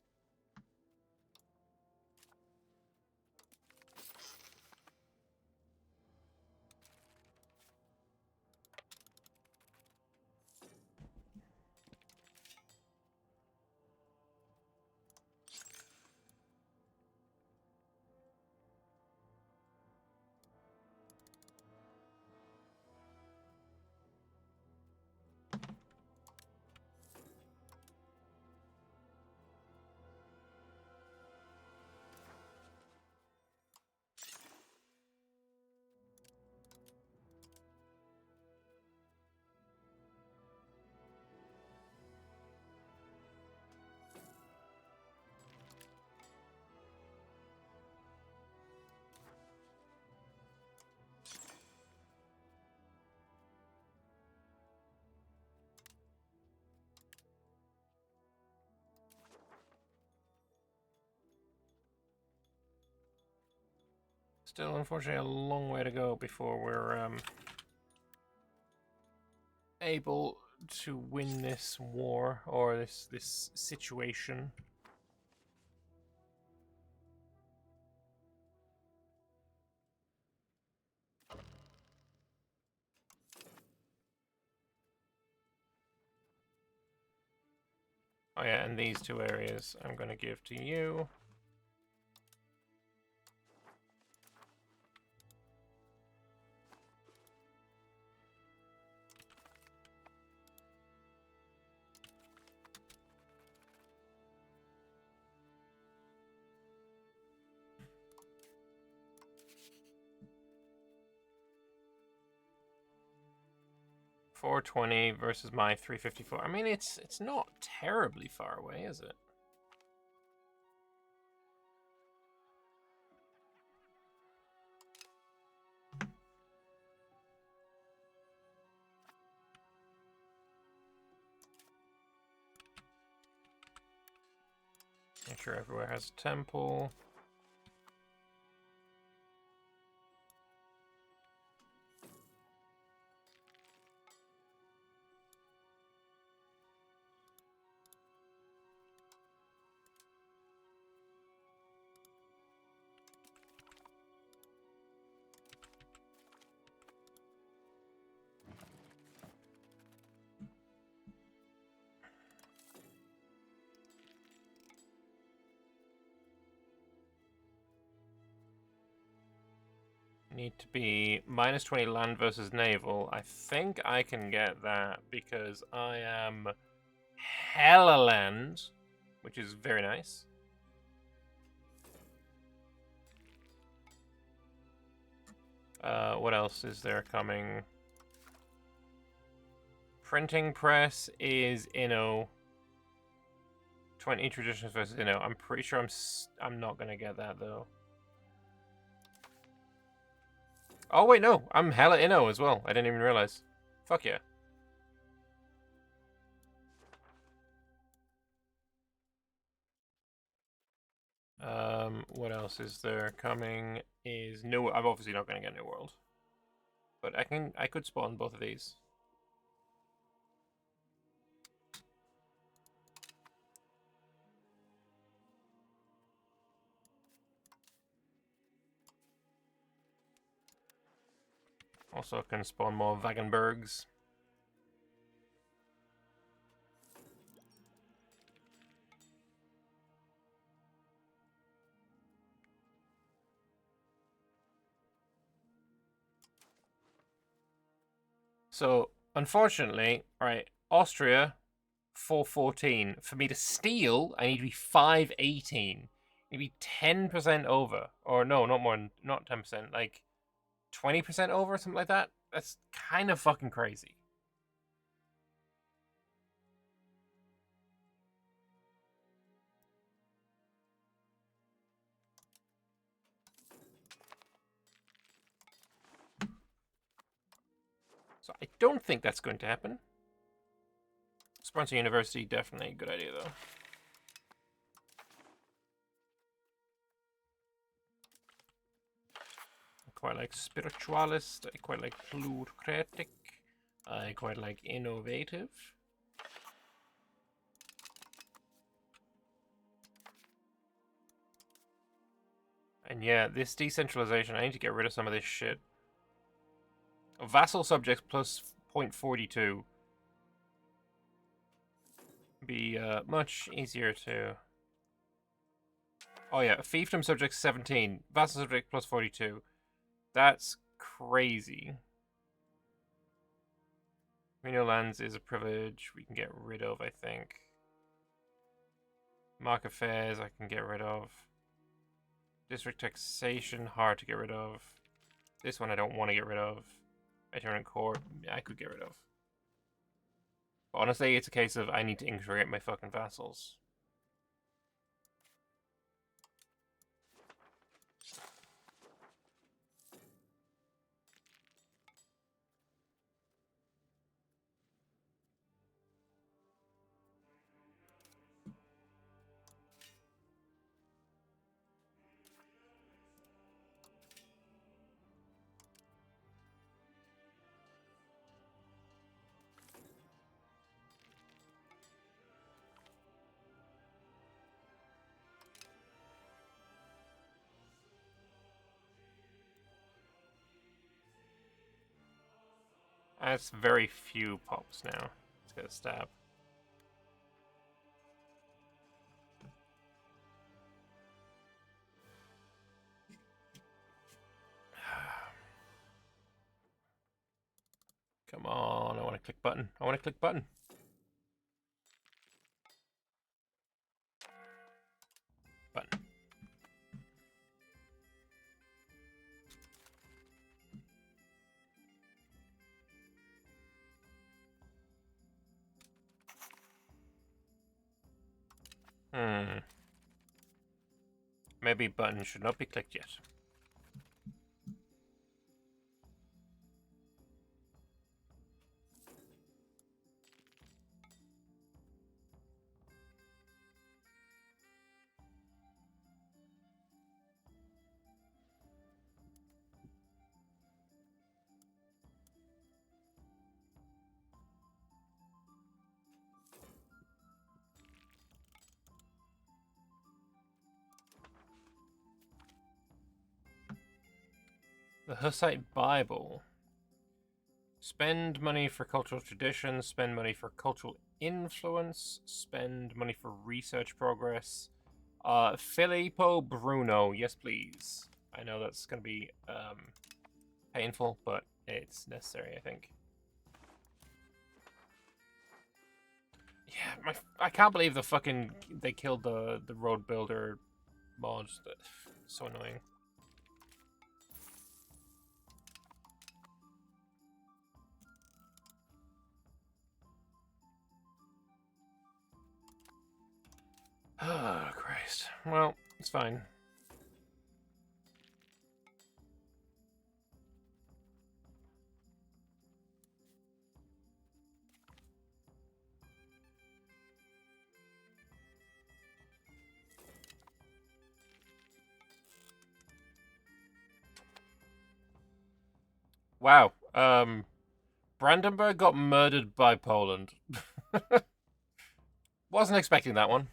Still, unfortunately, a long way to go before we're able to win this war or this situation. Oh yeah, and these two areas I'm going to give to you. $420 versus my $354. I mean, it's not terribly far away, is it? Make sure everywhere has a temple. Need to be -20 land versus naval. I think I can get that because I am hella land, which is very nice. What else is there coming? Printing press is Inno. 20 traditions versus Inno. I'm pretty sure I'm not gonna get that though. Oh wait, no, I'm hella Inno as well. I didn't even realize. Fuck yeah. What else is there coming? Is New? I'm obviously not gonna get New World, but I could spawn both of these. Also can spawn more Wagenbergs. So, unfortunately, right, Austria, 414. For me to steal, I need to be 518. Maybe 10% over. Or no, not more, not 10%, like 20% over, something like that. That's kind of fucking crazy. So I don't think that's going to happen. Sponsor University, definitely a good idea, though. I quite like Spiritualist. I quite like Plutocratic. I quite like Innovative. And yeah, this decentralization, I need to get rid of some of this shit. Vassal subjects plus 0.42. Be much easier to... Oh yeah, fiefdom subjects 17. Vassal subject plus 42. That's crazy. Communal lands is a privilege we can get rid of, I think. Mark affairs I can get rid of. District taxation, hard to get rid of. This one I don't want to get rid of. Itinerant core, I could get rid of. But honestly, it's a case of I need to integrate my fucking vassals. That's very few pops now. Let's get a stab. Come on, I want to click button. I want to click button. Button. Maybe button should not be clicked yet. The Hussite Bible. Spend money for cultural traditions, spend money for cultural influence, spend money for research progress. Filippo Bruno, yes please. I know that's going to be painful, but it's necessary, I think. Yeah, I can't believe they killed the road builder mods. So annoying. Oh, Christ. Well, it's fine. Wow. Brandenburg got murdered by Poland. Wasn't expecting that one.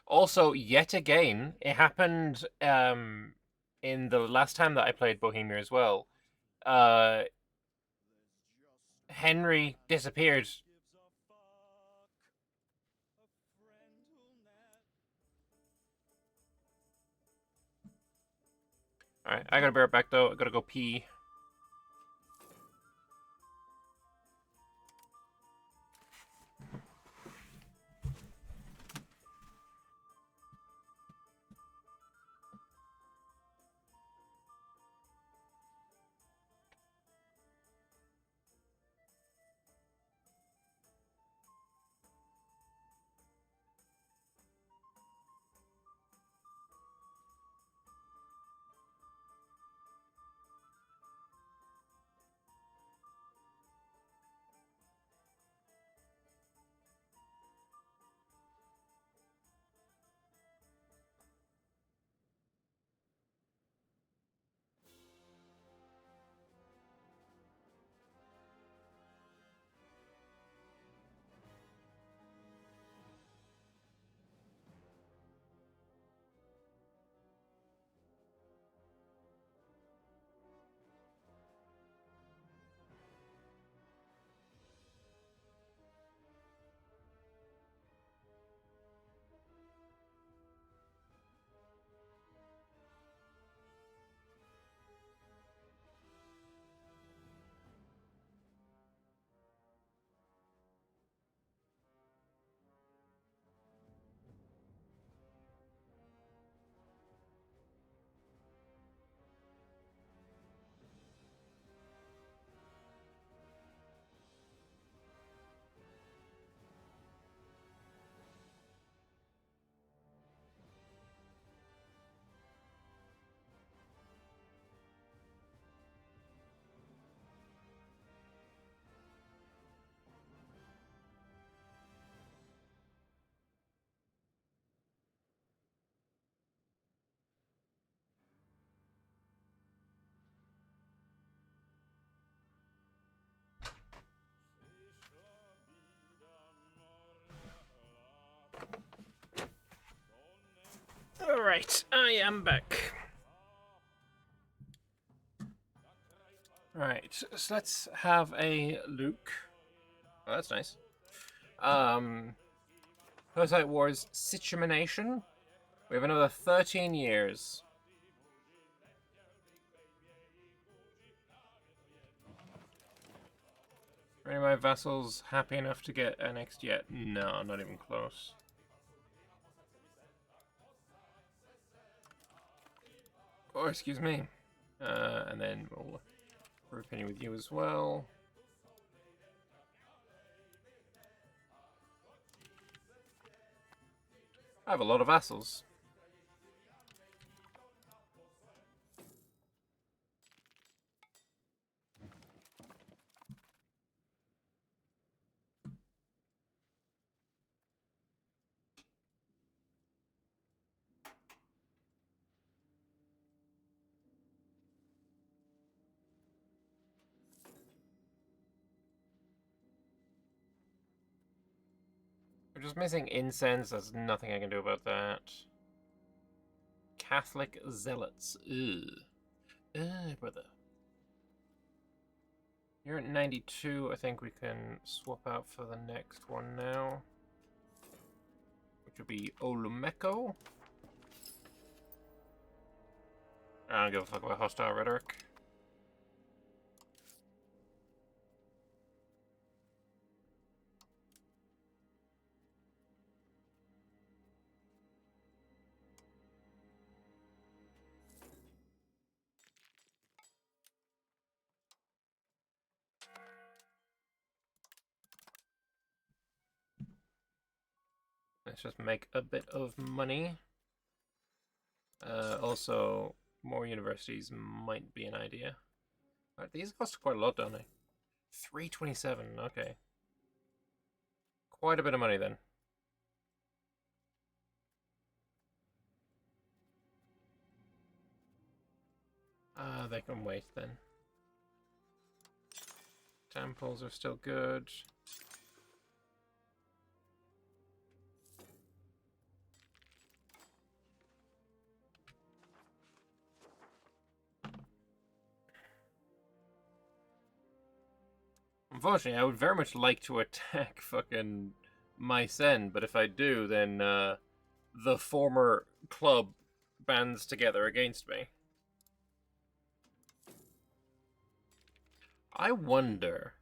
Also, yet again, it happened in the last time that I played Bohemia as well. Henry disappeared. Alright, I gotta be right back though. I gotta go pee. Alright, I am back. Alright, so let's have a Luke. Oh, that's nice. Hussite Wars Situamination. We have another 13 years. Are any of my vassals happy enough to get annexed yet? No, not even close. Oh, excuse me. And then we'll group in with you as well. I have a lot of vassals. We're just missing incense. There's nothing I can do about that. Catholic zealots. Ugh. Ugh, brother. You're at 92. I think we can swap out for the next one now. Which would be Olumeko. I don't give a fuck about hostile rhetoric. Let's just make a bit of money. Also, more universities might be an idea. Right, these cost quite a lot, don't they? 327, okay. Quite a bit of money then. They can wait then. Temples are still good. Unfortunately, I would very much like to attack fucking Mycen, but if I do, then the former club bands together against me. I wonder,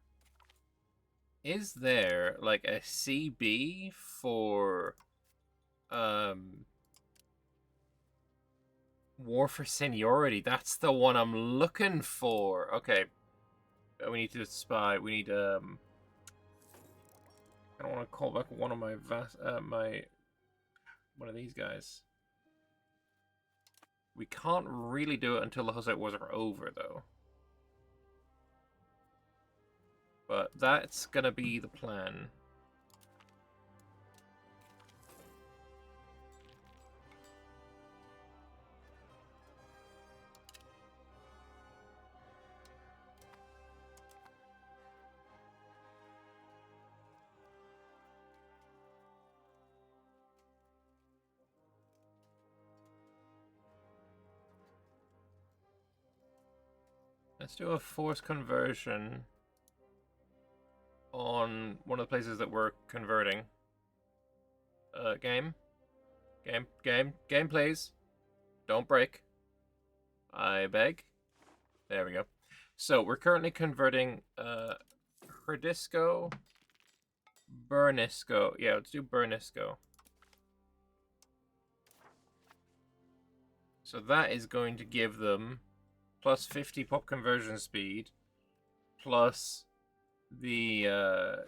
is there like a CB for War for Seniority? That's the one I'm looking for. Okay. We need to spy. We need I don't want to call back one of my one of these guys. We can't really do it until the Hussite Wars are over, though. But that's gonna be the plan. Let's do a force conversion on one of the places that we're converting. Game, please. Don't break. I beg. There we go. So we're currently converting Herdisco, Burnisco. Yeah, let's do Burnisco. So that is going to give them plus 50 pop conversion speed, plus the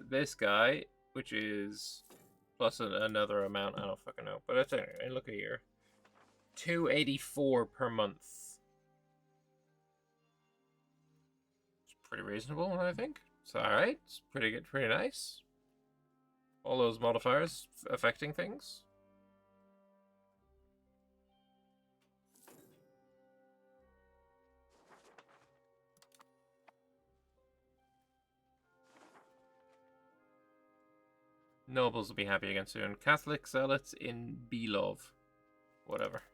this guy, which is plus another amount. I don't fucking know, but that's it. Look at here, 284 per month. It's pretty reasonable, I think. It's all right. It's pretty good, pretty nice. All those modifiers affecting things. Nobles will be happy again soon. Catholic zealots in Belov. Whatever.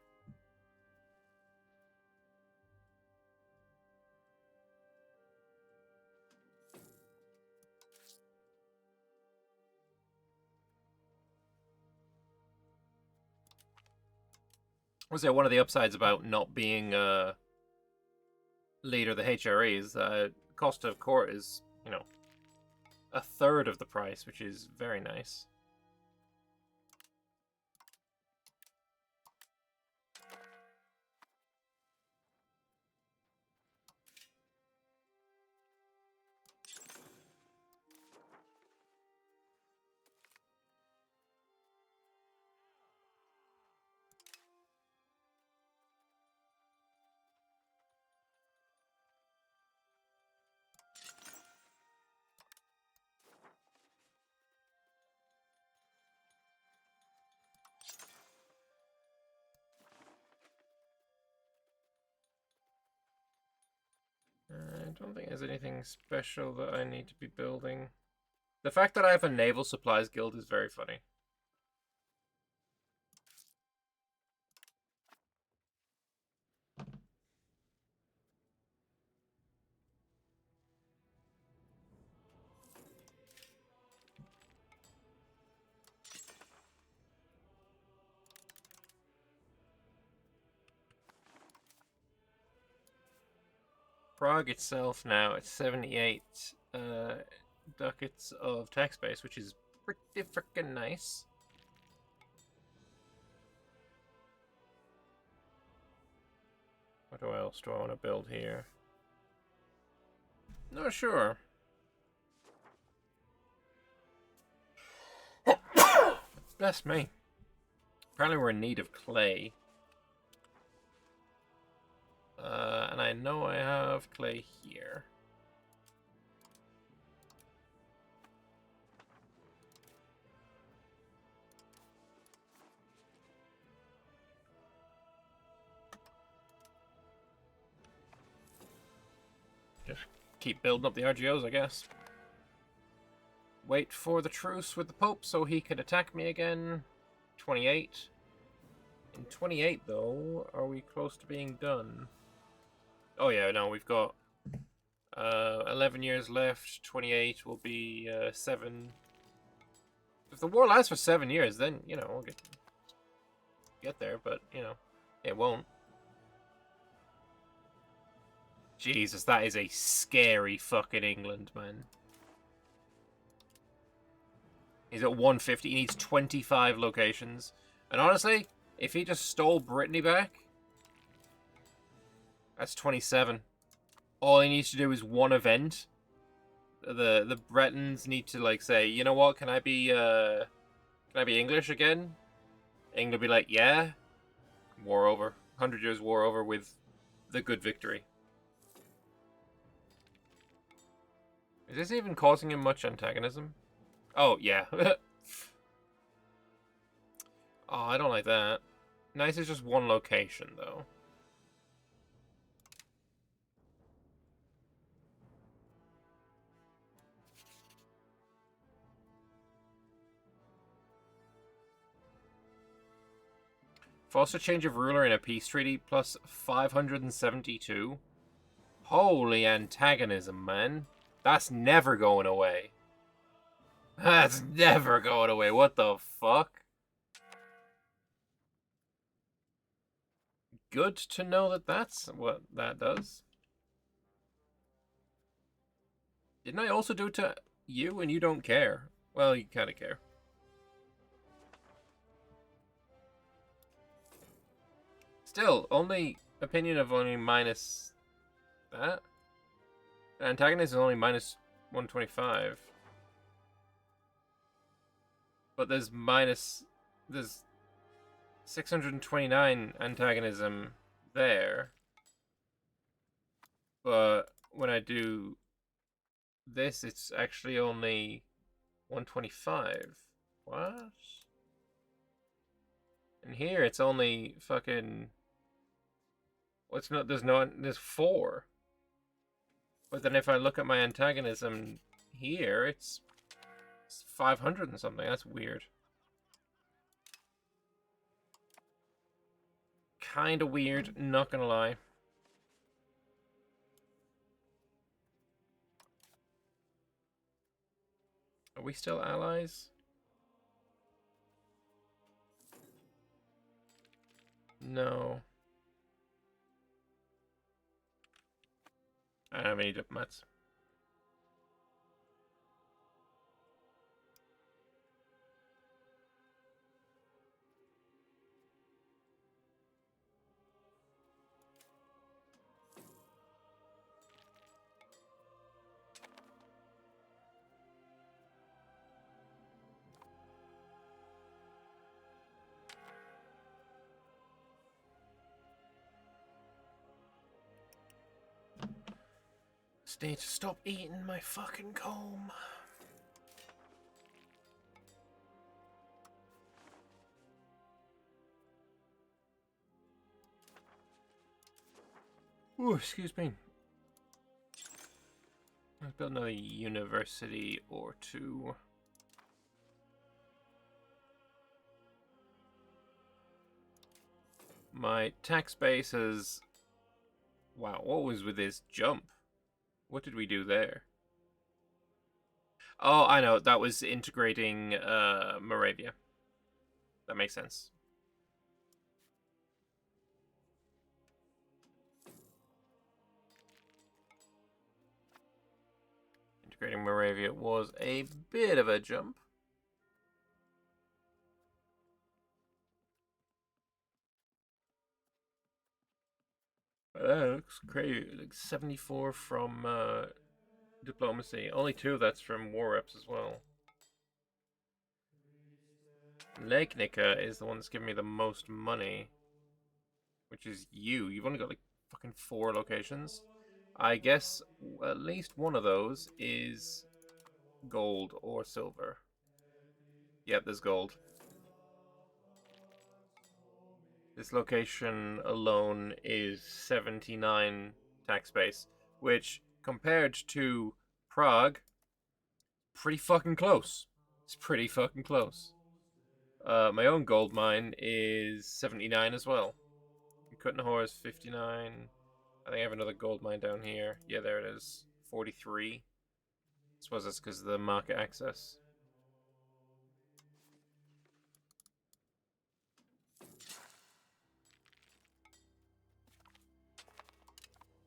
Was there one of the upsides about not being leader of the HRE is that cost of court is, you know, a third of the price, which is very nice. I don't think there's anything special that I need to be building. The fact that I have a naval supplies guild is very funny. Prague itself now at 78 ducats of tax base, which is pretty freaking nice. What else do I want to build here? Not sure. Bless me. Apparently we're in need of clay. And I know I have clay here. Just keep building up the RGOs, I guess. Wait for the truce with the Pope so he could attack me again. 28. In 28, though, are we close to being done? Oh yeah, no, we've got 11 years left. 28 will be 7. If the war lasts for 7 years, then, you know, we'll get there, but, you know, it won't. Jesus, that is a scary fucking England, man. He's at 150. He needs 25 locations. And honestly, if he just stole Brittany back, that's 27. All he needs to do is one event. The Bretons need to like say, you know what? Can I be English again? England will be like, yeah. War over. 100 years war over with the good victory. Is this even causing him much antagonism? Oh, yeah. Oh, I don't like that. Nice is just one location, though. Forced a change of ruler in a peace treaty, plus 572. Holy antagonism, man. That's never going away. That's never going away. What the fuck? Good to know that that's what that does. Didn't I also do it to you and you don't care? Well, you kind of care. Still, only opinion of only minus that? The antagonist is only minus 125. But there's 629 antagonism there. But when I do this, it's actually only 125. What? And here it's only fucking... What's not? There's 4. But then if I look at my antagonism here, it's 500 and something. That's weird. Kinda weird, not gonna lie. Are we still allies? No. I don't have any diplomats. Just need to stop eating my fucking comb. Ooh, excuse me. Let's build another university or two. My tax base is... Wow, what was with this jump? What did we do there? Oh, I know. That was integrating Moravia. That makes sense. Integrating Moravia was a bit of a jump. That looks crazy. Like 74 from diplomacy. Only 2 of that's from war reps as well. Legnica is the one that's giving me the most money. Which is you. You've only got like fucking 4 locations. I guess at least one of those is gold or silver. Yep, there's gold. This location alone is 79 tax base, which compared to Prague, pretty fucking close. It's pretty fucking close. My own gold mine is 79 as well. Kutnahor is 59. I think I have another gold mine down here. Yeah, there it is. 43. I suppose that's because of the market access.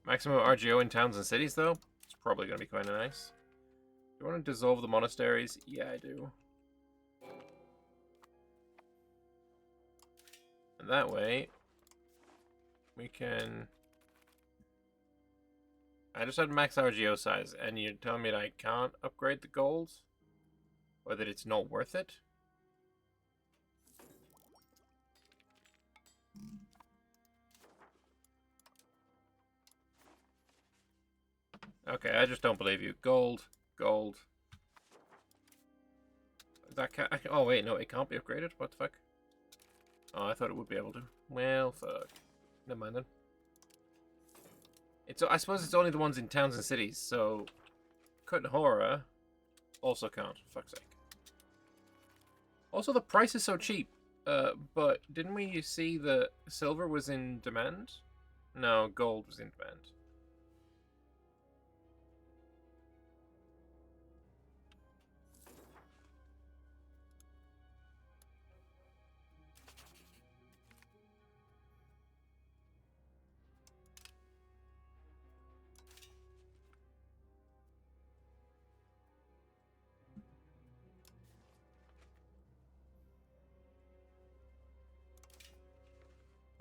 Maximum RGO in towns and cities, though? It's probably going to be kind of nice. Do you want to dissolve the monasteries? Yeah, I do. And that way, we can... I just had max RGO size, and you're telling me that I can't upgrade the gold? Or that it's not worth it? Okay, I just don't believe you. Gold. Gold. That can't... Oh, wait, no, it can't be upgraded? What the fuck? Oh, I thought it would be able to. Well, fuck. Never mind then. I suppose it's only the ones in towns and cities, so... Kutnahora also can't, for fuck's sake. Also, the price is so cheap. But didn't we see that silver was in demand? No, gold was in demand.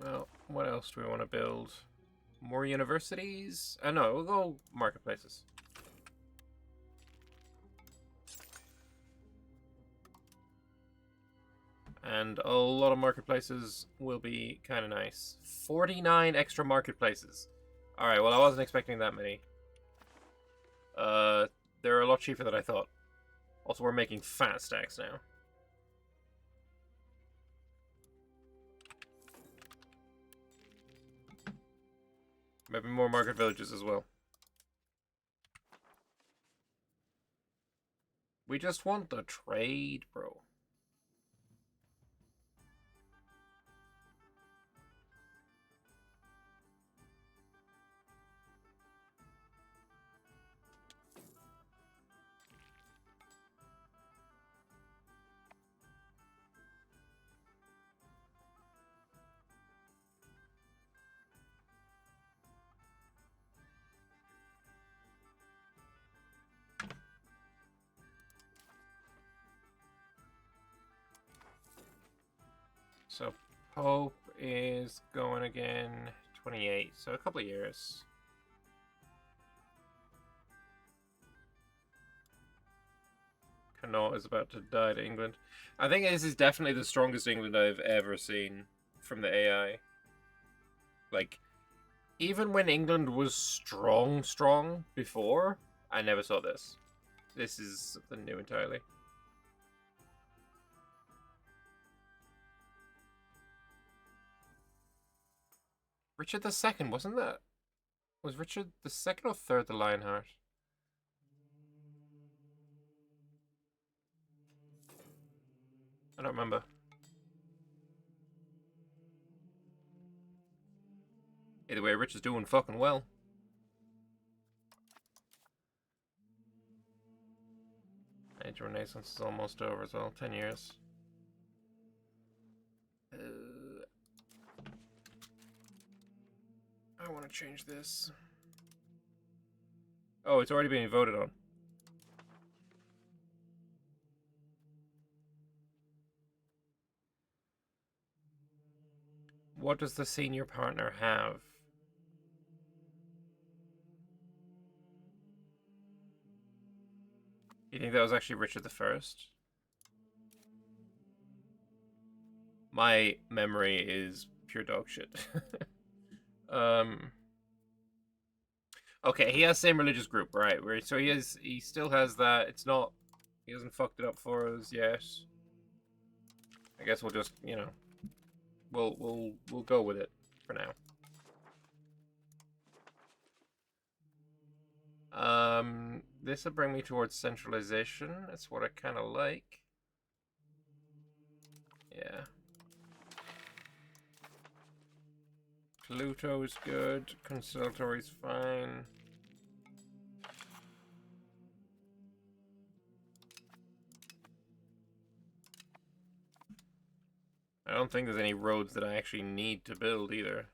Well, what else do we want to build? More universities? No, we'll go marketplaces. And a lot of marketplaces will be kind of nice. 49 extra marketplaces. Alright, well, I wasn't expecting that many. They're a lot cheaper than I thought. Also, we're making fat stacks now. Maybe more market villages as well. We just want the trade, bro. So Pope is going again 28, so a couple of years. Connaught is about to die to England. I think this is definitely the strongest England I've ever seen from the AI. Like, even when England was strong before, I never saw this. This is something new entirely. Richard II, wasn't that? Was Richard II or III the Lionheart? I don't remember. Either way, Richard's doing fucking well. Age of Renaissance is almost over as well. 10 years. I want to change this. Oh, it's already being voted on. What does the senior partner have? You think that was actually Richard I? My memory is pure dog shit. Okay, he has same religious group, right? So he still has that. It's not, he hasn't fucked it up for us yet. I guess we'll just, you know, we'll go with it for now. This will bring me towards centralization. That's what I kind of like. Yeah. Pluto's good. Conservatory's fine. I don't think there's any roads that I actually need to build either.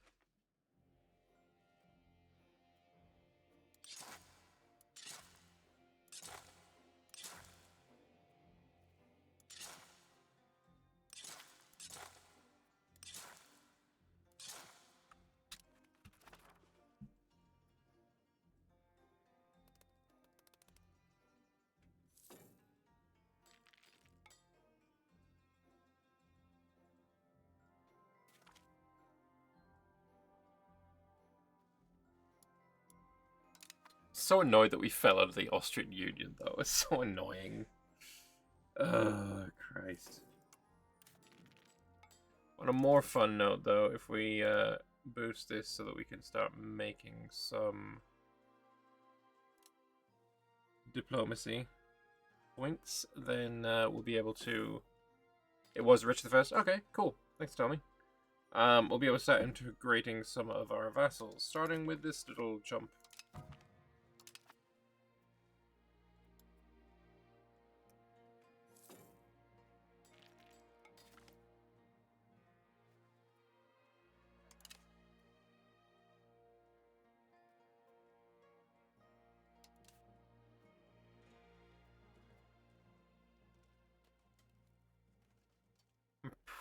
So annoyed that we fell out of the Austrian Union, though. It's so annoying. Oh, Christ. On a more fun note, though, if we boost this so that we can start making some diplomacy points, then we'll be able to... It was Richard I? Okay, cool. Thanks, Tommy. We'll be able to start integrating some of our vassals, starting with this little jump.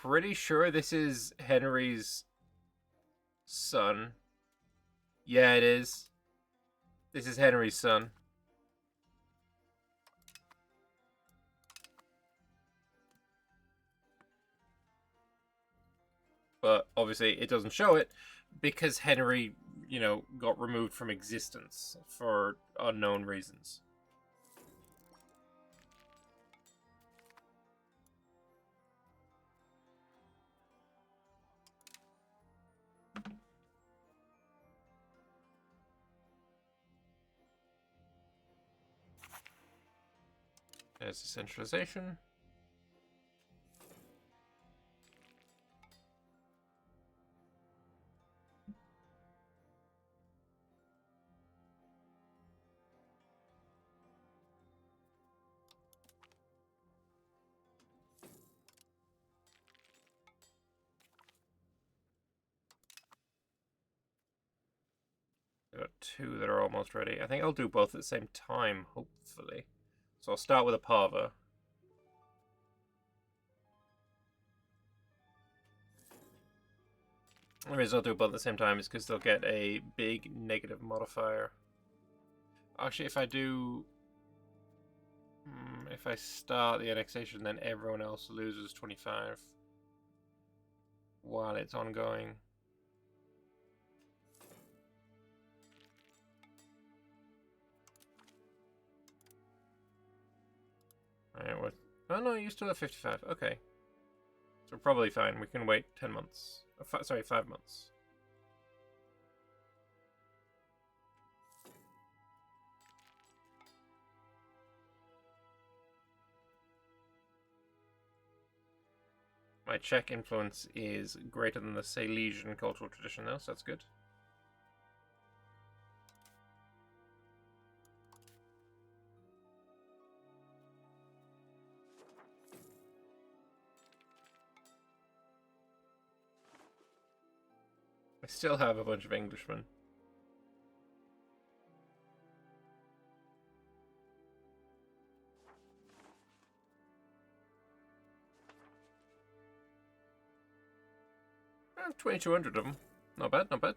Pretty sure this is Henry's son. Yeah, it is. This is Henry's son. But obviously it doesn't show it because Henry, you know, got removed from existence for unknown reasons. There's the centralization. Got two that are almost ready. I think I'll do both at the same time, hopefully. So I'll start with a Pava. The reason I'll do both at the same time is because they'll get a big negative modifier. Actually, if I do... if I start the annexation, then everyone else loses 25 while it's ongoing. Alright, what? Oh no, you still have 55. Okay. So we're probably fine. We can wait 10 months. Sorry, 5 months. My Czech influence is greater than the Silesian cultural tradition though, so that's good. I still have a bunch of Englishmen. I have 2,200 of them. Not bad, not bad.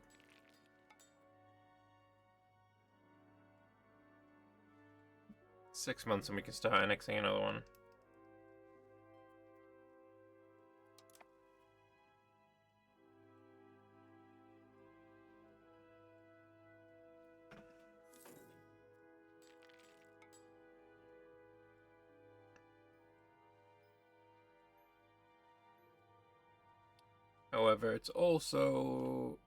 Six months and we can start annexing another one. However, it's also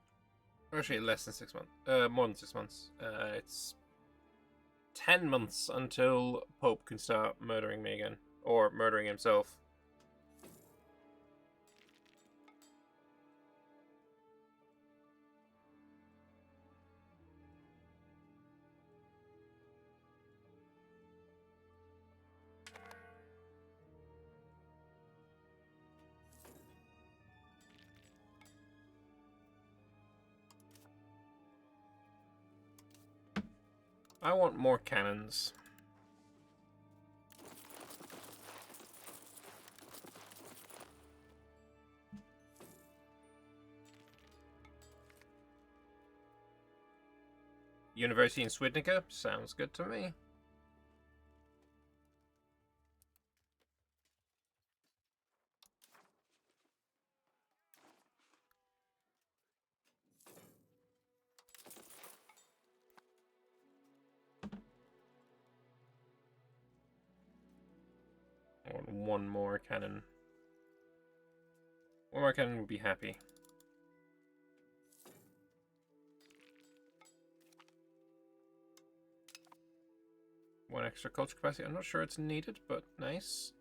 actually less than 6 months. More than 6 months. It's 10 months until Pope can start murdering me again, or murdering himself. I want more cannons. University in Swidnica? Sounds good to me. I want one more cannon. One more cannon would be happy. One extra culture capacity. I'm not sure it's needed, but nice.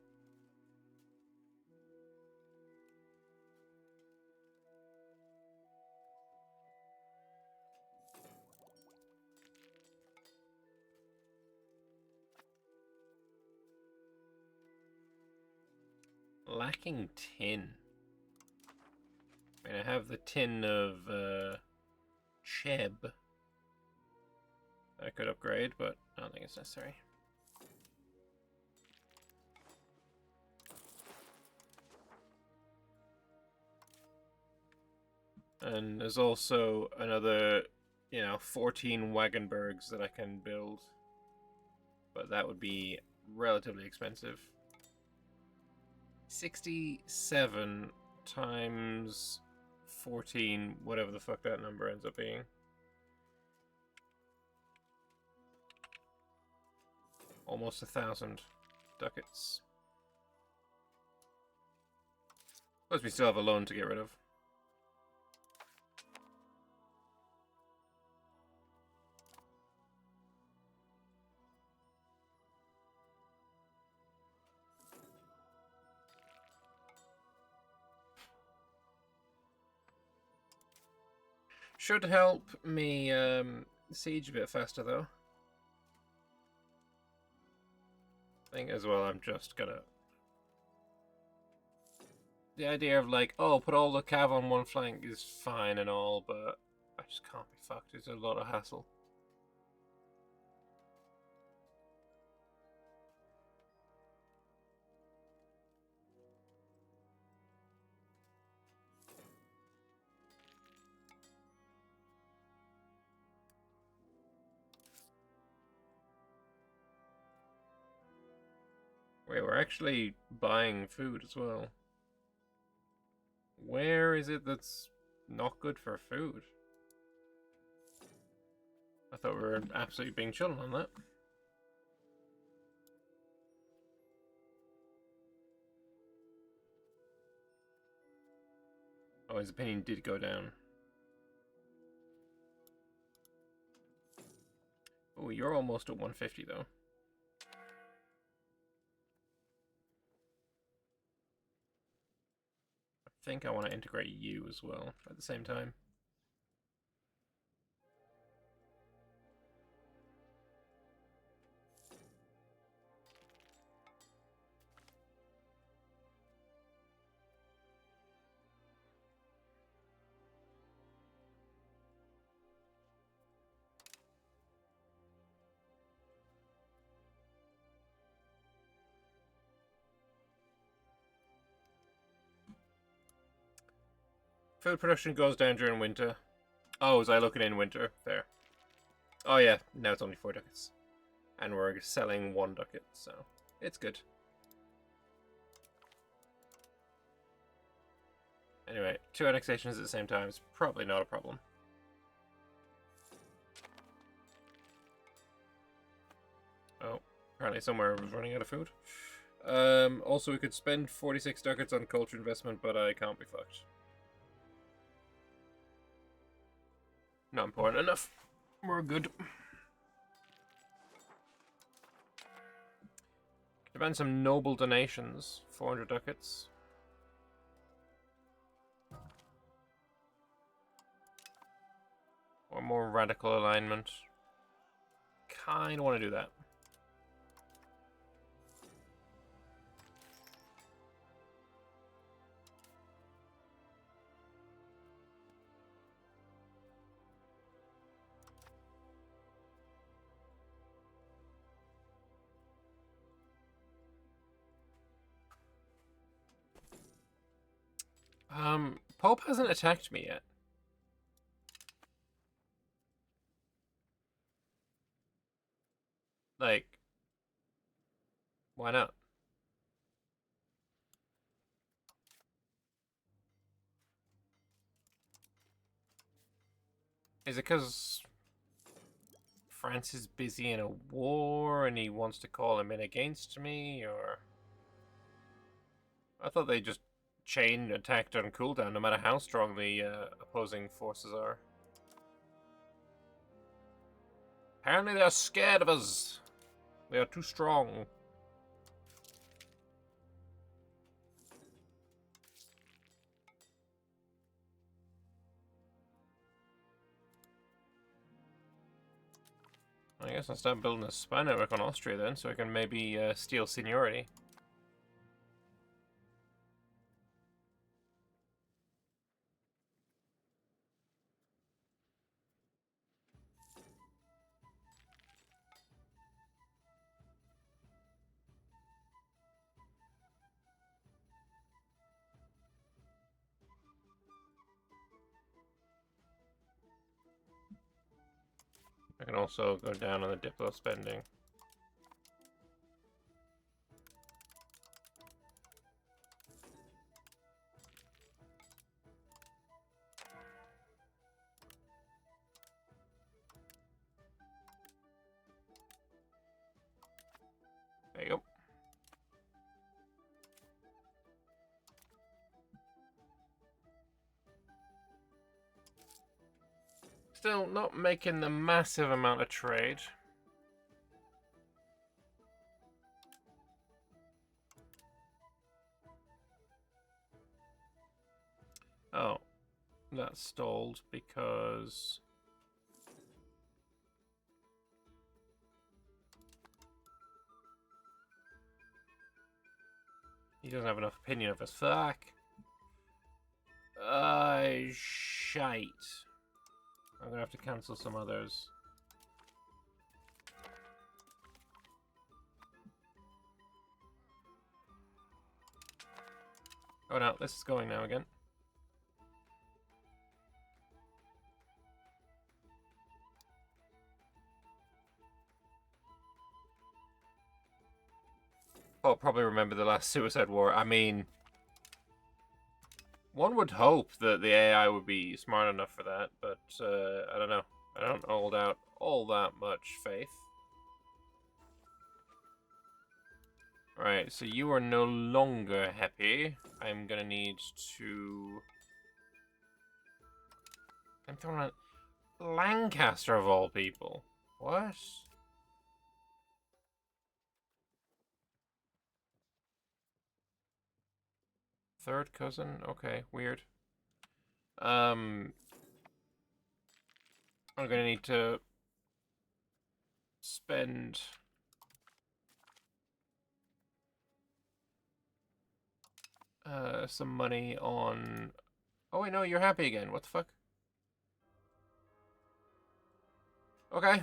Lacking tin. I mean, I have the tin of Cheb. I could upgrade, but I don't think it's necessary. And there's also another, 14 Wagenbergs that I can build. But that would be relatively expensive. 67 times 14, whatever the fuck that number ends up being. Almost 1,000 ducats. Plus we still have a loan to get rid of. Should help me siege a bit faster though. I think as well I'm just gonna... The idea of like, oh, put all the cav on one flank is fine and all, but I just can't be fucked. It's a lot of hassle. Wait, we're actually buying food as well. Where is it that's not good for food? I thought we were absolutely being chill on that. Oh, his opinion did go down. Oh, you're almost at 150 though. I think I want to integrate you as well at the same time. Food production goes down during winter. Oh, was I looking in winter? Fair. Oh yeah, now it's only 4 ducats. And we're selling 1 ducat, so it's good. Anyway, 2 annexations at the same time is probably not a problem. Oh, apparently somewhere was running out of food. Also, we could spend 46 ducats on culture investment, but I can't be fucked. Not important enough. We're good. Demand some noble donations. 400 ducats. Or more radical alignment. Kinda want to do that. Pope hasn't attacked me yet. Like, why not? Is it because France is busy in a war and he wants to call him in against me, or... I thought they just chain attacked on cooldown no matter how strong the opposing forces are. Apparently they're scared of us. They are too strong. I guess I'll start building a spy network on Austria then, so I can maybe steal seniority. I can also go down on the Diplo spending. There you go. Still not making the massive amount of trade. Oh, that stalled because... he doesn't have enough opinion of us. Fuck. Shite. I'm gonna have to cancel some others. Oh no, this is going now again. Oh, probably remember the last Suicide War. I mean, one would hope that the AI would be smart enough for that, but I don't know. I don't hold out all that much faith. Right, so you are no longer happy. I'm gonna need to... I'm throwing out Lancaster of all people. What? Third cousin? Okay, weird. I'm gonna need to spend some money on... Oh wait, no, you're happy again. What the fuck? Okay.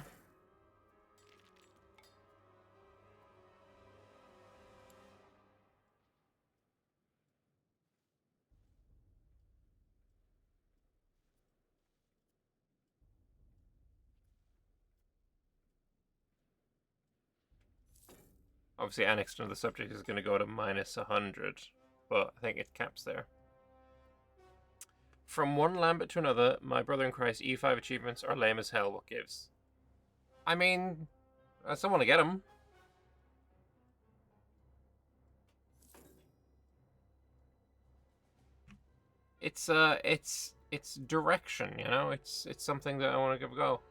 Obviously, annexed to the subject is going to go to minus 100, but I think it caps there. From one Lambert to another, my brother in Christ E5 achievements are lame as hell. What gives? I mean, I still want to get them. It's direction, you know. It's something that I want to give a go.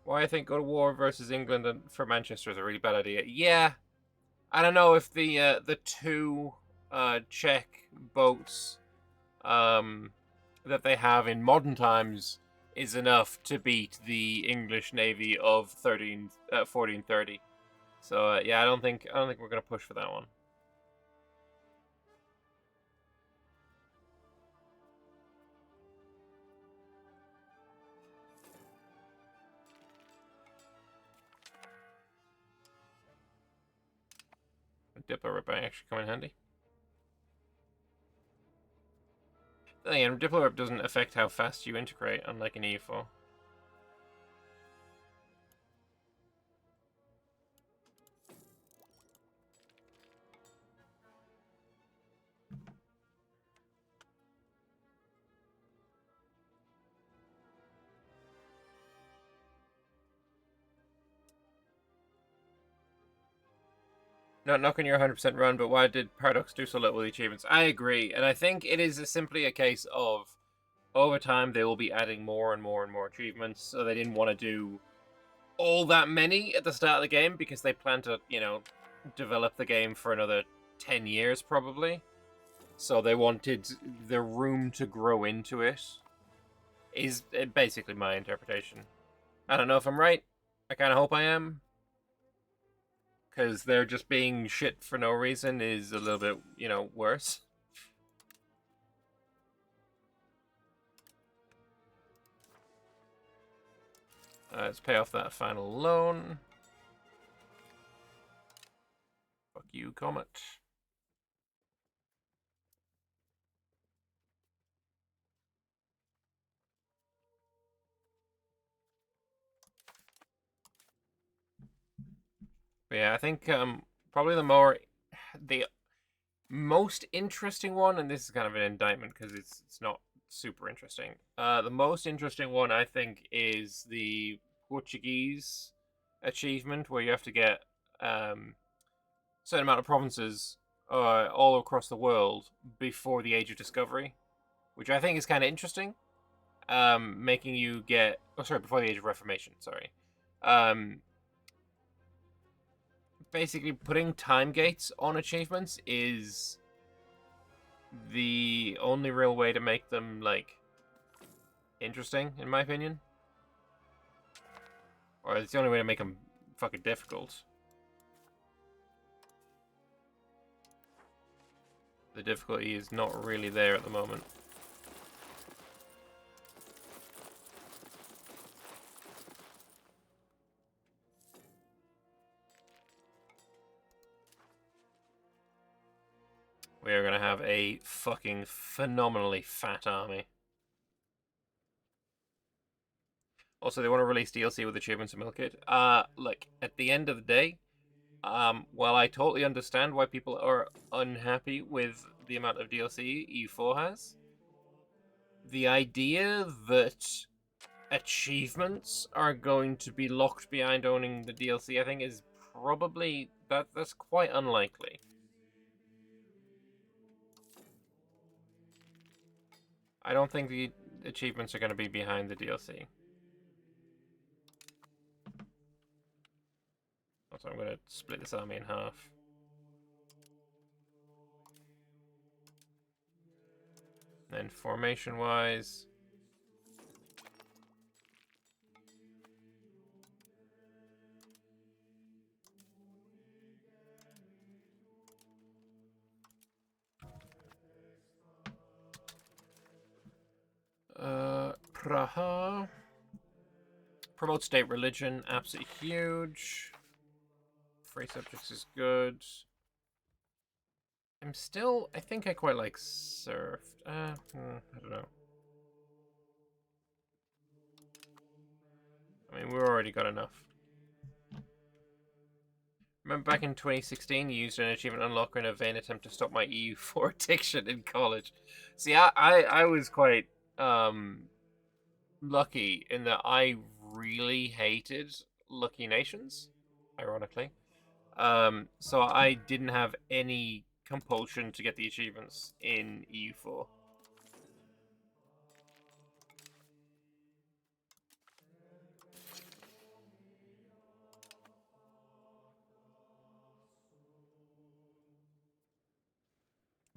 Why I think go to war versus England and for Manchester is a really bad idea. Yeah, I don't know if the two Czech boats that they have in modern times is enough to beat the English Navy of 1430. So yeah, I don't think we're gonna push for that one. Diplo Rip might actually come in handy. Again, Diplo Rip doesn't affect how fast you integrate, unlike an EU4. Not knocking your 100% run, but why did Paradox do so little with the achievements? I agree, and I think it is simply a case of over time they will be adding more and more and more achievements, so they didn't want to do all that many at the start of the game because they plan to, you know, develop the game for another 10 years probably. So they wanted the room to grow into it, is basically my interpretation. I don't know if I'm right. I kind of hope I am. Because they're just being shit for no reason is a little bit, you know, worse. Let's pay off that final loan. Fuck you, Comet. But yeah, I think probably the most interesting one, and this is kind of an indictment because it's not super interesting. The most interesting one I think is the Portuguese achievement where you have to get certain amount of provinces all across the world before the Age of Discovery, which I think is kind of interesting. Making you get before the Age of Reformation. Sorry. Basically, putting time gates on achievements is the only real way to make them like interesting, in my opinion. Or it's the only way to make them fucking difficult. The difficulty is not really there at the moment. We are going to have a fucking phenomenally fat army. Also, they want to release DLC with achievements and milk it. Look, at the end of the day, Well, I totally understand why people are unhappy with the amount of DLC EU4 has. The idea that achievements are going to be locked behind owning the DLC, I think, is probably that's quite unlikely. I don't think the achievements are going to be behind the DLC. So I'm going to split this army in half. Then formation-wise, Praha. Promote state religion, absolutely huge. Free subjects is good. I think I quite like serfed. I don't know. I mean, we've already got enough. Remember back in 2016, you used an achievement unlocker in a vain attempt to stop my EU4 addiction in college. See, I was quite lucky in that I really hated Lucky Nations, ironically. So I didn't have any compulsion to get the achievements in EU4.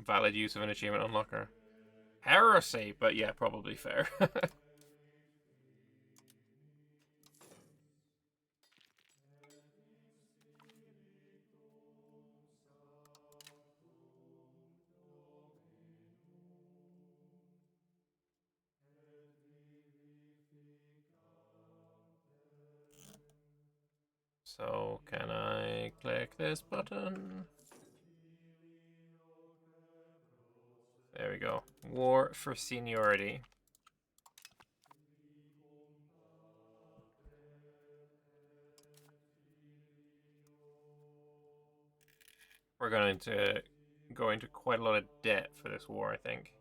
Valid use of an achievement unlocker. Heresy, but yeah, probably fair. So, can I click this button? There we go. War for seniority. We're going to go into quite a lot of debt for this war, I think.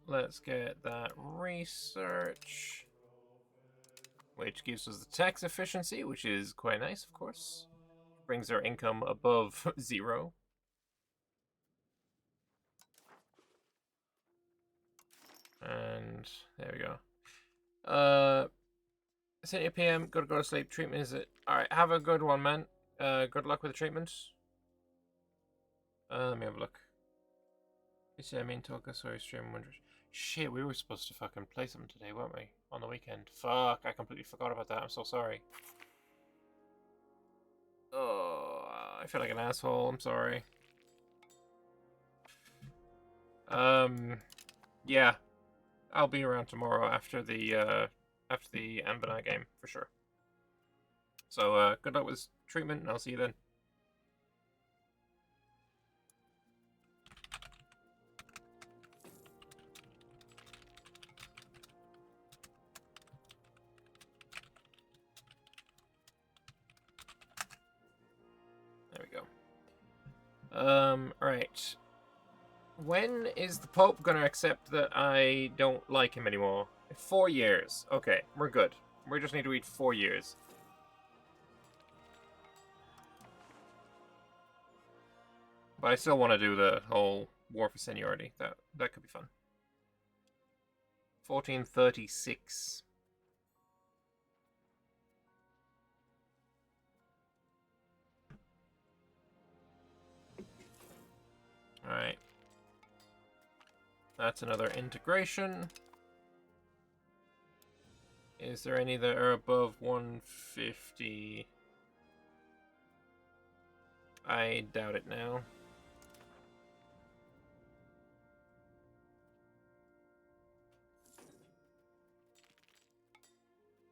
Let's get that research, which gives us the tax efficiency, which is quite nice, of course. Brings our income above 0. And there we go. It's 8 p.m. Gotta go to sleep. Treatment is it? Alright, have a good one, man. Good luck with the treatment. Let me have a look. You see, I mean, talk us sorry, stream wonders. Shit, we were supposed to fucking play something today, weren't we? On the weekend. Fuck, I completely forgot about that. I'm so sorry. Oh, I feel like an asshole. I'm sorry. Yeah, I'll be around tomorrow after the Ambana game for sure. So, good luck with treatment, and I'll see you then. There we go. Right. When is the Pope gonna accept that I don't like him anymore? 4 years. Okay, we're good. We just need to wait 4 years. But I still want to do the whole War for Seniority. That could be fun. 1436. Alright. That's another integration. Is there any that are above 150? I doubt it now.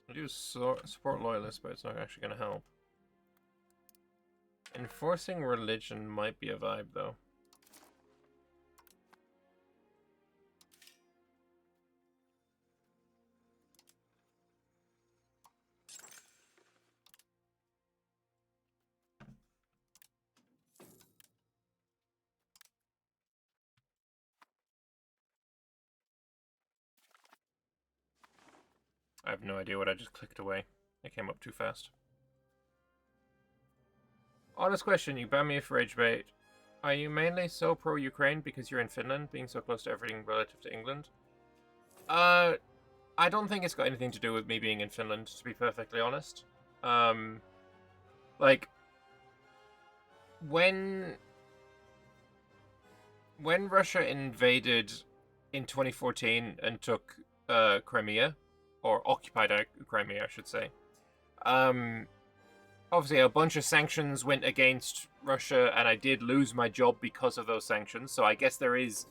I do support loyalists, but it's not actually going to help. Enforcing religion might be a vibe, though. I have no idea what I just clicked away. It came up too fast. Honest question, you ban me for rage bait. Are you mainly so pro-Ukraine because you're in Finland, being so close to everything relative to England? I don't think it's got anything to do with me being in Finland, to be perfectly honest. Like, when Russia invaded in 2014 and took Crimea, or occupied Crimea, I should say, obviously a bunch of sanctions went against Russia, and I did lose my job because of those sanctions. So I guess there is,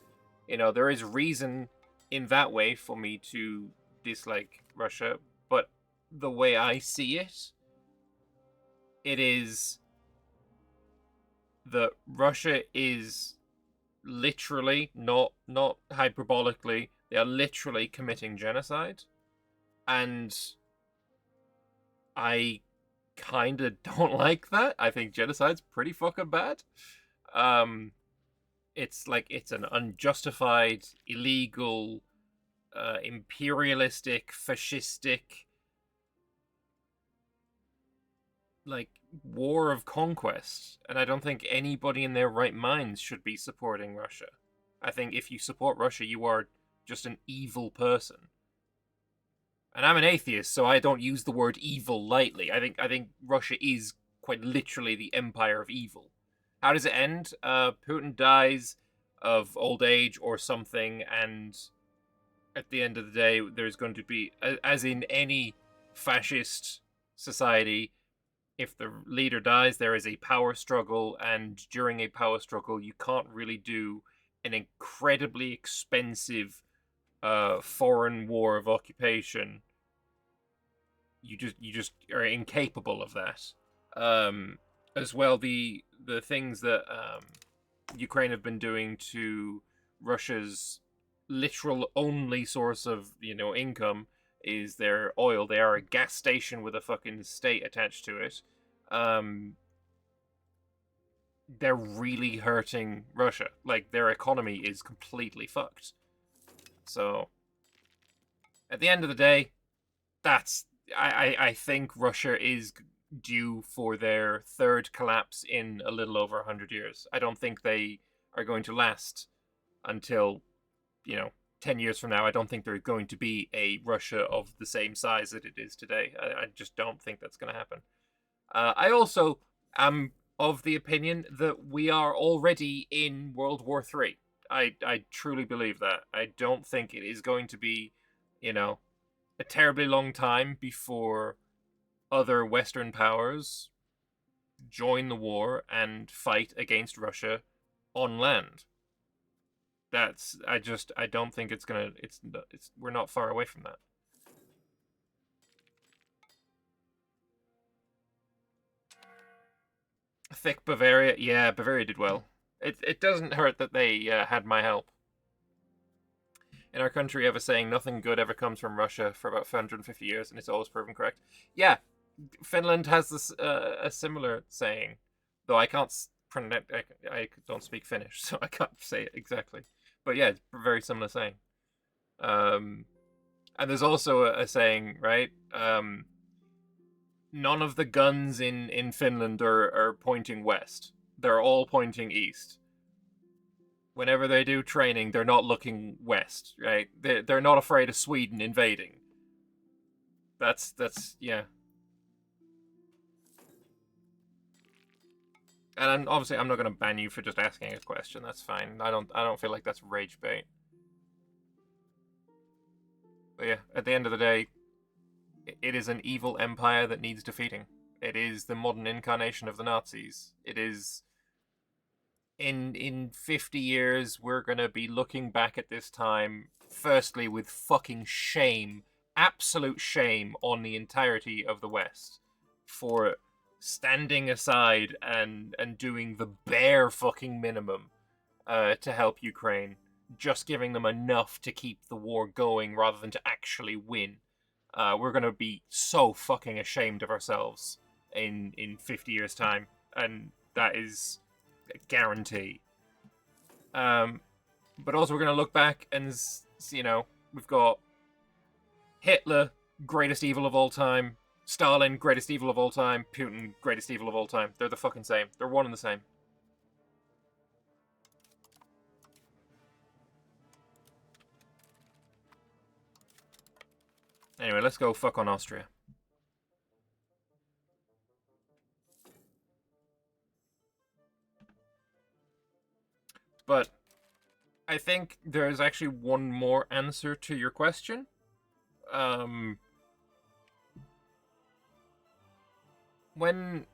there is reason in that way for me to dislike Russia. But the way I see it, it is that Russia is literally, not hyperbolically, they are literally committing genocide, and I kind of don't like that. I think genocide's pretty fucking bad. It's like, it's an unjustified, illegal, imperialistic, fascistic, like, war of conquest, and I don't think anybody in their right minds should be supporting Russia. I think if you support Russia, you are just an evil person. And I'm an atheist, so I don't use the word evil lightly. I think Russia is quite literally the empire of evil. How does it end? Putin dies of old age or something, and at the end of the day, there's going to be, as in any fascist society, if the leader dies, there is a power struggle, and during a power struggle, you can't really do an incredibly expensive foreign war of occupation. You just are incapable of that. As well, the things that Ukraine have been doing to Russia's literal only source of income is their oil. They are a gas station with a fucking state attached to it. They're really hurting Russia. Like, their economy is completely fucked. So, at the end of the day, I think Russia is due for their third collapse in a little over 100 years. I don't think they are going to last until, 10 years from now. I don't think there's going to be a Russia of the same size that it is today. I just don't think that's going to happen. I also am of the opinion that we are already in World War III. I truly believe that. I don't think it is going to be, a terribly long time before other Western powers join the war and fight against Russia on land. I don't think it's gonna, we're not far away from that. Thick Bavaria, yeah, Bavaria did well. It doesn't hurt that they had my help. In our country, we have a saying, nothing good ever comes from Russia, for about 450 years, and it's always proven correct. Yeah, Finland has this a similar saying, though I can't pronounce. I don't speak Finnish, so I can't say it exactly. But yeah, it's a very similar saying. And there's also a saying, right? None of the guns in Finland are pointing west. They're all pointing east. Whenever they do training, they're not looking west, right? They're not afraid of Sweden invading. That's yeah. And obviously, I'm not going to ban you for just asking a question. That's fine. I don't feel like that's rage bait. But yeah, at the end of the day, it is an evil empire that needs defeating. It is the modern incarnation of the Nazis. It is. In 50 years, we're going to be looking back at this time, firstly, with fucking shame, absolute shame on the entirety of the West for standing aside and doing the bare fucking minimum to help Ukraine, just giving them enough to keep the war going rather than to actually win. We're going to be so fucking ashamed of ourselves in 50 years' time, and that is a guarantee. But also we're going to look back and, we've got Hitler greatest evil of all time. Stalin, greatest evil of all time. Putin, greatest evil of all time. They're the fucking same. They're one and the same. Anyway, let's go fuck on Austria. But I think there's actually one more answer to your question. When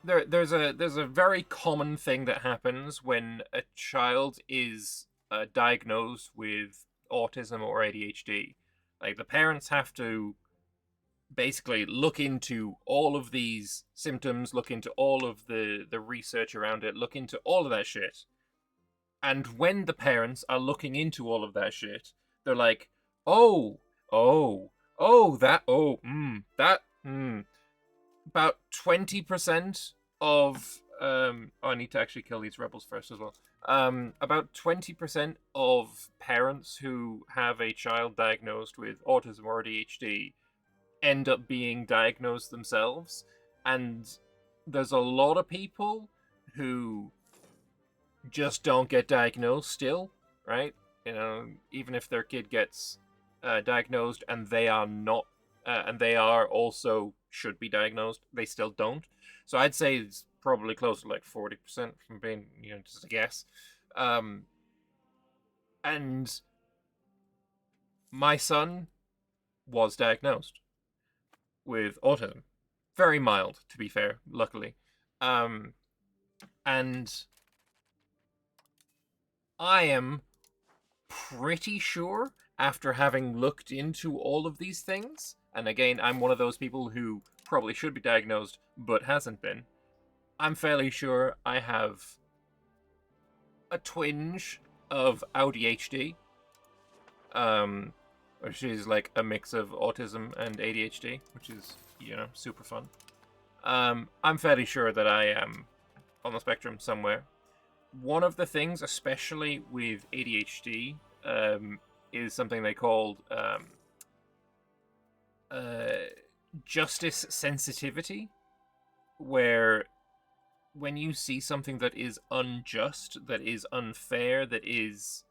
there's a very common thing that happens when a child is diagnosed with autism or ADHD. Like, the parents have to basically look into all of these symptoms, look into all of the research around it, look into all of that shit. And when the parents are looking into all of that shit, they're like, oh, oh, oh, that, oh, that, about 20% of, oh, I need to actually kill these rebels first as well. About 20% of parents who have a child diagnosed with autism or ADHD end up being diagnosed themselves. And there's a lot of people who just don't get diagnosed still, right? You know, even if their kid gets diagnosed and they are not, and they are also should be diagnosed, they still don't. So I'd say it's probably close to like 40% from being, you know, just a guess. And my son was diagnosed with autism. Very mild, to be fair, luckily. And I am pretty sure, after having looked into all of these things, and again, I'm one of those people who probably should be diagnosed but hasn't been, I'm fairly sure I have a twinge of ADHD, which is like a mix of autism and ADHD, which is, you know, super fun. I'm fairly sure that I am on the spectrum somewhere. One of the things, especially with ADHD, is something they called justice sensitivity, where when you see something that is unjust, that is unfair, that is,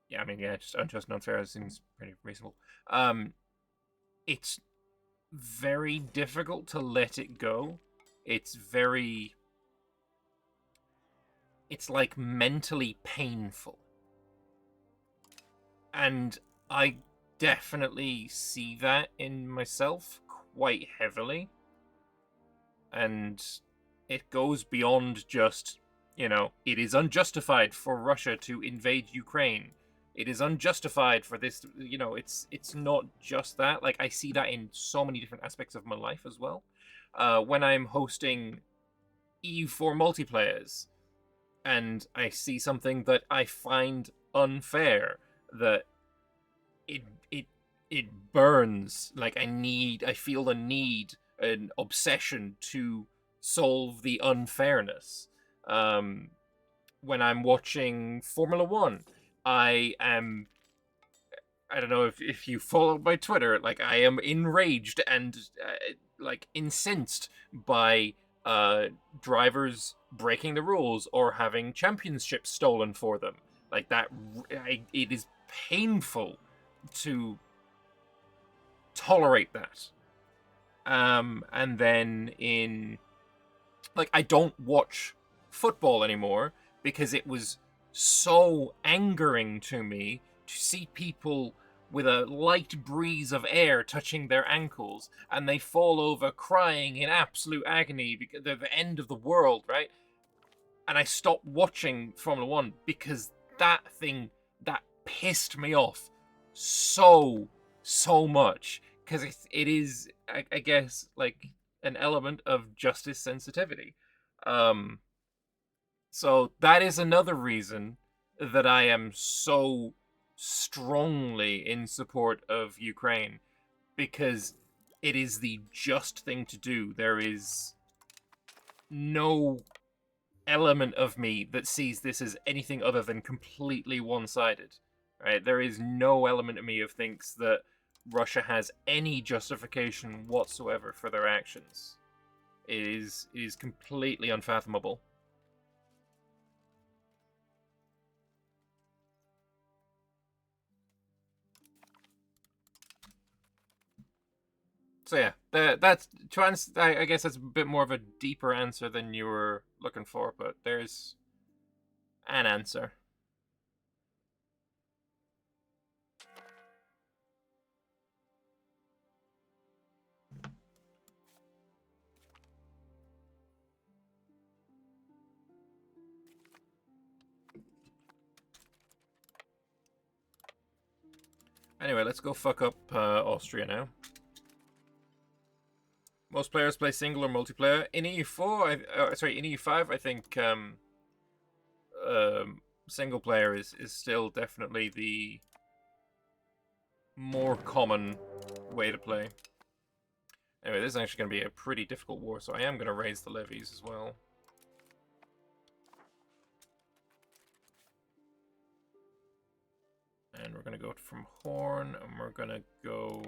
yeah, I mean, yeah, just unjust and unfair seems pretty reasonable. It's very difficult to let it go. It's like mentally painful. And I definitely see that in myself quite heavily. And it goes beyond just, you know, it is unjustified for Russia to invade Ukraine. It is unjustified for this, you know, it's not just that. Like, I see that in so many different aspects of my life as well. When I'm hosting EU4 multiplayers, and I see something that I find unfair, that it burns. Like, I feel the need, an obsession to solve the unfairness. When I'm watching Formula One, I don't know if you follow my Twitter, like, I am enraged and like incensed by drivers breaking the rules or having championships stolen for them. Like, that, it is painful to tolerate that. And then I don't watch football anymore because it was so angering to me to see people with a light breeze of air touching their ankles and they fall over crying in absolute agony because they're the end of the world, right? And I stopped watching Formula One because that pissed me off so much, because it is, I guess, like, an element of justice sensitivity. So that is another reason that I am so strongly in support of Ukraine, because it is the just thing to do. There is no element of me that sees this as anything other than completely one-sided, right? There is no element of me of thinks that Russia has any justification whatsoever for their actions. It is completely unfathomable. So yeah, that's to answer. I guess that's a bit more of a deeper answer than you were looking for, but there's an answer. Anyway, let's go fuck up Austria now. Most players play single or multiplayer. In EU4, in EU5, I think single player is still definitely the more common way to play. Anyway, this is actually going to be a pretty difficult war, so I am going to raise the levies as well. And we're going to go from Horn, and we're going to go...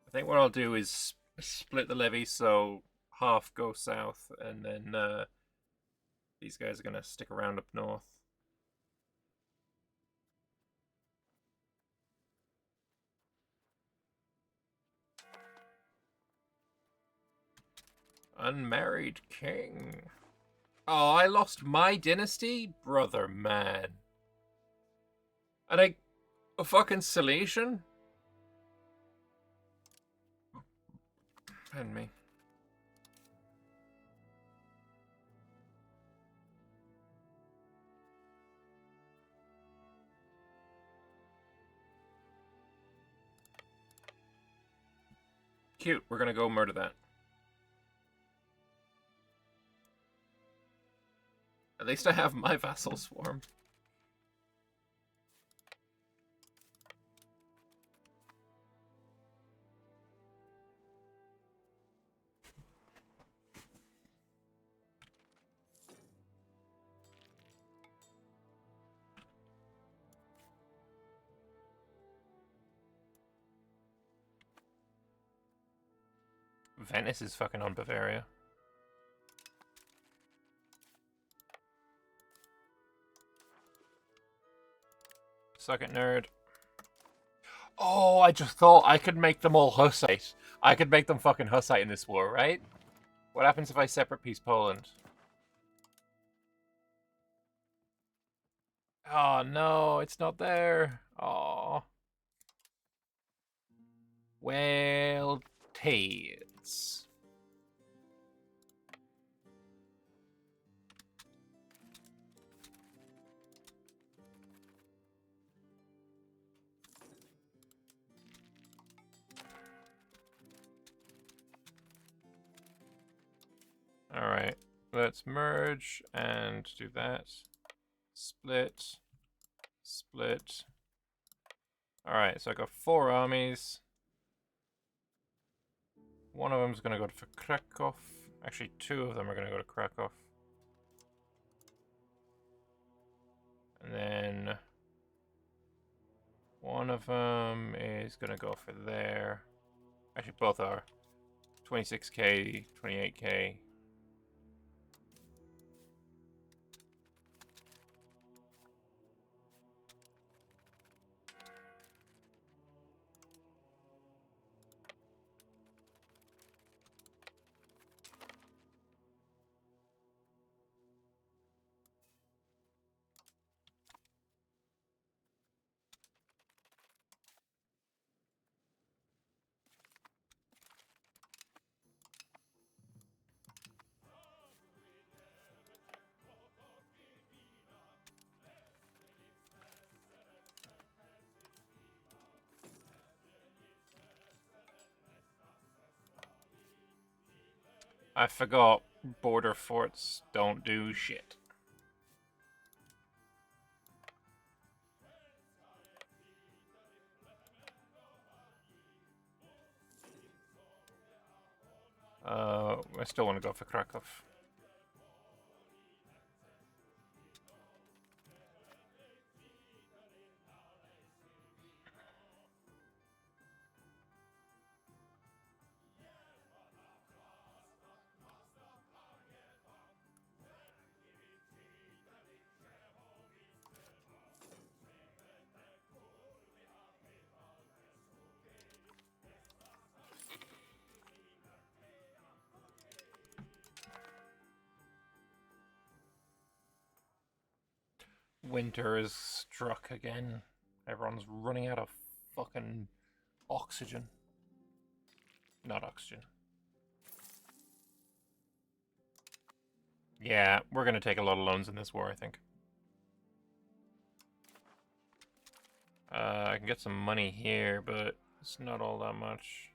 I think what I'll do is split the levy, so half go south, and then these guys are going to stick around up north. Unmarried king. Oh, I lost my dynasty? Brother, man. And a fucking Silesian? And me. Cute, we're gonna go murder that. At least I have my vassal swarm. Venice is fucking on Bavaria. Suck it, nerd. Oh, I just thought I could make them all Hussite. I could make them fucking Hussite in this war, right? What happens if I separate piece Poland? Oh no, it's not there. Oh. Well, tades. Alright, let's merge and do that. Split. Split. Alright, so I got 4 armies. One of them is going to go for Krakow. Actually, 2 of them are going to go to Krakow. And then one of them is going to go for there. Actually, both are. 26k, 28k. I forgot border forts don't do shit. I still want to go for Krakow. winter has struck again. Everyone's running out of fucking oxygen. Not oxygen. Yeah, we're gonna take a lot of loans in this war, I think. I can get some money here, but it's not all that much.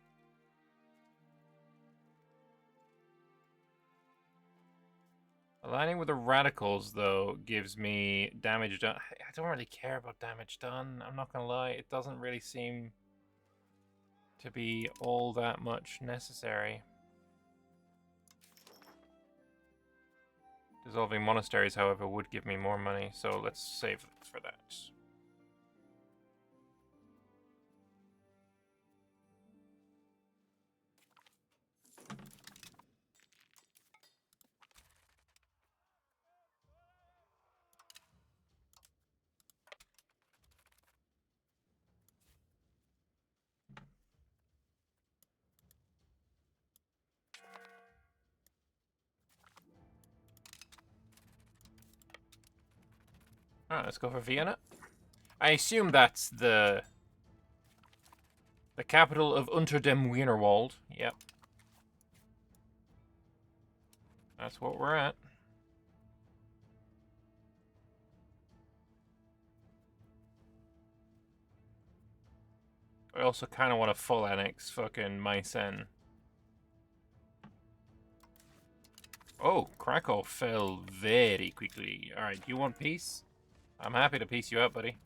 Aligning with the radicals, though, gives me damage done. I don't really care about damage done, I'm not gonna lie. It doesn't really seem to be all that much necessary. Dissolving monasteries, however, would give me more money, so let's save for that. Alright, let's go for Vienna. I assume that's the capital of Unter dem Wienerwald. Yep. That's what we're at. I also kind of want to full annex fucking Meissen. Oh, Krakow fell very quickly. Alright, you want peace? I'm happy to peace you out, buddy.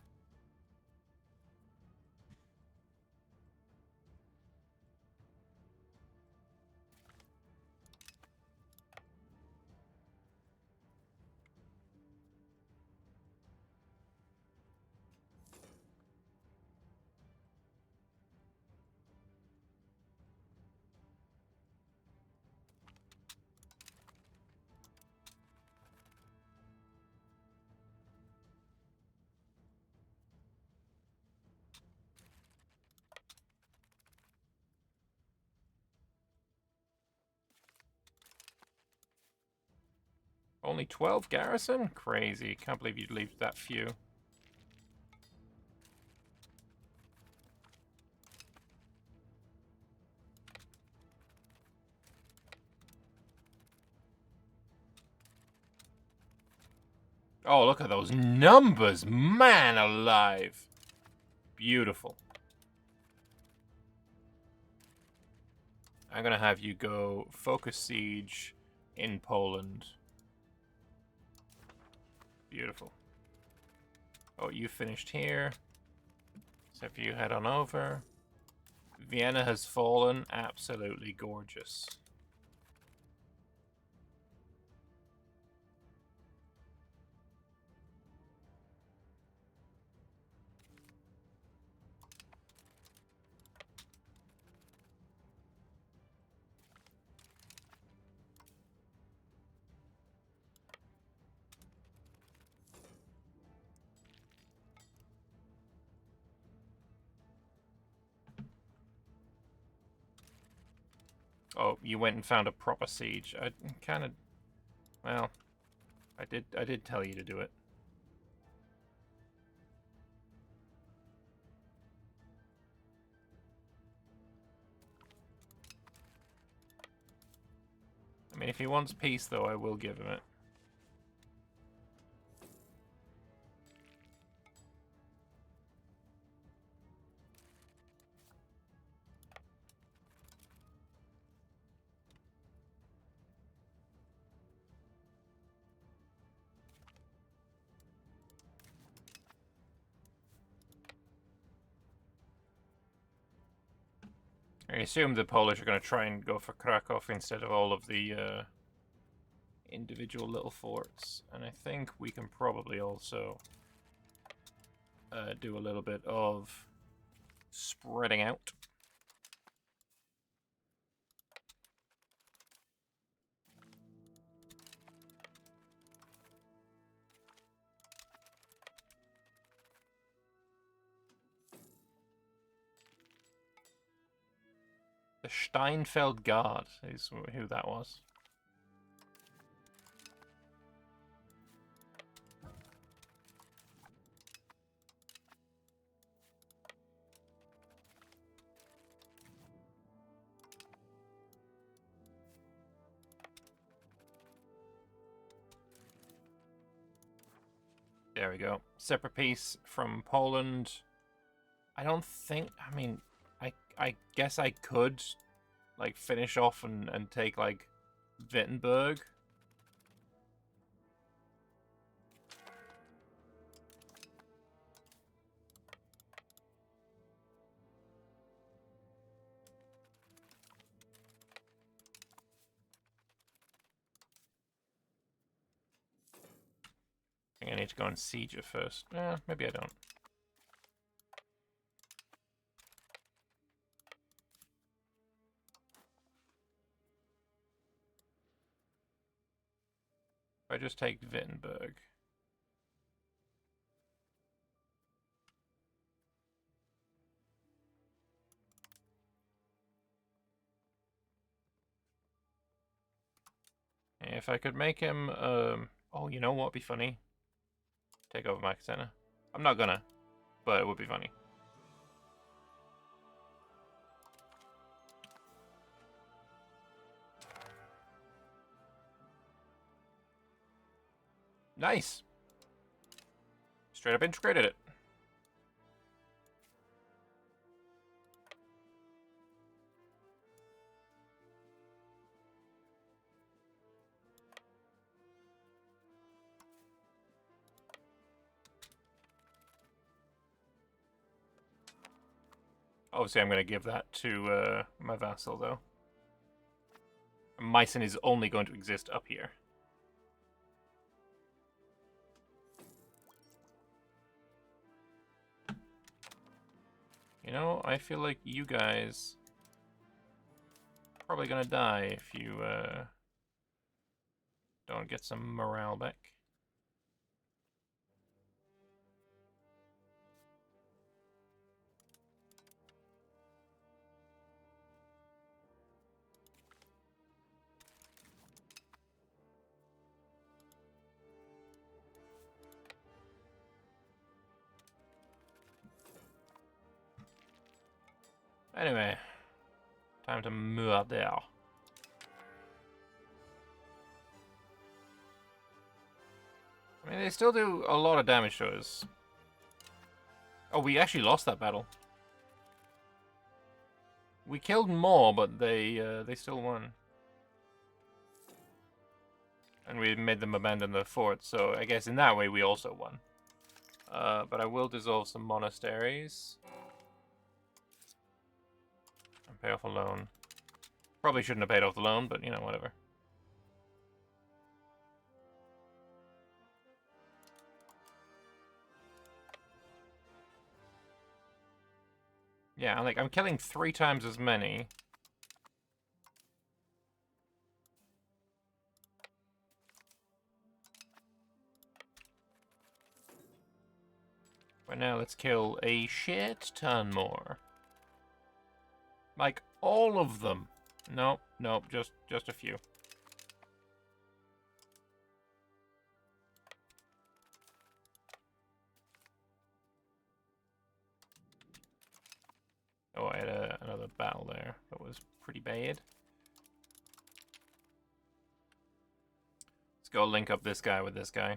Only 12 garrison? Crazy. Can't believe you'd leave that few. Oh, look at those numbers! Man alive! Beautiful. I'm gonna have you go focus siege in Poland. Beautiful. Oh, you finished here. So if you head on over. Vienna has fallen. Absolutely gorgeous. Oh, you went and found a proper siege. I kind of, well, I did tell you to do it. I mean, if he wants peace, though, I will give him it. I assume the Polish are going to try and go for Krakow instead of all of the individual little forts. And I think we can probably also do a little bit of spreading out. The Steinfeld Guard is who that was. There we go. Separate peace from Poland. I don't think... I mean, I guess I could, like, finish off and take, like, Wittenberg. I think I need to go and siege it first. Maybe I don't. If I just take Wittenberg. If I could make him, oh, you know what would be funny? Take over my center. I'm not gonna, but it would be funny. Nice. Straight up integrated it. Obviously, I'm going to give that to my vassal, though. Meissen is only going to exist up here. You know, I feel like you guys are probably going to die if you don't get some morale back. Anyway, time to murder. I mean, they still do a lot of damage to us. Oh, we actually lost that battle. We killed more, but they still won. And we made them abandon the fort, so I guess in that way we also won. But I will dissolve some monasteries. And pay off a loan. Probably shouldn't have paid off the loan, but, you know, whatever. Yeah, I'm killing 3 times as many. Right now, let's kill a shit ton more. Like, all of them. Nope, nope, just a few. Oh, I had another battle there that was pretty bad. Let's go link up this guy with this guy.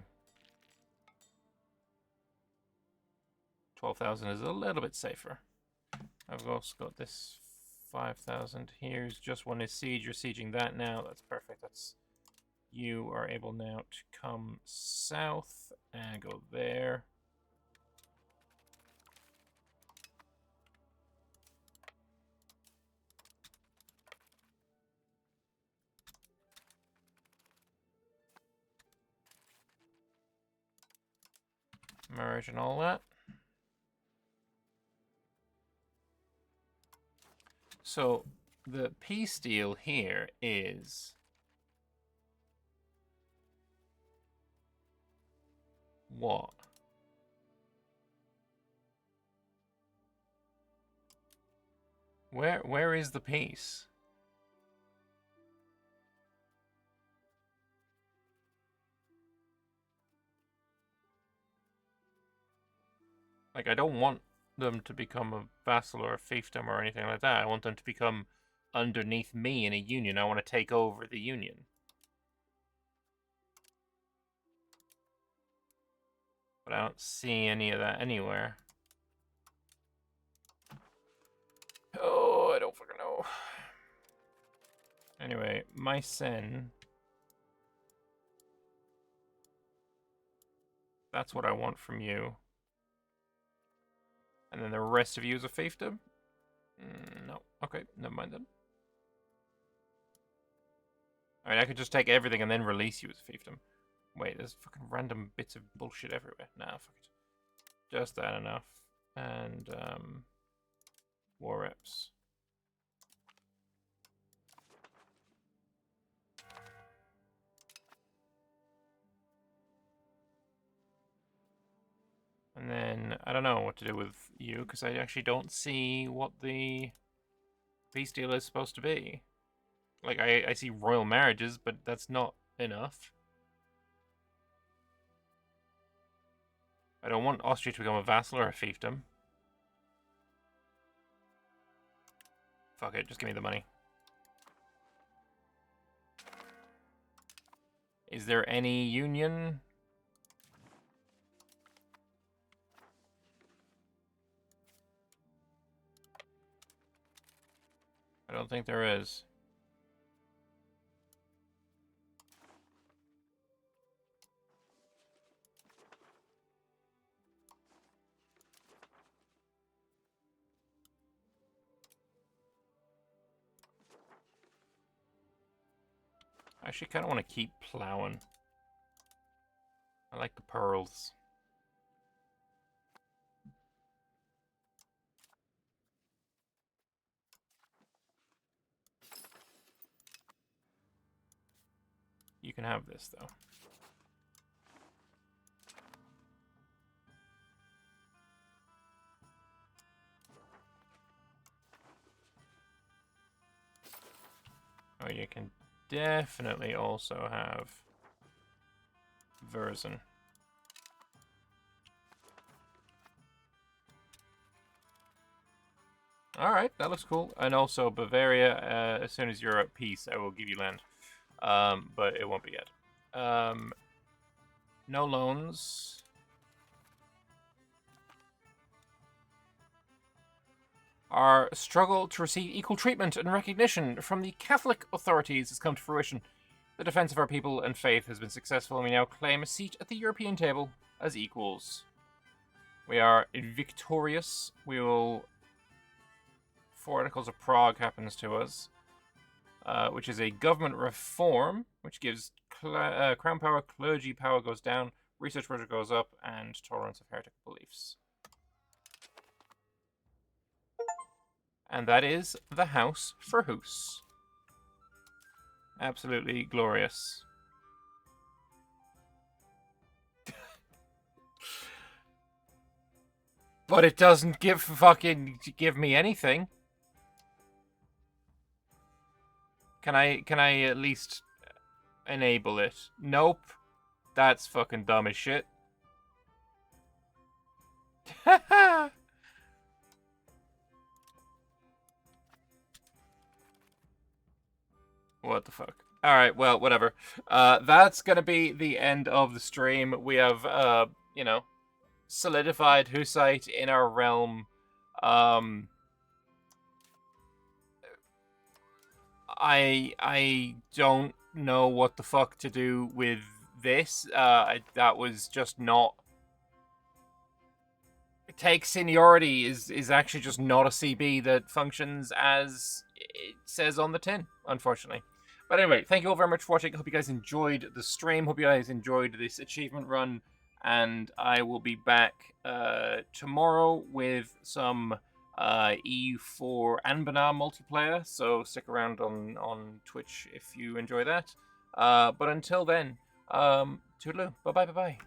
12,000 is a little bit safer. I've also got this 5,000. Here's just one is siege. You're sieging that now. That's perfect. That's you are able now to come south and go there. Merge and all that. So the peace deal here is what? Where is the peace? Like, I don't want them to become a vassal or a fiefdom or anything like that. I want them to become underneath me in a union. I want to take over the union. But I don't see any of that anywhere. Oh, I don't fucking know. Anyway, my sen. That's what I want from you. And then the rest of you is a fiefdom? No. Okay, never mind then. I mean, I could just take everything and then release you as a fiefdom. Wait, there's fucking random bits of bullshit everywhere. Nah, fuck it. Just that enough. And, war reps. And then, I don't know what to do with you, because I actually don't see what the peace deal is supposed to be. Like, I see royal marriages, but that's not enough. I don't want Austria to become a vassal or a fiefdom. Fuck it, just give me the money. Is there any union? I don't think there is. I actually kind of want to keep plowing. I like the pearls. You can have this, though. Oh, you can definitely also have Verzen. Alright, that looks cool. And also Bavaria, as soon as you're at peace, I will give you land. But it won't be yet. No loans. Our struggle to receive equal treatment and recognition from the Catholic authorities has come to fruition. The defense of our people and faith has been successful, and we now claim a seat at the European table as equals. We are victorious. We will... 4 Articles of Prague happens to us, which is a government reform, which gives crown power, clergy power goes down, research budget goes up, and tolerance of heretic beliefs. And that is the house for Hus. Absolutely glorious. But it doesn't give me anything. Can I at least enable it? Nope. That's fucking dumb as shit. What the fuck? Alright, well, whatever. That's gonna be the end of the stream. We have, you know, solidified Hussite in our realm. I don't know what the fuck to do with this. That was just not... Take seniority is actually just not a CB that functions as it says on the tin, unfortunately. But anyway, thank you all very much for watching. Hope you guys enjoyed the stream. Hope you guys enjoyed this achievement run. And I will be back tomorrow with some EU4 and Banar multiplayer. So stick around on Twitch if you enjoy that. But until then, toodaloo. Bye-bye, bye-bye.